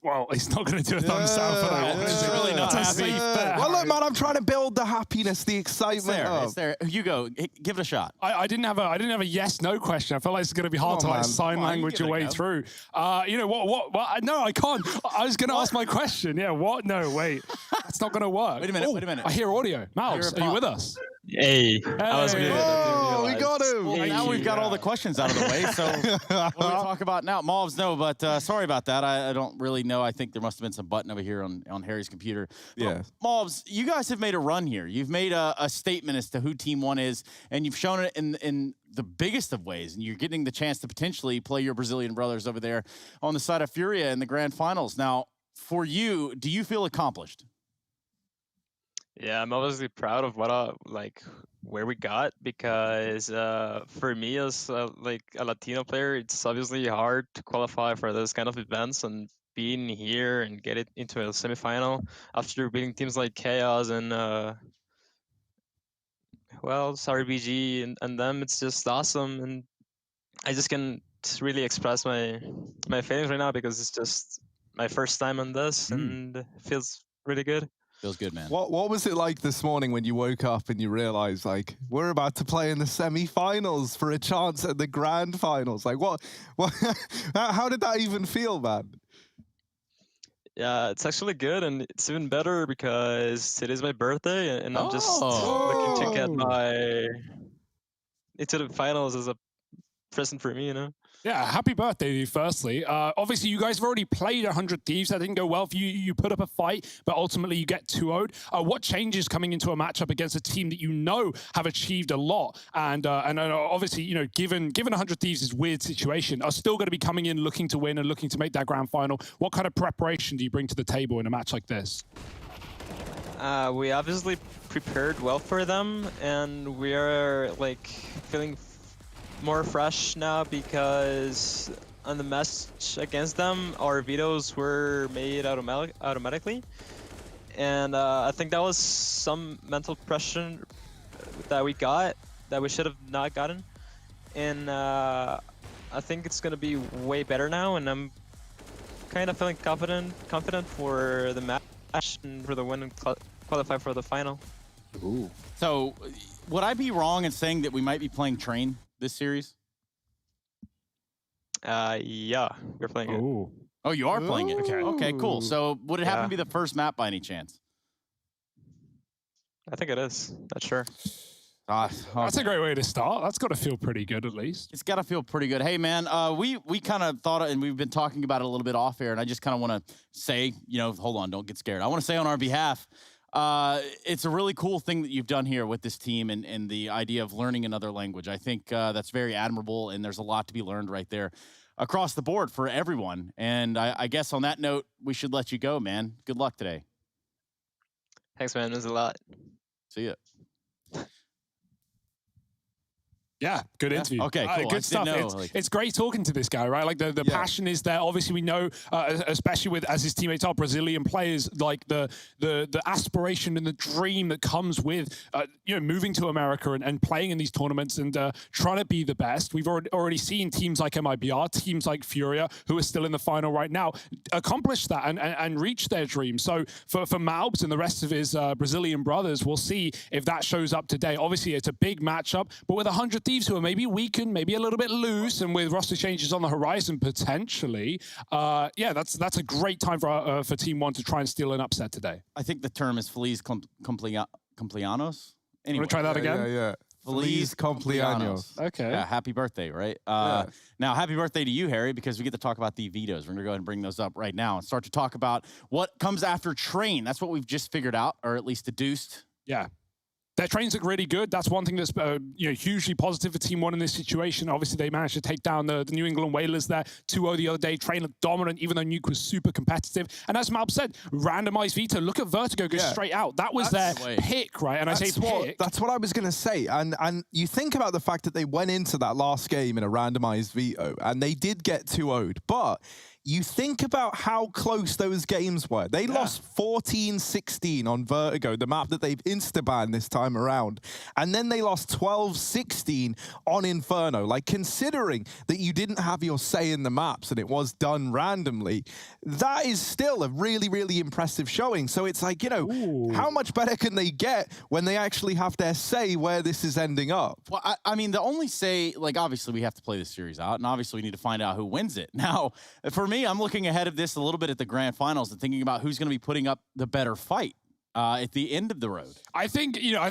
Well, he's not going to do a thumbs down for that one. It's really not That's a happy. safe bet. Well, look, man, I'm trying to build the happiness, the excitement. It's there. Hugo, give it a shot. I didn't have a yes/no question. I felt like it's going to be hard to like sign language your way through. You know what? No, I can't. I was going to ask my question. Yeah, what? No, wait. That's not going to work. Wait a minute. I hear audio. Malbs, are you with us? Hey, I was muted. Oh, we got him. Well, now we've got all the questions out of the way. So what do we talk about now? Malbs, no, but sorry about that. I don't really know. I think there must have been some button over here on Harry's computer. Yeah. Malbs, you guys have made a run here. You've made a statement as to who Team 1 is, and you've shown it in the biggest of ways, and you're getting the chance to potentially play your Brazilian brothers over there on the side of Furia in the grand finals. Now, for you, do you feel accomplished? Yeah, I'm obviously proud of what where we got, because for me as like a Latino player, it's obviously hard to qualify for this kind of events, and being here and get it into a semifinal after beating teams like Chaos and RBG and them, it's just awesome, and I just can't really express my feelings right now because it's just my first time on this and it feels really good. Feels good, man. What was it like this morning when you woke up and you realized, like, we're about to play in the semi-finals for a chance at the grand finals? Like, what how did that even feel, man? Yeah, it's actually good, and it's even better because it is my birthday, and I'm just looking to get into the finals as a present for me, you know? Yeah, happy birthday to you, firstly. Obviously, you guys have already played 100 Thieves. That didn't go well for you. You put up a fight, but ultimately you get 2-0'd. What changes coming into a matchup against a team that you know have achieved a lot? And obviously, you know, given 100 Thieves is a weird situation, are still going to be coming in looking to win and looking to make that grand final. What kind of preparation do you bring to the table in a match like this? We obviously prepared well for them, and we are like feeling more fresh now because on the match against them, our vetoes were made automatically, and I think that was some mental pressure that we got that we should have not gotten, and I think it's gonna be way better now, and I'm kind of feeling confident for the match and for the win and qualify for the final. Ooh. So, would I be wrong in saying that we might be playing Train this series? Yeah, we're playing it. Oh, you are playing it? Okay, cool. So, would it happen to be the first map by any chance? I think it is. Not sure. That's a great way to start. That's got to feel pretty good, at least. It's got to feel pretty good. Hey, man, we kind of thought, and we've been talking about it a little bit off air, and I just kind of want to say, you know, hold on, don't get scared. I want to say on our behalf, it's a really cool thing that you've done here with this team and the idea of learning another language. I think that's very admirable, and there's a lot to be learned right there across the board for everyone. And I guess on that note, we should let you go, man. Good luck today. Thanks, man. It was a lot. See ya. Yeah, good interview. Okay, cool. Good stuff. It's great talking to this guy, right? Like the passion is there. Obviously, we know, especially with as his teammates are Brazilian players, like the aspiration and the dream that comes with you know, moving to America and playing in these tournaments and trying to be the best. We've already seen teams like MIBR, teams like Furia, who are still in the final right now, accomplish that and reach their dream. So for Malbs and the rest of his Brazilian brothers, we'll see if that shows up today. Obviously, it's a big matchup, but with 100 Thieves who are maybe weakened, maybe a little bit loose, and with roster changes on the horizon potentially, yeah, that's a great time for Team 1 to try and steal an upset today. I think the term is Feliz Cumpleaños. Anyway, Want to try that again? Yeah. Feliz Cumpleaños. Okay. Yeah, happy birthday, right? Now, happy birthday to you, Harry, because we get to talk about the vetoes. We're going to go ahead and bring those up right now and start to talk about what comes after Train. That's what we've just figured out, or at least deduced. Yeah. Their trains look really good. That's one thing that's you know, hugely positive for Team 1 in this situation. Obviously, they managed to take down the New England Whalers there 2-0 the other day. Train looked dominant, even though Nuke was super competitive. And as Malb said, randomized veto. Look at Vertigo go straight out. That was their pick, right? And I say pick. That's what I was going to say. And you think about the fact that they went into that last game in a randomized veto, and they did get 2-0'd. But you think about how close those games were. They lost 14-16 on Vertigo, the map that they've insta-banned this time around. And then they lost 12-16 on Inferno. Like, considering that you didn't have your say in the maps and it was done randomly, that is still a really, really impressive showing. So it's like, you know, how much better can they get when they actually have their say where this is ending up? Well, I mean, the only say, like, obviously we have to play this series out, and obviously we need to find out who wins it. Now, for me, I'm looking ahead of this a little bit at the grand finals and thinking about who's going to be putting up the better fight at the end of the road. I think, you know,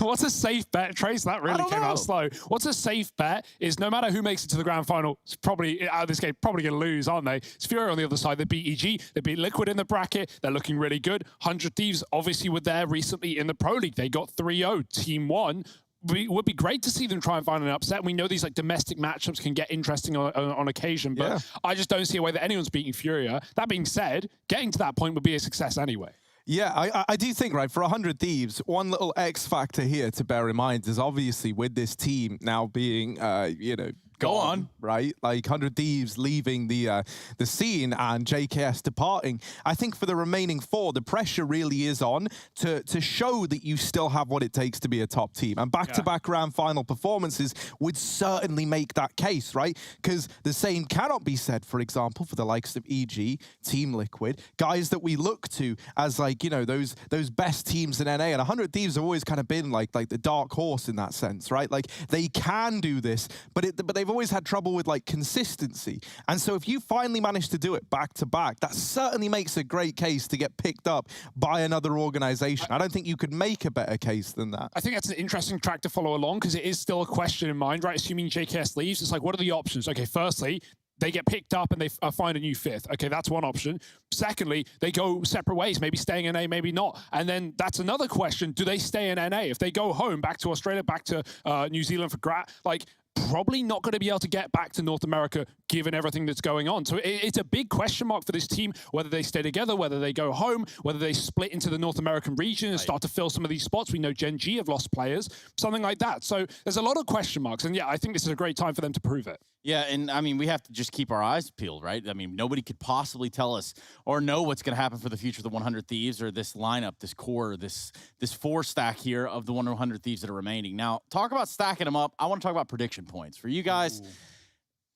what's a safe bet, Trace? That really came out slow. What's a safe bet is no matter who makes it to the grand final, it's probably out of this game, probably going to lose, aren't they? It's Fury on the other side. They beat EG. They beat Liquid in the bracket. They're looking really good. 100 Thieves obviously were there recently in the Pro League. They got 3-0. Team 1. It would be great to see them try and find an upset. We know these like domestic matchups can get interesting on occasion, but I just don't see a way that anyone's beating Furia. That being said, getting to that point would be a success anyway. Yeah, I do think, right, for 100 Thieves, one little X factor here to bear in mind is obviously with this team now being, you know, Go on. Right? Like 100 Thieves leaving the scene and JKS departing. I think for the remaining 4, the pressure really is on to show that you still have what it takes to be a top team. And back-to-back grand final performances would certainly make that case, right? Because the same cannot be said, for example, for the likes of EG, Team Liquid, guys that we look to as like, you know, those best teams in NA. And 100 Thieves have always kind of been like the dark horse in that sense, right? Like they can do this, but they've always had trouble with like consistency. And so if you finally manage to do it back to back, that certainly makes a great case to get picked up by another organization. I don't think you could make a better case than that. I think that's an interesting track to follow along because it is still a question in mind, right? Assuming JKS leaves, it's like, what are the options? Okay, firstly, they get picked up and they find a new 5th. Okay, that's one option. Secondly, they go separate ways, maybe staying in NA, maybe not. And then that's another question. Do they stay in NA? If they go home, back to Australia, back to New Zealand for Grat, like, probably not going to be able to get back to North America given everything that's going on. So it's a big question mark for this team, whether they stay together, whether they go home, whether they split into the North American region and start to fill some of these spots. We know Gen G have lost players, something like that. So there's a lot of question marks. And yeah, I think this is a great time for them to prove it. Yeah, and I mean, we have to just keep our eyes peeled, right? I mean, nobody could possibly tell us or know what's going to happen for the future of the 100 Thieves or this lineup, this core, this 4-stack here of the 100 Thieves that are remaining. Now, talk about stacking them up. I want to talk about prediction points. For you guys,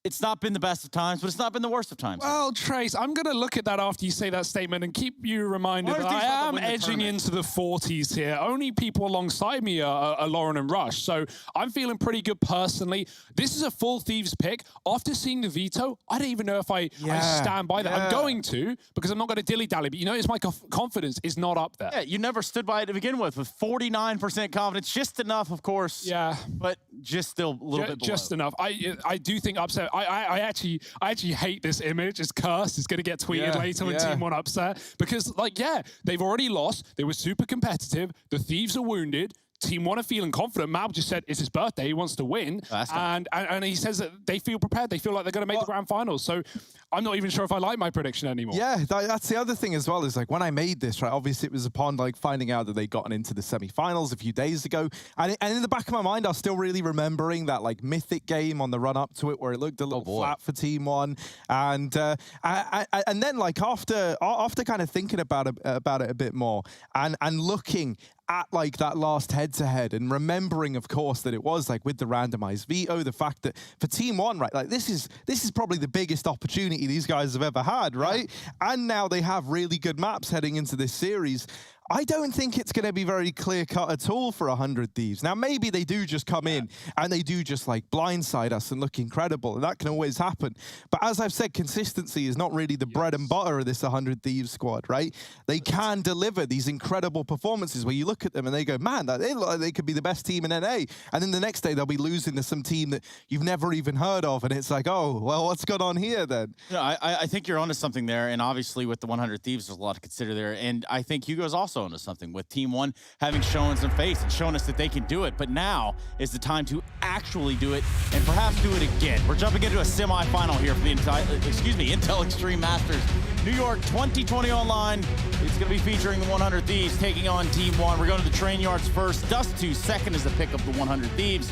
it's not been the best of times, but it's not been the worst of times. Well, Trace, I'm going to look at that after you say that statement and keep you reminded that I am edging into the 40s here. Only people alongside me are Lauren and Rush, so I'm feeling pretty good personally. This is a full Thieves pick. After seeing the veto, I don't even know if I stand by that. I'm going to, because I'm not going to dilly-dally, but you notice my confidence is not up there. Yeah, you never stood by it to begin with 49% confidence, just enough, of course. Yeah. But just still a little bit below. Just enough. I do think upset. I actually hate this image. It's cursed. It's going to get tweeted later when Team 1 upset. Because, like, they've already lost. They were super competitive. The Thieves are wounded. Team 1 are feeling confident. Mal just said it's his birthday. He wants to win. And he says that they feel prepared. They feel like they're going to make the grand finals. So I'm not even sure if I like my prediction anymore. Yeah, that's the other thing as well, is like when I made this, right, obviously it was upon like finding out that they'd gotten into the semi-finals a few days ago. And in the back of my mind, I was still really remembering that like Mythic game on the run up to it where it looked a little flat for Team 1. And then like after kind of thinking about it a bit more and looking at like that last head-to-head and remembering, of course, that it was like with the randomized veto, the fact that for Team 1, right, like this is probably the biggest opportunity these guys have ever had, right? And now they have really good maps heading into this series. I don't think it's going to be very clear-cut at all for 100 Thieves. Now, maybe they do just come in and they do just like blindside us and look incredible, and that can always happen. But as I've said, consistency is not really the bread and butter of this 100 Thieves squad, right? They can deliver these incredible performances where you look at them and they go, man, they look like they could be the best team in NA. And then the next day they'll be losing to some team that you've never even heard of, and it's like, oh, well, what's going on here then? No, I think you're onto something there, and obviously with the 100 Thieves, there's a lot to consider there. And I think Hugo's also into something with Team 1 having shown some face and shown us that they can do it, but now is the time to actually do it and perhaps do it again. We're jumping into a semi-final here for the Intel Extreme Masters New York 2020 Online. It's going to be featuring the 100 Thieves taking on Team 1. We're going to the train yards first. Dust2 second is the pick of the 100 Thieves,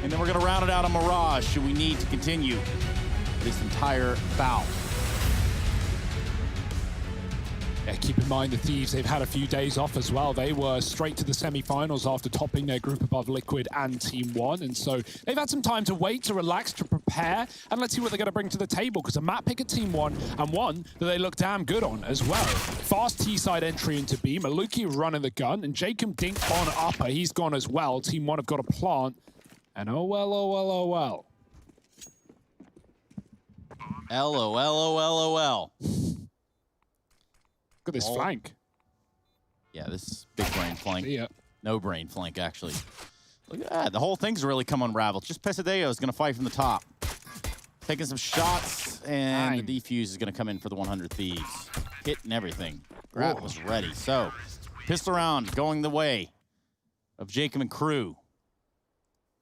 and then we're going to round it out on Mirage should we need to continue. this entire bout. Yeah, keep in mind the Thieves, they've had a few days off as well. They were straight to the semi-finals after topping their group above Liquid and Team One. And so they've had some time to wait, to relax, to prepare. And let's see what they're going to bring to the table, because a map pick at Team One, and one that they look damn good on as well. Fast T-side entry into B. Maluki running the gun, and Jacob Dink on upper. He's gone as well. Team One have got a plant. And oh well, oh well, oh well. LOL. Look at this flank. Yeah, this is big brain flank. Yeah. No brain flank, actually. Look at that. The whole thing's really come unraveled. Just Pesadeo is going to fight from the top. Taking some shots, and the defuse is going to come in for the 100 Thieves. Hitting everything. Grat was ready. So, pistol round going the way of Jacob and crew.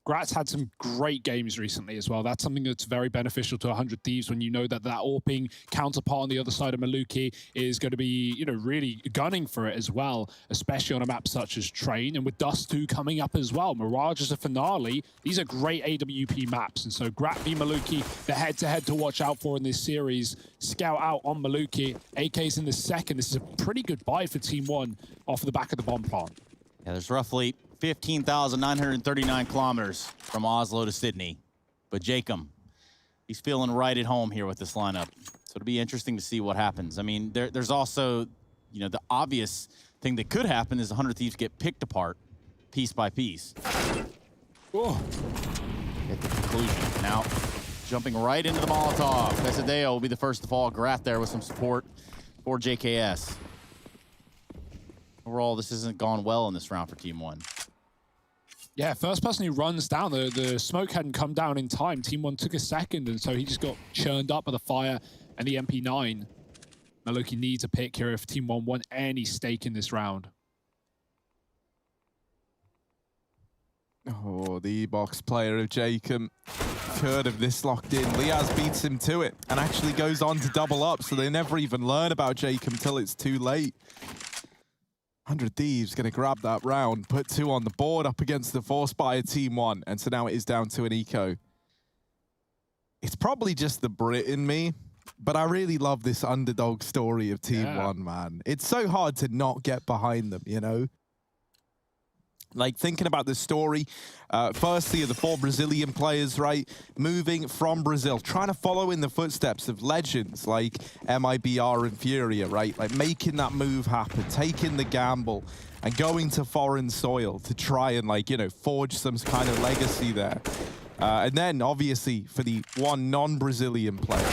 Grat's had some great games recently as well. That's something that's very beneficial to 100 Thieves when you know that that AWPing counterpart on the other side of Maluki is going to be, you know, really gunning for it as well, especially on a map such as Train. And with Dust 2 coming up as well, Mirage is a finale. These are great AWP maps. And so Grat v Maluki, the head-to-head to watch out for in this series. Scout out on Maluki. AK's in the second. This is a pretty good buy for Team One off the back of the bomb plant. Yeah, there's roughly 15,939 kilometers from Oslo to Sydney. But Jacob, he's feeling right at home here with this lineup. So it'll be interesting to see what happens. I mean, there's also, you know, the obvious thing that could happen is 100 Thieves get picked apart piece by piece. Oh. At the conclusion. Now, jumping right into the Molotov. Pesadeo will be the first to fall. Grat there with some support for JKS. Overall, this hasn't gone well in this round for Team One. Yeah, first person who runs down, the smoke hadn't come down in time. Team One took a second, and so he just got churned up by the fire and the MP9. Maluki needs a pick here if Team One want any stake in this round. Oh, the E-Box player of Jacob could have this locked in. Liaz beats him to it and actually goes on to double up, so they never even learn about Jacob until it's too late. 100 Thieves going to grab that round, put 2 on the board up against the force by Team One, and so now it is down to an eco. It's probably just the Brit in me, but I really love this underdog story of Team One, man. It's so hard to not get behind them, you know? Like, thinking about the story, firstly, of the 4 Brazilian players, right? Moving from Brazil, trying to follow in the footsteps of legends like MIBR and Furia, right? Like, making that move happen, taking the gamble, and going to foreign soil to try and, like, you know, forge some kind of legacy there. And then, obviously, for the one non-Brazilian player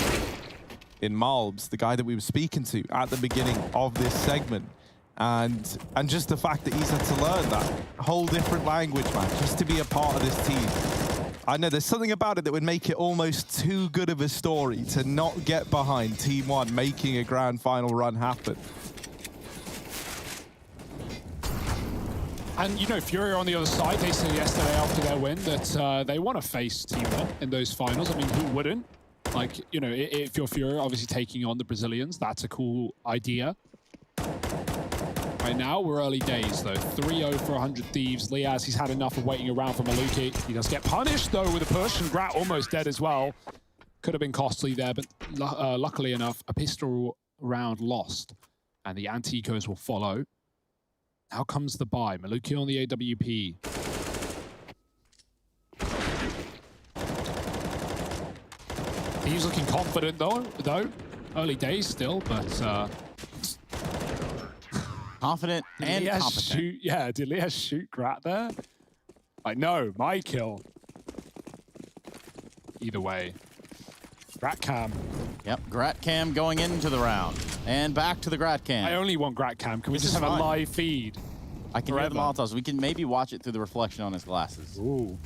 in Malbs, the guy that we were speaking to at the beginning of this segment, and just the fact that he's had to learn that whole different language, man, just to be a part of this team. I know there's something about it that would make it almost too good of a story to not get behind Team One making a grand final run happen. And, you know, Furia on the other side, they said yesterday after their win that they want to face Team One in those finals. I mean, who wouldn't? Like, you know, if you're Furia, obviously taking on the Brazilians, that's a cool idea. Right now, we're early days, though. 3-0 for 100 Thieves. Liaz, he's had enough of waiting around for Maluki. He does get punished, though, with a push, and Grat almost dead as well. Could have been costly there, but luckily enough, a pistol round lost, and the anti-ecos will follow. Now comes the buy. Maluki on the AWP. He's looking confident, though. Early days still, but... confident and competent. Did Liaz shoot Grat there? Like, no, my kill. Either way. Grat cam. Yep, Grat cam going into the round. And back to the Grat cam. I only want Grat cam. Can we just have a live feed? I can hear the Molotovs. We can maybe watch it through the reflection on his glasses. Ooh.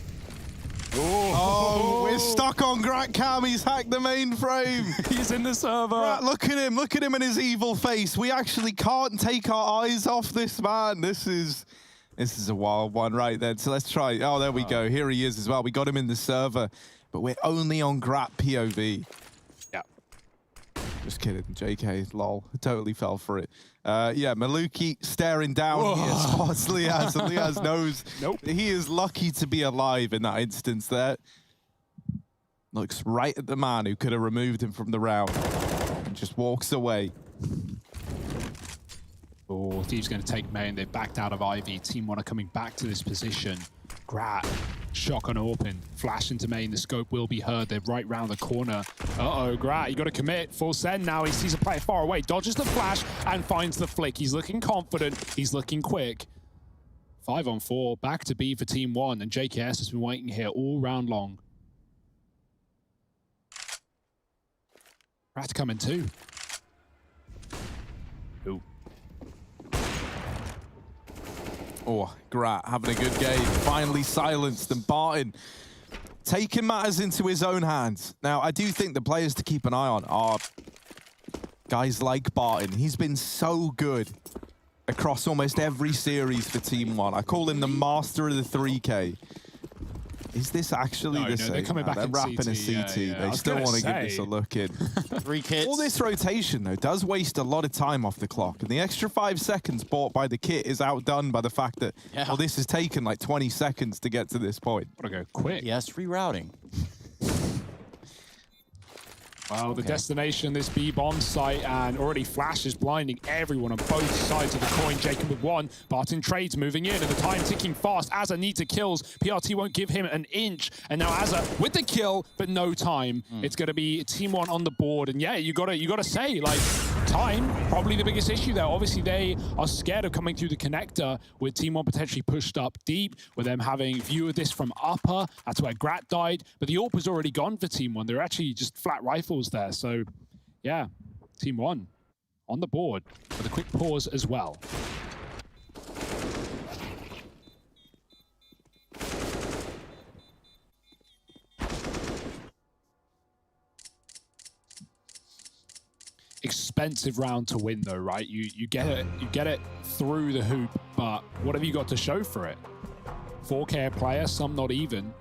Oh, we're stuck on Grat Cam. He's hacked the mainframe. He's in the server. Grat, look at him and his evil face. We actually can't take our eyes off this man. This is a wild one right then. So let's try. Oh, there we go. Here he is as well. We got him in the server, but we're only on Grat POV. Yeah. Just kidding. JK, lol. Totally fell for it. Yeah, Maluki staring down here spots Liaz, and Liaz knows he is lucky to be alive in that instance there. Looks right at the man who could have removed him from the round and just walks away. Oh, Thieves going to take main. They've backed out of Ivy. Team 1 are coming back to this position. Grat, shotgun open, flash into main. The scope will be heard. They're right round the corner. Uh-oh, Grat, you got to commit. Full send now. He sees a player far away, dodges the flash, and finds the flick. He's looking confident. He's looking quick. 5-on-4, back to B for Team 1, and JKS has been waiting here all round long. Grat coming too. Ooh. Oh, Grat having a good game. Finally silenced, and Barton taking matters into his own hands. Now, I do think the players to keep an eye on are guys like Barton. He's been so good across almost every series for Team 1. I call him the master of the 3K. Is this actually the same? They're coming back they're in wrapping CT, a CT. yeah. They still want to give this a look in. 3 kits. All this rotation, though, does waste a lot of time off the clock. And the extra 5 seconds bought by the kit is outdone by the fact that, well, this has taken like 20 seconds to get to this point. Gotta go quick. Yes, rerouting. Well, the destination, this B-bomb site, and already Flash is blinding everyone on both sides of the coin. Jacob with 1, Barton trades moving in, and the time ticking fast. Azza needs a kills. PRT won't give him an inch, and now Azza with the kill, but no time. It's going to be Team 1 on the board, and yeah, you gotta say, like, time, probably the biggest issue there. Obviously, they are scared of coming through the connector, with Team 1 potentially pushed up deep, with them having view of this from upper. That's where Grat died, but the AWP was already gone for Team 1. They're actually just flat rifles there. So, yeah, Team 1 on the board with a quick pause as well. Expensive round to win, though, right? You get it through the hoop, but what have you got to show for it? 4K a player, some not even.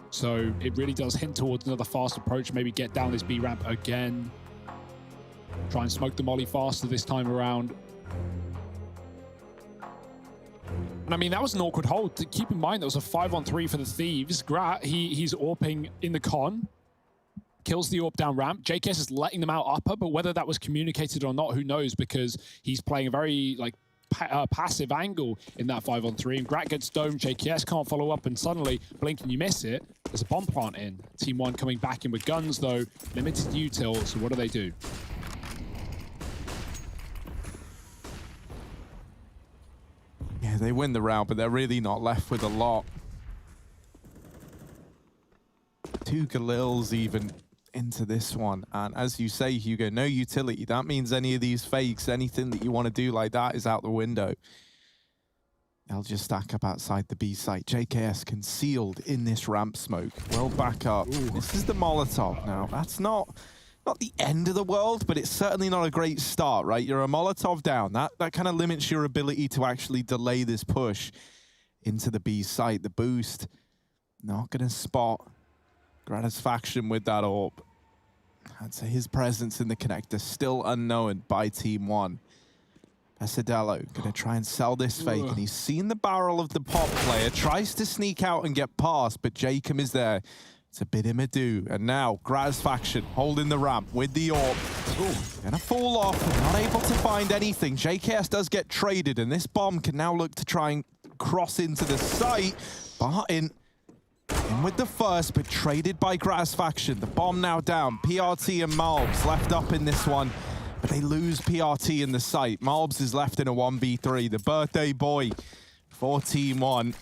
So it really does hint towards another fast approach. Maybe get down this B ramp again. Try and smoke the molly faster this time around. And I mean, that was an awkward hold. Keep in mind, that was a 5-on-3 for the Thieves. Grat, he's AWPing in the con. Kills the AWP down ramp. JKS is letting them out upper, but whether that was communicated or not, who knows? Because he's playing a very, like, passive angle in that 5-on-3, and Grat gets domed. JKS can't follow up, and suddenly blink and you miss it. There's a bomb plant in. Team 1 coming back in with guns, though. Limited util, so what do? Yeah, they win the round, but they're really not left with a lot. 2 Galils even into this one, and as you say, Hugo, no utility. That means any of these fakes, anything that you want to do like that is out the window. They'll just stack up outside the B site. JKS concealed in this ramp smoke. Well back up. Ooh. This is the Molotov now. That's not the end of the world, but it's certainly not a great start, right? You're a Molotov down. That kind of limits your ability to actually delay this push into the B site. The boost, not going to spot Gratisfaction with that AWP. I'd say his presence in the connector still unknown by Team 1. Pesadello gonna try and sell this fake, and he's seen the barrel of the pop player, tries to sneak out and get past, but Jacob is there to bid him adieu. And now Gratisfaction holding the ramp with the AWP. Gonna fall off and not able to find anything. JKS does get traded, and this bomb can now look to try and cross into the site. Barton in with the first, but traded by Gratisfaction. The bomb now down. PRT and Malbs left up in this one, but they lose PRT in the site. Malbs is left in a 1v3. The birthday boy for Team 1.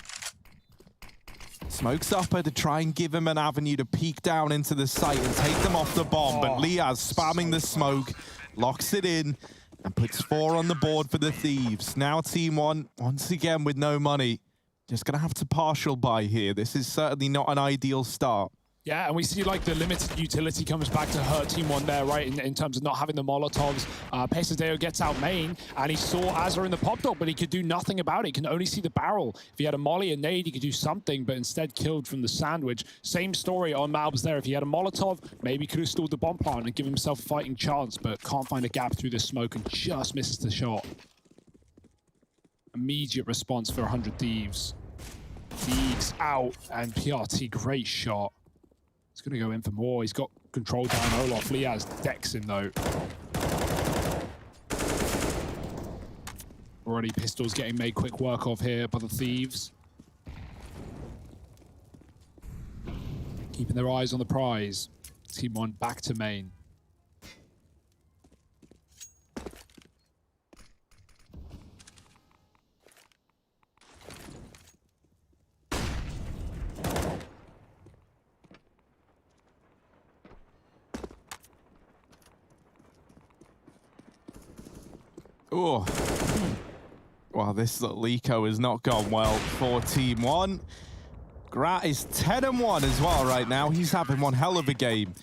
Smokes upper to try and give him an avenue to peek down into the site and take them off the bomb, but Liaz spamming the smoke, locks it in, and puts 4 on the board for the Thieves. Now Team 1, once again with no money. Just going to have to partial buy here. This is certainly not an ideal start. Yeah, and we see like the limited utility comes back to hurt Team 1 there, right, in terms of not having the Molotovs. Pesadeo gets out main, and he saw Azza in the pop dog, but he could do nothing about it. He can only see the barrel. If he had a molly, a nade, he could do something, but instead killed from the sandwich. Same story on Malbs there. If he had a Molotov, maybe he could have stalled the bomb plant and give himself a fighting chance, but can't find a gap through the smoke and just misses the shot. Immediate response for 100 Thieves. Thieves out, and PRT, great shot. He's going to go in for more. He's got control down Olaf. Liaz decks him, though. Already pistols getting made quick work of here by the Thieves. Keeping their eyes on the prize. Team 1 back to main. Oh. Well, this little eco has not gone well for Team 1. Grat is 10-1 as well right now. He's having one hell of a game.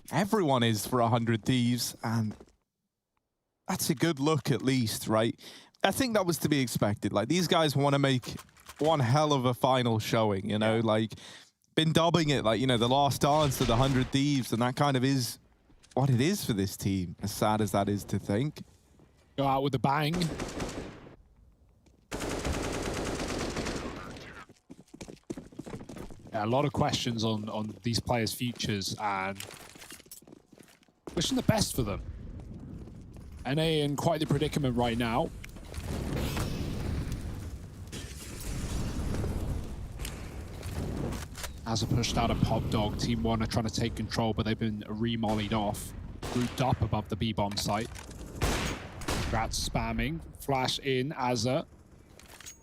Everyone is for 100 Thieves, and that's a good look at least, right? I think that was to be expected. Like, these guys want to make one hell of a final showing, you know? Like, been dubbing it, like, you know, the last dance of the 100 Thieves, and that kind of is what it is for this team, as sad as that is to think. Go out with a bang. Yeah, a lot of questions on these players' futures, and wishing the best for them. NA in quite the predicament right now. As a pushed out a pop dog, Team 1 are trying to take control, but they've been re-mollied off. Grouped up above the B-bomb site. Grat's spamming. Flash in, Azza.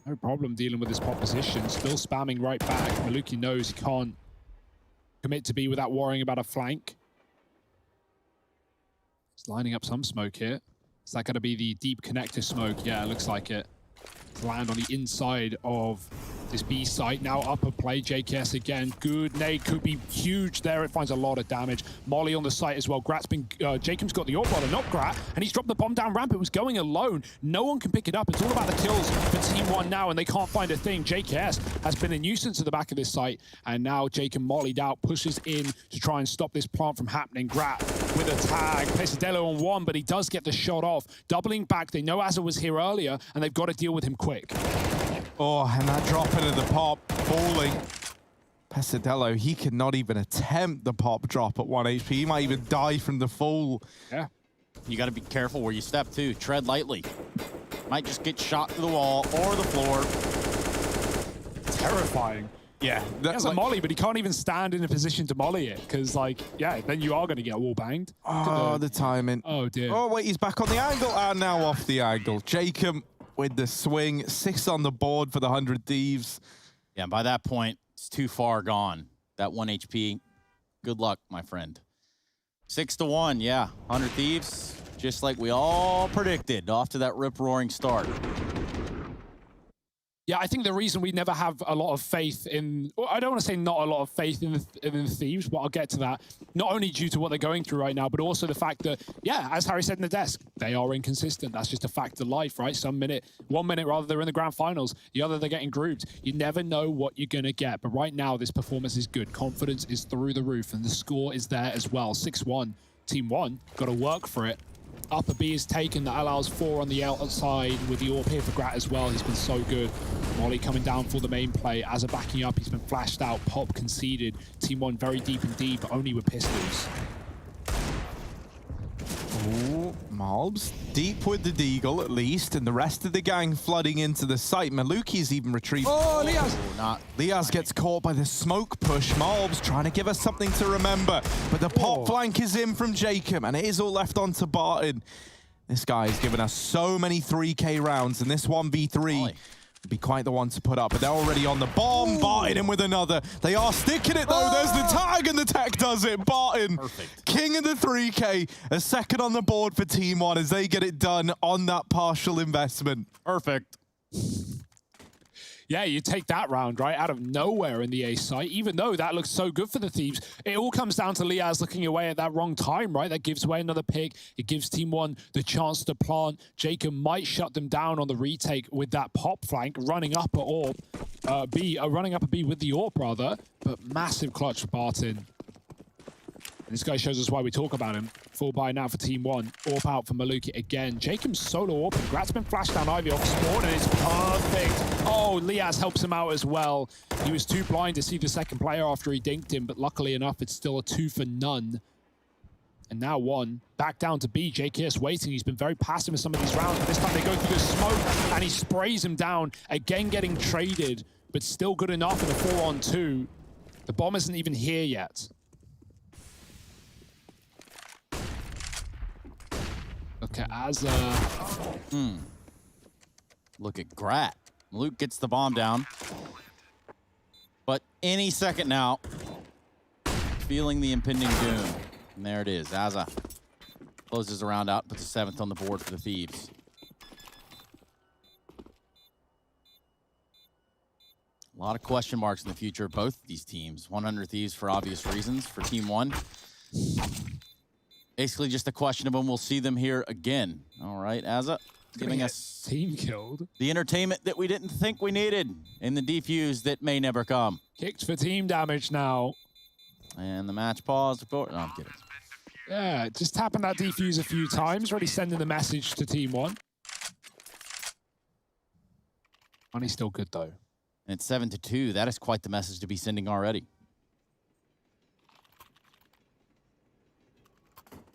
No problem dealing with his pop position. Still spamming right back. Maluki knows he can't commit to B without worrying about a flank. He's lining up some smoke here. Is that going to be the deep connector smoke? Yeah, it looks like it. Land on the inside of this B site. Now upper play, JKS again. Good nade, could be huge there. It finds a lot of damage. Molly on the site as well. Grat's been, Jacob's got the AWP brother, not Grat, and he's dropped the bomb down ramp. It was going alone. No one can pick it up. It's all about the kills for Team 1 now, and they can't find a thing. JKS has been a nuisance at the back of this site, and now Jacob mollied out, pushes in to try and stop this plant from happening. Grat with a tag. Pesadillo on one, but he does get the shot off. Doubling back. They know Azza was here earlier, and they've got to deal with him quick. Oh, and that drop into the pop, falling. Pesadillo, he cannot even attempt the pop drop at 1 HP. He might even die from the fall. Yeah. You got to be careful where you step, too. Tread lightly. Might just get shot to the wall or the floor. Terrifying. Yeah. He has a molly, but he can't even stand in a position to molly it, because, like, yeah, then you are going to get wall banged. Oh, the timing. Oh, dear. Oh, wait, he's back on the angle, and now off the angle. Jacob with the swing, 6 on the board for the 100 Thieves. Yeah, and by that point, it's too far gone. That 1 HP, good luck, my friend. 6-1, yeah. 100 Thieves, just like we all predicted, off to that rip-roaring start. Yeah, I think the reason we never have a lot of faith in, well, I don't want to say not a lot of faith in the Thieves, but I'll get to that. Not only due to what they're going through right now, but also the fact that, yeah, as Harry said in the desk, they are inconsistent. That's just a fact of life, right? 1 minute rather they're in the grand finals, the other they're getting grouped. You never know what you're going to get, but right now this performance is good. Confidence is through the roof, and the score is there as well. 6-1, Team 1, got to work for it. Upper B is taken, that allows 4 on the outside with the AWP here for Grat as well. He's been so good. Molly coming down for the main play. As a backing up, he's been flashed out. Pop conceded. Team 1 very deep and deep, only with pistols. Oh, Malbs deep with the Deagle at least, and the rest of the gang flooding into the site. Maluki's even retrieved. Oh, Liaz! Liaz gets caught by the smoke push. Malbs trying to give us something to remember, but the pop flank is in from Jacob, and it is all left on to Barton. This guy has given us so many 3K rounds, and this 1v3 would be quite the one to put up, but they're already on the bomb. Ooh. Barton in with another. They are sticking it, though. There's the tag, and the tech does it. Barton, perfect. King of the 3K, a second on the board for Team 1 as they get it done on that partial investment. Perfect. Yeah, you take that round, right, out of nowhere in the A site, even though that looks so good for the Thieves. It all comes down to Liaz looking away at that wrong time, right? That gives away another pick. It gives Team 1 the chance to plant. Jacob might shut them down on the retake with that pop flank, running up at AWP, running up a B with the AWP, rather, but massive clutch for Barton. And this guy shows us why we talk about him. full buy now for Team 1. Orp out for Maluki again. Jacob's solo Orp. Grat's been flashed down Ivy off spawn, and it's perfect. Oh, Liaz helps him out as well. He was too blind to see the second player after he dinked him, but luckily enough, it's still a 2 for none. And now 1 back down to B. JKS waiting. He's been very passive in some of these rounds, but this time they go through the smoke, and he sprays him down. Again, getting traded, but still good enough in a 4-on-2. The bomb isn't even here yet. Look at Azza. Look at Grat. Luke gets the bomb down. But any second now, feeling the impending doom. And there it is. Azza closes the round out, puts a 7th on the board for the Thieves. A lot of question marks in the future of both of these teams. 100 Thieves for obvious reasons for Team 1. Basically just a question of them. We'll see them here again. All right, Azza giving us team killed. The entertainment that we didn't think we needed in the defuse that may never come. Kicked for team damage now. And the match paused. No, I'm kidding. Yeah, just tapping that defuse a few times, really sending the message to Team 1. Money's still good, though. And it's 7-2. That is quite the message to be sending already.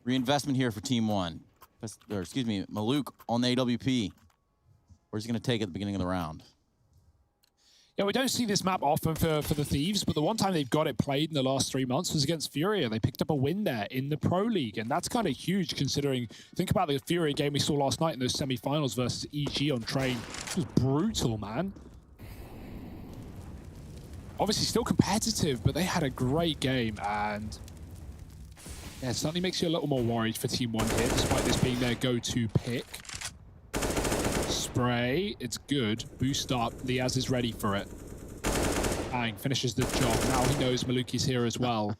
Reinvestment here for Team 1. Or, excuse me, Maluk on the AWP. Where's he going to take at the beginning of the round? Yeah, we don't see this map often for the Thieves, but the one time they've got it played in the last 3 months was against Furia. They picked up a win there in the Pro League, and that's kind of huge considering, think about the Furia game we saw last night in those semi-finals versus EG on Train. It was brutal, man. Obviously still competitive, but they had a great game, and yeah, it certainly makes you a little more worried for Team 1 here, despite this being their go-to pick. Spray, it's good. Boost up, Liaz is ready for it. Bang, finishes the job. Now he knows Maluki's here as well.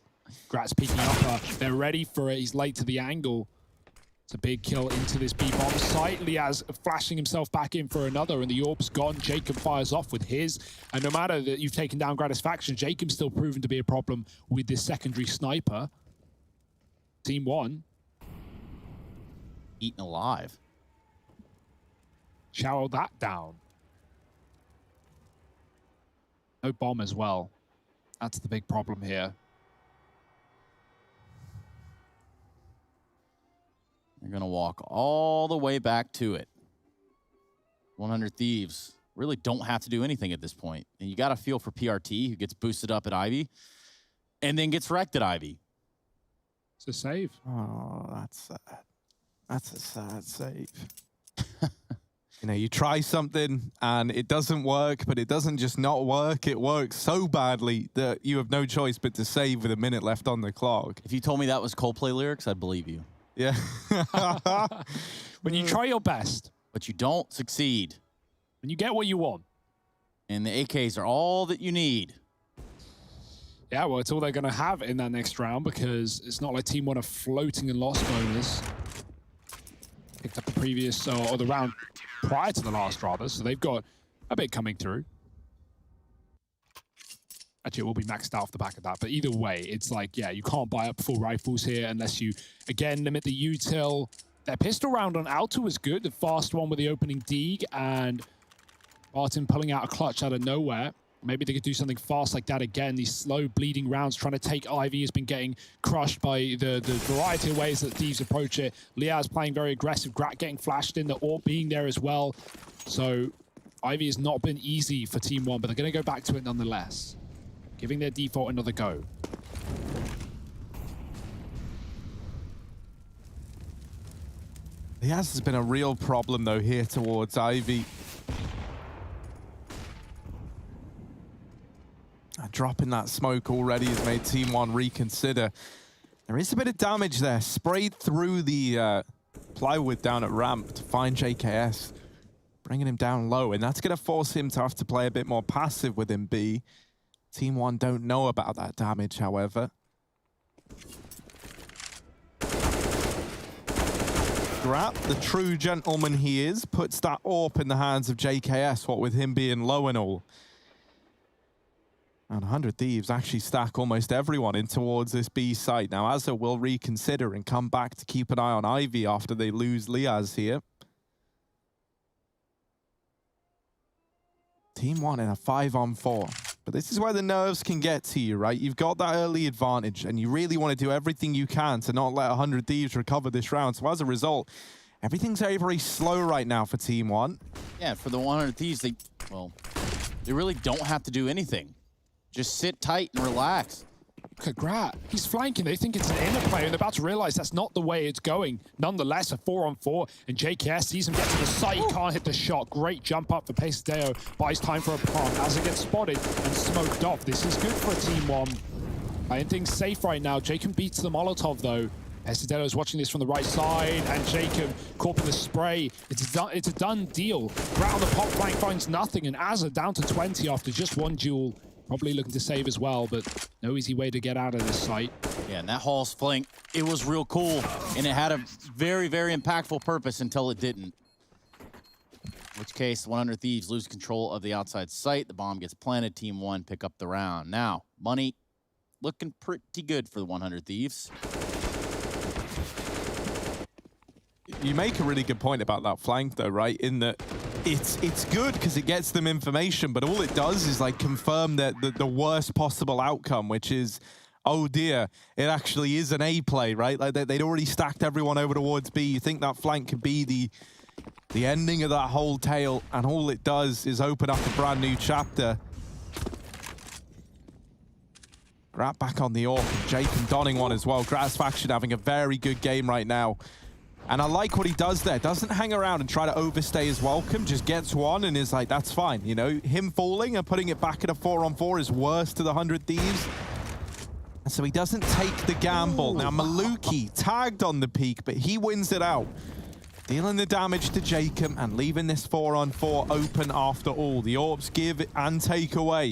Grat's peeking up, they're ready for it. He's late to the angle. It's a big kill into this B-bomb site. Liaz flashing himself back in for another, and the orb's gone. Jacob fires off with his. And no matter that you've taken down Gratisfaction, Jacob's still proven to be a problem with this secondary sniper. Team 1. Eaten alive. Chow that down. No bomb as well. That's the big problem here. They're going to walk all the way back to it. 100 Thieves really don't have to do anything at this point. And you got to feel for PRT, who gets boosted up at Ivy and then gets wrecked at Ivy. It's a save. Oh, that's sad. That's a sad save. You know, you try something and it doesn't work, but it doesn't just not work. It works so badly that you have no choice but to save with a minute left on the clock. If you told me that was Coldplay lyrics, I'd believe you. Yeah. When you try your best. But you don't succeed. And you get what you want. And the AKs are all that you need. Yeah, well, it's all they're going to have in that next round because it's not like Team 1 are floating in loss bonus. Picked up the previous, or the round prior to the last, rather, so they've got a bit coming through. Actually, it will be maxed out off the back of that, but either way, it's like, yeah, you can't buy up full rifles here unless you, again, limit the util. Their pistol round on Alto was good, the fast one with the opening Deeg, and Martin pulling out a clutch out of nowhere. Maybe they could do something fast like that again. These slow bleeding rounds trying to take Ivy has been getting crushed by the variety of ways that Thieves approach it. Liaz playing very aggressive, Grat getting flashed in, the AWP being there as well. So Ivy has not been easy for Team 1, but they're going to go back to it nonetheless. Giving their default another go. Liaz has been a real problem though here towards Ivy. Dropping that smoke already has made Team 1 reconsider. There is a bit of damage there. Sprayed through the plywood down at ramp to find JKS. Bringing him down low, and that's going to force him to have to play a bit more passive within B. Team 1 don't know about that damage, however. Grat, the true gentleman he is, puts that AWP in the hands of JKS, what with him being low and all. And 100 Thieves actually stack almost everyone in towards this B site. Now, Azza will reconsider and come back to keep an eye on Ivy after they lose Liaz here. Team 1 in a 5-on-4. But this is where the nerves can get to you, right? You've got that early advantage, and you really want to do everything you can to not let 100 Thieves recover this round. So as a result, everything's very, very slow right now for Team 1. Yeah, for the 100 Thieves, they really don't have to do anything. Just sit tight and relax. Look at Grat. He's flanking. They think it's an inner play, and they're about to realize that's not the way it's going. Nonetheless, a 4-on-4, and JKS sees him get to the site. He can't hit the shot. Great jump up for Pesadeo. Buys time for a plant as it gets spotted and smoked off. This is good for Team 1. Playing things safe right now. Jacob beats the Molotov, though. Pesadeo is watching this from the right side, and Jacob caught in the spray. It's a done deal. Grat on the pop flank finds nothing, and Azza down to 20 after just one duel. Probably looking to save as well, but no easy way to get out of this site. Yeah, and that Hall's flank, it was real cool, and it had a very, very impactful purpose until it didn't. In which case, 100 Thieves lose control of the outside site. The bomb gets planted. Team 1 pick up the round. Now, money looking pretty good for the 100 Thieves. You make a really good point about that flank, though, right? In that it's good because it gets them information, but all it does is like confirm that the worst possible outcome, which is, oh dear, it actually is an A play, right? Like they'd already stacked everyone over towards B. You think that flank could be the ending of that whole tale, and all it does is open up a brand new chapter. Grat back on the AWP, Jacob donning one as well. Gratisfaction having a very good game right now. And I like what he does there. Doesn't hang around and try to overstay his welcome. Just gets one and is like, that's fine. You know, him falling and putting it back at a 4-on-4 is worse to the 100 Thieves. And so he doesn't take the gamble. Now, Maluki tagged on the peak, but he wins it out. Dealing the damage to Jacob and leaving this 4-on-4 open after all. The AWPs give and take away.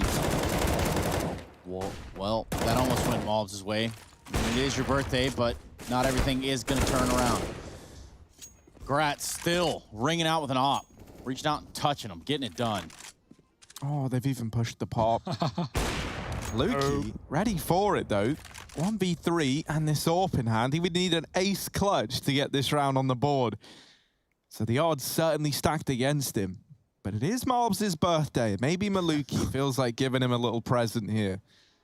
Well, that almost went Mobs' way. I mean, it is your birthday, but not everything is going to turn around. Grat still ringing out with an op. Reaching out and touching him, getting it done. Oh, they've even pushed the pop. Lukey, ready for it, though. 1v3 and this AWP in hand. He would need an ace clutch to get this round on the board. So the odds certainly stacked against him. But it is Mobs' birthday. Maybe Maluki feels like giving him a little present here.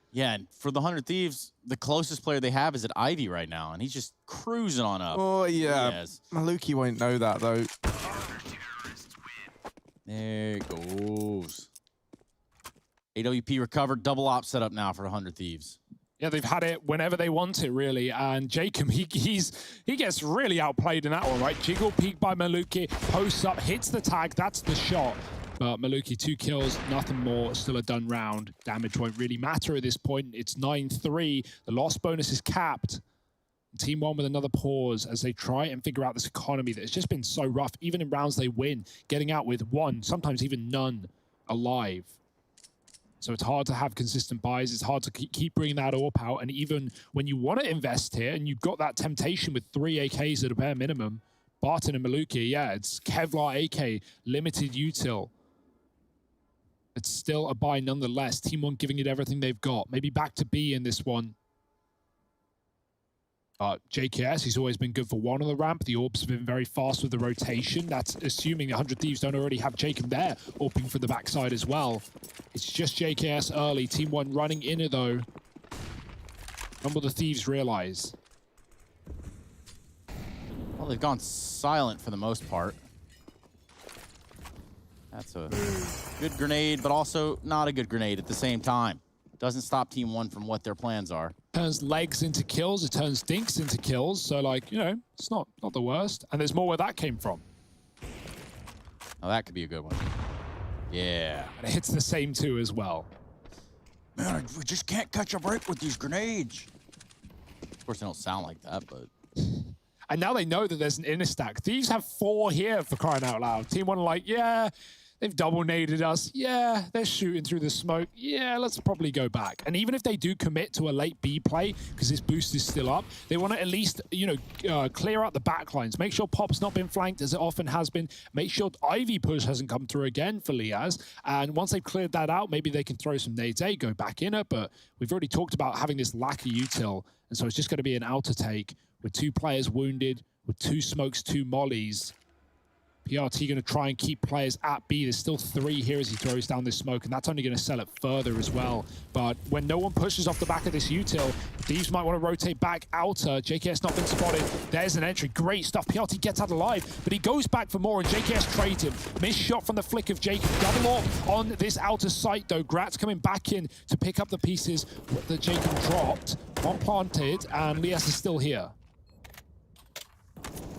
Yeah, and for the 100 Thieves, the closest player they have is at Ivy right now, and he's just cruising on up. Oh, yeah. Maluki won't know that, though. There it goes. AWP recovered, double op set up now for 100 Thieves. Yeah, they've had it whenever they want it, really. And Jacob, he gets really outplayed in that one, right? Jiggle peek by Maluki, posts up, hits the tag, that's the shot. But Maluki, 2 kills, nothing more, still a done round. Damage won't really matter at this point. It's 9-3. The loss bonus is capped. Team 1 with another pause as they try and figure out this economy that has just been so rough. Even in rounds they win, getting out with 1, sometimes even none, alive. So it's hard to have consistent buys. It's hard to keep bringing that AWP out. And even when you want to invest here and you've got that temptation with 3 AKs at a bare minimum, Barton and Maluki, yeah, it's Kevlar AK, limited util. It's still a buy nonetheless. Team 1 giving it everything they've got. Maybe back to B in this one. JKS, he's always been good for 1 on the ramp. The AWPs have been very fast with the rotation. That's assuming 100 Thieves don't already have Jacob there, AWPing for the backside as well. It's just JKS early. Team 1 running in it, though. When will the Thieves realize? Well, they've gone silent for the most part. That's a good grenade, but also not a good grenade at the same time. Doesn't stop Team 1 from what their plans are. Turns legs into kills, it turns dinks into kills. So, like, you know, it's not the worst. And there's more where that came from. Now that could be a good one. Yeah. And it hits the same too as well. Man, we just can't catch a break with these grenades. Of course, they don't sound like that, but... And now they know that there's an inner stack. Thieves have 4 here for crying out loud. Team 1 are like, yeah, They've double naded us. Yeah, they're shooting through the smoke. Yeah, let's probably go back. And even if they do commit to a late B play, because this boost is still up, they want to at least, clear out the back lines. Make sure Pop's not been flanked as it often has been. Make sure Ivy push hasn't come through again for Liaz. And once they've cleared that out, maybe they can throw some nades A, go back in it. But we've already talked about having this lack of util. And so it's just going to be an outer take with 2 players wounded, with 2 smokes, 2 mollies. PRT going to try and keep players at B. There's still 3 here as he throws down this smoke, and that's only going to sell it further as well. But when no one pushes off the back of this util, Thieves might want to rotate back outer. JKS not been spotted. There's an entry. Great stuff. PRT gets out alive, but he goes back for more, and JKS trades him. Missed shot from the flick of Jacob. Double off on this outer site, though. Gratz coming back in to pick up the pieces that Jacob dropped. One planted, and Lias is still here.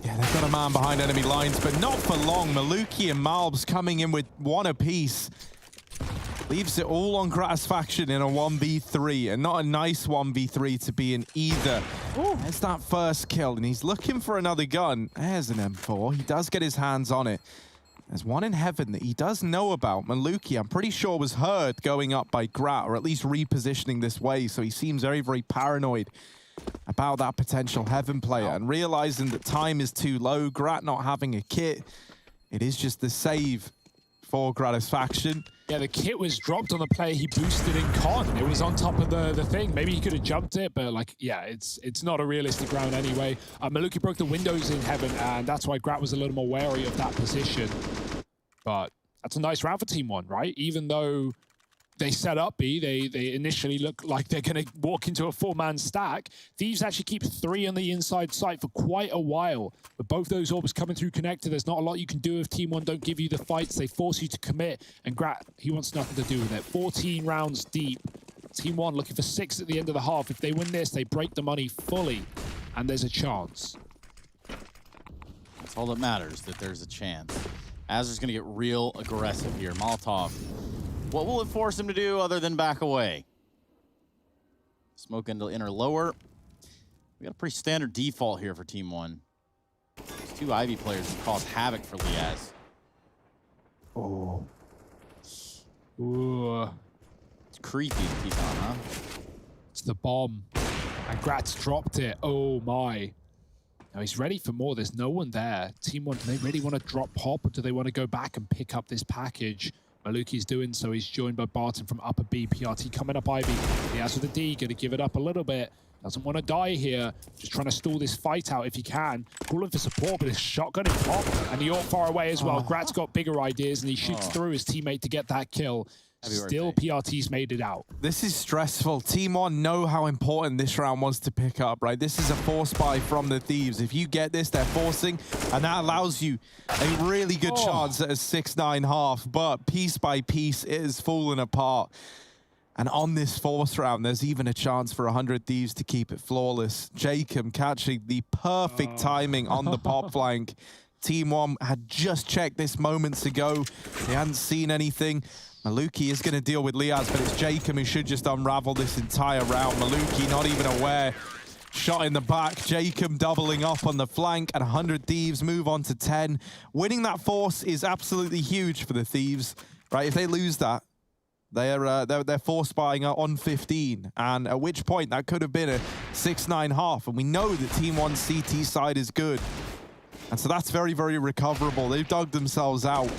Yeah, they've got a man behind enemy lines, but not for long. Maluki and Malbs coming in with 1 apiece. Leaves it all on Gratz faction in a 1v3, and not a nice 1v3 to be in either. There's that first kill, and he's looking for another gun. There's an M4. He does get his hands on it. There's one in heaven that he does know about. Maluki, I'm pretty sure, was heard going up by Grat, or at least repositioning this way, so he seems very, very paranoid about that potential heaven player, and realizing that time is too low. Grat not having a kit, it is just the save for Grat's faction. Yeah, the kit was dropped on the player he boosted in con. It was on top of the thing. Maybe he could have jumped it, but it's not a realistic round anyway. Maluki broke the windows in heaven, and that's why Grat was a little more wary of that position. But that's a nice round for Team 1, right? Even though they set up B, they initially look like they're going to walk into a 4-man stack. Thieves actually keep 3 on the inside site for quite a while. But both those orbs coming through connected, there's not a lot you can do if Team 1 don't give you the fights. They force you to commit, and Grat, he wants nothing to do with it. 14 rounds deep. Team 1 looking for 6 at the end of the half. If they win this, they break the money fully, and there's a chance. That's all that matters, that there's a chance. Azur's going to get real aggressive here. Molotov. What will it force him to do other than back away? Smoke into inner lower. We got a pretty standard default here for Team 1. These 2 Ivy players have caused havoc for Liaz. Oh. Ooh. It's creepy to keep on, huh? It's the bomb. And Gratz dropped it. Oh my. Now he's ready for more. There's no one there. Team 1, do they really want to drop Pop, or do they want to go back and pick up this package? Maluki's doing so. He's joined by Barton from upper B. PRT coming up Ivy. He has with the D. Going to give it up a little bit. Doesn't want to die here. Just trying to stall this fight out if he can. Calling for support, but his shotgun in Pop. And the AWP far away as well. Grat's got bigger ideas, and he shoots through his teammate to get that kill. Still, PRT's made it out. This is stressful. Team 1 know how important this round was to pick up, right? This is a force buy from the Thieves. If you get this, they're forcing, and that allows you a really good chance at a 6-9 half, but piece by piece, it is falling apart. And on this fourth round, there's even a chance for 100 Thieves to keep it flawless. Jacob catching the perfect timing on the Pop flank. Team 1 had just checked this moments ago. They hadn't seen anything. Maluki is going to deal with Liaz, but it's Jacob who should just unravel this entire round. Maluki not even aware. Shot in the back. Jacob doubling up on the flank, and 100 Thieves move on to 10. Winning that force is absolutely huge for the Thieves, right? If they lose that, they're force buying on 15, and at which point that could have been a 6-9 half. And we know that Team 1's CT side is good, and so that's very, very recoverable. They've dug themselves out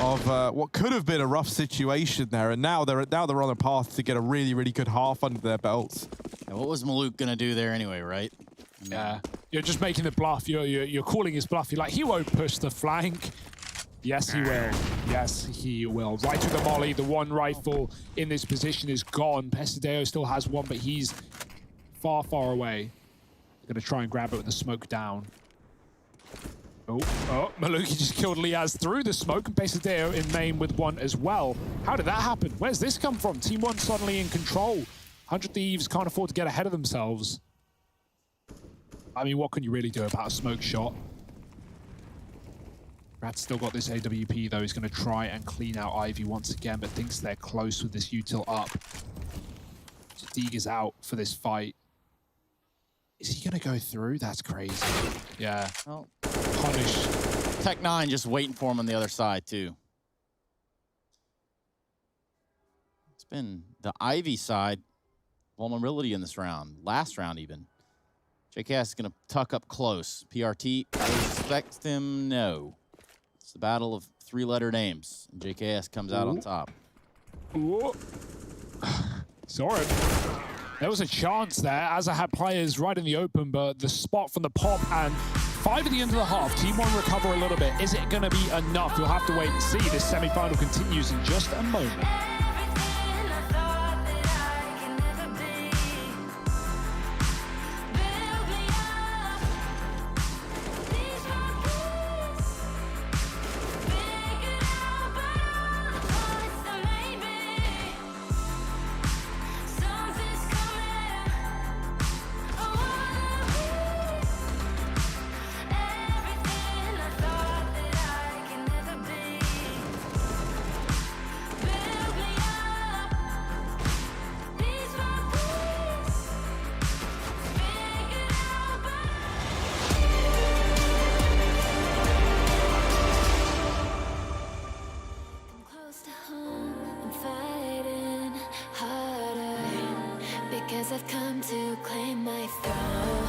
of what could have been a rough situation there, and now they're on a path to get a really, really good half under their belts. Yeah, what was Maluk gonna do there anyway, right? I mean, Yeah, you're just making the bluff. You're calling his bluff. You're like, he won't push the flank. Yes, he will. Yes, he will. Right to the molly. The one rifle in this position is gone. Pesadeo still has one, but he's far, far away. They're gonna try and grab it with the smoke down. Oh, Maluki just killed Liaz through the smoke, and Pesadeo in main with one as well. How did that happen? Where's this come from? Team 1 suddenly in control. 100 Thieves can't afford to get ahead of themselves. I mean, what can you really do about a smoke shot? Rat's still got this AWP though. He's going to try and clean out Ivy once again, but thinks they're close with this util up. So Deeg is out for this fight. Is he going to go through? That's crazy. Yeah. Well, Punish Tech9 just waiting for him on the other side, too. It's been the Ivy side vulnerability in this round, last round even. JKS is going to tuck up close. PRT, respect him, no. It's the battle of three-letter names. And JKS comes out on top. Sorry. There was a chance there, as I had players right in the open, but the spot from the pop and 5 at the end of the half. Team 1 recover a little bit. Is it going to be enough? We'll have to wait and see. This semi-final continues in just a moment. Because I've come to claim my throne,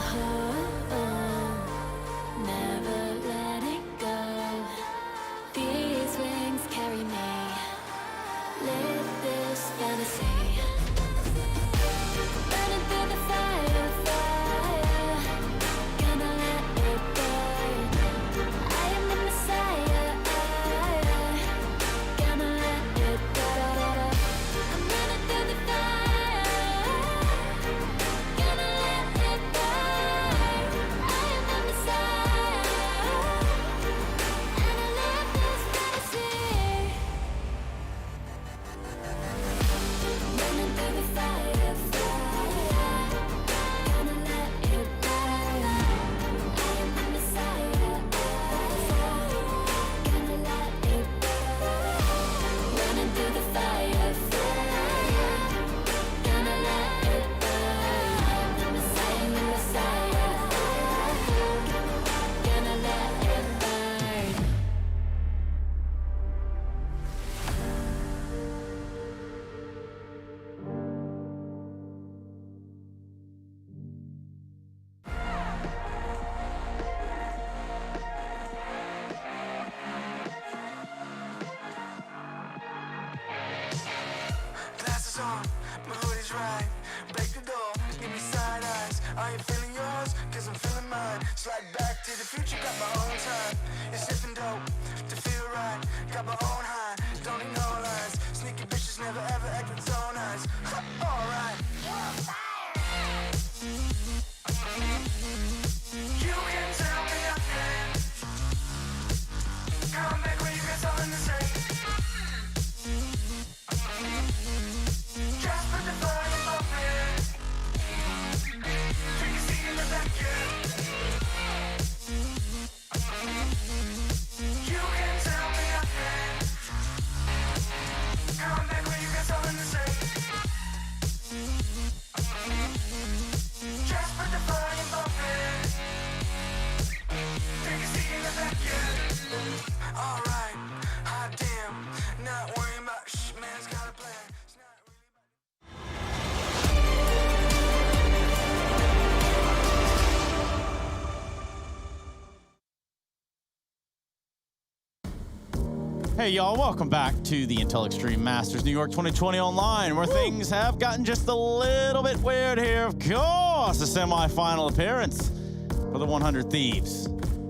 never letting go. These wings carry me, live this fantasy. Burning through the fire, gonna let it burn. I am the Messiah, gonna let it burn. I'm running through the fire. Glasses on, my hoodie's right. Break the door, give me side eyes. Are you feeling yours? Cause I'm feeling mine. Slide back to the future, got my own time. It's sniffing dope to feel right. Got my own high, don't need no lines. Sneaky bitches never ever acting so nice. Alright. You can tell me nothing. Come back when you got something to say. Just put the fire above me. Take a seat in the back, You can tell me nothing. Come back when you got something to say. Just put the fire above me. Take a seat in the back, Alright, hot damn. Not worrying about man's got a plan. Hey, y'all, welcome back to the Intel Extreme Masters New York 2020 Online, where things have gotten just a little bit weird here. Of course, a semi-final appearance for the 100 Thieves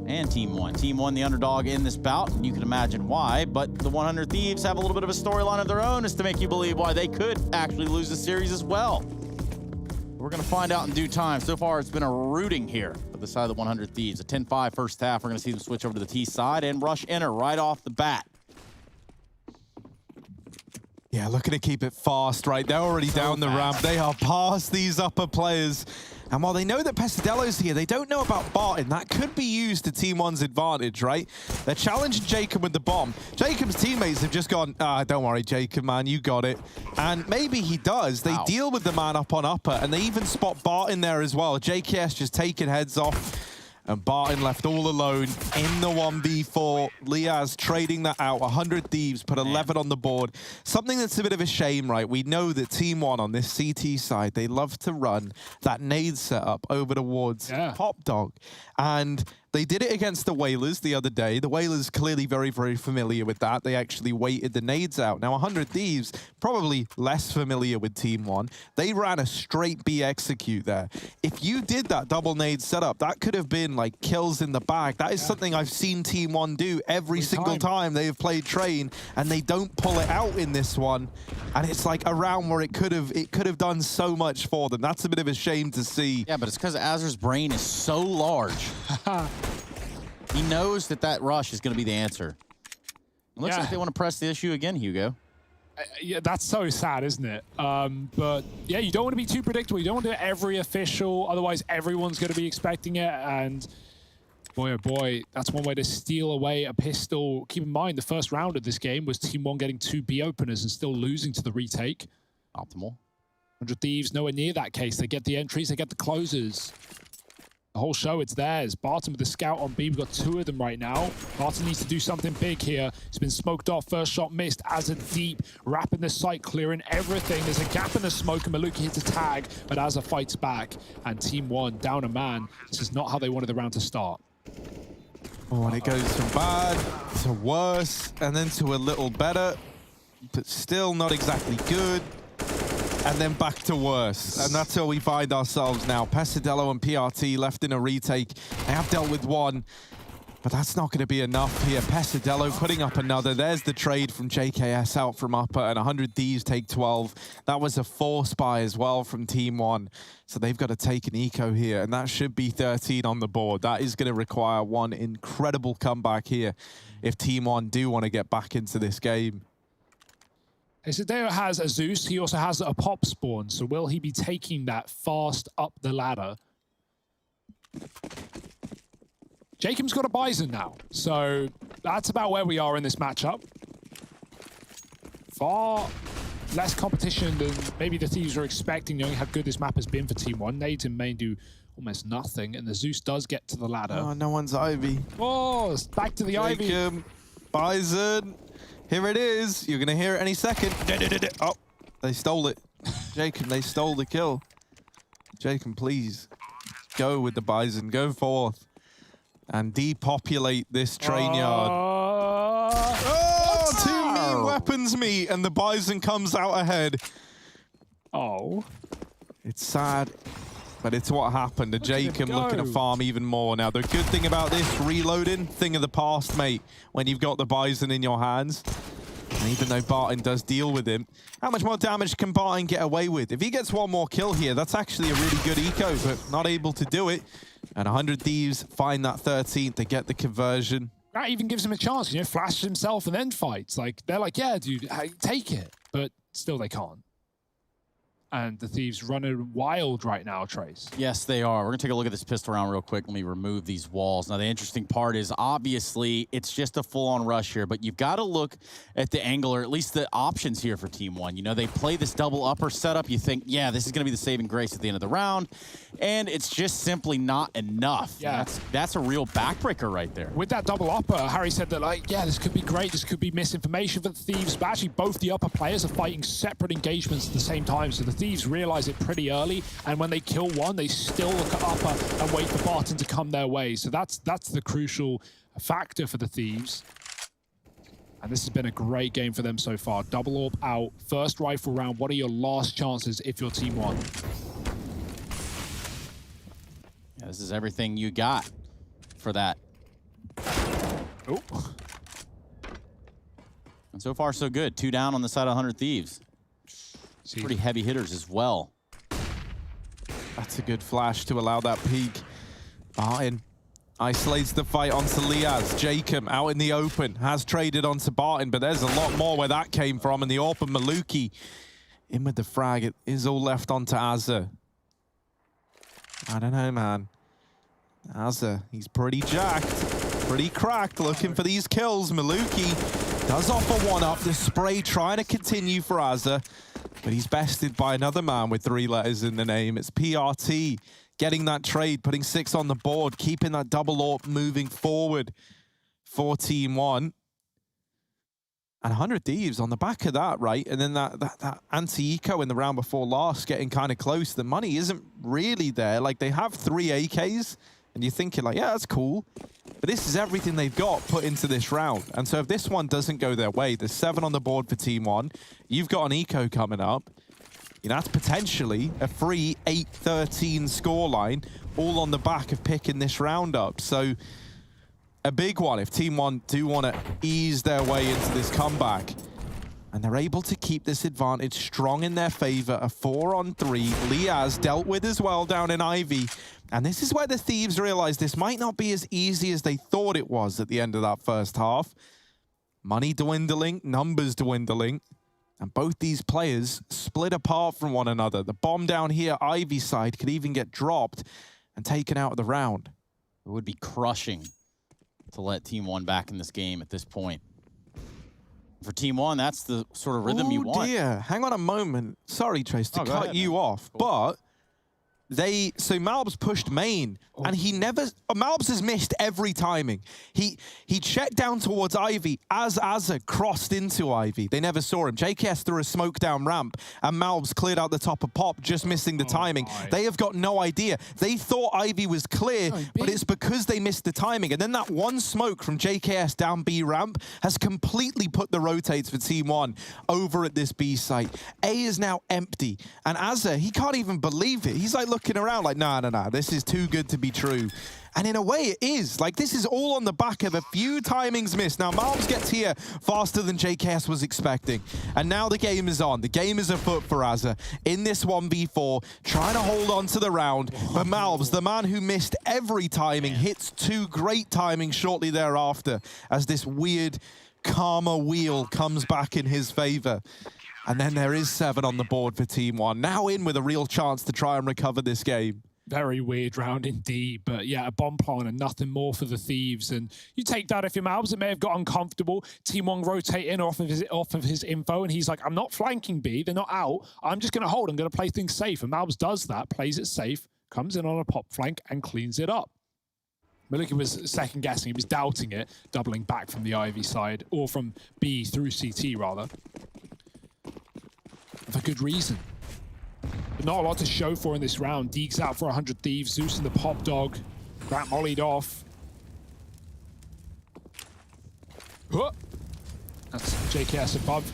and Team 1. Team 1, the underdog in this bout, and you can imagine why, but the 100 Thieves have a little bit of a storyline of their own as to make you believe why they could actually lose the series as well. We're going to find out in due time. So far, it's been a rooting here for the side of the 100 Thieves. A 10-5 first half. We're going to see them switch over to the T side and rush enter right off the bat. Yeah, looking to keep it fast, right? They're already down the ramp. They are past these upper players. And while they know that Pesadello's here, they don't know about Barton. That could be used to Team 1's advantage, right? They're challenging Jacob with the bomb. Jacob's teammates have just gone, don't worry, Jacob, man, you got it. And maybe he does. They deal with the man up on upper, and they even spot Barton there as well. JKS just taking heads off. And Barton left all alone in the 1v4. Liaz trading that out. 100 Thieves put 11 on the board. Something that's a bit of a shame, right? We know that Team 1 on this CT side, they love to run that nade setup over towards Pop Dog. And they did it against the Whalers the other day. The Whalers clearly very, very familiar with that. They actually waited the nades out. Now, 100 Thieves, probably less familiar with Team 1. They ran a straight B execute there. If you did that double nade setup, that could have been like kills in the bag. That is something I've seen Team 1 do every single time they have played Train, and they don't pull it out in this one. And it's like a round where it could have done so much for them. That's a bit of a shame to see. Yeah, but it's because Azur's brain is so large. He knows that rush is going to be the answer. It looks like they want to press the issue again, Hugo. Yeah, that's so sad, isn't it? But yeah, you don't want to be too predictable. You don't want to do it every official, otherwise everyone's going to be expecting it. And boy, oh boy, that's one way to steal away a pistol. Keep in mind, the first round of this game was Team 1 getting 2 B openers and still losing to the retake. Optimal. 100 Thieves, nowhere near that case. They get the entries, they get the closes. The whole show, it's theirs. Barton with the scout on B. We've got 2 of them right now. Barton needs to do something big here. He's been smoked off. First shot missed. Azza deep, wrapping the site, clearing everything. There's a gap in the smoke, and Maluki hits a tag, but Azza fights back. And Team 1 down a man. This is not how they wanted the round to start. Oh, and it goes from bad to worse, and then to a little better, but still not exactly good. And then back to worse. And that's where we find ourselves now. Pesadello and PRT left in a retake. They have dealt with one, but that's not going to be enough here. Pesadello putting up another. There's the trade from JKS out from upper, and 100 Thieves take 12. That was a force buy as well from Team 1. So they've got to take an eco here, and that should be 13 on the board. That is going to require one incredible comeback here if Team 1 do want to get back into this game. Isideo has a Zeus. He also has a pop spawn. So will he be taking that fast up the ladder? Jacob's got a Bison now. So that's about where we are in this matchup. Far less competition than maybe the Thieves were expecting, knowing how good this map has been for Team 1. Nades in main do almost nothing, and the Zeus does get to the ladder. Oh, no one's Ivy. Oh, it's back to the Ivy. Bison. Here it is. You're going to hear it any second. Oh, they stole it. Jacob, they stole the kill. Jacob, please go with the Bison. Go forth and depopulate this train yard. Oh, 2 new weapons meet, and the Bison comes out ahead. Oh. It's sad, but it's what happened. The Jacob looking to farm even more. Now, the good thing about this reloading, thing of the past, mate, when you've got the Bison in your hands. And even though Barton does deal with him, how much more damage can Barton get away with? If he gets one more kill here, that's actually a really good eco, but not able to do it. And 100 Thieves find that 13th. They get the conversion. That even gives him a chance, you know, flashes himself and then fights. Like, they're like, yeah, dude, take it. But still they can't. And the Thieves running wild right now, Trace. Yes, they are. We're going to take a look at this pistol round real quick. Let me remove these walls. Now, the interesting part is, obviously, it's just a full-on rush here, but you've got to look at the angle, or at least the options here for Team 1. You know, they play this double upper setup. You think, yeah, this is going to be the saving grace at the end of the round, and it's just simply not enough. Yeah. That's a real backbreaker right there. With that double upper, Harry said that, like, yeah, this could be great. This could be misinformation for the Thieves, but actually both the upper players are fighting separate engagements at the same time, so the Thieves realize it pretty early, and when they kill one, they still look at upper and wait for Barton to come their way. So that's the crucial factor for the Thieves. And this has been a great game for them so far. Double AWP out, first rifle round. What are your last chances if you're Team 1? Yeah, this is everything you got for that. Oh. And so far, so good. 2 down on the side of 100 Thieves. Pretty heavy hitters as well. That's a good flash to allow that peek. Barton isolates the fight onto Liaz. Jacob out in the open has traded onto Barton, but there's a lot more where that came from. And the AWP Maluki in with the frag. It is all left onto Azza. I don't know, man. Azza, he's pretty jacked, pretty cracked, looking for these kills. Maluki does offer one up. The spray trying to continue for Azza, but he's bested by another man with 3 letters in the name. It's PRT getting that trade, putting 6 on the board, keeping that double AWP moving forward for Team 1. And 100 Thieves on the back of that, right? And then that anti-eco in the round before last getting kind of close. The money isn't really there. Like, they have 3 AKs, and you're thinking like, yeah, that's cool. But this is everything they've got put into this round. And so if this one doesn't go their way, there's 7 on the board for Team 1. You've got an eco coming up. You know, that's potentially a free 8-13 scoreline, all on the back of picking this round up. So a big one if Team 1 do want to ease their way into this comeback. And they're able to keep this advantage strong in their favor. A 4-on-3. Liaz dealt with as well down in Ivy. And this is where the Thieves realize this might not be as easy as they thought it was at the end of that first half. Money dwindling, numbers dwindling. And both these players split apart from one another. The bomb down here, Ivy side, could even get dropped and taken out of the round. It would be crushing to let Team 1 back in this game at this point. For Team 1, that's the sort of rhythm you want. Oh dear, hang on a moment. Sorry, Trace, to cut you off, Cool. but so Malbs pushed main, and he never, Malbs has missed every timing. He checked down towards Ivy as Azza crossed into Ivy. They never saw him. JKS threw a smoke down ramp, and Malbs cleared out the top of Pop, just missing the timing. They have got no idea. They thought Ivy was clear, but it's because they missed the timing. And then that one smoke from JKS down B ramp has completely put the rotates for Team 1 over at this B site. A is now empty, and Azza, he can't even believe it. He's like looking around like, nah, this is too good to be true. And in a way it is. Like, this is all on the back of a few timings missed. Now, Malbs gets here faster than JKS was expecting. And now the game is on. The game is afoot for Azza in this 1v4, trying to hold on to the round. But Malbs, the man who missed every timing, hits 2 great timings shortly thereafter as this weird karma wheel comes back in his favor. And then there is 7 on the board for Team 1. Now in with a real chance to try and recover this game. Very weird round indeed, but yeah, a bomb plant and nothing more for the Thieves. And you take that if you're Malbs, it may have got uncomfortable. Team 1 rotate in off of his info, and he's like, I'm not flanking B, they're not out. I'm just going to hold, I'm going to play things safe. And Malbs does that, plays it safe, comes in on a pop flank and cleans it up. Maluki was second guessing, he was doubting it, doubling back from the Ivy side, or from B through CT rather. For good reason. But not a lot to show for in this round. Deeks out for 100 Thieves. Zeus and the pop dog. Rat mollied off. Huh. That's JKS above.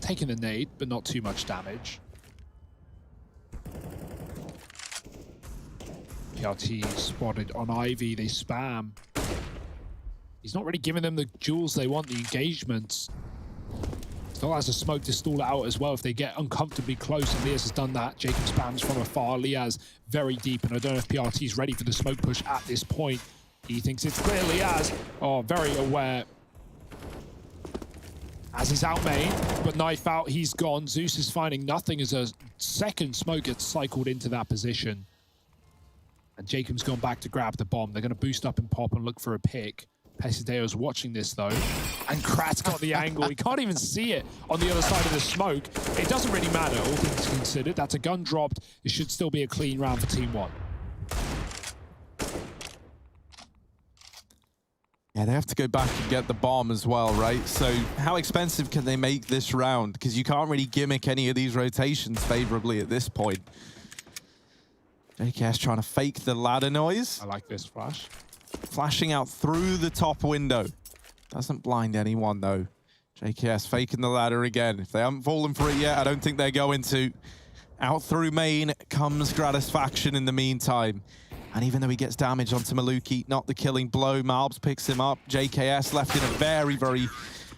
Taking the nade, but not too much damage. PRT spotted on Ivy. They spam. He's not really giving them the jewels they want, the engagements. Still has a smoke to stall it out as well if they get uncomfortably close, and Liaz has done that. Jacob spams from afar. Liaz very deep, and I don't know if PRT is ready for the smoke push at this point. He thinks it's clear. Liaz, very aware. As he's out main, but knife out, he's gone. Zeus is finding nothing as a second smoke gets cycled into that position. And Jacob's gone back to grab the bomb. They're going to boost up and pop and look for a pick. Pesideo's watching this though, and Krat's got the angle. He can't even see it on the other side of the smoke. It doesn't really matter, all things considered. That's a gun dropped. It should still be a clean round for Team 1. Yeah, they have to go back and get the bomb as well, right? So how expensive can they make this round? Because you can't really gimmick any of these rotations favorably at this point. JKS trying to fake the ladder noise. I like this flash. Flashing out through the top window. Doesn't blind anyone, though. JKS faking the ladder again. If they haven't fallen for it yet, I don't think they're going to. Out through main comes Gratisfaction in the meantime. And even though he gets damage onto Maluki, not the killing blow, Malbs picks him up. JKS left in a very, very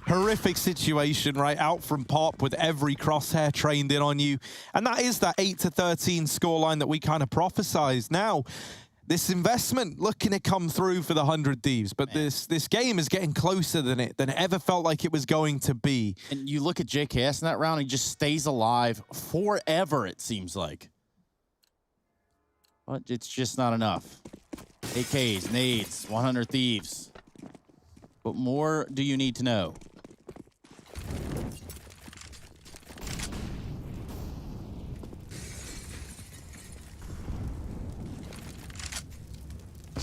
horrific situation, right? Out from Pop with every crosshair trained in on you. And that is that 8-13 scoreline that we kind of prophesized. Now, this investment looking to come through for the 100 Thieves, but this game is getting closer than it ever felt like it was going to be. And you look at JKS in that round, he just stays alive forever, it seems like. But it's just not enough. AKs, nades, 100 Thieves. What more do you need to know?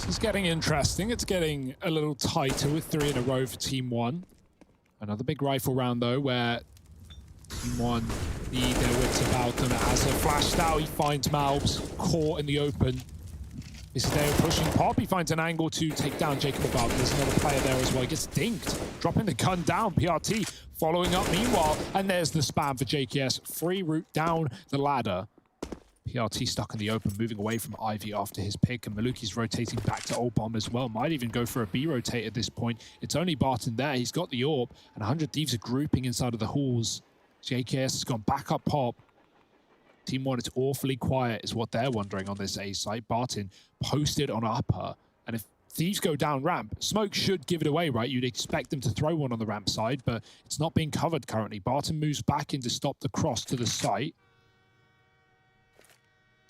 It's getting interesting. It's getting a little tighter with 3 in a row for Team 1. Another big rifle round, though, where Team 1 need their wits about them. As a flashed out, he finds Malbs caught in the open. This is Dale pushing Pop. He finds an angle to take down Jacob about. There's another player there as well. He gets dinked, dropping the gun down. PRT following up meanwhile. And there's the spam for JKS. Free route down the ladder. PRT stuck in the open, moving away from Ivy after his pick. And Maluki's rotating back to Old Bomb as well. Might even go for a B rotate at this point. It's only Barton there. He's got the orb. And 100 Thieves are grouping inside of the halls. JKS has gone back up Pop. Team 1, it's awfully quiet is what they're wondering on this A site. Barton posted on upper. And if Thieves go down ramp, Smoke should give it away, right? You'd expect them to throw one on the ramp side, but it's not being covered currently. Barton moves back in to stop the cross to the site.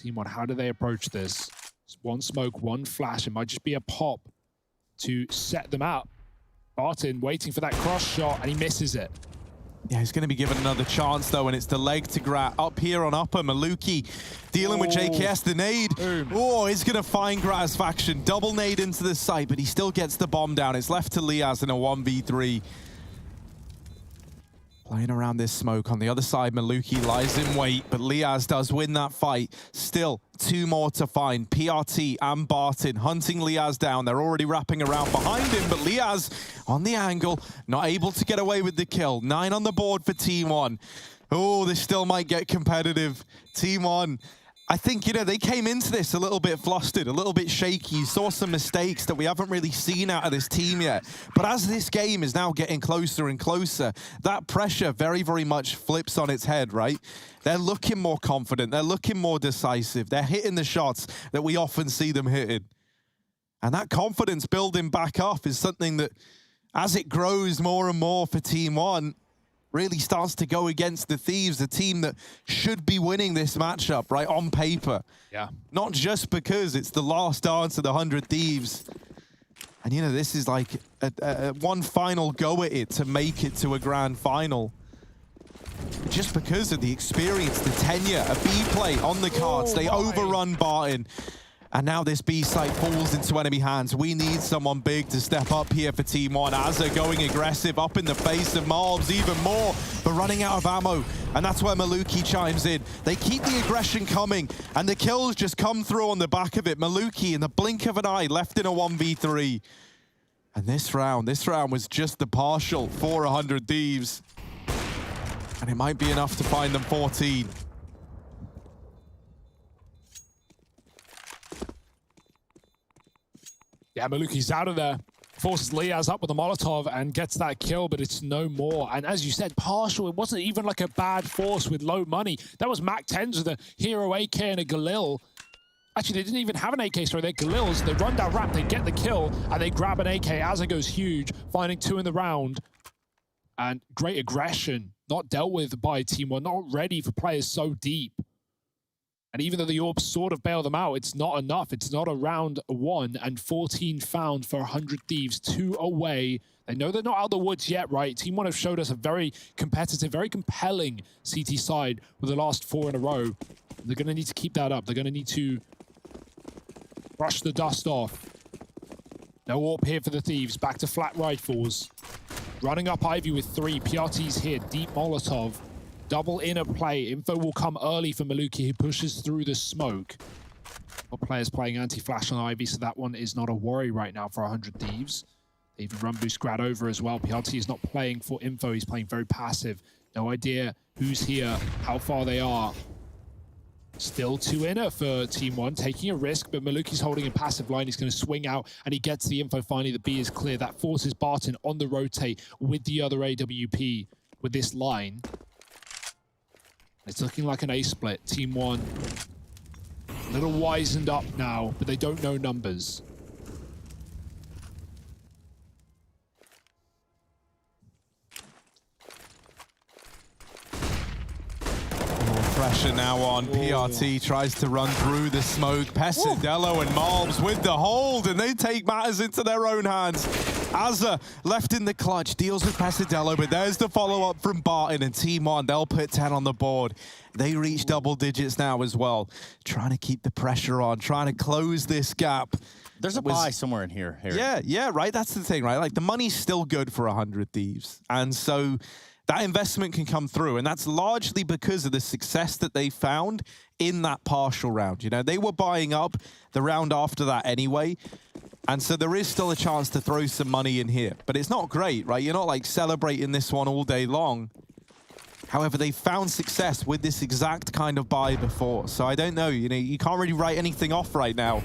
Team 1, how do they approach this? It's one smoke, one flash. It might just be a pop to set them up. Barton waiting for that cross shot, and he misses it. Yeah, he's going to be given another chance, though, and it's the leg to Grat. Up here on upper, Maluki dealing with JKS, the nade. Boom. Oh, he's going to find Grat's faction. Double nade into the site, but he still gets the bomb down. It's left to Liaz in a 1v3. Playing around this smoke. On the other side, Maluki lies in wait, but Liaz does win that fight. Still, 2 more to find. PRT and Barton hunting Liaz down. They're already wrapping around behind him, but Liaz on the angle, not able to get away with the kill. 9 on the board for Team 1. Oh, this still might get competitive. Team 1. I think, you know, they came into this a little bit flustered, a little bit shaky. You saw some mistakes that we haven't really seen out of this team yet. But as this game is now getting closer and closer, that pressure very, very much flips on its head, right? They're looking more confident. They're looking more decisive. They're hitting the shots that we often see them hitting. And that confidence building back up is something that, as it grows more and more for Team 1, really starts to go against the Thieves, the team that should be winning this matchup, right, on paper. Yeah. Not just because it's the last dance of the 100 Thieves. And, you know, this is like a one final go at it to make it to a grand final. Just because of the experience, the tenure, a B play on the cards. They overrun Barton. And now this B site falls into enemy hands. We need someone big to step up here for Team 1. Azza going aggressive up in the face of Malbs even more, but running out of ammo. And that's where Maluki chimes in. They keep the aggression coming, and the kills just come through on the back of it. Maluki, in the blink of an eye, left in a 1v3. And this round was just the partial for 100 Thieves. And it might be enough to find them 14. Yeah, Maluki's out of there. Forces Liaz up with a Molotov and gets that kill, but it's no more. And as you said, partial, it wasn't even like a bad force with low money. That was Mac 10s with a Hero AK and a Galil. Actually, they didn't even have an AK, sorry, they're Galils. They run down ramp, they get the kill, and they grab an AK. Azza goes huge, finding 2 in the round. And great aggression, not dealt with by Team 1, not ready for players so deep. And even though the orbs sort of bail them out, it's not enough. It's not a round 1 and 14 found for 100 Thieves, 2 away. They know they're not out of the woods yet, right? Team 1 have showed us a very competitive, very compelling CT side with the last 4 in a row. They're going to need to keep that up. They're going to need to brush the dust off. No AWP here for the Thieves. Back to flat rifles. Running up Ivy with 3. PRT's here. Deep Molotov. Double inner play. Info will come early for Maluki, who pushes through the smoke. But players playing anti-flash on Ivy, so that one is not a worry right now for 100 Thieves. They even run boost grad over as well. PRT is not playing for info. He's playing very passive. No idea who's here, how far they are. Still 2 inner for Team 1, taking a risk, but Maluki's holding a passive line. He's going to swing out, and he gets the info finally. The B is clear. That forces Barton on the rotate with the other AWP with this line. It's looking like an A split. Team 1 a little wizened up now, but they don't know numbers. Pressure now on. PRT tries to run through the smoke. Pesadello and Malbs with the hold, and they take matters into their own hands. Azza left in the clutch, deals with Pesadello, but there's the follow-up from Barton and Team 1. They'll put 10 on the board. They reach double digits now as well. Trying to keep the pressure on, trying to close this gap. There's a buy somewhere in here, Harry. Yeah, right? That's the thing, right? Like, the money's still good for 100 Thieves. And so that investment can come through. And that's largely because of the success that they found in that partial round. You know, they were buying up the round after that anyway. And so there is still a chance to throw some money in here. But it's not great, right? You're not, like, celebrating this one all day long. However, they found success with this exact kind of buy before. So I don't know. You know, you can't really write anything off right now.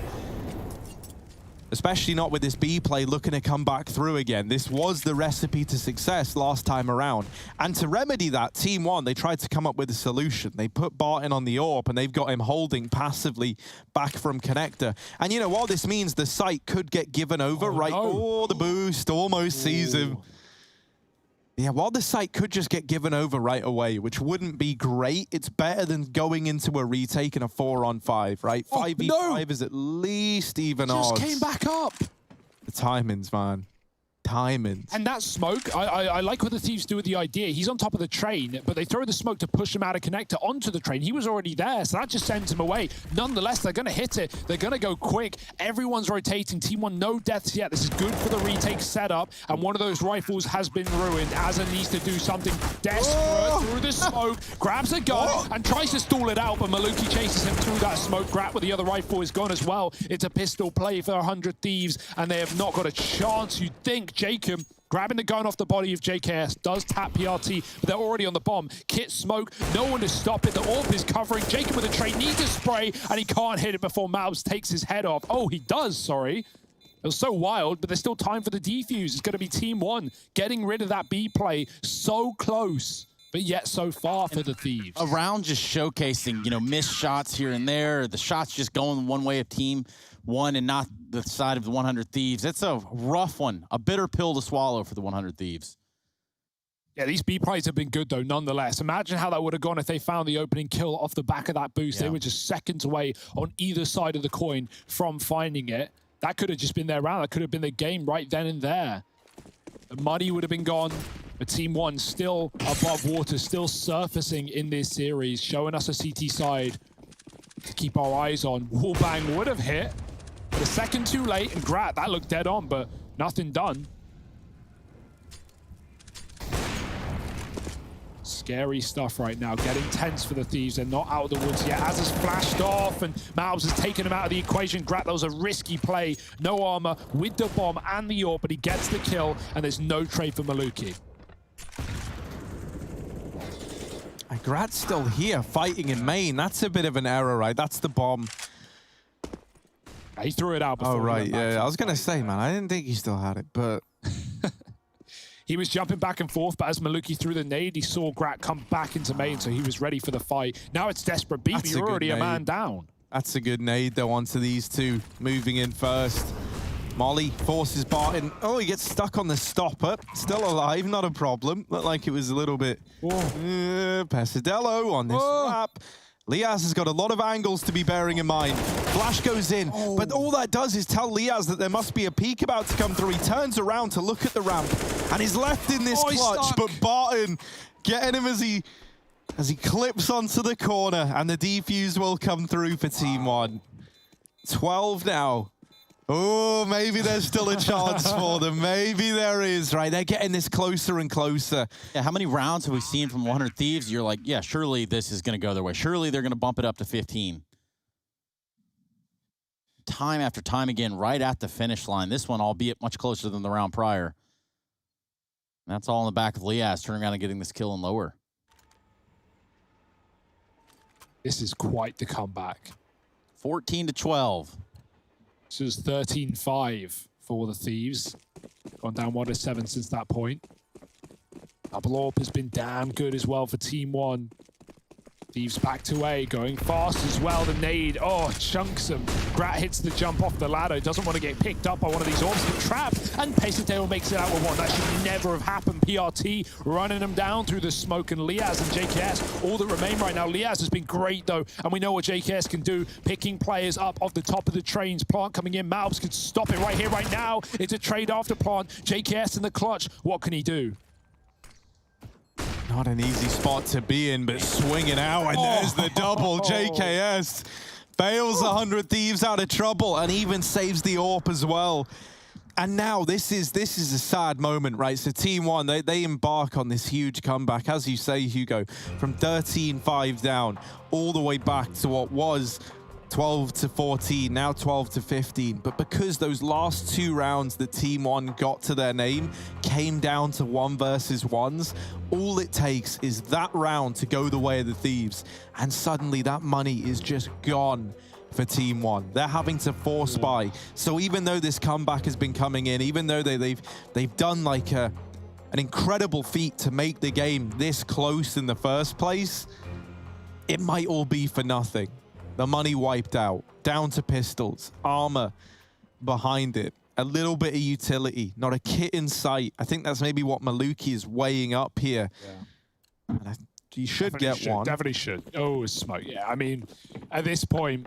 Especially not with this B play looking to come back through again. This was the recipe to success last time around. And to remedy that, Team 1, they tried to come up with a solution. They put Barton on the AWP, and they've got him holding passively back from connector. And, you know, while this means the site could get given over, Oh, the boost almost sees him. Yeah, while the site could just get given over right away, which wouldn't be great, it's better than going into a retake in a 4-on-5, right? 5v5 is at least even odds. Just came back up. The timings, man. Timings. And that smoke, I like what the Thieves do with the idea. He's on top of the train, but they throw the smoke to push him out of connector onto the train. He was already there, so that just sends him away. Nonetheless, they're going to hit it. They're going to go quick. Everyone's rotating. Team 1, no deaths yet. This is good for the retake setup, and one of those rifles has been ruined. Azza needs to do something desperate through the smoke, grabs a gun, and tries to stall it out, but Maluki chases him through that smoke. Grab with the other rifle is gone as well. It's a pistol play for 100 Thieves, and they have not got a chance, you'd think. Jacob grabbing the gun off the body of JKS, does tap PRT, but they're already on the bomb. Kit smoke, no one to stop it. The AWP is covering. Jacob with a trade needs to spray, and he can't hit it before Malbs takes his head off. Oh, he does, sorry. It was so wild, but there's still time for the defuse. It's going to be Team 1 getting rid of that B play. So close, but yet so far for the Thieves. A round just showcasing, you know, missed shots here and there. The shots just going one way of Team 1 and not the side of the 100 Thieves. It's a rough one, a bitter pill to swallow for the 100 Thieves. Yeah, these B plays have been good, though, nonetheless. Imagine how that would have gone if they found the opening kill off the back of that boost. They were just seconds away on either side of the coin from finding it. That could have just been their round. That could have been the game right then and there. The money would have been gone. But Team 1 still above water, still surfacing in this series, showing us a CT side to keep our eyes on. Wallbang would have hit. The second too late, and Grat, that looked dead on, but nothing done. Scary stuff right now, getting tense for the Thieves. They're not out of the woods yet. As has flashed off, and Malbs has taken him out of the equation. Grat, that was a risky play. No armor with the bomb and the AWP, but he gets the kill, and there's no trade for Maluki. And Grat's still here, fighting in main. That's a bit of an error, right? That's the bomb. He threw it out before. Oh, right, yeah. I was going to say, man, I didn't think he still had it, but... He was jumping back and forth, but as Maluki threw the nade, he saw Grat come back into main, so he was ready for the fight. Now it's desperate beat, you're already a man down. That's a good nade, though, onto these two, moving in first. Molly forces Barton. Oh, he gets stuck on the stopper. Still alive, not a problem. Looked like it was a little bit... Pesadello on this wrap. Liaz has got a lot of angles to be bearing in mind. Flash goes in, but all that does is tell Liaz that there must be a peek about to come through. He turns around to look at the ramp, and he's left in this clutch, but Barton getting him as he clips onto the corner, and the defuse will come through for Team 1. 12 now. Oh, maybe there's still a chance for them. Maybe there is, right? They're getting this closer and closer. Yeah, how many rounds have we seen from 100 Thieves? You're like, yeah, surely this is going to go their way. Surely they're going to bump it up to 15. Time after time again, right at the finish line. This one, albeit much closer than the round prior. And that's all in the back of Liaz, turning around and getting this kill and lower. This is quite the comeback. 14-12. This is 13-5 for the Thieves. Gone down 1-7 since that point. Double AWP has been damn good as well for Team 1. Thieves back to A, going fast as well. The nade, oh, chunks him. Grat hits the jump off the ladder. Doesn't want to get picked up by one of these orbs. The trap, and Pesadale makes it out with one. That should never have happened. PRT running him down through the smoke, and Liaz and JKS, all that remain right now. Liaz has been great, though, and we know what JKS can do, picking players up off the top of the trains. Plant coming in. Malbs could stop it right here, right now. It's a trade after Plant. JKS in the clutch. What can he do? Not an easy spot to be in, but swinging out, and there's the double. JKS bails 100 Thieves out of trouble and even saves the AWP as well. And now this is a sad moment, right? So Team One, they embark on this huge comeback, as you say, Hugo, from 13-5 down all the way back to what was 12-14, now 12-15. But because those last 2 rounds that Team One got to their name came down to 1 versus 1s, all it takes is that round to go the way of the Thieves, and suddenly that money is just gone for Team One. They're having to force buy. So even though this comeback has been coming in, even though they've done like an incredible feat to make the game this close in the first place, it might all be for nothing. The money wiped out, down to pistols, armor behind it, a little bit of utility, not a kit in sight. I think that's maybe what Maluki is weighing up here. Yeah. And you should get one. Definitely should. Oh, smoke. Yeah, I mean, at this point,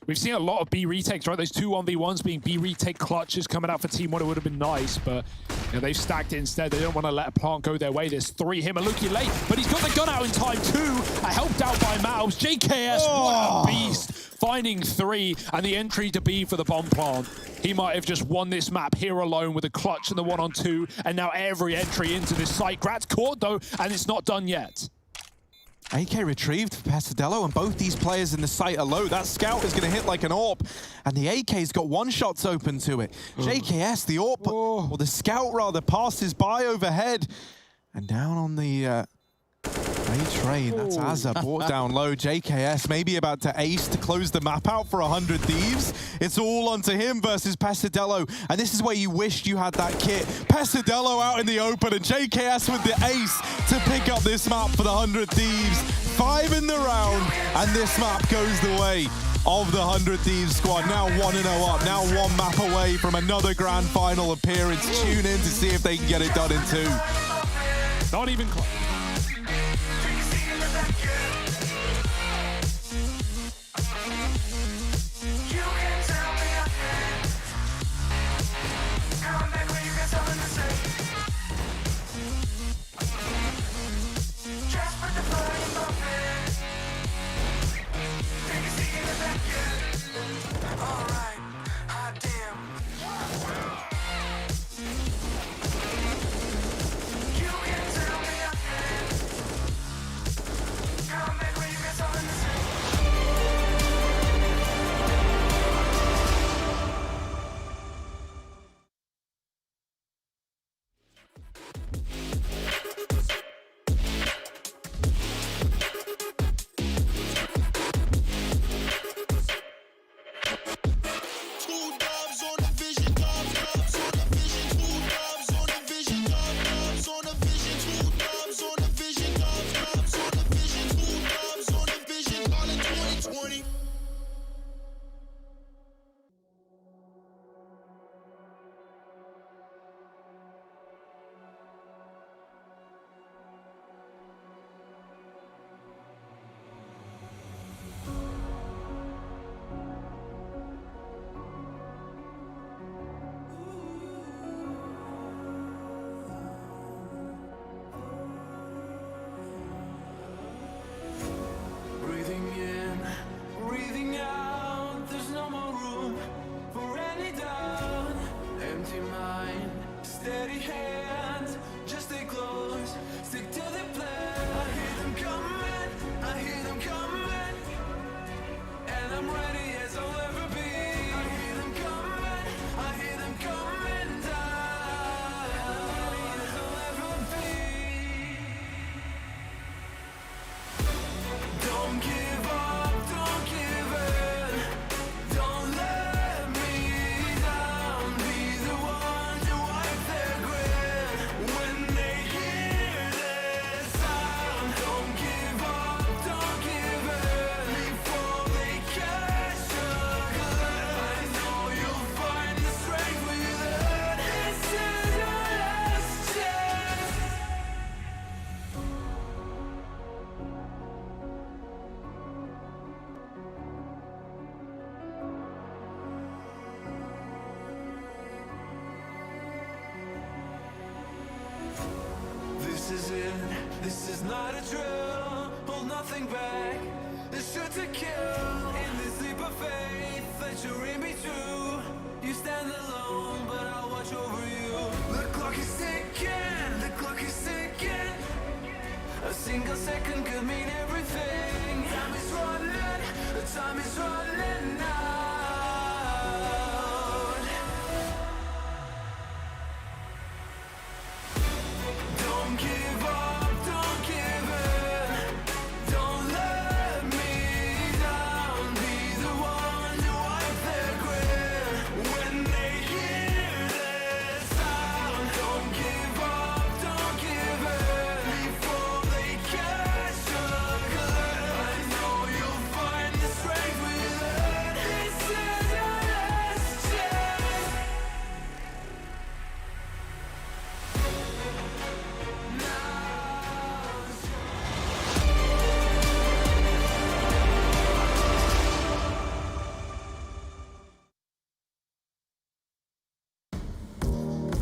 we've seen a lot of B retakes, right? Those 2 1v1s being B retake clutches coming out for Team One. It would have been nice, but you know, they've stacked it instead. They don't want to let a plant go their way. There's 3 here. Maluki late, but he's got the gun out in time too. Helped out by Malbs. JKS, what a beast. Finding 3 and the entry to B for the bomb plant. He might have just won this map here alone with a clutch and the 1-on-2, and now every entry into this site. Grat's caught though, and it's not done yet. AK retrieved for Pesadelo, and both these players in the site are low. That scout is going to hit like an AWP, and the AK's got 1-shots open to it. JKS, the AWP, or the scout rather, passes by overhead, and down on the A train. That's Azza brought down low. JKS maybe about to ace to close the map out for 100 Thieves. It's all onto him versus Pesadelo, and this is where you wished you had that kit. Pesadelo out in the open, and JKS with the ace to pick up this map for the 100 Thieves. 5 in the round, and this map goes the way of the 100 Thieves squad. Now 1-0 up, now 1 map away from another grand final appearance. Tune in to see if they can get it done in 2. Not even close. not a drill, hold nothing back. The shoot to kill in this leap of faith that you're in between. You stand alone, but I'll watch over you. The clock is ticking, the clock is ticking. A single second could mean everything. Time is running, the time is running out. Don't give up, don't give in. Don't let me down. Be the one to wipe their grin when they hear the sound. Don't give up, don't give in before they catch a glimpse. I know you'll find the strength within. This is your last chance.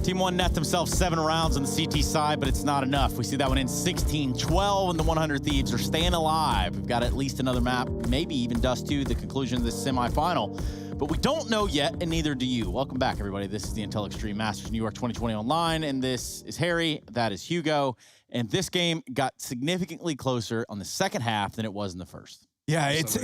Team 1 net themselves 7 rounds on the CT side, but it's not enough. We see that one in 16-12, and the 100 Thieves are staying alive. We've got at least another map, maybe even Dust 2, the conclusion of this semifinal. But we don't know yet, and neither do you. Welcome back, everybody. This is the Intel Extreme Masters New York 2020 Online, and this is Harry. That is Hugo. And this game got significantly closer on the second half than it was in the first. Yeah, it's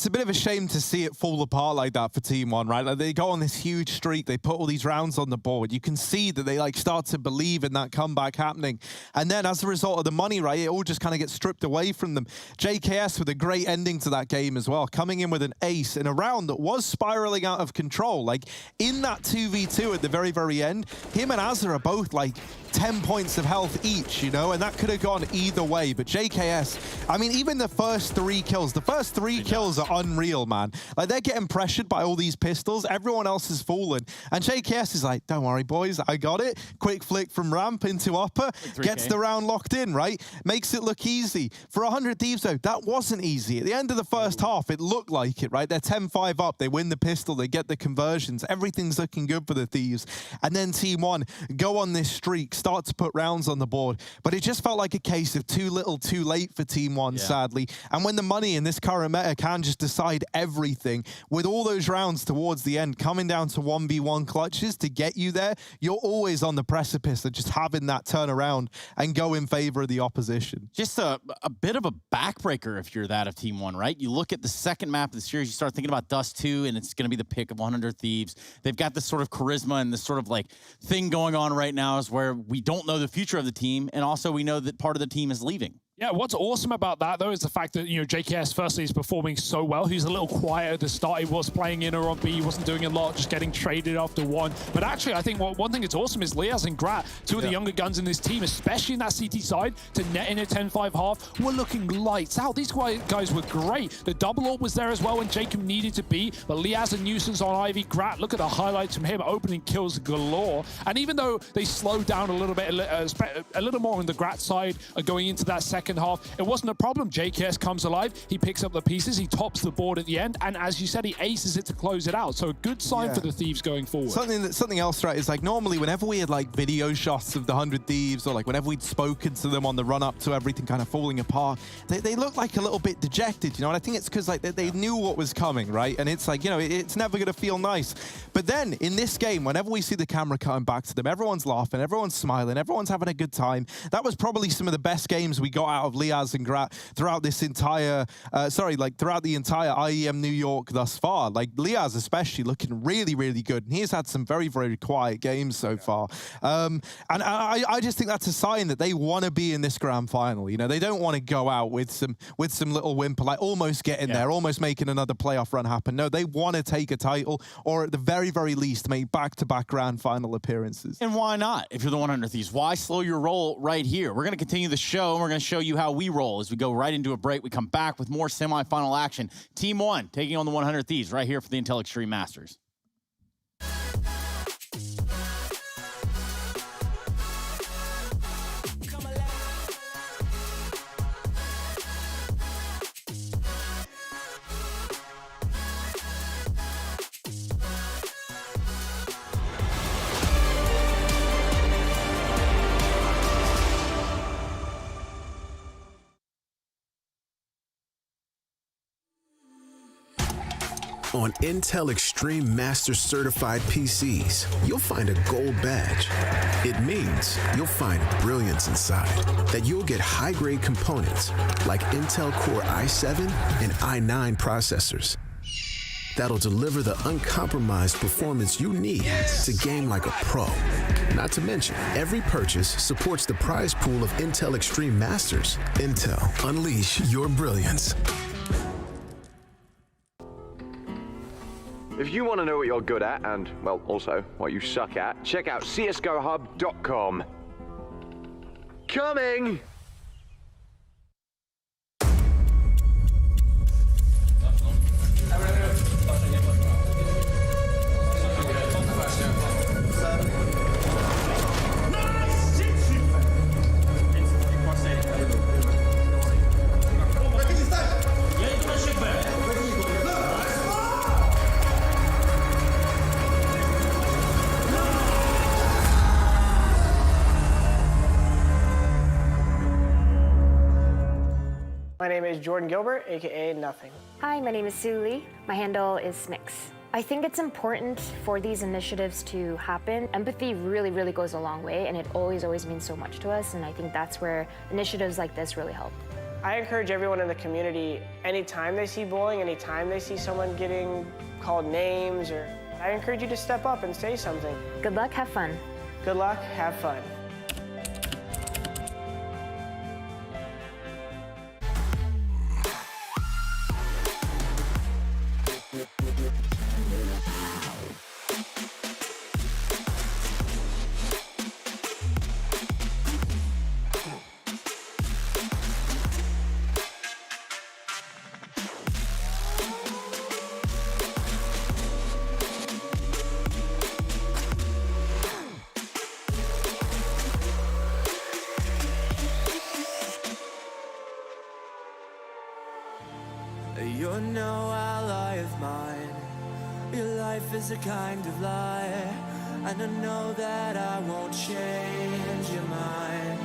a bit of a shame to see it fall apart like that for Team 1, right? Like they go on this huge streak, they put all these rounds on the board. You can see that they like start to believe in that comeback happening. And then as a result of the money, right, it all just kind of gets stripped away from them. JKS with a great ending to that game as well, coming in with an ace in a round that was spiraling out of control. Like in that 2v2 at the very, very end, him and Azza are both like 10 points of health each, you know, and that could have gone either way. But JKS, I mean, even the first 3 kills, the first 3 kills are unreal, man. Like, they're getting pressured by all these pistols. Everyone else is falling. And JKS is like, don't worry, boys, I got it. Quick flick from ramp into upper, gets the round locked in, right? Makes it look easy. For 100 Thieves, though, that wasn't easy. At the end of the first half, it looked like it, right? They're 10-5 up. They win the pistol. They get the conversions. Everything's looking good for the Thieves. And then Team 1 go on this streak, start to put rounds on the board. But it just felt like a case of too little, too late for Team 1, sadly. And when the money in this current meta can just decide everything, with all those rounds towards the end coming down to 1v1 clutches to get you there, you're always on the precipice of just having that turnaround and go in favor of the opposition. Just a bit of a backbreaker if you're that of Team 1, right? You look at the second map of the series, you start thinking about Dust 2, and it's going to be the pick of 100 Thieves. They've got this sort of charisma and this sort of like thing going on right now is where we don't know the future of the team, and also we know that part of the team is leaving. Yeah, what's awesome about that, though, is the fact that, you know, JKS, firstly, is performing so well. He's a little quiet at the start. He was playing inner on B. He wasn't doing a lot, just getting traded after 1. But actually, I think one thing that's awesome is Liaz and Grat, 2 of the younger guns in this team, especially in that CT side, to net in a 10-5 half, were looking lights out. These guys were great. The double AWP was there as well when Jacob needed to be. But Liaz a nuisance on Ivy. Grat, look at the highlights from him, opening kills galore. And even though they slowed down a little bit, a little more on the Grat side going into that second half, it wasn't a problem. JKS comes alive, he picks up the pieces, he tops the board at the end, and as you said, he aces it to close it out. So a good sign for the Thieves going forward. Something else, right, is like normally whenever we had like video shots of the 100 Thieves, or like whenever we'd spoken to them on the run up to everything kind of falling apart, they look like a little bit dejected, you know, and I think it's because like they knew what was coming, right? And it's like, you know, it's never going to feel nice. But then in this game, whenever we see the camera cutting back to them, everyone's laughing, everyone's smiling, everyone's having a good time. That was probably some of the best games we got out of Liaz and Grat throughout this entire, throughout the entire IEM New York thus far. Like Liaz especially looking really, really good. And he's had some very, very quiet games so far. And I just think that's a sign that they want to be in this grand final. You know, they don't want to go out with some little whimper, like almost getting there, almost making another playoff run happen. No, they want to take a title, or at the very, very least, make back-to-back grand final appearances. And why not? If you're the 100 Thieves, why slow your roll right here? We're going to continue the show, and we're going to show you how we roll as we go right into a break. We come back with more semifinal action. Team 1 taking on the 100 Thieves right here for the Intel Extreme Masters. On Intel Extreme Master Certified PCs, you'll find a gold badge. It means you'll find brilliance inside, that you'll get high-grade components like Intel Core i7 and i9 processors that'll deliver the uncompromised performance you need to game like a pro. Not to mention, every purchase supports the prize pool of Intel Extreme Masters. Intel, unleash your brilliance. If you want to know what you're good at and, well, also what you suck at, check out csgohub.com. Coming! My name is Jordan Gilbert, aka Nothing. Hi, my name is Sue Lee. My handle is Smix. I think it's important for these initiatives to happen. Empathy really, really goes a long way, and it always means so much to us, and I think that's where initiatives like this really help. I encourage everyone in the community, anytime they see bullying, anytime they see someone getting called names, I encourage you to step up and say something. Good luck, have fun. Good luck, have fun. You're no ally of mine. Your life is a kind of lie, and I know that I won't change your mind.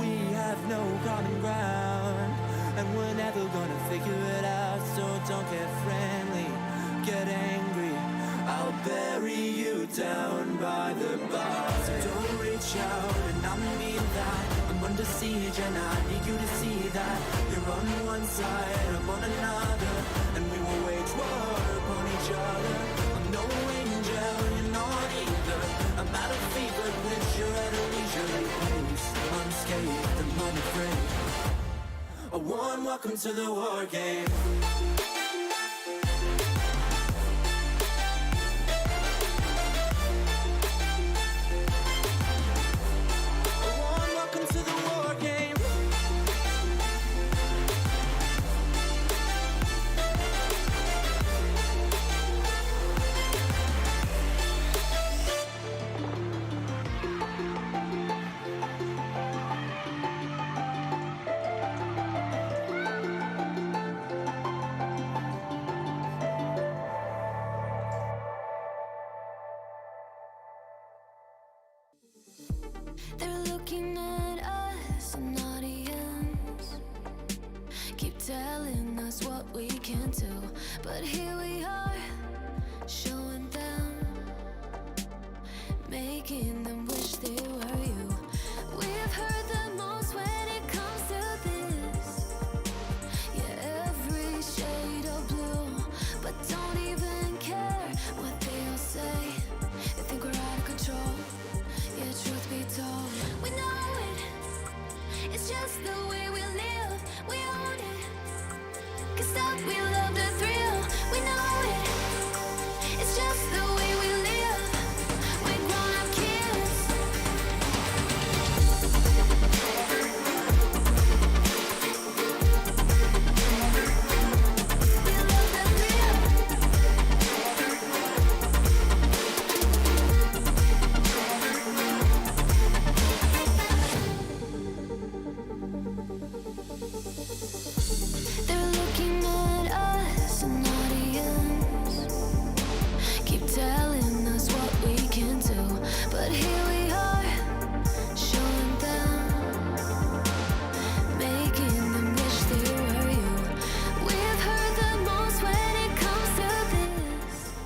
We have no common ground, and we're never gonna figure it out. So don't get friendly, get angry. I'll bury you down by the bar. So don't reach out, and I mean that. I'm under siege, and I need you to see that. You're on one side, I'm on another, and we will wage war upon each other. I'm no angel, you're not either. I'm out of fever, which you're at a leisurely pace. Unscathed and unafraid. A warm welcome to the war game.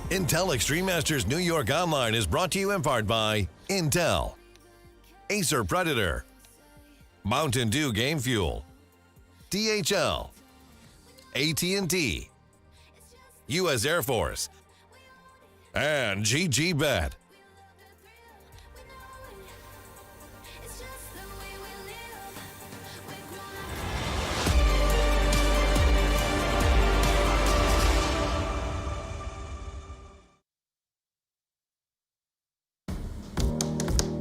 Intel Extreme Masters New York Online is brought to you in part by Intel, Acer Predator, Mountain Dew Game Fuel, DHL, AT&T, U.S. Air Force, and GG Bet.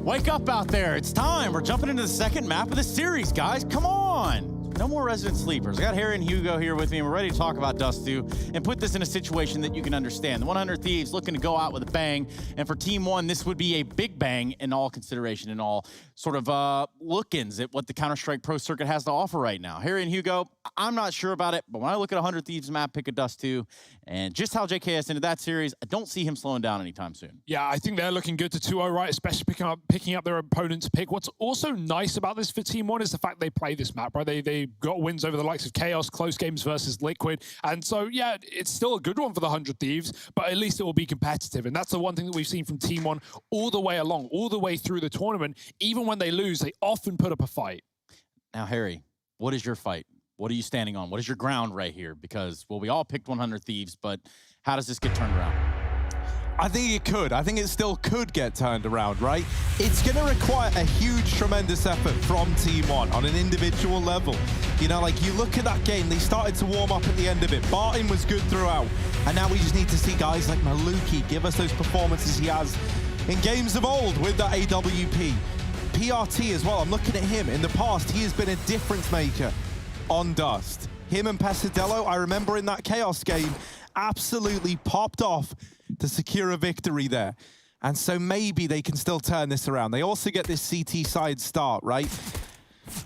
Wake up out there. It's time. We're jumping into the second map of the series, guys. Come on. No more resident sleepers. I got Harry and Hugo here with me, and we're ready to talk about Dust 2 and put this in a situation that you can understand. The 100 Thieves looking to go out with a bang, and for Team 1, this would be a big bang in all consideration and all sort of look-ins at what the Counter-Strike Pro Circuit has to offer right now. Harry and Hugo, I'm not sure about it, but when I look at 100 Thieves map, pick a Dust 2, and just how JKS into that series, I don't see him slowing down anytime soon. Yeah, I think they're looking good to 2-0, right? Especially picking up their opponent's pick. What's also nice about this for Team 1 is the fact they play this map, right? They got wins over the likes of Chaos, close games versus Liquid. And so, yeah, it's still a good one for the 100 Thieves, but at least it will be competitive. And that's the one thing that we've seen from Team 1 all the way along, all the way through the tournament. Even when they lose, they often put up a fight. Now, Harry, what is your fight? What are you standing on? What is your ground right here? Because, well, we all picked 100 Thieves, but how does this get turned around? I think it could. I think it still could get turned around, right? It's going to require a huge, tremendous effort from Team 1 on an individual level. You know, like, you look at that game, they started to warm up at the end of it. Barton was good throughout. And now we just need to see guys like Maluki give us those performances he has in games of old with that AWP. PRT as well. I'm looking at him. In the past, he has been a difference maker on Dust. Him and Pesadello, I remember in that Chaos game, absolutely popped off to secure a victory there. And so maybe they can still turn this around. They also get this CT side start, right?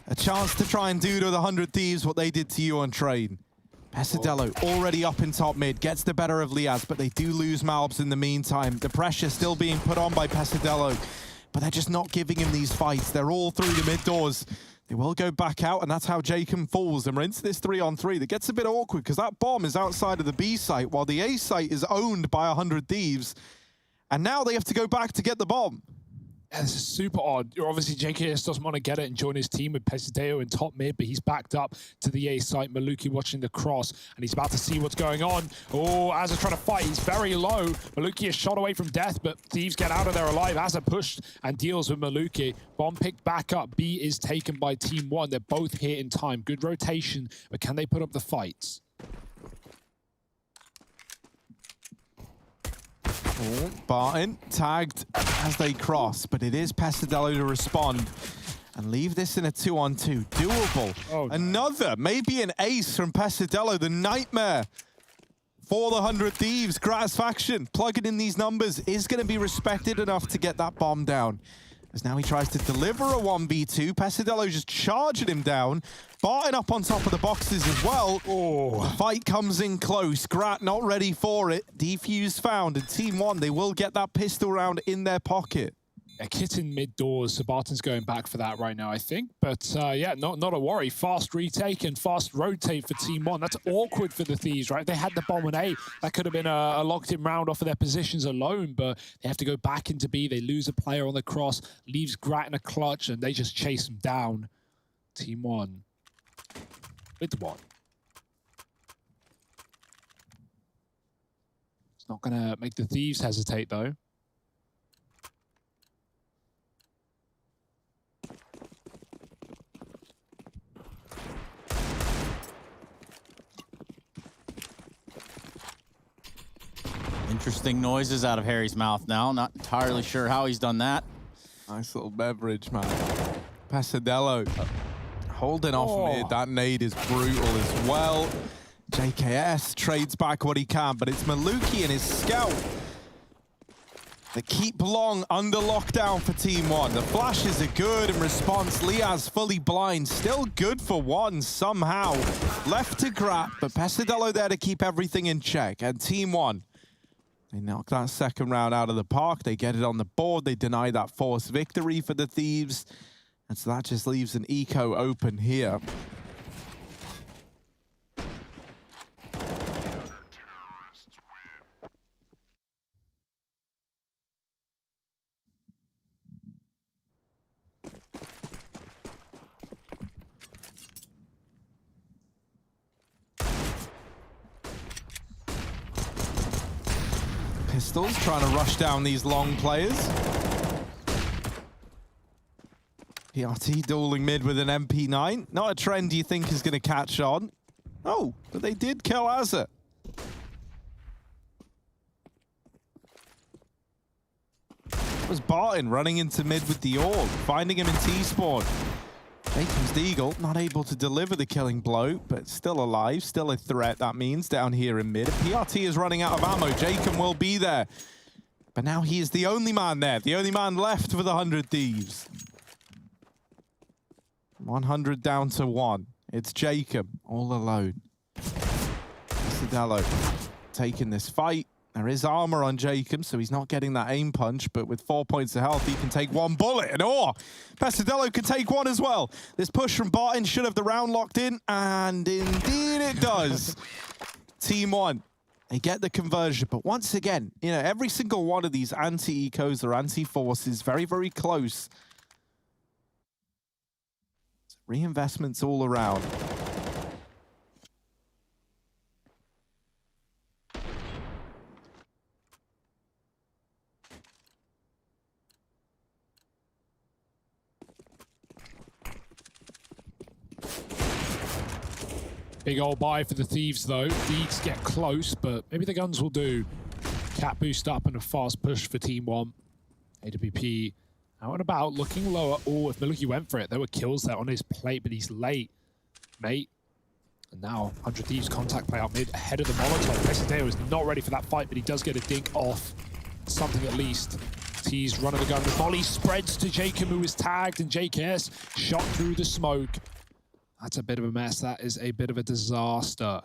A chance to try and do to the 100 Thieves what they did to you on train. Pesadello already up in top mid, gets the better of Liaz, but they do lose Malbs in the meantime. The pressure still being put on by Pesadello, but they're just not giving him these fights. They're all through the mid doors. They will go back out, and that's how Jacob falls. And we're into this 3-on-3 that gets a bit awkward because that bomb is outside of the B site while the A site is owned by 100 Thieves. And now they have to go back to get the bomb. Yeah, this is super odd. Obviously, JKS doesn't want to get it and join his team with Pesadeo in top mid, but he's backed up to the A site. Maluki watching the cross, and he's about to see what's going on. Oh, Azza trying to fight. He's very low. Maluki is shot away from death, but Thieves get out of there alive. Azza pushed and deals with Maluki. Bomb picked back up. B is taken by Team 1. They're both here in time. Good rotation, but can they put up the fights? Oh, Barton tagged as they cross, but it is Pesadello to respond and leave this in a 2-on-2. Doable. Oh, another, maybe an ace from Pesadello, the nightmare for the 100 Thieves. Gratisfaction, plugging in these numbers, is going to be respected enough to get that bomb down. As now he tries to deliver a 1v2. Pesadello just charging him down. Barton up on top of the boxes as well. Oh, fight comes in close. Grat not ready for it. Defuse found, and Team 1, they will get that pistol round in their pocket. A kit in mid doors, so Barton's going back for that right now, I think. But yeah, not a worry. Fast retake and fast rotate for Team 1. That's awkward for the Thieves, right? They had the bomb on A. That could have been a locked-in round off of their positions alone, but they have to go back into B. They lose a player on the cross, leaves Grat in a clutch, and they just chase him down. Team 1 with 1. It's not going to make the Thieves hesitate, though. Interesting noises out of Harry's mouth now. Not entirely sure how he's done that. Nice little beverage, man. Pesadello holding off mid. That nade is brutal as well. JKS trades back what he can, but it's Maluki and his scout that keep long under lockdown for Team 1. The flashes are good in response. Liaz fully blind, still good for 1 somehow. Left to Grat, but Pesadello there to keep everything in check. And Team 1, they knock that second round out of the park. They get it on the board. They deny that forced victory for the Thieves. And so that just leaves an eco open here. Pistols trying to rush down these long players. PRT dueling mid with an MP9. Not a trend you think is going to catch on. Oh, but they did kill Azza. It was Barton running into mid with the orb, finding him in T-spawn. Jacob's Deagle not able to deliver the killing blow, but still alive, still a threat, that means, down here in mid. PRT is running out of ammo. Jacob will be there. But now he is the only man there, the only man left for the 100 Thieves. 100 down to 1. It's Jacob, all alone. Pesadillo taking this fight. There is armor on Jacob, so he's not getting that aim punch, but with 4 points of health, he can take one bullet. And Pesadillo can take one as well. This push from Barton should have the round locked in, and indeed it does. Team 1, they get the conversion, but once again, you know, every single one of these anti-ecos or anti-forces, very, very close. Reinvestments all around. Big old buy for the Thieves, though. Thieves get close, but maybe the guns will do. Cat boost up and a fast push for Team 1. AWP out and about, looking lower. Oh, if Maluki went for it, there were kills there on his plate, but he's late, mate. And now 100 Thieves contact play out mid ahead of the Molotov. Pesadillo is not ready for that fight, but he does get a dink off. Something at least. T's run of the gun. The volley spreads to Jacob, who is tagged, and JKS shot through the smoke. That's a bit of a mess. That is a bit of a disaster.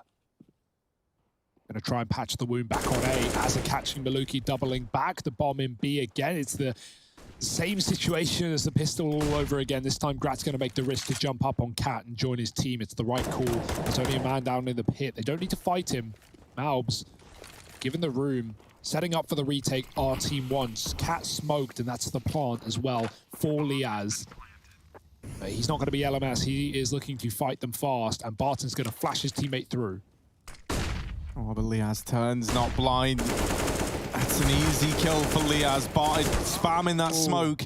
Gonna try and patch the wound back on A. As a catching Maluki, doubling back. The bomb in B again. It's the same situation as the pistol all over again. This time Grat's gonna make the risk to jump up on Cat and join his team. It's the right call. There's only a man down in the pit. They don't need to fight him. Malbs, given the room, setting up for the retake are Team 1. Cat smoked, and that's the plant as well for Liaz. He's not going to be LMS. He is looking to fight them fast, and Barton's going to flash his teammate through. Oh, but Liaz turns, not blind. That's an easy kill for Liaz. Barton spamming that smoke.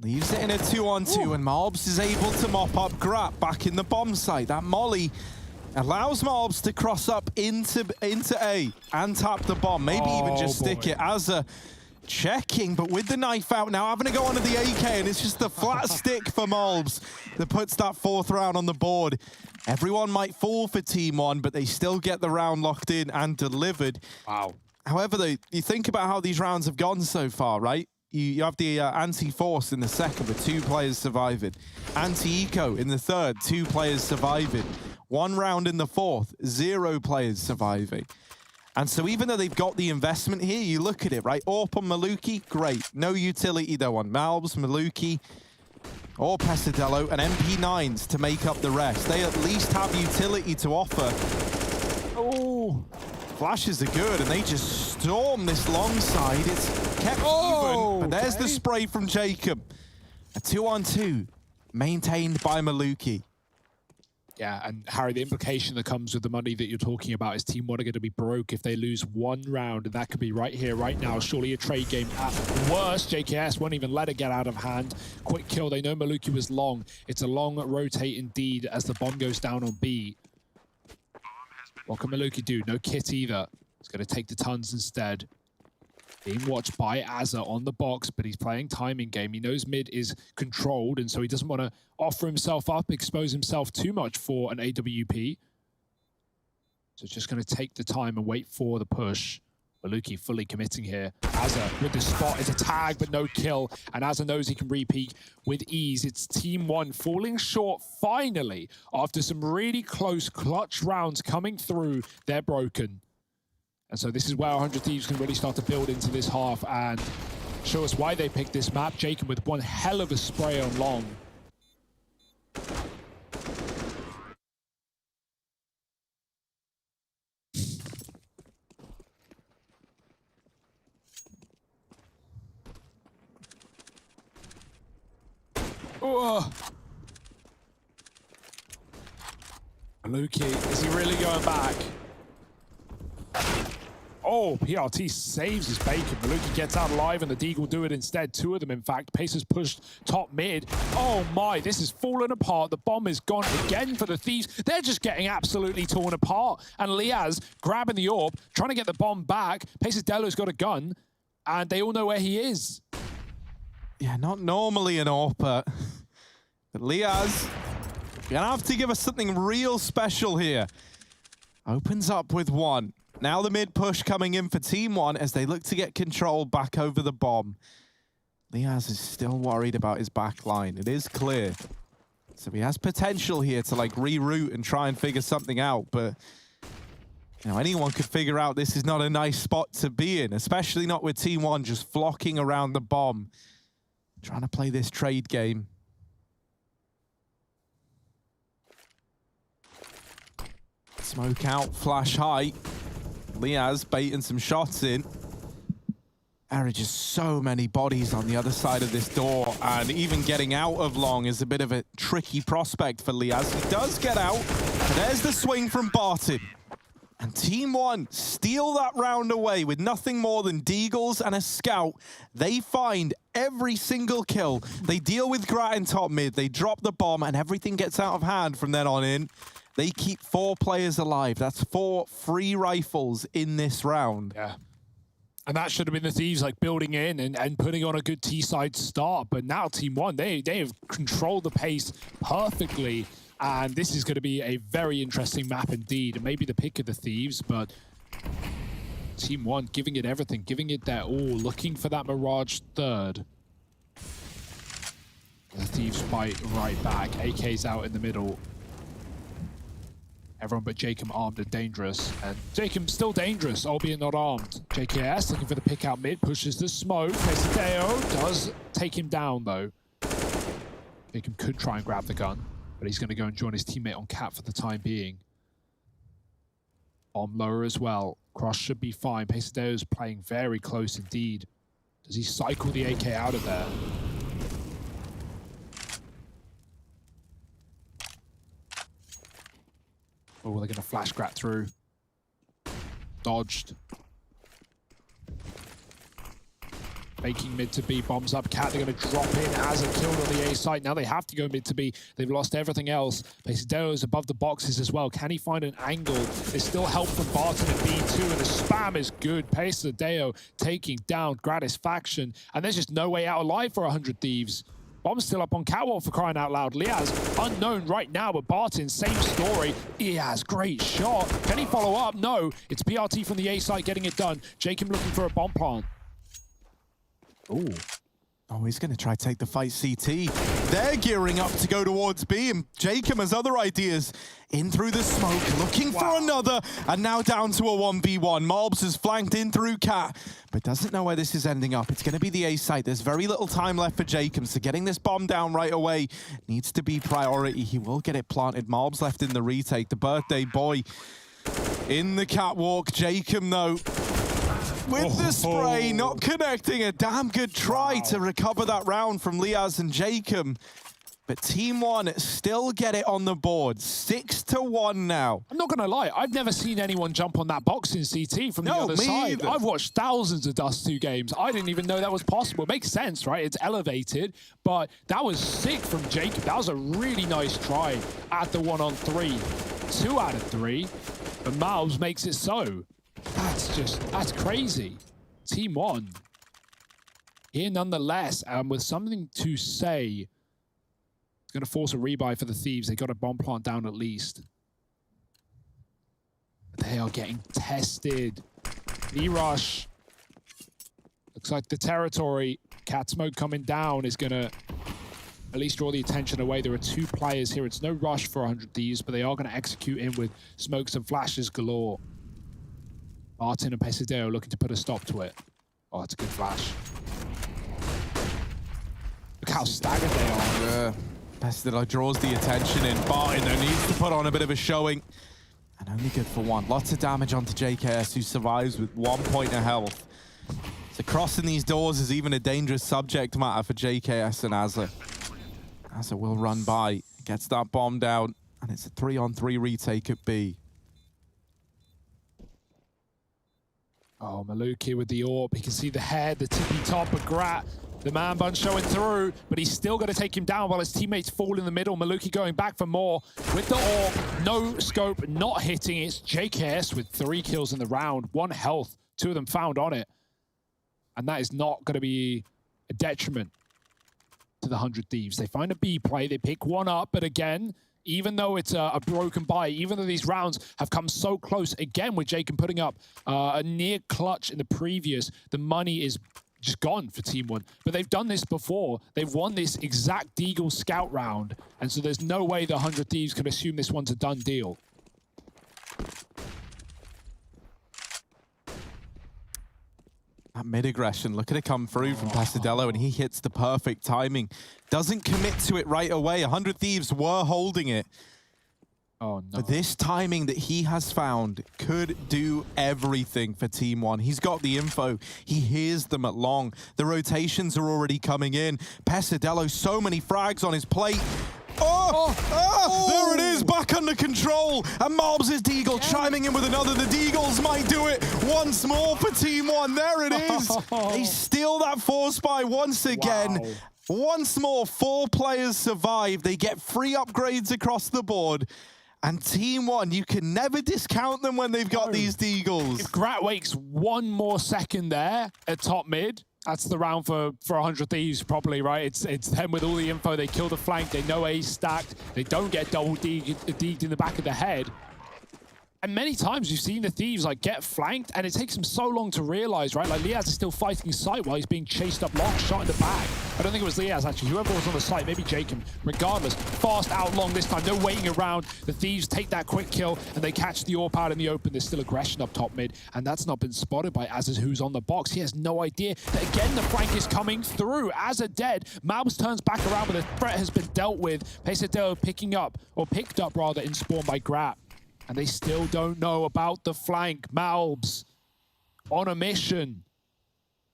Leaves it in a 2-on-2, and Malbs is able to mop up Grat back in the bomb site. That molly allows Malbs to cross up into A and tap the bomb. Maybe even just stick it as a checking, but with the knife out now, having to go onto the AK, and it's just the flat stick for Malbs that puts that 4th round on the board. Everyone might fall for Team 1, but they still get the round locked in and delivered. Wow. However, though, you think about how these rounds have gone so far, right? You have the anti-force in the second, with 2 players surviving. Anti-eco in the third, 2 players surviving. 1 round in the 4th, 0 players surviving. And so even though they've got the investment here, you look at it, right? AWP on Maluki, great. No utility though on Malbs, Maluki, or Pesadillo, and MP9s to make up the rest. They at least have utility to offer. Oh, flashes are good, and they just storm this long side. It's kept even, but there's the spray from Jacob. A 2-on-2 maintained by Maluki. Yeah, and Harry, the implication that comes with the money that you're talking about is Team 1 are going to be broke if they lose 1 round, and that could be right here, right now. Surely a trade game at worst. JKS won't even let it get out of hand. Quick kill. They know Maluki was long. It's a long rotate indeed as the bomb goes down on B. What can Maluki do? No kit either. He's going to take the tons instead. Being watched by Azza on the box, but he's playing timing game. He knows mid is controlled, and so he doesn't want to offer himself up, expose himself too much for an AWP. So just going to take the time and wait for the push. Maluki fully committing here. Azza with the spot is a tag, but no kill. And Azza knows he can repeat with ease. It's Team 1 falling short finally after some really close clutch rounds coming through. They're broken. And so this is where 100 Thieves can really start to build into this half and show us why they picked this map. Jacob with one hell of a spray on long. Oh. Maluki, is he really going back? Oh, PRT saves his bacon. Maluki gets out alive, and the Deagle do it instead. Two of them, in fact. Pacers pushed top mid. Oh my, this is falling apart. The bomb is gone again for the Thieves. They're just getting absolutely torn apart. And Liaz grabbing the orb, trying to get the bomb back. Pacers Delo's got a gun, and they all know where he is. Yeah, not normally an AWPer. But Liaz, you're gonna have to give us something real special here. Opens up with one. Now the mid push coming in for Team 1 as they look to get control back over the bomb. Liaz is still worried about his back line. It is clear. So he has potential here to like reroute and try and figure something out, but you know, anyone could figure out this is not a nice spot to be in, especially not with Team 1 just flocking around the bomb, trying to play this trade game. Smoke out, flash high. Liaz baiting some shots in. There are just so many bodies on the other side of this door, and even getting out of long is a bit of a tricky prospect for Liaz. He does get out. There's the swing from Barton. And Team 1 steal that round away with nothing more than Deagles and a scout. They find every single kill. They deal with Grat in top mid. They drop the bomb, and everything gets out of hand from then on in. They keep 4 players alive. That's 4 free rifles in this round. Yeah. And that should have been the Thieves like building in and putting on a good T-side start. But now Team 1, they have controlled the pace perfectly. And this is going to be a very interesting map indeed. And maybe the pick of the Thieves, but Team 1 giving it everything, giving it their all, looking for that Mirage third. The Thieves fight right back. AK's out in the middle. Everyone but Jacob armed and dangerous. And Jacob still dangerous, albeit not armed. JKS looking for the pick out mid, pushes the smoke. Pesadeo does take him down though. Jacob could try and grab the gun, but he's going to go and join his teammate on Cat for the time being. Bomb lower as well. Cross should be fine. Pesadeo's playing very close indeed. Does he cycle the AK out of there? Oh, they're going to flash Grat through. Dodged. Making mid to B, bombs up. Cat, they're going to drop in as a kill on the A site. Now they have to go mid to B. They've lost everything else. Pesadeo is above the boxes as well. Can he find an angle? There's still help from Barton at B2, and the spam is good. Pesadeo taking down Gratisfaction, and there's just no way out alive for 100 Thieves. Bomb's still up on Catwalk for crying out loud. Liaz, unknown right now, but Barton, same story. Liaz, great shot. Can he follow up? No. It's PRT from the A site getting it done. Jacob looking for a bomb plant. Ooh. Oh, he's going to try to take the fight CT. They're gearing up to go towards B, and Jacob has other ideas. In through the smoke, looking for another, and now down to a 1v1. Mobs has flanked in through Cat, but doesn't know where this is ending up. It's going to be the A site. There's very little time left for Jacob, so getting this bomb down right away needs to be priority. He will get it planted. Mobs left in the retake. The birthday boy in the catwalk. Jacob, though, with the spray, not connecting. A damn good try to recover that round from Liaz and Jacob. But Team 1 still get it on the board. 6-1 now. I'm not going to lie. I've never seen anyone jump on that box in CT from the other side. Either. I've watched thousands of Dust 2 games. I didn't even know that was possible. It makes sense, right? It's elevated, but that was sick from Jacob. That was a really nice try at the 1-on-3. 2 out of 3, but Miles makes it so. That's crazy. Team 1 here nonetheless, and with something to say. Going to force a rebuy for the Thieves. They got a bomb plant down at least. But they are getting tested. E-rush. Looks like the territory. Cat smoke coming down is going to at least draw the attention away. There are 2 players here. It's no rush for 100 Thieves, but they are going to execute in with smokes and flashes galore. Martin and Pesadeo looking to put a stop to it. Oh, that's a good flash. Look how staggered they are. Yeah. Pesadeo draws the attention in. Barton needs to put on a bit of a showing. And only good for 1. Lots of damage onto JKS, who survives with 1 point of health. So crossing these doors is even a dangerous subject matter for JKS and Azza. Azza will run by, gets that bomb down, and it's a 3-on-3 retake at B. Oh, Maluki with the AWP. He can see the head, the tippy top of Grat. The man bun showing through, but he's still going to take him down while his teammates fall in the middle. Maluki going back for more with the AWP. No scope, not hitting. It's JKS with 3 kills in the round. 1 health. 2 of them found on it. And that is not going to be a detriment to the 100 Thieves. They find a B play. They pick one up, but again, even though it's a broken buy, even though these rounds have come so close, again, with Jacob putting up a near clutch in the previous, the money is just gone for Team 1. But they've done this before. They've won this exact Deagle scout round. And so there's no way the 100 Thieves can assume this one's a done deal. That mid-aggression, look at it come through from Pasadello, and he hits the perfect timing. Doesn't commit to it right away. 100 Thieves were holding it. Oh, no. But this timing that he has found could do everything for Team 1. He's got the info. He hears them at long. The rotations are already coming in. Pasadello, so many frags on his plate. There it is, back under control. And Mobs' Deagle chiming in with another. The Deagles might do it once more for Team 1. There it is. They steal that force buy once again. Wow. Once more, 4 players survive. They get 3 upgrades across the board. And Team 1, you can never discount them when they've got these Deagles. If Grat waits 1 more second there at top mid, that's the round for 100 Thieves probably, right? It's them with all the info. They kill the flank. They know A's stacked. They don't get double degged in the back of the head. And many times you've seen the Thieves like get flanked, and it takes them so long to realize, right? Like Liaz is still fighting sight while he's being chased up long, shot in the back. I don't think it was Liaz actually. Whoever was on the site, maybe Jacob. Regardless, fast out long this time. No waiting around. The Thieves take that quick kill and they catch the AWP out in the open. There's still aggression up top mid, and that's not been spotted by Azaz, who's on the box. He has no idea that again the flank is coming through. Azaz dead. Malbs turns back around, but the threat has been dealt with. Pesadillo picked up rather in spawn by Grat. And they still don't know about the flank. Malbs on a mission.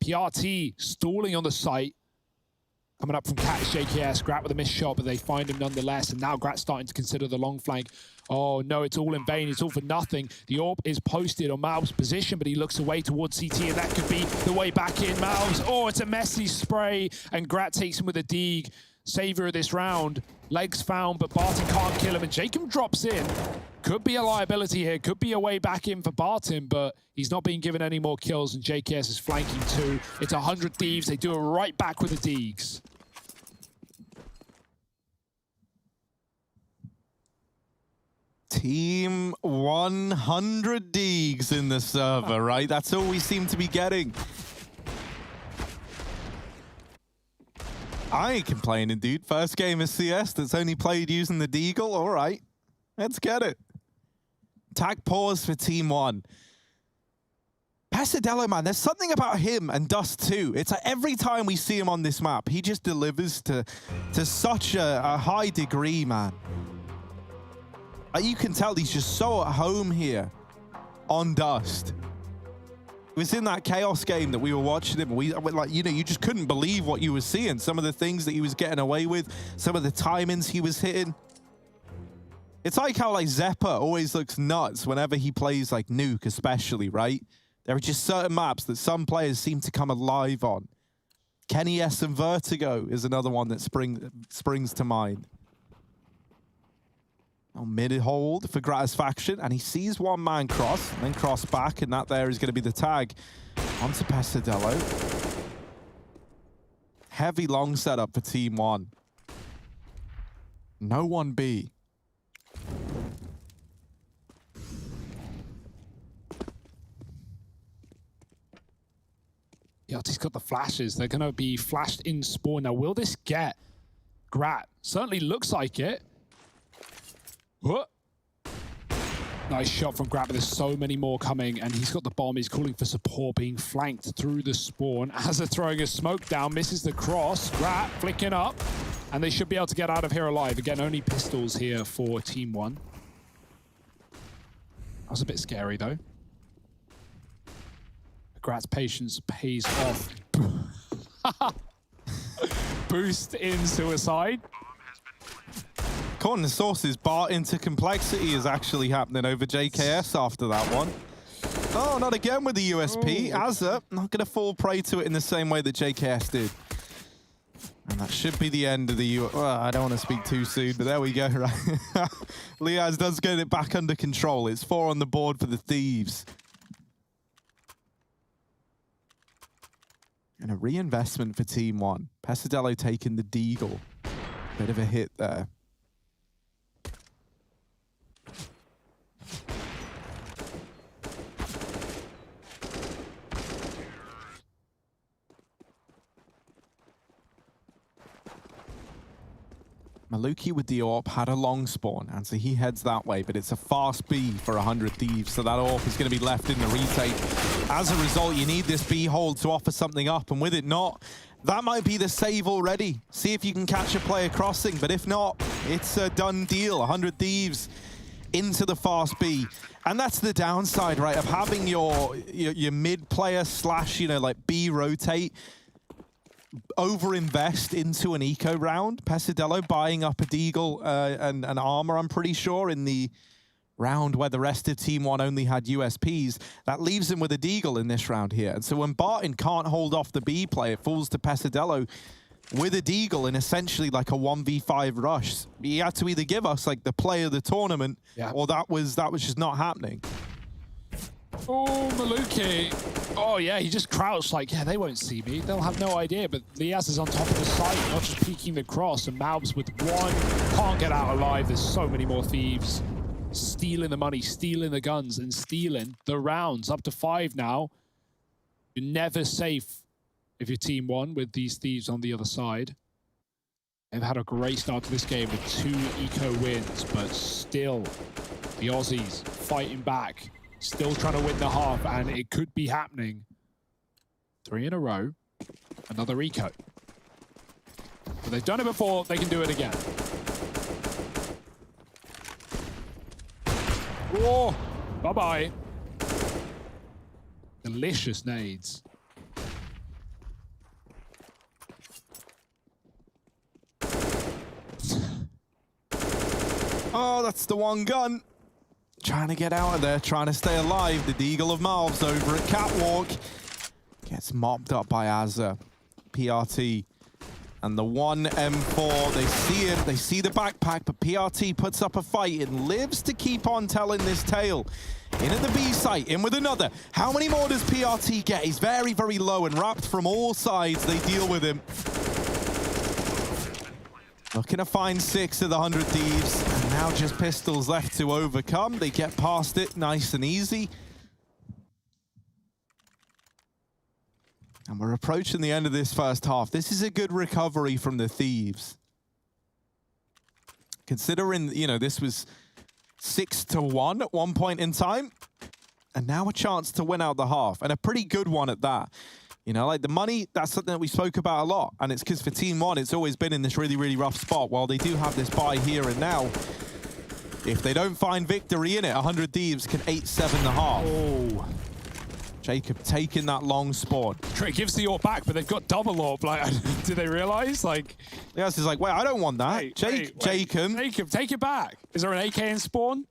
PRT stalling on the site. Coming up from Cat's JKS. Grat with a missed shot, but they find him nonetheless. And now Grat's starting to consider the long flank. Oh no, it's all in vain. It's all for nothing. The AWP is posted on Malbs' position, but he looks away towards CT, and that could be the way back in. Malbs, oh, it's a messy spray. And Grat takes him with a dig. Savior of this round. Legs found, but Barton can't kill him. And Jacob drops in. Could be a liability here. Could be a way back in for Barton, but he's not being given any more kills, and JKS is flanking too. It's 100 Thieves. They do it right back with the Deegs. Team 100 Deegs in the server, right? That's all we seem to be getting. I ain't complaining, dude. First game of CS that's only played using the Deagle. All right, let's get it. Tag pause for Team 1. Pasadello, man, there's something about him and Dust too. It's like every time we see him on this map, he just delivers to such a high degree, man. You can tell he's just so at home here on Dust. It was in that Chaos game that we were watching him. You just couldn't believe what you were seeing. Some of the things that he was getting away with, some of the timings he was hitting. It's like how Zeppa always looks nuts whenever he plays like Nuke, especially, right? There are just certain maps that some players seem to come alive on. Kenny S and Vertigo is another one that springs to mind. Mid-hold for Gratisfaction, and he sees one man cross, and then cross back, and that there is going to be the tag onto Pasadello. Heavy long setup for Team 1. No 1B. He's got the flashes. They're going to be flashed in spawn. Now, will this get Grat? Certainly looks like it. What? Nice shot from Grat, but there's so many more coming, and he's got the bomb. He's calling for support, being flanked through the spawn. As they're throwing a smoke down, misses the cross. Grat flicking up, and they should be able to get out of here alive. Again, only pistols here for Team 1. That was a bit scary, though. Grat's patience pays off. Boost in suicide. According to sources, Bart into complexity is actually happening over JKS after that one. Oh, not again with the USP. Azza not going to fall prey to it in the same way that JKS did. And that should be the end of the well, I don't want to speak too soon, but there we go, right? Liaz does get it back under control. It's 4 on the board for the Thieves. And a reinvestment for Team 1. Pesadello taking the Deagle. Bit of a hit there. Maluki with the AWP had a long spawn, and so he heads that way, but it's a fast B for 100 Thieves, so that AWP is going to be left in the retake. As a result, you need this B hold to offer something up, and with it not, that might be the save already. See if you can catch a player crossing, but if not, it's a done deal. 100 Thieves into the fast B. And that's the downside, right, of having your mid player slash, like B rotate, over-invest into an eco round. Pesadello buying up a Deagle and an armor, I'm pretty sure, in the round where the rest of Team 1 only had USPs. That leaves him with a Deagle in this round here. And so when Barton can't hold off the B play, it falls to Pesadello with a Deagle in essentially like a 1v5 rush. He had to either give us like the play of the tournament, or that was just not happening. Oh, Maluki. Oh, yeah, he just crouched like, yeah, they won't see me. They'll have no idea. But Liaz is on top of the site, not just peeking the cross. And Malbs with one. Can't get out alive. There's so many more Thieves. Stealing the money, stealing the guns, and stealing the rounds. Up to 5 now. You're never safe if you're Team 1 with these Thieves on the other side. They've had a great start to this game with 2 eco wins, but still, the Aussies fighting back. Still trying to win the half, and it could be happening. 3 in a row. Another eco. But they've done it before, they can do it again. Whoa! Bye-bye. Delicious nades. Oh, that's the one gun. Trying to get out of there, trying to stay alive. The Deagle of Malbs over at Catwalk. Gets mopped up by Azza. PRT. And the 1 M4, they see him, they see the backpack, but PRT puts up a fight and lives to keep on telling this tale. In at the B site, in with another. How many more does PRT get? He's very, very low and wrapped from all sides. They deal with him. Looking to find 6 of the 100 Thieves. And now just pistols left to overcome. They get past it nice and easy. And we're approaching the end of this first half. This is a good recovery from the Thieves. Considering, this was 6-1 at one point in time. And now a chance to win out the half. And a pretty good one at that. Like the money, that's something that we spoke about a lot. And it's because for Team 1, it's always been in this really, really rough spot. While they do have this buy here and now, if they don't find victory in it, 100 Thieves can 8-7 the half. Oh. Jacob taking that long spawn. Trey gives the AWP back, but they've got double AWP. Like, did they realize? Like, yes, he's like, wait, I don't want that. Jacob, take it back. Is there an AK in spawn?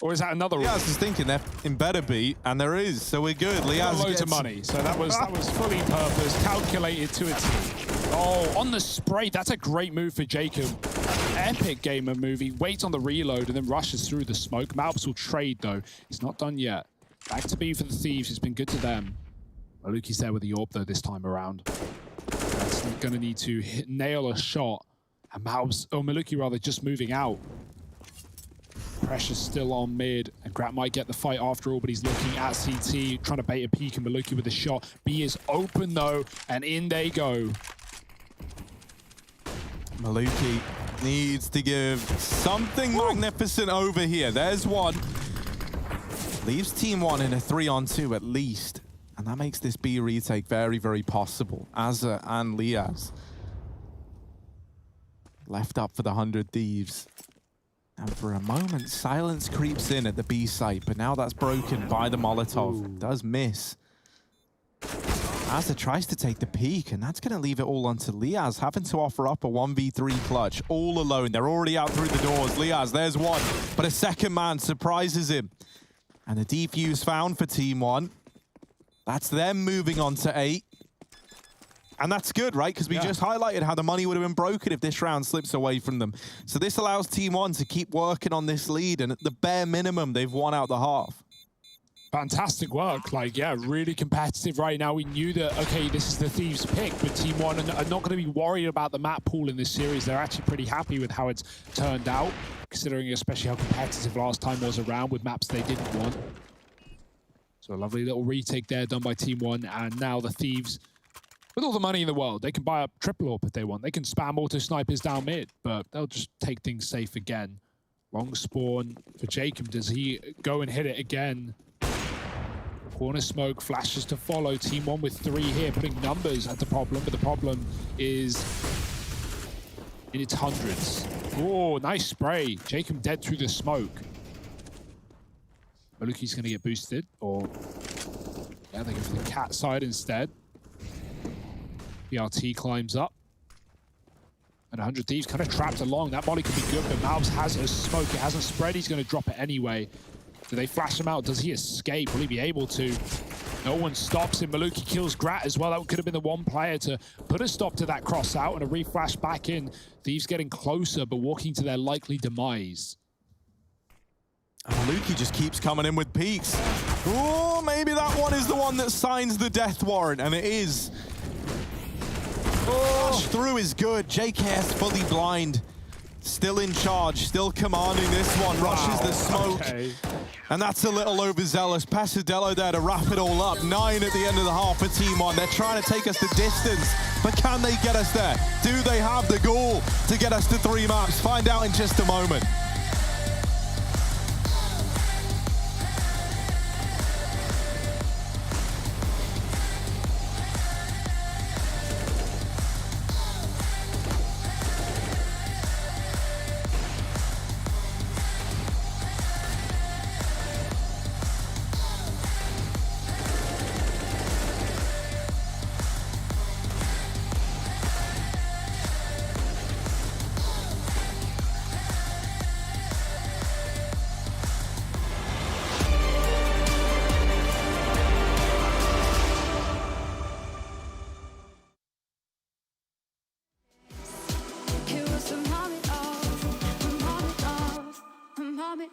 Or is that another one? Liaz is thinking there better be, and there is, so we're good. Liaz loads of money, so that was fully purposed, calculated to a T. Oh, on the spray, that's a great move for Jacob. Epic gamer move. He waits on the reload and then rushes through the smoke. Malbs will trade though. It's not done yet. Back to B for the Thieves. It's been good to them. Maluki's there with the AWP though this time around. That's going to need to nail a shot. And Maluki rather, just moving out. Pressure's still on mid, and Grat might get the fight after all, but he's looking at CT, trying to bait a peek, and Maluki with a shot. B is open though, and in they go. Maluki needs to give something magnificent over here. There's one. Leaves Team 1 in a 3-on-2 at least. And that makes this B retake very, very possible. Azza and Liaz. Left up for the 100 Thieves. And for a moment, silence creeps in at the B site, but now that's broken by the Molotov. Ooh. Does miss. Azza tries to take the peak, and that's going to leave it all onto Liaz, having to offer up a 1v3 clutch, all alone. They're already out through the doors. Liaz, there's one, but a second man surprises him. And the defuse found for Team 1. That's them moving on to 8. And that's good, right? Because we just highlighted how the money would have been broken if this round slips away from them. So this allows Team 1 to keep working on this lead, and at the bare minimum, they've won out the half. Fantastic work. Like, yeah, really competitive right now. We knew that, okay, this is the Thieves pick, but Team 1 are not going to be worried about the map pool in this series. They're actually pretty happy with how it's turned out, considering especially how competitive last time was around with maps they didn't want. So a lovely little retake there done by Team 1, and now the Thieves, with all the money in the world, they can buy up triple AWP if they want. They can spam auto snipers down mid, but they'll just take things safe again. Long spawn for Jacob. Does he go and hit it again? Corner smoke, flashes to follow. Team 1 with 3 here, putting numbers at the problem, but the problem is in its hundreds. Oh, nice spray. Jacob dead through the smoke. Maluki's going to get boosted, or yeah, they go for the cat side instead. BRT climbs up. And 100 Thieves kind of trapped along. That volley could be good, but Malvs has a smoke. It hasn't spread. He's going to drop it anyway. Do they flash him out? Does he escape? Will he be able to? No one stops him. Maluki kills Grat as well. That could have been the one player to put a stop to that cross out, and a reflash back in. Thieves getting closer, but walking to their likely demise. Maluki just keeps coming in with peaks. Oh, maybe that one is the one that signs the death warrant, and it is. Oh, through is good. JKS fully blind. Still in charge, still commanding this one. Rushes the smoke. Okay. And that's a little overzealous. Pasadello there to wrap it all up. 9 at the end of the half for Team 1. They're trying to take us the distance, but can they get us there? Do they have the goal to get us to 3 maps? Find out in just a moment.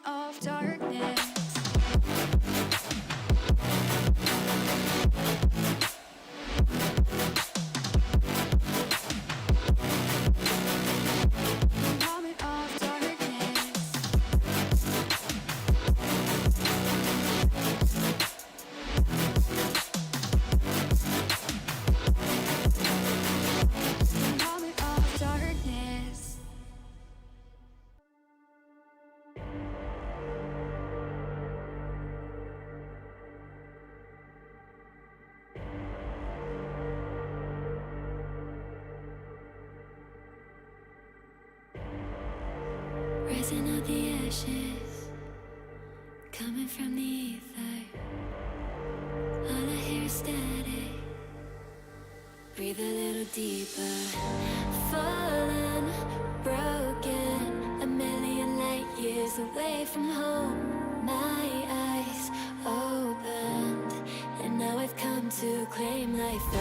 Of darkness. Rising out the ashes, coming from the ether. All I hear is static. Breathe a little deeper. Fallen, broken, a million light years away from home. My eyes opened, and now I've come to claim life.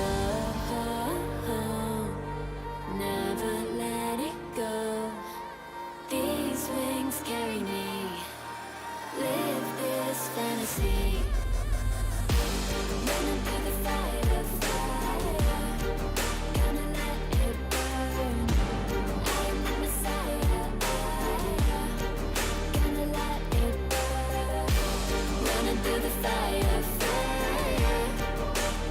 Never let it go. These wings carry me. Live this fantasy. Running through the fire, gonna let it burn. I am the Messiah, gonna let it burn. Running through the fire,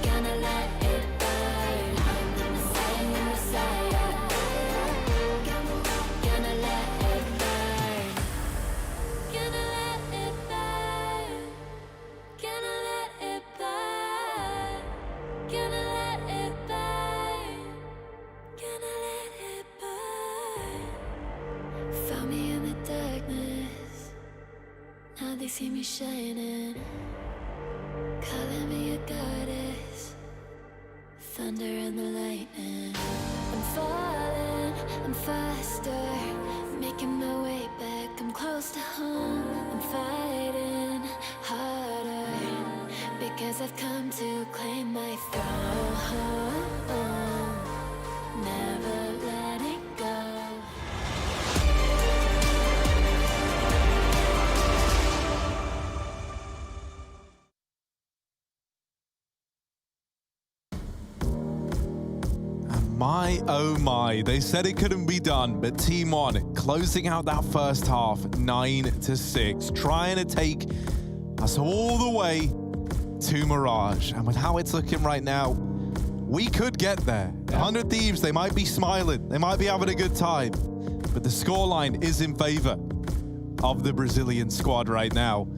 gonna let it burn. I'm the Messiah, gonna let it burn. Gonna let it burn. Gonna let it burn. Gonna let it burn. Gonna let it burn. Found me in the darkness. Now they see me shining. Calling me a goddess. Thunder and the lightning. I'm falling, I'm faster. Making my way back, I'm close to home. I'm fighting hard. 'cause I've come to claim my throne. Never letting go. My, oh my, they said it couldn't be done, but Team One closing out that first half 9-6, trying to take us all the way to Mirage. And with how it's looking right now, we could get there. 100 Thieves, they might be smiling, they might be having a good time, but the scoreline is in favor of the Brazilian squad right now.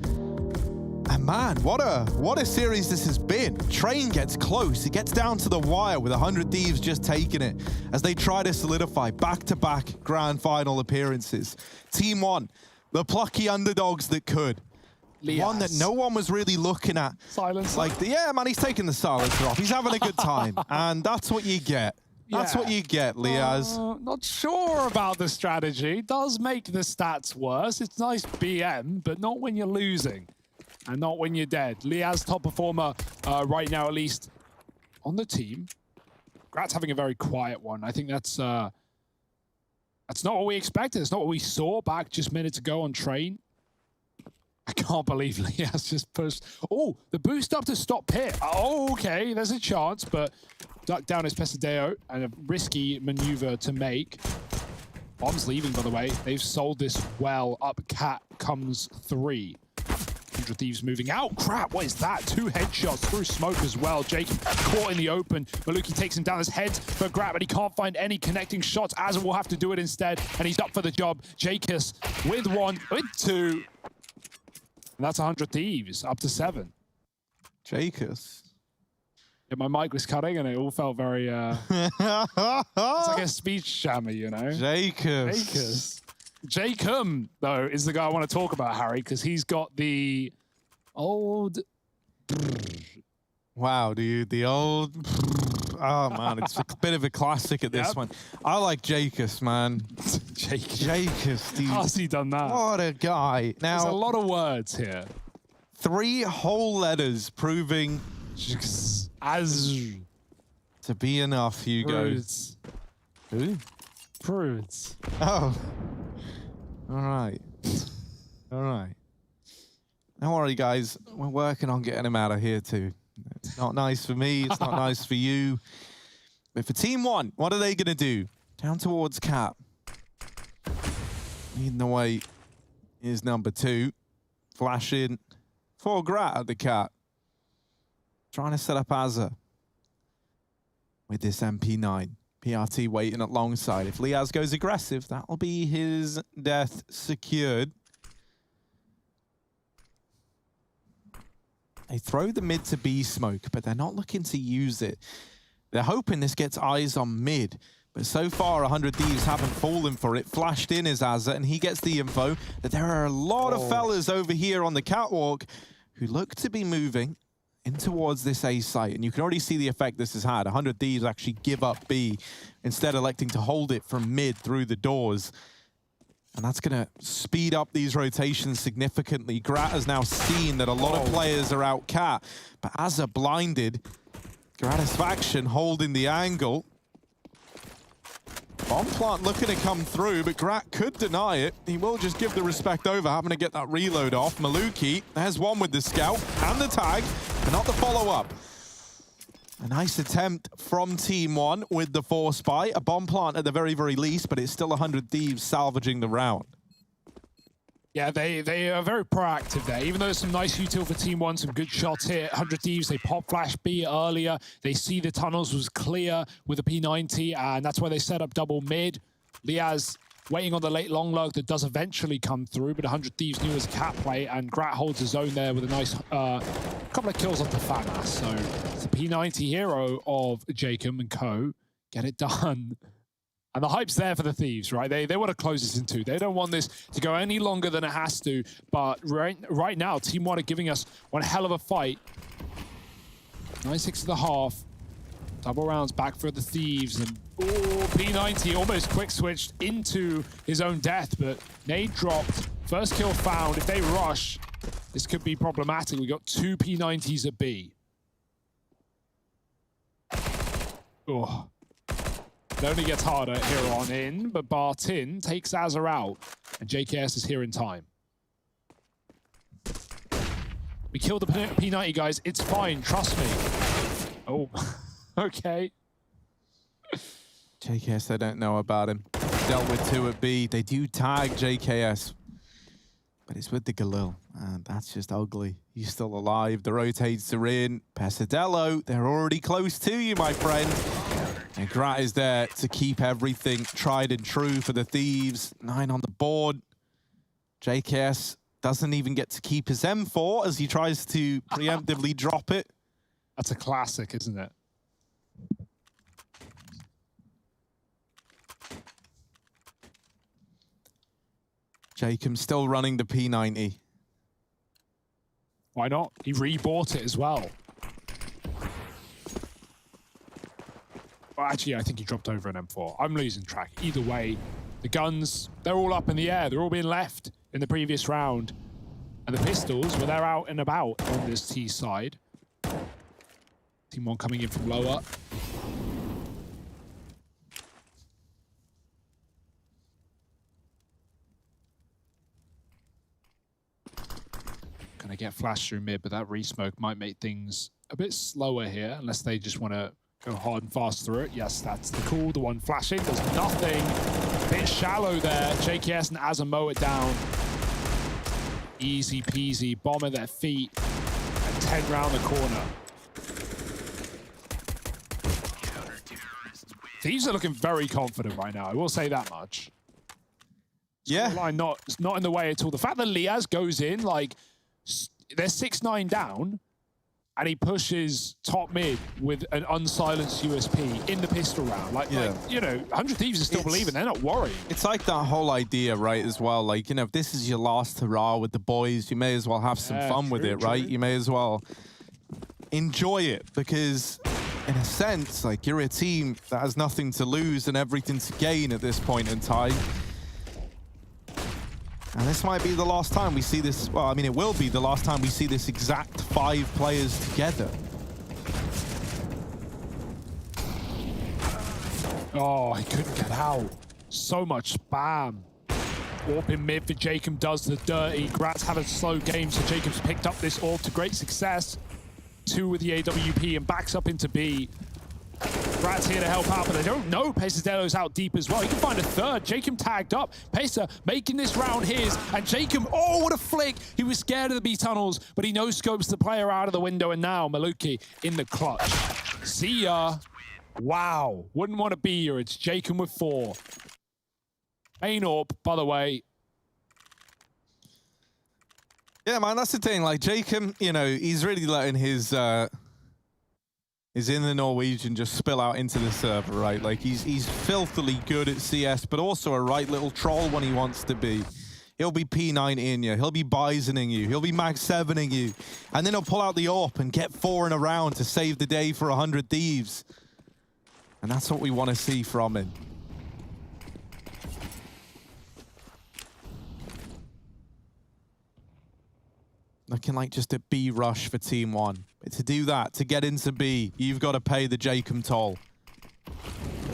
And man, what a series this has been. Train gets close. It gets down to the wire with 100 Thieves just taking it as they try to solidify back-to-back grand final appearances. Team One, the plucky underdogs that could. One that no one was really looking at. Silence. Like, yeah, man, he's taking the silencer off. He's having a good time. And that's what you get. That's what you get, Liaz. Not sure about the strategy. Does make the stats worse. It's nice BM, but not when you're losing. And not when you're dead. Liaz, top performer right now, at least on the team. Grat's having a very quiet one. I think that's not what we expected. It's not what we saw back just minutes ago on Train. I can't believe Liaz just pushed. Oh, the boost up to stop Pit. Oh, okay, there's a chance, but duck down his Pesadeo and a risky maneuver to make. Bomb's leaving, by the way. They've sold this well. Up Cat comes 3. 100 Thieves moving out. Crap, what is that? 2 headshots through smoke as well. Jacob caught in the open. Maluki takes him down his head for Grat, but he can't find any connecting shots. Azza will have to do it instead, and he's up for the job. Jacobs with 1, with 2. And that's 100 Thieves, up to 7. Jacobs. Yeah, my mic was cutting, and it all felt very... it's like a speech jammer, you know? Jacobs. Jacob, though, is the guy I want to talk about, Harry, because he's got the old... Wow, dude, the old... Oh, man, it's a bit of a classic at this one. I like Jacobs, man. Jacobs, dude. How's he done that? What a guy. Now, there's a lot of words here. 3 whole letters proving... As... to be enough, Hugo. Prudes. Who? Prudes. Oh. All right. All right. Don't worry, guys. We're working on getting him out of here, too. It's not nice for me. It's not nice for you. But for Team One, what are they going to do? Down towards Cap. Leading the way is number 2. Flashing for Grat at the Cat. Trying to set up Azza with this MP9. PRT waiting alongside. If Liaz goes aggressive, that'll be his death secured. They throw the mid to B smoke, but they're not looking to use it. They're hoping this gets eyes on mid, but so far 100 Thieves haven't fallen for it. Flashed in is Azza, and he gets the info that there are a lot of fellas over here on the catwalk who look to be moving in towards this A site, and you can already see the effect this has had. 100 Thieves actually give up B, instead electing to hold it from mid through the doors. And that's going to speed up these rotations significantly. Grat has now seen that a lot of players are out Cat, but Azza blinded. Gratisfaction holding the angle. Bomb plant looking to come through, but Grat could deny it. He will just give the respect over, having to get that reload off. Maluki, there's one with the scout and the tag, but not the follow-up. A nice attempt from Team One with the force buy. A bomb plant at the very, very least, but it's still 100 Thieves salvaging the round. Yeah, they are very proactive there. Even though there's some nice util for Team One, some good shots here. 100 Thieves, they pop flash B earlier. They see the tunnels was clear with the P90, and that's why they set up double mid. Liaz waiting on the late long lurk that does eventually come through, but 100 Thieves knew as a cat play, and Grat holds his own there with a nice couple of kills off the Famas. So it's a P90 hero of Jacob and co. Get it done. And the hype's there for the Thieves, right? They want to close this in 2. They don't want this to go any longer than it has to. But right now, Team One are giving us one hell of a fight. 9-6 to the half. Double rounds back for the Thieves. And P90 almost quick switched into his own death, but nade dropped. First kill found. If they rush, this could be problematic. We got 2 P90s at B. Oh. It only gets harder here on in, but Bartin takes Azza out, and JKS is here in time. We killed the P90, guys. It's fine. Trust me. Oh, okay. JKS, they don't know about him. Dealt with 2 at B. They do tag JKS, but it's with the Galil, and that's just ugly. He's still alive. The rotates are in. Pesadello, they're already close to you, my friend. And Grat is there to keep everything tried and true for the Thieves. 9 on the board. JKS doesn't even get to keep his M4 as he tries to preemptively drop it. That's a classic, isn't it? Jacob's still running the P90. Why not? He rebought it as well. Well, actually, I think he dropped over an M4. I'm losing track. Either way, the guns, they're all up in the air. They're all being left in the previous round. And the pistols, well, they're out and about on this T side. Team 1 coming in from lower. Gonna get flashed through mid, but that re-smoke might make things a bit slower here, unless they just want to go hard and fast through it. Yes, that's the call. The one flashing, there's nothing. A bit shallow there. JKS and Azza mow it down. Easy peasy, bomb at their feet, and 10 round the corner. Thieves are looking very confident right now, I will say that much. Yeah. Line it's not in the way at all. The fact that Liaz goes in, like, they're 6-9 down, and he pushes top mid with an unsilenced USP in the pistol round. Like, you know, 100 Thieves are still believing. They're not worried. It's like that whole idea, right, as well. Like, you know, if this is your last hurrah with the boys, you may as well have some fun with it, right? You may as well enjoy it because, in a sense, like, you're a team that has nothing to lose and everything to gain at this point in time. And this might be the last time we see this. Well, I mean, it will be the last time we see this exact 5 players together. Oh, he couldn't get out. So much spam. Warp in mid for Jacob does the dirty. Grat's had a slow game, so Jacob's picked up this AWP to great success. 2 with the AWP and backs up into B. Grat's here to help out, but they don't know Pesadello's out deep as well. He can find a third. Jacob tagged up. Pesa making this round his, and Jacob, oh, what a flick. He was scared of the B tunnels, but he no-scopes the player out of the window, and now Maluki in the clutch. See ya. Wow. Wouldn't want to be here. It's Jacob with 4. Main AWP, by the way. Yeah, man, that's the thing. Like, Jacob, you know, he's really letting his in the Norwegian just spill out into the server, right? Like, he's filthily good at CS, but also a right little troll when he wants to be. He'll be P9ing you, he'll be bisoning you, he'll be mag 7ing you, and then he'll pull out the AWP and get 4 in a round to save the day for 100 Thieves. And that's what we want to see from him. Looking like just a B rush for Team 1. But to do that, to get into B, you've got to pay the Jacob toll.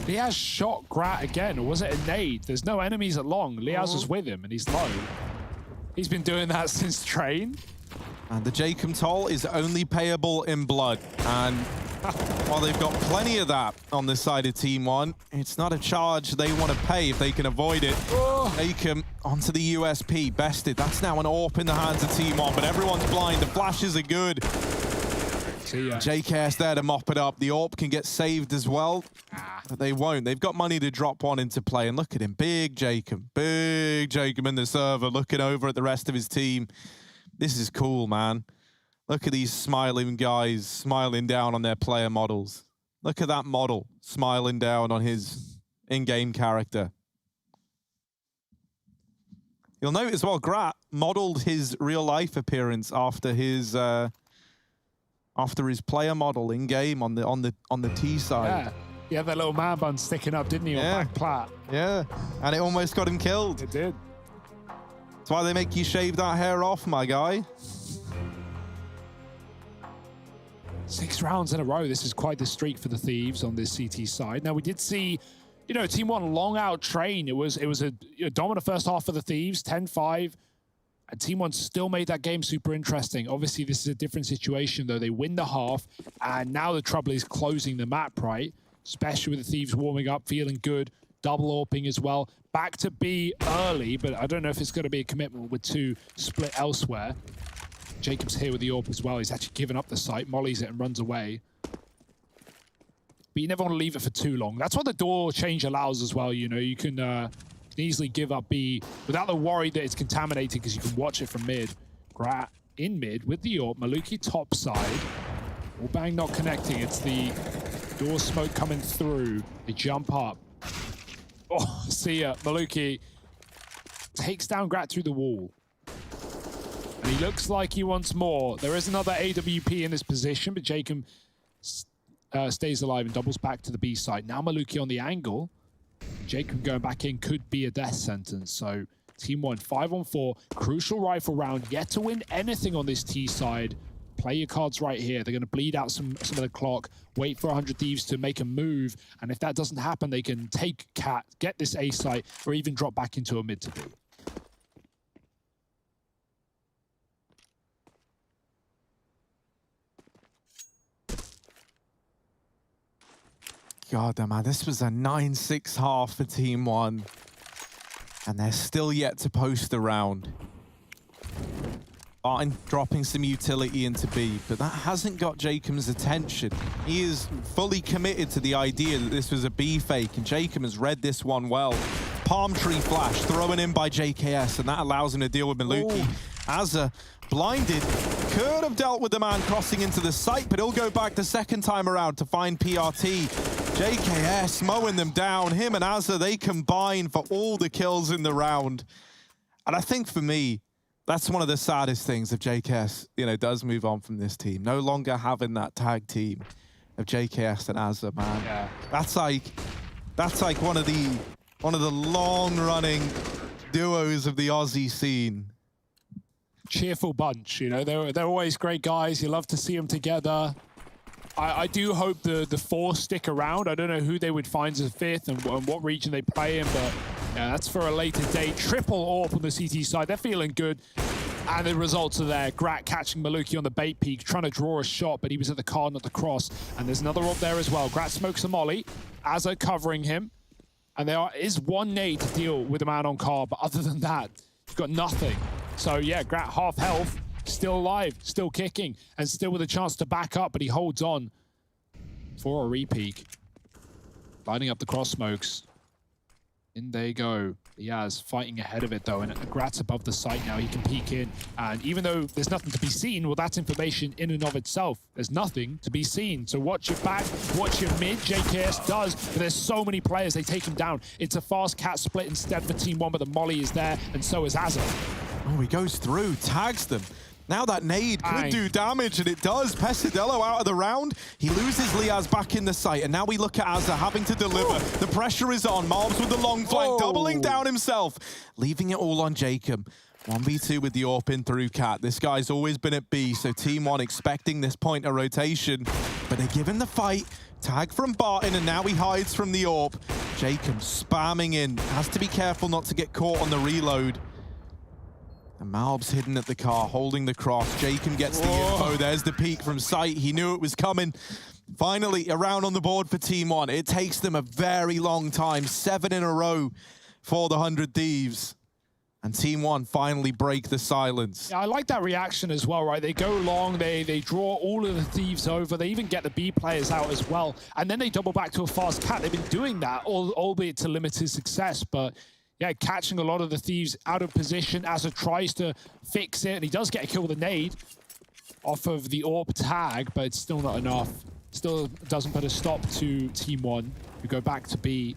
He has shot Grat again, or was it a nade? There's no enemies at long. Liaz is with him, and he's low. He's been doing that since train. And the Jacob toll is only payable in blood. And while they've got plenty of that on this side of Team 1, it's not a charge they want to pay if they can avoid it. Jacob onto the USP, bested. That's now an AWP in the hands of Team 1, but everyone's blind. The flashes are good. JKS there to mop it up. The AWP can get saved as well, but they won't. They've got money to drop one into play, and look at him. Big Jacob in the server, looking over at the rest of his team. This is cool, man. Look at these smiling guys smiling down on their player models. Look at that model smiling down on his in-game character. You'll note as well, Grat modeled his real-life appearance after his player model in-game on the T side. Yeah, he had that little man bun sticking up, didn't he, on back plat? Yeah, and it almost got him killed. It did. That's why they make you shave that hair off, my guy. 6 rounds in a row. This is quite the streak for the Thieves on this CT side. Now, we did see, you know, Team 1 long out train. It was a dominant first half for the Thieves, 10-5. And Team 1 still made that game super interesting. Obviously, this is a different situation, though. They win the half, and now the trouble is closing the map, right? Especially with the Thieves warming up, feeling good, double AWPing as well. Back to B early, but I don't know if it's going to be a commitment with 2 split elsewhere. Jacob's here with the AWP as well. He's actually given up the site, mollies it and runs away. But you never want to leave it for too long. That's what the door change allows as well. You know, you can easily give up B without the worry that it's contaminated because you can watch it from mid. Grat in mid with the AWP. Maluki top side. Bang not connecting. It's the door smoke coming through. They jump up. Oh, see ya. Maluki takes down Grat through the wall. And he looks like he wants more. There is another AWP in this position, but Jacob stays alive and doubles back to the B side. Now Maluki on the angle. Jacob going back in could be a death sentence. So Team 1, 5-on-4. Crucial rifle round. Yet to win anything on this T side. Play your cards right here. They're going to bleed out some of the clock. Wait for 100 Thieves to make a move. And if that doesn't happen, they can take Cat, get this A site, or even drop back into a mid to B. God, man, this was a 9-6 half for Team 1. And they're still yet to post the round. Barton dropping some utility into B, but that hasn't got Jacob's attention. He is fully committed to the idea that this was a B fake, and Jacob has read this one well. Palm tree flash thrown in by JKS, and that allows him to deal with Maluki. Azza blinded, could have dealt with the man crossing into the site, but he'll go back the second time around to find PRT. JKS mowing them down. Him and Azza, they combine for all the kills in the round. And I think for me, that's one of the saddest things if JKS, you know, does move on from this team. No longer having that tag team of JKS and Azza, man. Yeah. That's like one of the long-running duos of the Aussie scene. Cheerful bunch, you know. They're always great guys. You love to see them together. I do hope the 4 stick around. I don't know who they would find as 5th and what region they play in, but yeah, that's for a later date. Triple AWP on the CT side. They're feeling good. And the results are there. Grat catching Maluki on the bait peak, trying to draw a shot, but he was at the card, not the cross. And there's another AWP there as well. Grat smokes a molly. Azza covering him. And there is 1 nade to deal with a man on card, but other than that, you've got nothing. So yeah, Grat half health. Still alive, still kicking, and still with a chance to back up, but he holds on for a repeak. Lining up the cross smokes. In they go. Yaz fighting ahead of it, though, and Grat's above the site now. He can peek in, and even though there's nothing to be seen, well, that's information in and of itself. There's nothing to be seen. So watch your back, watch your mid. JKS does, but there's so many players. They take him down. It's a fast cat split instead for Team 1, but the molly is there, and so is Azza. Oh, he goes through, tags them. Now that nade could do damage, and it does. Pesadello out of the round. He loses Liaz back in the site, and now we look at Azza having to deliver. The pressure is on. Marbs with the long flank, doubling down himself, leaving it all on Jacob. 1v2 with the AWP in through Cat. This guy's always been at B, so Team 1 expecting this point of rotation, but they give him the fight. Tag from Barton, and now he hides from the AWP. Jacob spamming in. Has to be careful not to get caught on the reload. And Malb's hidden at the car, holding the cross. Jacob gets the info. There's the peek from sight. He knew it was coming. Finally, a round on the board for Team 1. It takes them a very long time. 7 in a row for the 100 Thieves. And Team 1 finally break the silence. Yeah, I like that reaction as well, right? They go long, they draw all of the Thieves over. They even get the B players out as well. And then they double back to a fast cat. They've been doing that, albeit to limited success. But yeah, catching a lot of the Thieves out of position. Azza tries to fix it, and he does get a kill with a nade off of the AWP tag, but it's still not enough. Still doesn't put a stop to Team 1, who go back to B.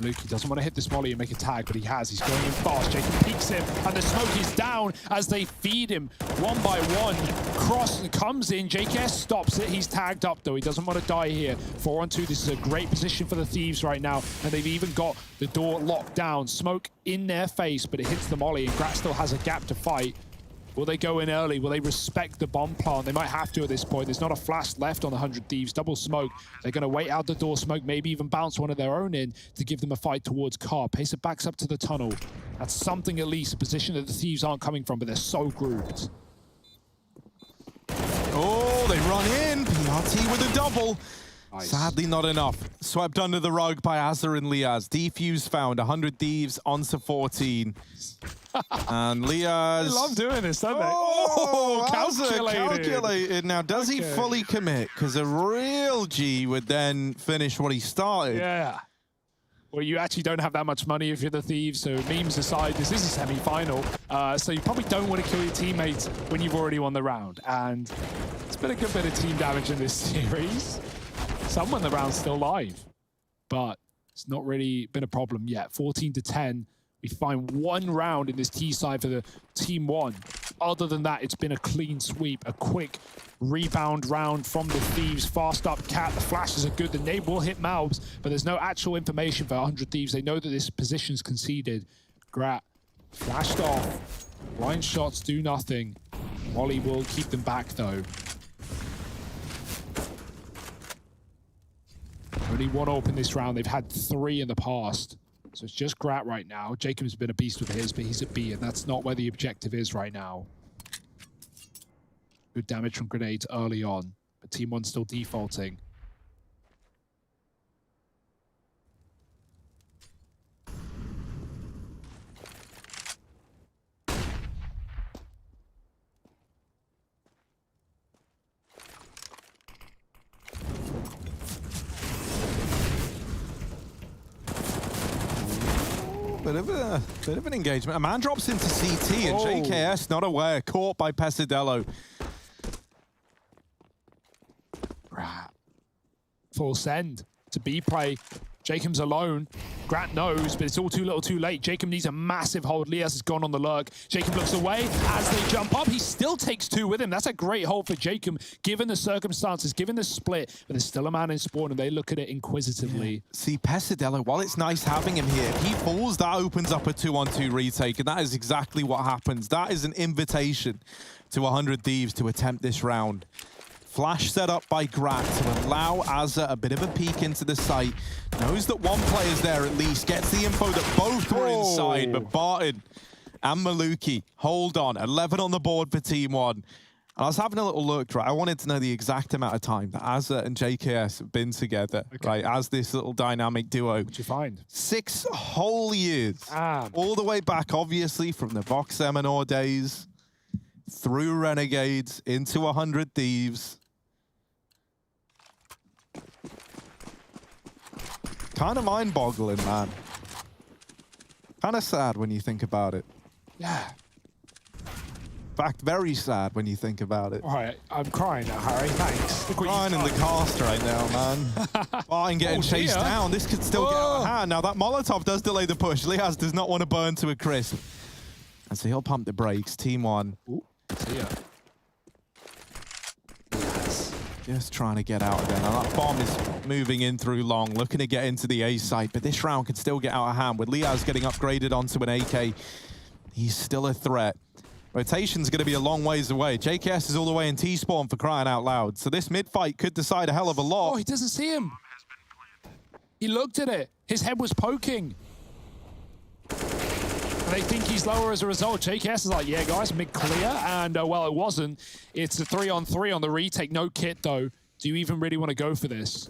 Lukey doesn't want to hit this molly and make a tag, but he has. He's going in fast. Jacob peeks him, and the smoke is down as they feed him one by one. Cross comes in. JKS stops it. He's tagged up, though. He doesn't want to die here. 4-on-2. This is a great position for the Thieves right now, and they've even got the door locked down. Smoke in their face, but it hits the molly, and Grat still has a gap to fight. Will they go in early? Will they respect the bomb plant? They might have to at this point. There's not a flash left on the 100 Thieves. Double smoke. They're going to wait out the door smoke, maybe even bounce one of their own in to give them a fight towards Car. Pacer backs up to the tunnel. That's something at least, a position that the Thieves aren't coming from, but they're so grouped. Oh, they run in. PRT with a double. Nice. Sadly, not enough. Swept under the rug by Azza and Liaz. Defuse found 100 Thieves onto 14. And Liaz... They love doing this, don't they? Oh, calculated. Now, does he fully commit? Because a real G would then finish what he started. Yeah. Well, you actually don't have that much money if you're the Thieves, so memes aside, this is a semi-final. So you probably don't want to kill your teammates when you've already won the round. And it's been a good bit of team damage in this series. Some when the round's still live, but it's not really been a problem yet. 14-10. We find one round in this T side for the Team 1. Other than that, it's been a clean sweep, a quick rebound round from the Thieves. Fast up Cat, the flashes are good, the nade will hit mouths, but there's no actual information for 100 Thieves. They know that this position's conceded. Grat flashed off. Blind shots do nothing. Molly will keep them back though. Only one AWP in this round. They've had 3 in the past. So it's just Grat right now. Jacob's been a beast with his, but he's at B, and that's not where the objective is right now. Good damage from grenades early on, but Team 1 still defaulting. Bit of an engagement. A man drops into CT and JKS not aware, caught by Pesadello. Full send to B play. Jacob's alone. Grat knows, but it's all too little too late. Jacob needs a massive hold. Lias has gone on the lurk. Jacob looks away as they jump up. He still takes 2 with him. That's a great hold for Jacob, given the circumstances, given the split. But there's still a man in spawn, and they look at it inquisitively. Yeah. See, Pesadello, while it's nice having him here, if he falls, that opens up a 2-on-2 retake, and that is exactly what happens. That is an invitation to 100 Thieves to attempt this round. Flash set up by Grat to allow Azza a bit of a peek into the site. Knows that one player's there at least. Gets the info that both were inside, but Barton and Maluki hold on. 11 on the board for Team 1. And I was having a little look, right? I wanted to know the exact amount of time that Azza and JKS have been together, right? As this little dynamic duo. What'd you find? 6 whole years. All the way back, obviously, from the Vox Eminor days, through Renegades, into 100 Thieves. Kind of mind-boggling, man. Kind of sad when you think about it. Yeah. In fact, very sad when you think about it. All right, I'm crying now, Harry. Thanks. Crying in the cast right now, man. Barton getting chased down. This could still get out of hand. Now, that Molotov does delay the push. Liaz does not want to burn to a crisp. And so he'll pump the brakes. Team 1. Ooh, see ya. Just trying to get out again. Now that bomb is moving in through long, looking to get into the A site, but this round could still get out of hand. With Liaz getting upgraded onto an AK, he's still a threat. Rotation's going to be a long ways away. JKS is all the way in T-spawn for crying out loud. So this mid-fight could decide a hell of a lot. Oh, he doesn't see him. He looked at it. His head was poking. And they think he's lower as a result. JKS is like, yeah, guys, mid-clear. And, well, it wasn't. It's a 3-on-3 on the retake. No kit, though. Do you even really want to go for this?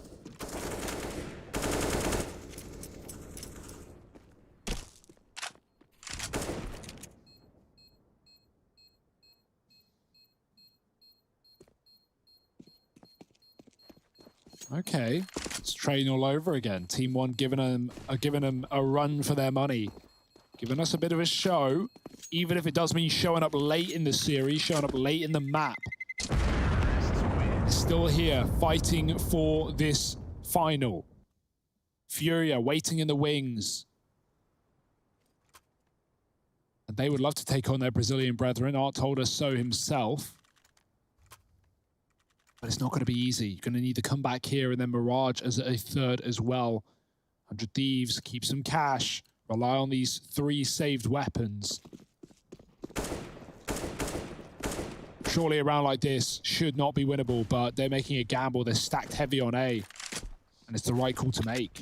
Okay, it's train all over again. Team 1 giving them a run for their money. Giving us a bit of a show, even if it does mean showing up late in the series, showing up late in the map. Still here, fighting for this final. Furia waiting in the wings. And they would love to take on their Brazilian brethren. Art told us so himself. But it's not going to be easy. You're going to need to come back here and then Mirage as a third as well. 100 Thieves, keep some cash. Rely on these 3 saved weapons. Surely a round like this should not be winnable, but they're making a gamble. They're stacked heavy on A, and it's the right call to make.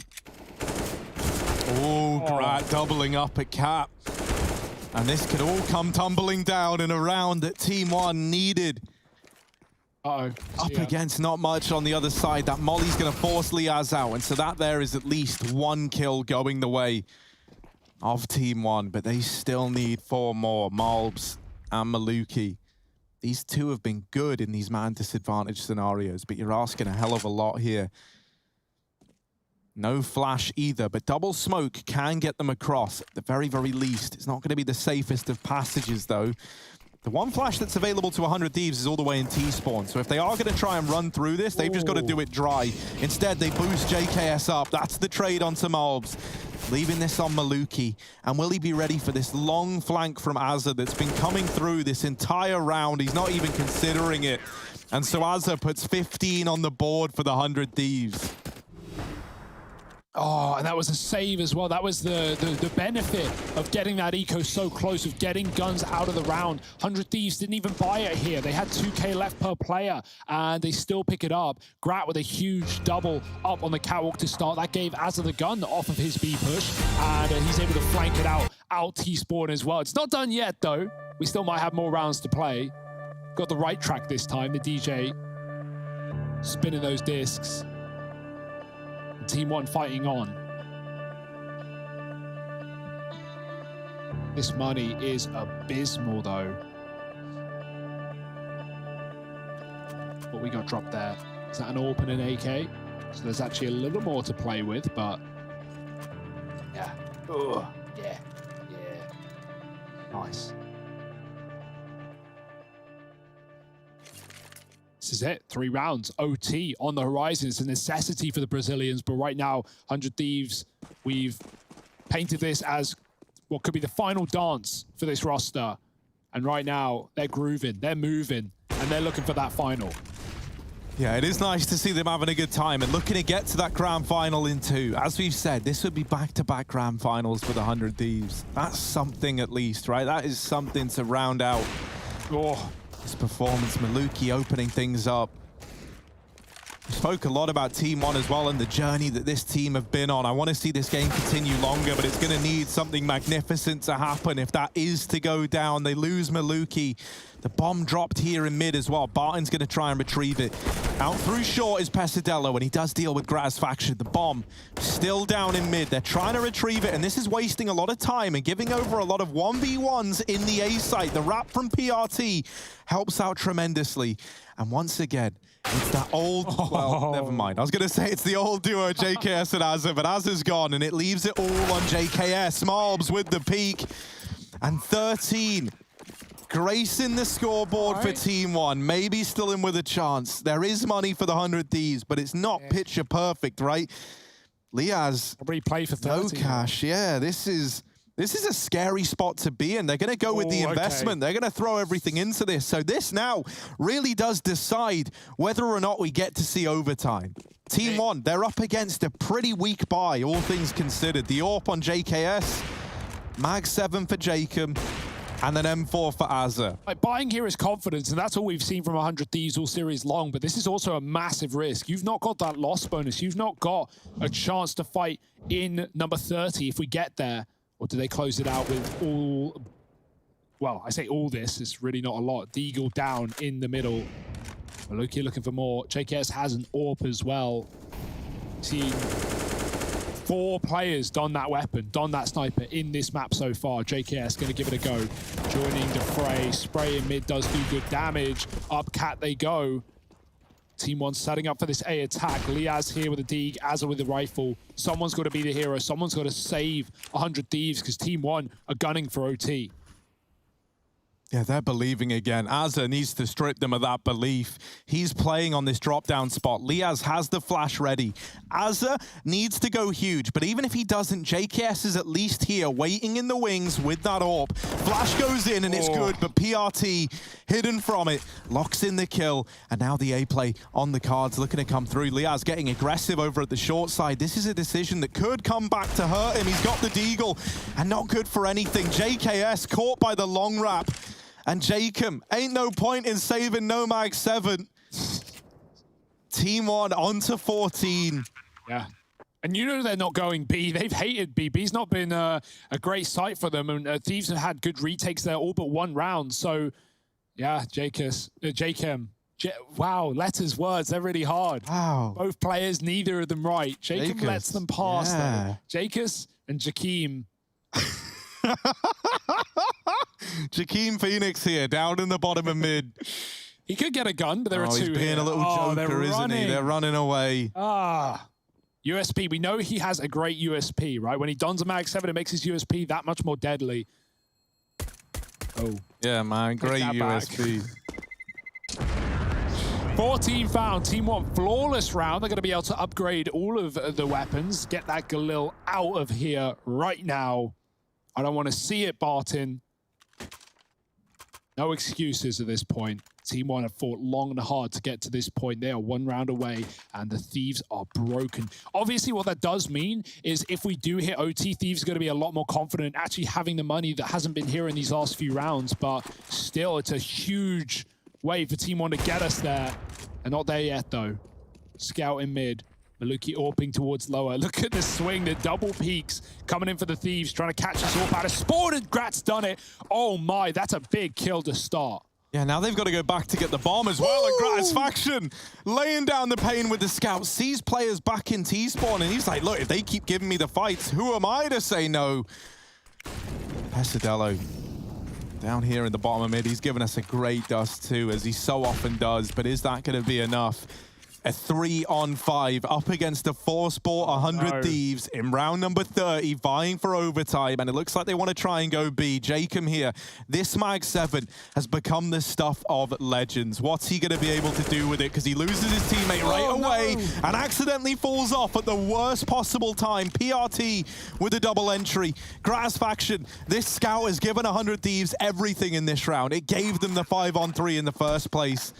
Oh, Grat doubling up at Cap. And this could all come tumbling down in a round that Team 1 needed. Uh-oh. Up against not much on the other side. That Molly's going to force Liaz out. And so that there is at least 1 kill going the way of Team 1. But they still need 4 more. Malbs and Maluki. These two have been good in these man disadvantage scenarios. But you're asking a hell of a lot here. No flash either, but double smoke can get them across at the very, very least. It's not going to be the safest of passages, though. The one flash that's available to 100 Thieves is all the way in T-spawn. So if they are going to try and run through this, they've just got to do it dry. Instead, they boost JKS up. That's the trade onto Malbs, leaving this on Maluki. And will he be ready for this long flank from Azza that's been coming through this entire round? He's not even considering it. And so Azza puts 15 on the board for the 100 Thieves. Oh, and that was a save as well. That was the benefit of getting that eco so close, of getting guns out of the round. 100 Thieves didn't even buy it here. They had 2k left per player, and they still pick it up. Grat with a huge double up on the catwalk to start. That gave Azza the gun off of his B push, and he's able to flank it out T-spawn as well. It's not done yet, though. We still might have more rounds to play. Got the right track this time, the DJ. Spinning those discs. Team 1 fighting on. This money is abysmal, though. What we got dropped there? Is that an AWP and an AK? So there's actually a little more to play with, but yeah. Ugh. Yeah. Nice. This is it, 3 rounds, OT on the horizon. It's a necessity for the Brazilians, but right now, 100 Thieves, we've painted this as what could be the final dance for this roster. And right now, they're grooving, they're moving, and they're looking for that final. Yeah, it is nice to see them having a good time and looking to get to that grand final in 2. As we've said, this would be back-to-back grand finals for the 100 Thieves. That's something at least, right? That is something to round out. Oh. This performance, Maluki opening things up. We spoke a lot about Team 1 as well and the journey that this team have been on. I want to see this game continue longer, but it's going to need something magnificent to happen if that is to go down. They lose Maluki. The bomb dropped here in mid as well. Barton's going to try and retrieve it. Out through short is Pesadello, and he does deal with Grat's faction. The bomb still down in mid. They're trying to retrieve it, and this is wasting a lot of time and giving over a lot of 1v1s in the A site. The wrap from PRT helps out tremendously. And once again, it's that old, well, never mind. I was going to say it's the old duo, JKS and Azza, but Azza's gone, and it leaves it all on JKS. Malbs with the peak, and 13. Gracing the scoreboard for Team 1. Maybe still in with a chance. There is money for the 100 Thieves, but it's not picture perfect, right? Liaz, replay for 30. No cash. Yeah, this is a scary spot to be in. They're going to go with the investment. They're going to throw everything into this. So this now really does decide whether or not we get to see overtime. Team 1, they're up against a pretty weak buy, all things considered. The AWP on JKS, Mag 7 for Jacob, and then M4 for Azza. Like, buying here is confidence, and that's all we've seen from 100 Thieves all series long, but this is also a massive risk. You've not got that loss bonus. You've not got a chance to fight in number 30 if we get there. Or do they close it out with all... Well, I say all this. It's really not a lot. Deagle down in the middle. Maluki looking for more. JKS has an AWP as well. Team 4 players don that weapon, don that sniper in this map so far. JKS going to give it a go. Joining the fray. Spray in mid does do good damage. Up cat they go. Team 1 setting up for this A attack. Liaz here with a Deag, Azza with the rifle. Someone's got to be the hero. Someone's got to save 100 Thieves because Team 1 are gunning for OT. Yeah, they're believing again. Azza needs to strip them of that belief. He's playing on this drop-down spot. Liaz has the flash ready. Azza needs to go huge, but even if he doesn't, JKS is at least here, waiting in the wings with that AWP. Flash goes in, and it's good, but PRT, hidden from it, locks in the kill, and now the A-play on the cards, looking to come through. Liaz getting aggressive over at the short side. This is a decision that could come back to hurt him. He's got the Deagle, and not good for anything. JKS caught by the long wrap. And Jacob, ain't no point in saving Nomag 7. Team 1 on to 14. Yeah. And you know they're not going B. They've hated B. B's not been a great sight for them. And Thieves have had good retakes there, all but one round. So, yeah, Jacob. Wow, letters, words, they're really hard. Wow. Both players, neither of them right. Jacob lets them pass, though. Jacus and Jakeem. Jakeem Phoenix here, down in the bottom of mid. He could get a gun, but there are two he's being here. a little joker, isn't he? They're running away. USP. We know he has a great USP, right? When he dons a Mag 7, it makes his USP that much more deadly. Oh. Yeah, man. Great USP. 14 found. Team 1, flawless round. They're going to be able to upgrade all of the weapons. Get that Galil out of here right now. I don't want to see it, Barton. No excuses at this point. Team 1 have fought long and hard to get to this point. They are one round away, and the Thieves are broken. Obviously, what that does mean is if we do hit OT, Thieves are going to be a lot more confident actually having the money that hasn't been here in these last few rounds. But still, it's a huge way for Team 1 to get us there. They're not there yet, though. Scout in mid. Maluki AWPing towards lower. Look at the swing, the double peaks coming in for the Thieves, trying to catch us AWP out of spawn, and Grat's done it. Oh my, that's a big kill to start. Yeah, now they've got to go back to get the bomb as well. And Gratisfaction laying down the pain with the scout, sees players back in T-spawn, and he's like, look, if they keep giving me the fights, who am I to say no? Pesadello down here in the bottom of mid. He's given us a great dust too, as he so often does, but is that going to be enough? A 3-on-5 up against a 4-sport 100 Thieves in round number 30, vying for overtime, and it looks like they want to try and go B. Jacob here. This Mag 7 has become the stuff of legends. What's he going to be able to do with it? Because he loses his teammate right away and accidentally falls off at the worst possible time. PRT with a double entry. Gratisfaction, this scout has given 100 Thieves everything in this round. It gave them the 5-on-3 in the first place.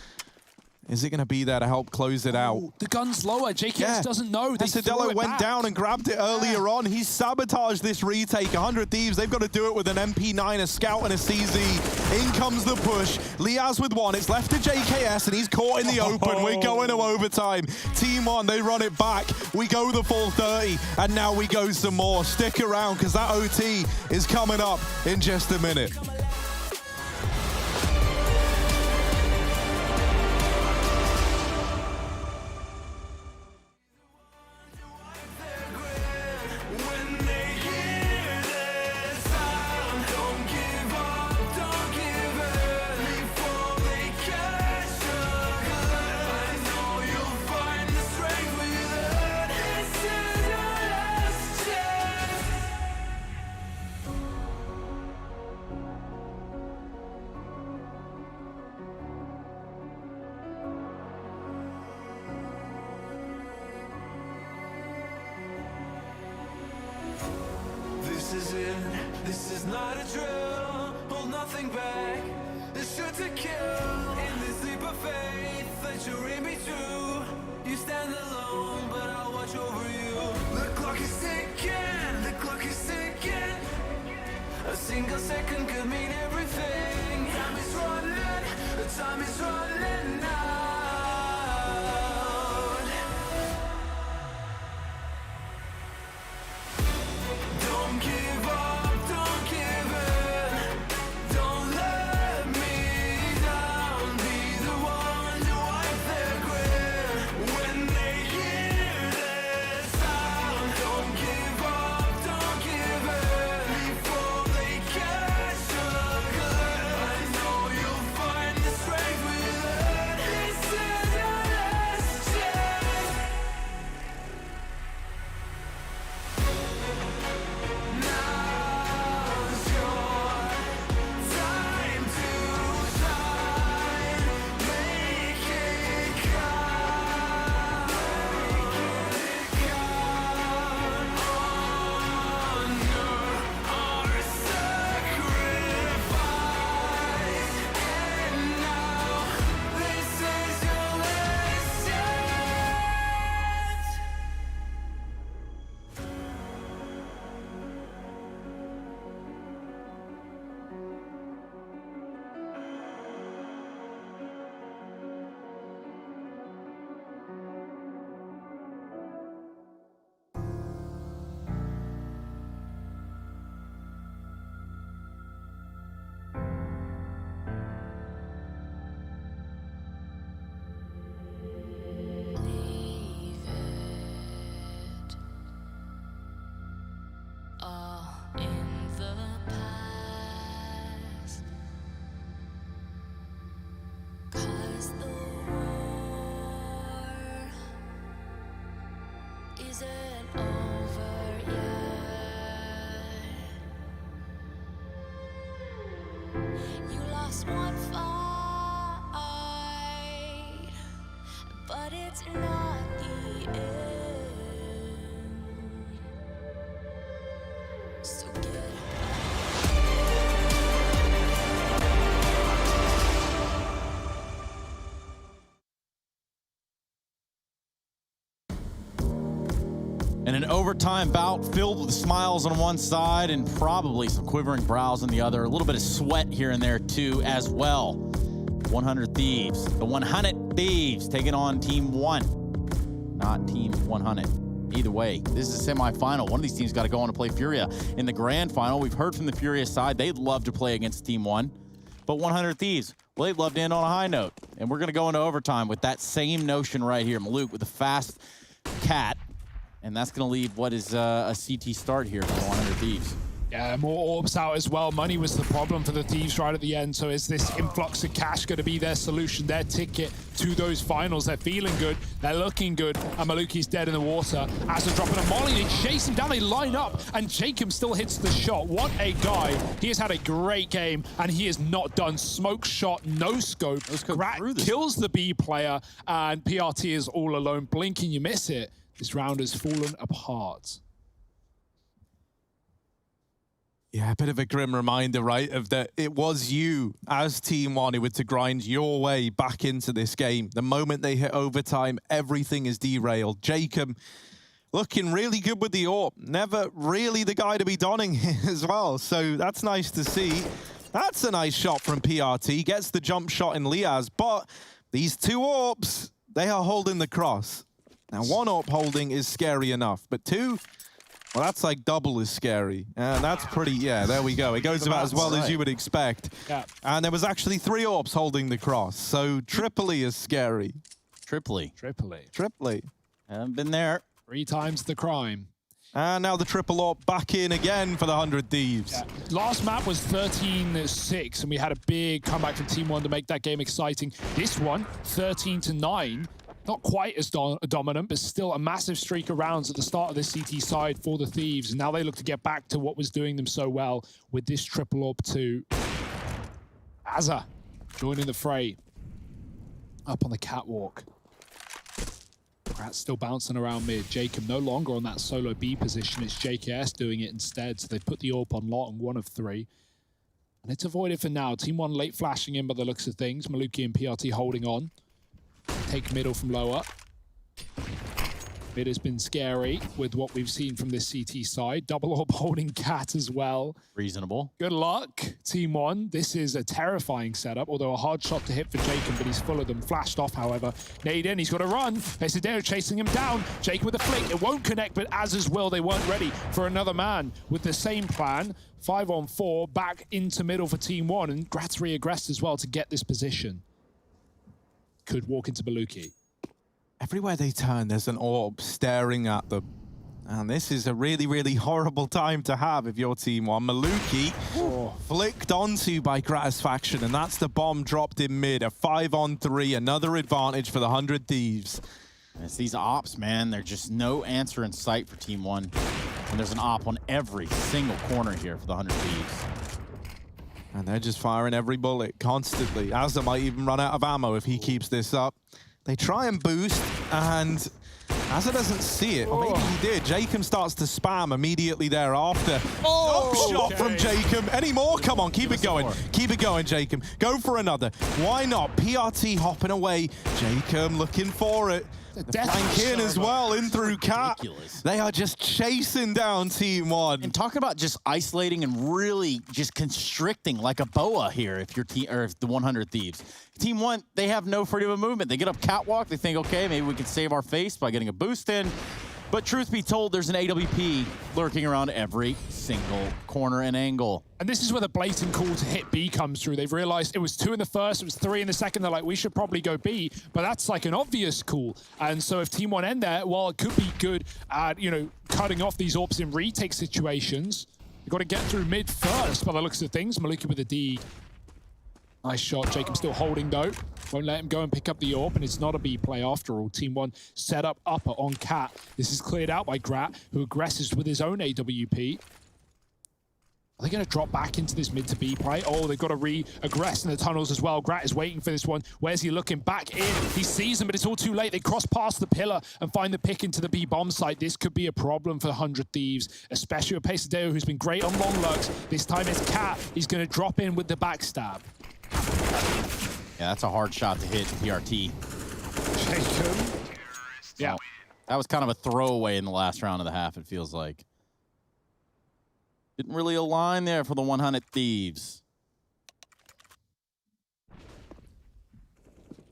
Is it going to be there to help close it out? The gun's lower. JKS doesn't know. Pesadello went down and grabbed it earlier on. He's sabotaged this retake. 100 Thieves, they've got to do it with an MP9, a Scout, and a CZ. In comes the push. Liaz with one. It's left to JKS, and he's caught in the open. We're going to overtime. Team 1, they run it back. We go the full 30, and now we go some more. Stick around, because that OT is coming up in just a minute. This is it, this is not a drill. Hold nothing back, this should to kill. In this leap of faith that you're in me too. You stand alone, but I'll watch over you. The clock is ticking, the clock is ticking. A single second could mean everything. Time is running, the time is running out. Don't give up, don't give in. Don't let me down. Be the one to wipe their grin. When they hear this sound, don't give up, don't give in. Before they catch us. isn't over yet. You lost one fight, but it's not the end. So get And an overtime bout filled with smiles on one side and probably some quivering brows on the other. A little bit of sweat here and there, too, as well. 100 Thieves. The 100 Thieves taking on Team 1, not Team 100. Either way, this is a semifinal. One of these teams got to go on to play Furia in the grand final. We've heard from the Furia side they'd love to play against Team 1. But 100 Thieves, well, they'd love to end on a high note. And we're going to go into overtime with that same notion right here. Maluk with the fast cat. And that's going to leave what is a CT start here for 100 Thieves. Yeah, more orbs out as well. Money was the problem for the Thieves right at the end. So is this influx of cash going to be their solution, their ticket to those finals? They're feeling good. They're looking good. And Maluki's dead in the water. As they're dropping a molly, they chase him down. They line up. And Jacob still hits the shot. What a guy. He has had a great game. And he is not done. Smoke shot, no scope. Grat kills the B player. And PRT is all alone. Blinking, you miss it. This round has fallen apart. Yeah, a bit of a grim reminder, right, of that it was you as Team 1 who were to grind your way back into this game. The moment they hit overtime, everything is derailed. Jacob looking really good with the AWP. Never really the guy to be donning as well. So that's nice to see. That's a nice shot from PRT. Gets the jump shot in Liaz. But these two AWPs, they are holding the cross. Now, one AWP holding is scary enough, but two, well, that's like double as scary. And that's pretty, yeah, there we go. It goes about as well as you would expect. Yeah. And there was actually 3 AWPs holding the cross, so triply is scary. Triply. Triply. Haven't been there. 3 times the crime. And now the triple AWP back in again for the 100 Thieves. Yeah. Last map was 13-6, and we had a big comeback from Team 1 to make that game exciting. This one, 13-9. Not quite as dominant, but still a massive streak of rounds at the start of the CT side for the Thieves. And now they look to get back to what was doing them so well with this triple AWP too. Azza joining the fray. Up on the catwalk. Grat's still bouncing around mid. Jacob no longer on that solo B position. It's JKS doing it instead. So they've put the AWP on lot on 1 of 3. And it's avoided for now. Team 1 late flashing in by the looks of things. Maluki and PRT holding on. Take middle from lower. Mid has been scary with what we've seen from this CT side. Double AWP holding cat as well. Reasonable. Good luck, Team 1. This is a terrifying setup, although a hard shot to hit for Jacob, but he's full of them. Flashed off, however. Nade in, he's got to run. Pesadero chasing him down. Jacob with a flick. It won't connect, but as well, they weren't ready for another man with the same plan. 5-on-4, back into middle for Team 1, and Gratz re-aggressed as well to get this position. Could walk into Maluki. Everywhere they turn, there's an AWP staring at them. And this is a really, really horrible time to have if you're Team 1. Maluki flicked onto by Gratisfaction, and that's the bomb dropped in mid. A 5-on-3, another advantage for the 100 Thieves. It's these ops, man. There's just no answer in sight for Team 1. And there's an op on every single corner here for the 100 Thieves. And they're just firing every bullet constantly. Azza might even run out of ammo if he keeps this up. They try and boost, and Azza doesn't see it. Or maybe he did. Jacob starts to spam immediately thereafter. Shot from Jacob. Any more? Come on, keep it going. Keep it going, Jacob. Go for another. Why not? PRT hopping away. Jacob looking for it. The flank in as well, in through Cat. They are just chasing down Team 1. And talking about just isolating and really just constricting like a boa here if you're if the 100 Thieves. Team 1, they have no freedom of movement. They get up catwalk, they think, okay, maybe we can save our face by getting a boost in. But truth be told, there's an AWP lurking around every single corner and angle. And this is where the blatant call to hit B comes through. They've realized it was 2 in the first, it was 3 in the second. They're like, we should probably go B, but that's like an obvious call. And so if Team 1 end there, while it could be good at, you know, cutting off these AWPs in retake situations, you've got to get through mid first by the looks of things. Maluki with a D. Nice shot. Jacob still holding though. Won't let him go and pick up the AWP, and it's not a B play after all. Team 1 set up upper on Cat. This is cleared out by Grat, who aggresses with his own AWP. Are they going to drop back into this mid to B play? Oh, they've got to re-aggress in the tunnels as well. Grat is waiting for this one. Where's he looking? Back in. He sees them, but it's all too late. They cross past the pillar and find the pick into the B bomb site. This could be a problem for the 100 Thieves, especially with Pesadeo, who's been great on long lurks. This time it's Cat. He's going to drop in with the backstab. Yeah, that's a hard shot to hit PRT. Jacob. Yeah. That was kind of a throwaway in the last round of the half, it feels like. Didn't really align there for the 100 Thieves.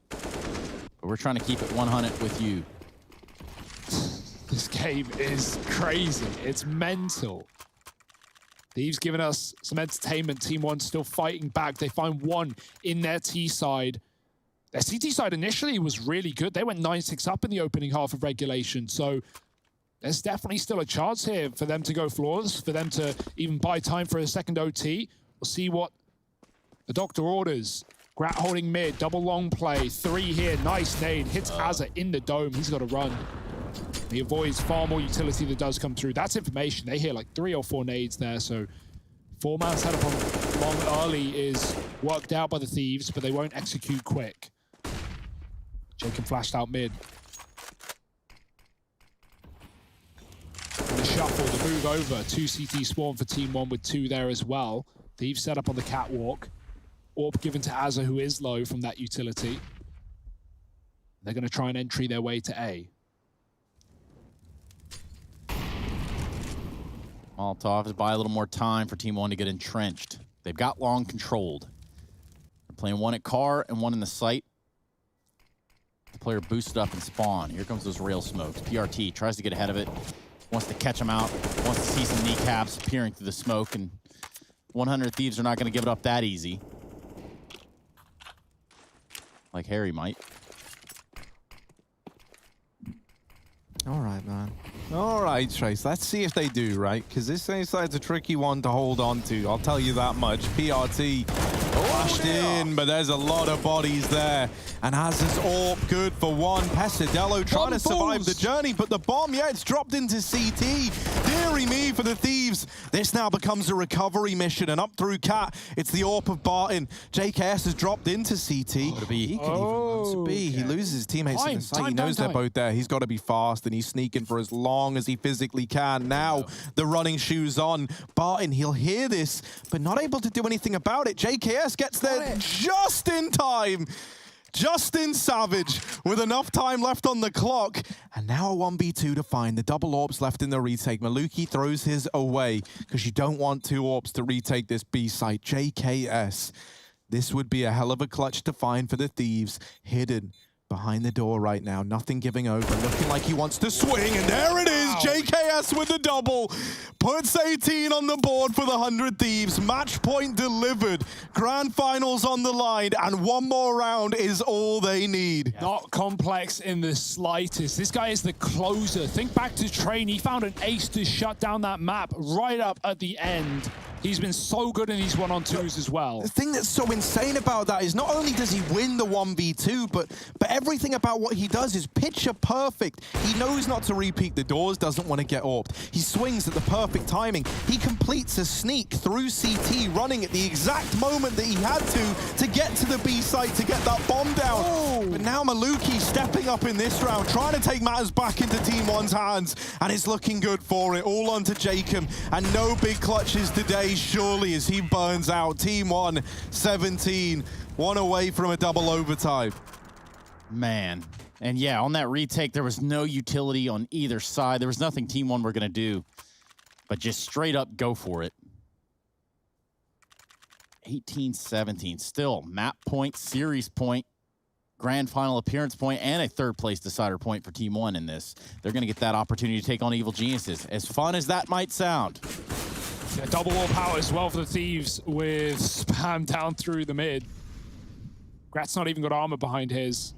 But we're trying to keep it 100 with you. This game is crazy. It's mental. Thieves giving us some entertainment. Team 1 still fighting back. They find one in their T side. Their CT side initially was really good. They went 9-6 up in the opening half of regulation. So there's definitely still a chance here for them to go flawless, for them to even buy time for a second OT. We'll see what the doctor orders. Grat holding mid, double long play, 3 here, nice nade, hits Azza in the dome. He's got to run. He avoids far more utility that does come through. That's information. They hear like 3 or 4 nades there, so 4-man setup on long early is worked out by the Thieves, but they won't execute quick. Jacob flashed out mid. The shuffle, the move over, 2 CT spawn for Team 1 with 2 there as well. Thieves set up on the catwalk. AWP given to Azza, who is low from that utility. They're going to try and entry their way to A. Molotov to buy a little more time for Team 1 to get entrenched. They've got long controlled. They're playing one at car and one in the site. The player boosted up and spawn. Here comes those rail smokes. PRT tries to get ahead of it. Wants to catch him out. Wants to see some kneecaps peering through the smoke. And 100 Thieves are not going to give it up that easy. Like Harry might. All right, man. All right, Trace. Let's see if they do, right? Because this A side's a tricky one to hold on to. I'll tell you that much. PRT flashed in, but there's a lot of bodies there. And Azza's AWP good for one. Pesadelo trying to survive the journey, but the bomb, yeah, it's dropped into CT. Deary me for the Thieves. This now becomes a recovery mission, and up through Cat, it's the AWP of Barton. JKS has dropped into CT. He could even run to B. He loses his teammates in the site. He knows they're both there. He's got to be fast, and he's sneaking for as long as he physically can. Now, the running shoes on. Barton, he'll hear this, but not able to do anything about it. JKS gets there just in time. Justin Savage with enough time left on the clock. And now a 1v2 to find. The double AWPs left in the retake. Maluki throws his away because you don't want 2 AWPs to retake this B site. JKS. This would be a hell of a clutch to find for the Thieves. Hidden behind the door right now. Nothing giving over. Looking like he wants to swing. And there it is. JKS with the double. Puts 18 on the board for the 100 Thieves. Match point delivered. Grand finals on the line. And one more round is all they need. Not complex in the slightest. This guy is the closer. Think back to Train. He found an ace to shut down that map right up at the end. He's been so good in these 1-on-2s as well. The thing that's so insane about that is not only does he win the 1v2, but everything about what he does is picture perfect. He knows not to repeat the doors, doesn't want to get AWP'd. He swings at the perfect timing. He completes a sneak through CT, running at the exact moment that he had to get to the B site to get that bomb down. Oh. But now Maluki stepping up in this round, trying to take matters back into Team 1's hands, and it's looking good for it. All onto Jacob, and no big clutches today. Surely as he burns out. Team 1, 17, 1 away from a double overtime. Man. And yeah, on that retake, there was no utility on either side. There was nothing Team 1 were going to do, but just straight up go for it. 18-17. Still, map point, series point, grand final appearance point, and a 3rd place decider point for Team 1 in this. They're going to get that opportunity to take on Evil Geniuses. As fun as that might sound. Yeah, double wall power as well for the Thieves with spam down through the mid. Grat's not even got armor behind his.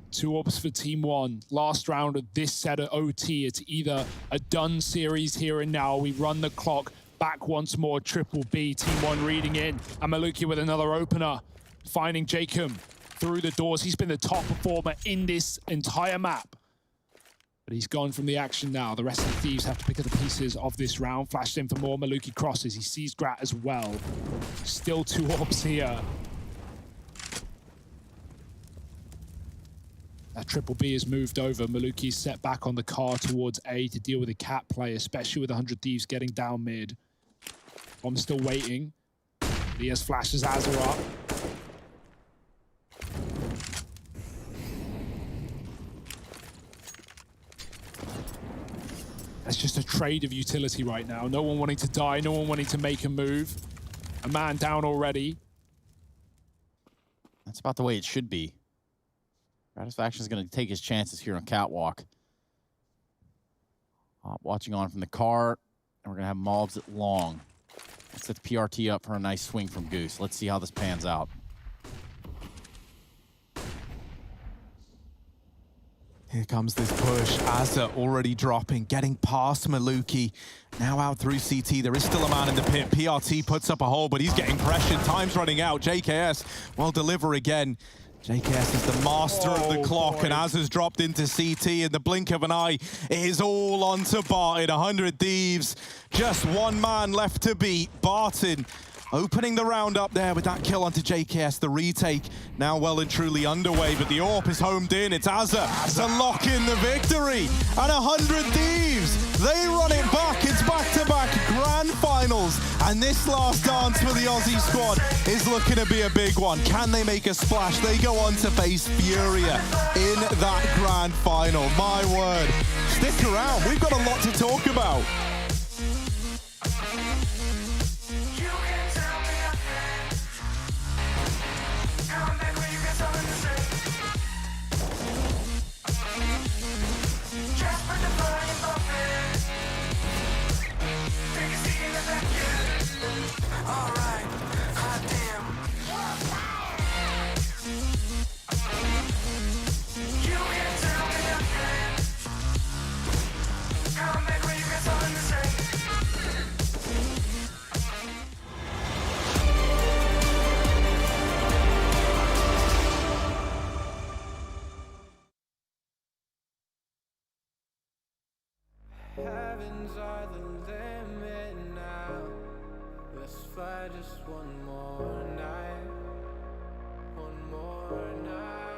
2 AWPs for Team 1. Last round of this set of OT. It's either a done series here and now. We run the clock back once more. Triple B. Team 1 reading in. And Maluki with another opener. Finding Jacob. through the doors. He's been the top performer in this entire map. But he's gone from the action now. The rest of the Thieves have to pick up the pieces of this round. Flashed in for more. Maluki crosses. He sees Grat as well. Still 2 orbs here. That triple B has moved over. Maluki's set back on the car towards A to deal with a cat play, especially with 100 Thieves getting down mid. Bomb's still waiting. Diaz flashes Azza up. That's just a trade of utility right now. No one wanting to die, no one wanting to make a move. A man down already. That's about the way it should be. Satisfaction is going to take his chances here on Catwalk. Watching on from the car, and we're going to have mobs at long. Let's set the PRT up for a nice swing from Goose. Let's see how this pans out. Here comes this push. Azza already dropping, getting past Maluki. Now out through CT. There is still a man in the pit. PRT puts up a hole, but he's getting pressured. Time's running out. JKS will deliver again. JKS is the master of the clock, and Azza's dropped into CT in the blink of an eye. It is all onto Barton. 100 Thieves. Just one man left to beat. Barton opening the round up there with that kill onto JKS. The retake now well and truly underway, but the AWP is homed in. It's Azza to lock in the victory. And 100 Thieves, they run it back. It's back-to-back grand finals. And this last dance for the Aussie squad is looking to be a big one. Can they make a splash? They go on to face Furia in that grand final. My word. Stick around. We've got a lot to talk about. Alright, hot damn. You can't tell me nothing. Come back when you got something to say. Heavens are the limit now. Let's fly just one more night. One more night.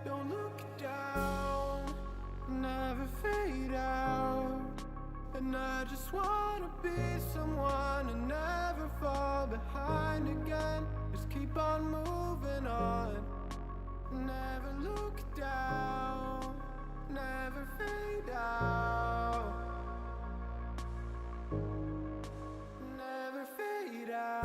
Don't look down, never fade out. And I just wanna be someone and never fall behind again. Just keep on moving on. Never look down, never fade out. Never fade out.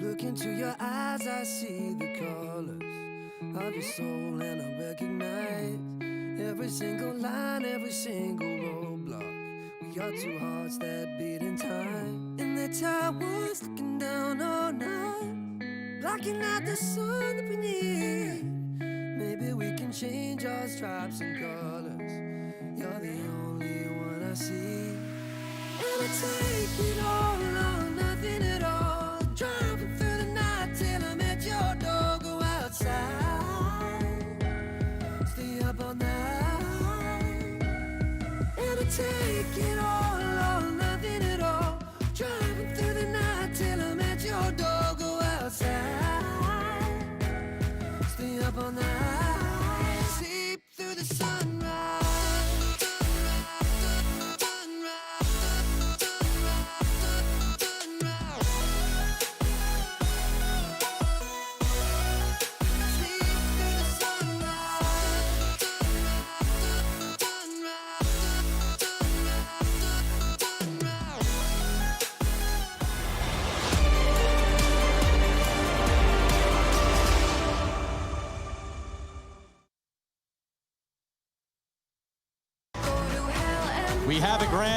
Look into your eyes, I see the colors of your soul, and I recognize every single line, every single roadblock. We are two hearts that beat in time. In the towers, looking down all night, blocking out the sun that we need. Maybe we can change our stripes and colors. You're the only one I see. And I take it all or nothing at all. Driving through the night till I'm at your door. Go outside, stay up all night.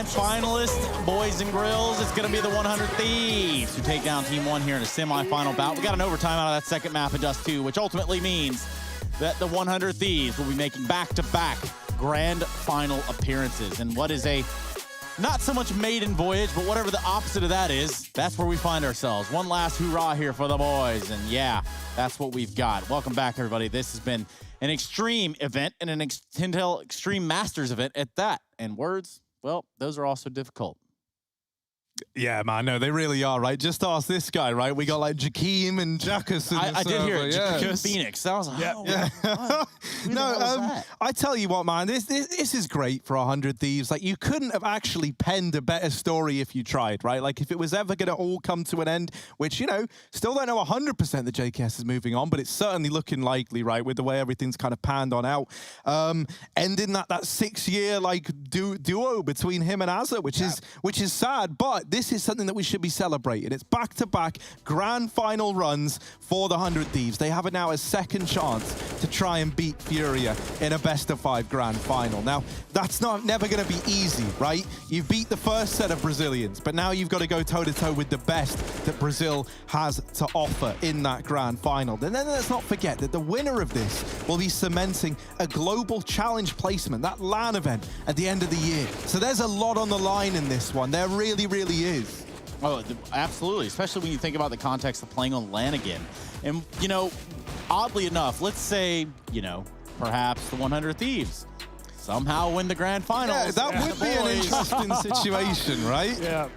finalist, boys and grills. It's going to be the 100 Thieves who take down Team 1 here in a semifinal bout. We got an overtime out of that second map in Dust 2, which ultimately means that the 100 Thieves will be making back-to-back grand final appearances. And what is a not so much maiden voyage, but whatever the opposite of that is, that's where we find ourselves. One last hoorah here for the boys. And yeah, that's what we've got. Welcome back, everybody. This has been an extreme event and an Intel Extreme Masters event at that. And words, well, those are also difficult. Yeah, man, no, they really are, right? Just ask this guy, right? We got like Jakeem and Jackus. I did hear it, Jakeem Phoenix. I was like, no, I tell you what, man, this is great for 100 Thieves. Like, you couldn't have actually penned a better story if you tried, right? Like, if it was ever going to all come to an end, which, you know, still don't know 100% that JKS is moving on, but it's certainly looking likely, right, with the way everything's kind of panned on out. Ending that 6-year, like, duo between him and Azza, which is sad, but this is something that we should be celebrating. It's back-to-back grand final runs for the 100 Thieves. They have now a second chance to try and beat Furia in a best-of-5 grand final. Now, that's never going to be easy, right? You've beat the first set of Brazilians, but now you've got to go toe-to-toe with the best that Brazil has to offer in that grand final. And then let's not forget that the winner of this will be cementing a global challenge placement, that LAN event at the end of the year. So there's a lot on the line in this one. There really is. Oh, absolutely, especially when you think about the context of playing on LAN again. And, you know, oddly enough, let's say, you know, perhaps the 100 Thieves somehow win the grand finals. Yeah, that would be an interesting situation, right? Yeah.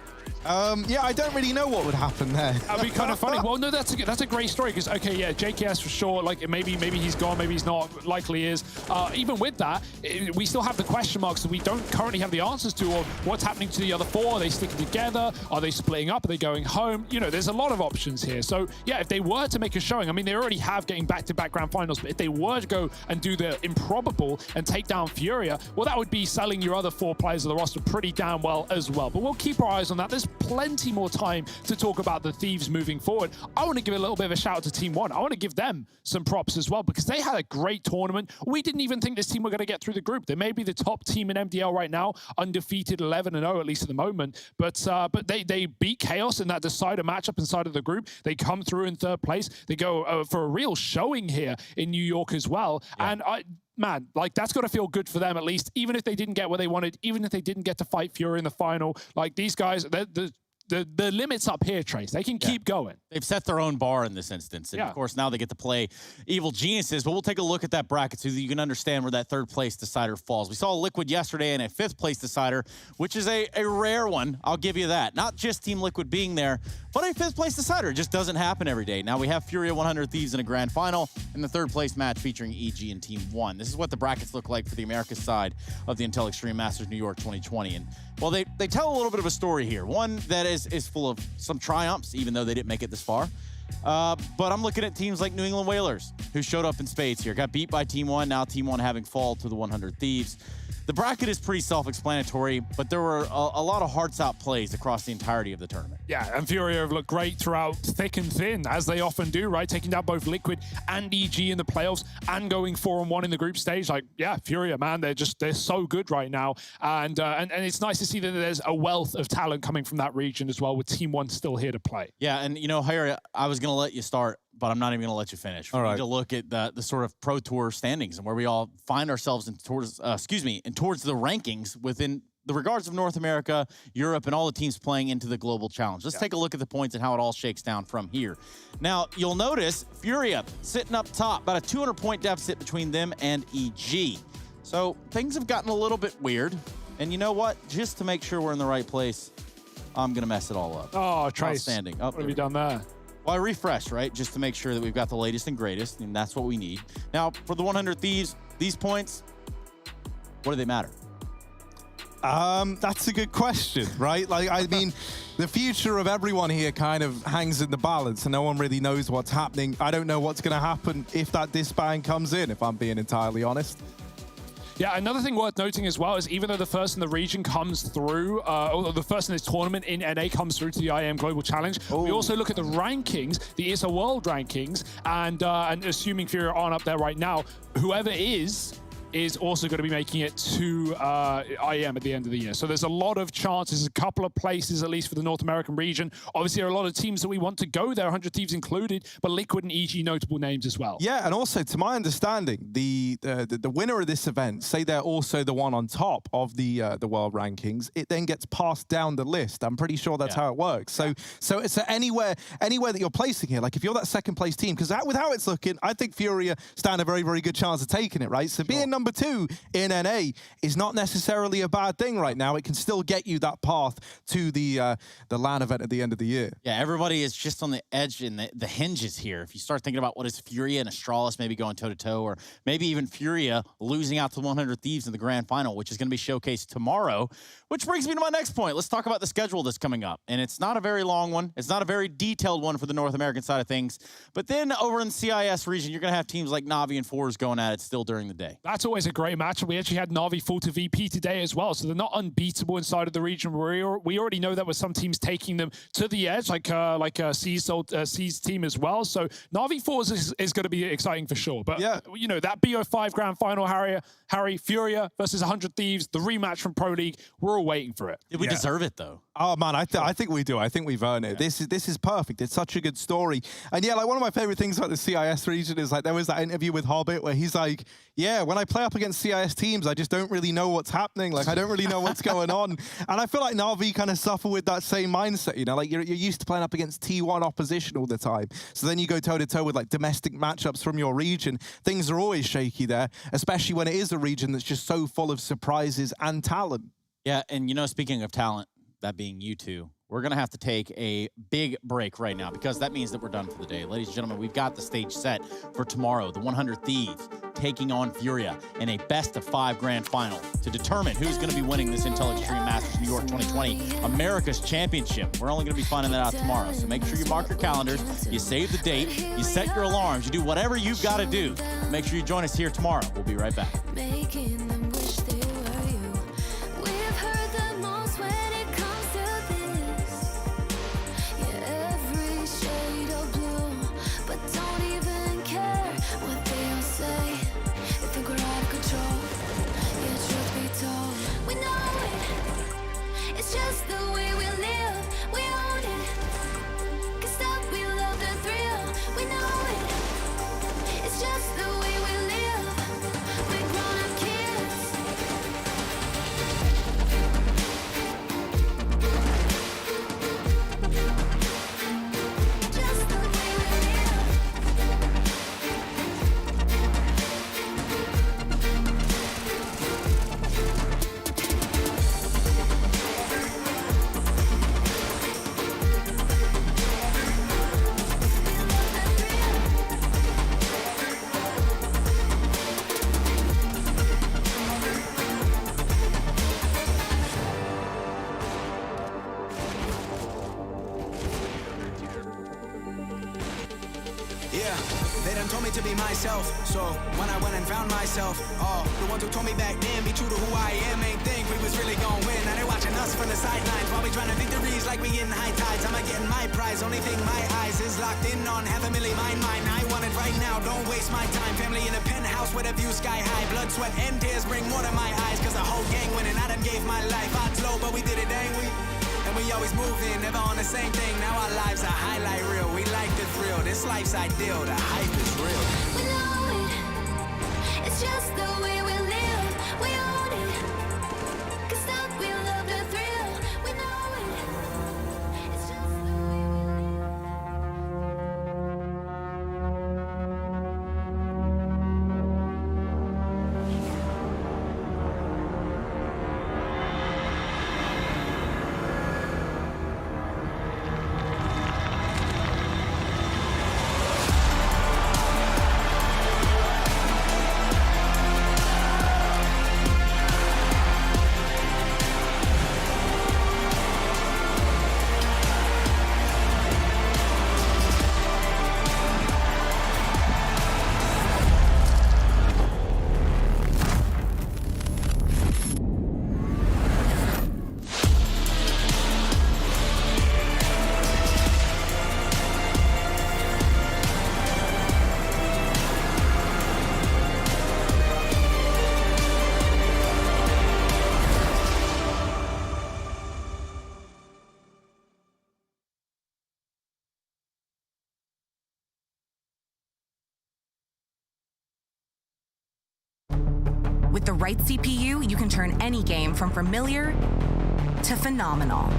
Yeah, I don't really know what would happen there. That'd be kind of funny. Well, no, that's a great story because, okay, yeah, JKS for sure. Like, maybe he's gone, maybe he's not. Likely is. Even with that, we still have the question marks that we don't currently have the answers to, or what's happening to the other 4. Are they sticking together? Are they splitting up? Are they going home? You know, there's a lot of options here. So, yeah, if they were to make a showing, I mean, they already have getting back-to-back grand finals, but if they were to go and do the improbable and take down Furia, well, that would be selling your other 4 players of the roster pretty damn well as well. But we'll keep our eyes on that. There's plenty more time to talk about the Thieves moving forward. I want to give a little bit of a shout out to Team 1. I want to give them some props as well because they had a great tournament. We didn't even think this team were going to get through the group. They may be the top team in MDL right now, undefeated 11-0 at least at the moment. But they beat Chaos in that decider matchup inside of the group. They come through in 3rd place. They go for a real showing here in New York as well. Yeah. And man, like, that's got to feel good for them at least, even if they didn't get what they wanted, even if they didn't get to fight Fury in the final. Like, these guys, the limit's up here, Trace. They can keep going. They've set their own bar in this instance. And of course, now they get to play Evil Geniuses. But we'll take a look at that bracket so that you can understand where that 3rd place decider falls. We saw Liquid yesterday in a 5th place decider, which is a rare one. I'll give you that. Not just Team Liquid being there, but a 5th place decider. It just doesn't happen every day. Now we have Furia 100 Thieves in a grand final and the 3rd place match featuring EG and Team 1. This is what the brackets look like for the Americas side of the Intel Extreme Masters New York 2020. And well, they tell a little bit of a story here. One that is full of some triumphs, even though they didn't make it this far. But I'm looking at teams like New England Whalers, who showed up in spades here. Got beat by Team 1, now Team 1 having fall to the 100 Thieves. The bracket is pretty self-explanatory, but there were a lot of hearts-out plays across the entirety of the tournament. Yeah, and Furia have looked great throughout thick and thin, as they often do, right? Taking down both Liquid and EG in the playoffs and going 4-1 in the group stage. Like, yeah, Furia, man, they're so good right now. And it's nice to see that there's a wealth of talent coming from that region as well, with Team 1 still here to play. Yeah, and, you know, Harry, I was going to let you start, but I'm not even going to let you finish. We need to look at the sort of Pro Tour standings and where we all find ourselves towards the rankings within the regards of North America, Europe, and all the teams playing into the global challenge. Let's take a look at the points and how it all shakes down from here. Now, you'll notice Furia sitting up top, about a 200-point deficit between them and EG. So things have gotten a little bit weird. And you know what? Just to make sure we're in the right place, I'm going to mess it all up. Oh, Trace. Outstanding. What have you done there? Well, I refresh, right? Just to make sure that we've got the latest and greatest, and that's what we need. Now, for the 100 Thieves, these points, what do they matter? That's a good question, right? Like, I mean, the future of everyone here kind of hangs in the balance, and no one really knows what's happening. I don't know what's going to happen if that disband comes in, if I'm being entirely honest. Yeah, another thing worth noting as well is even though the first in the region comes through, or the first in this tournament in NA comes through to the IEM Global Challenge, we also look at the rankings, the ESL World rankings, and assuming Furia aren't up there right now, whoever is is also going to be making it to IEM at the end of the year. So there's a lot of chances, a couple of places at least for the North American region. Obviously, there are a lot of teams that we want to go there, 100 Thieves included, but Liquid and EG notable names as well. Yeah, and also to my understanding, the winner of this event, say they're also the one on top of the world rankings, it then gets passed down the list. I'm pretty sure that's how it works. So it's anywhere that you're placing here. Like if you're that second place team, because with how it's looking, I think Furia stand a very, very good chance of taking it, right? So being number 2 in NA is not necessarily a bad thing right now. It can still get you that path to the LAN event at the end of the year. Yeah, everybody is just on the edge and the hinges here. If you start thinking about what is Furia and Astralis maybe going toe-to-toe, or maybe even Furia losing out to 100 Thieves in the grand final, which is going to be showcased tomorrow, which brings me to my next point. Let's talk about the schedule that's coming up. And it's not a very long one. It's not a very detailed one for the North American side of things. But then over in the CIS region, you're going to have teams like NaVi and Fours going at it still during the day. That's always a great match. We actually had NaVi fall to VP today as well. So they're not unbeatable inside of the region. We already know that with some teams taking them to the edge, like C's team as well. So NaVi Fours is going to be exciting for sure. But, you know, that BO5 grand final, Harry, Furia versus 100 Thieves, the rematch from Pro League, we're all waiting for it. Did we deserve it, though? Oh, man, I think we do. I think we've earned it. This is perfect. It's such a good story. And yeah, like one of my favorite things about the CIS region is like there was that interview with Hobbit where he's like, yeah, when I play up against CIS teams, I just don't really know what's happening. Like, I don't really know what's going on. And I feel like NaVi kind of suffer with that same mindset, you know, like you're used to playing up against T1 opposition all the time. So then you go toe-to-toe with like domestic matchups from your region. Things are always shaky there, especially when it is a region that's just so full of surprises and talent. Yeah, and you know, speaking of talent, that being you two, we're going to have to take a big break right now because that means that we're done for the day. Ladies and gentlemen, we've got the stage set for tomorrow. The 100 Thieves taking on Furia in a best-of-5 grand final to determine who's going to be winning this Intel Extreme Masters New York 2020 America's Championship. We're only going to be finding that out tomorrow, so make sure you mark your calendars, you save the date, you set your alarms, you do whatever you've got to do. Make sure you join us here tomorrow. We'll be right back. Making them wish they were you. We've heard the most when it comes to this. Yeah, every shade of blue, but don't even care what they all say. They think we're out of control. Yeah, truth be told, we know it. It's just the way we live. We own it. 'Cause that we love the thrill. We know it. It's just the way we live. We're grown-up kids. Just the way we live. Yeah, they done told me to be myself. So when I went and found myself, the ones who told me back then, be true to who I am, ain't think we was really gonna win. Now they watching us from the sidelines while we trying to victories like we getting high tides. I'm not getting my prize. Only thing my eyes is locked in on $500,000 mine. I want it right now. Don't waste my time. Family in a penthouse with a view sky high. Blood, sweat, and tears bring water to my eyes. 'Cause the whole gang winning. I done gave my life. Odds low, but we did it, ain't we? And we always moving, never on the same thing. Now our lives are highlight reel. We like the thrill. This life's ideal. The hype is real. We know it. It's just the way we live. We own it. 'Cause that we love the thrill. We know it. It's just the way we With the right CPU, you can turn any game from familiar to phenomenal.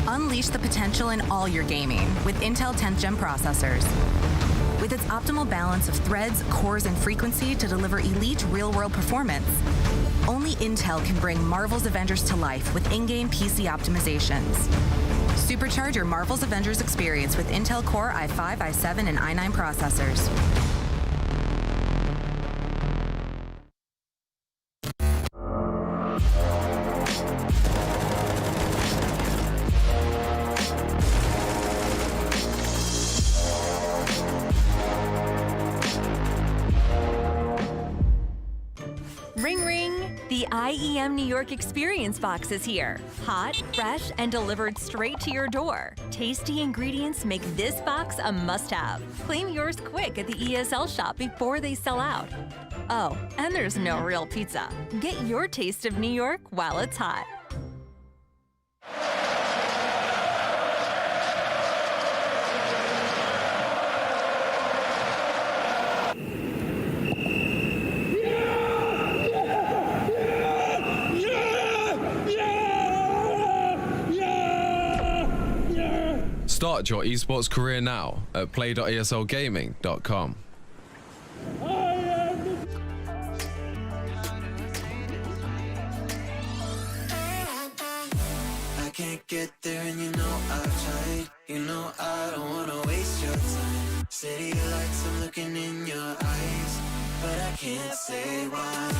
Unleash the potential in all your gaming with Intel 10th Gen processors. With its optimal balance of threads, cores, and frequency to deliver elite real-world performance, only Intel can bring Marvel's Avengers to life with in-game PC optimizations. Supercharge your Marvel's Avengers experience with Intel Core i5, i7, and i9 processors. Ring ring! The IEM New York Experience Box is here. Hot, fresh, and delivered straight to your door. Tasty ingredients make this box a must-have. Claim yours quick at the ESL shop before they sell out. Oh, and there's no real pizza. Get your taste of New York while it's hot. Start your esports career now at play.eslgaming.com. I can't get there and you know I've tried. You know I don't wanna waste your time. City lights, I'm looking in your eyes, but I can't say why.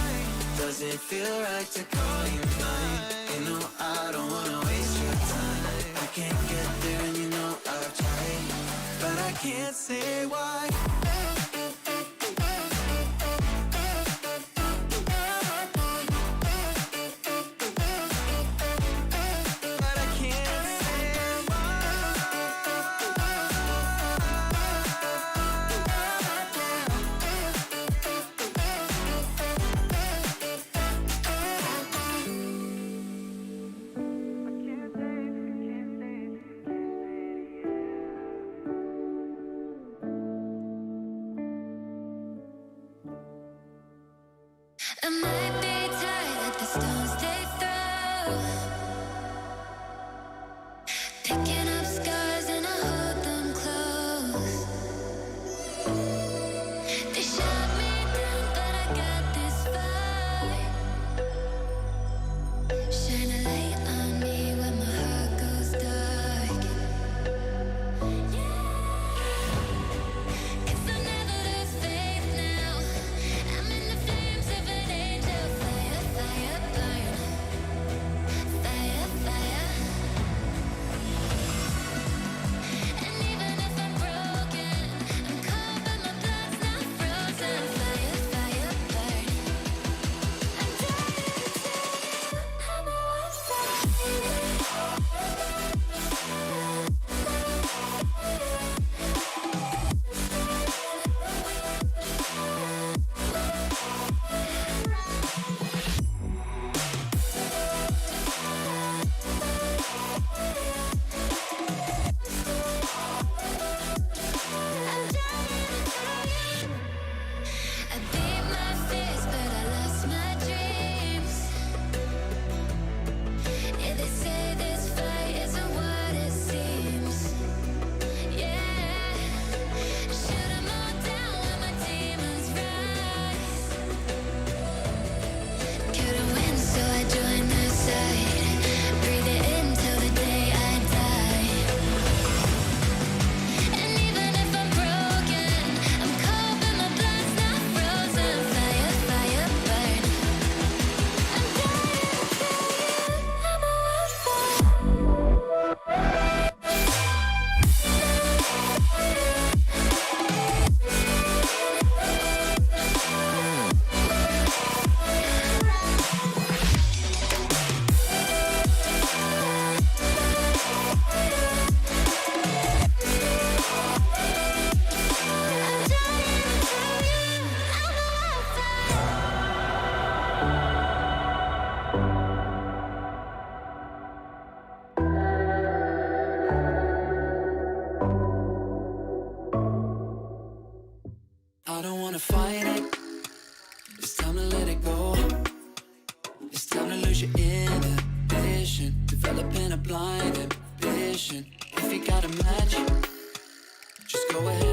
Doesn't feel right to call you mine. You know I don't wanna waste your time. I can't get there and you know I've tried, but I can't say why. I might be tired at the stones they throw, picking up scars and I hold them close. They shot me down, but I got this fire. Shine a light on me when my heart goes dark. Cause I'll never lose faith now. I'm in the flames of an angel. Fire, fire, burn. Fire, fire. And even if I'm broken, I'm cold but my blood's not frozen. Fire, fire, burn. I'm dying to tell you I'm a I beat my fears, but I lost my dreams. Yeah, they say this fight isn't what it seems. Yeah, shoot 'em all down when my demons rise. Couldn't win, so I joined their side. Breathe it in till the day I die. And even if I'm broken, I'm cold but my blood's not frozen. Fire, fire, burn. I'm dying to tell you I'm a I don't wanna fight it. It's time to let it go. mission. If you got a match, just go ahead.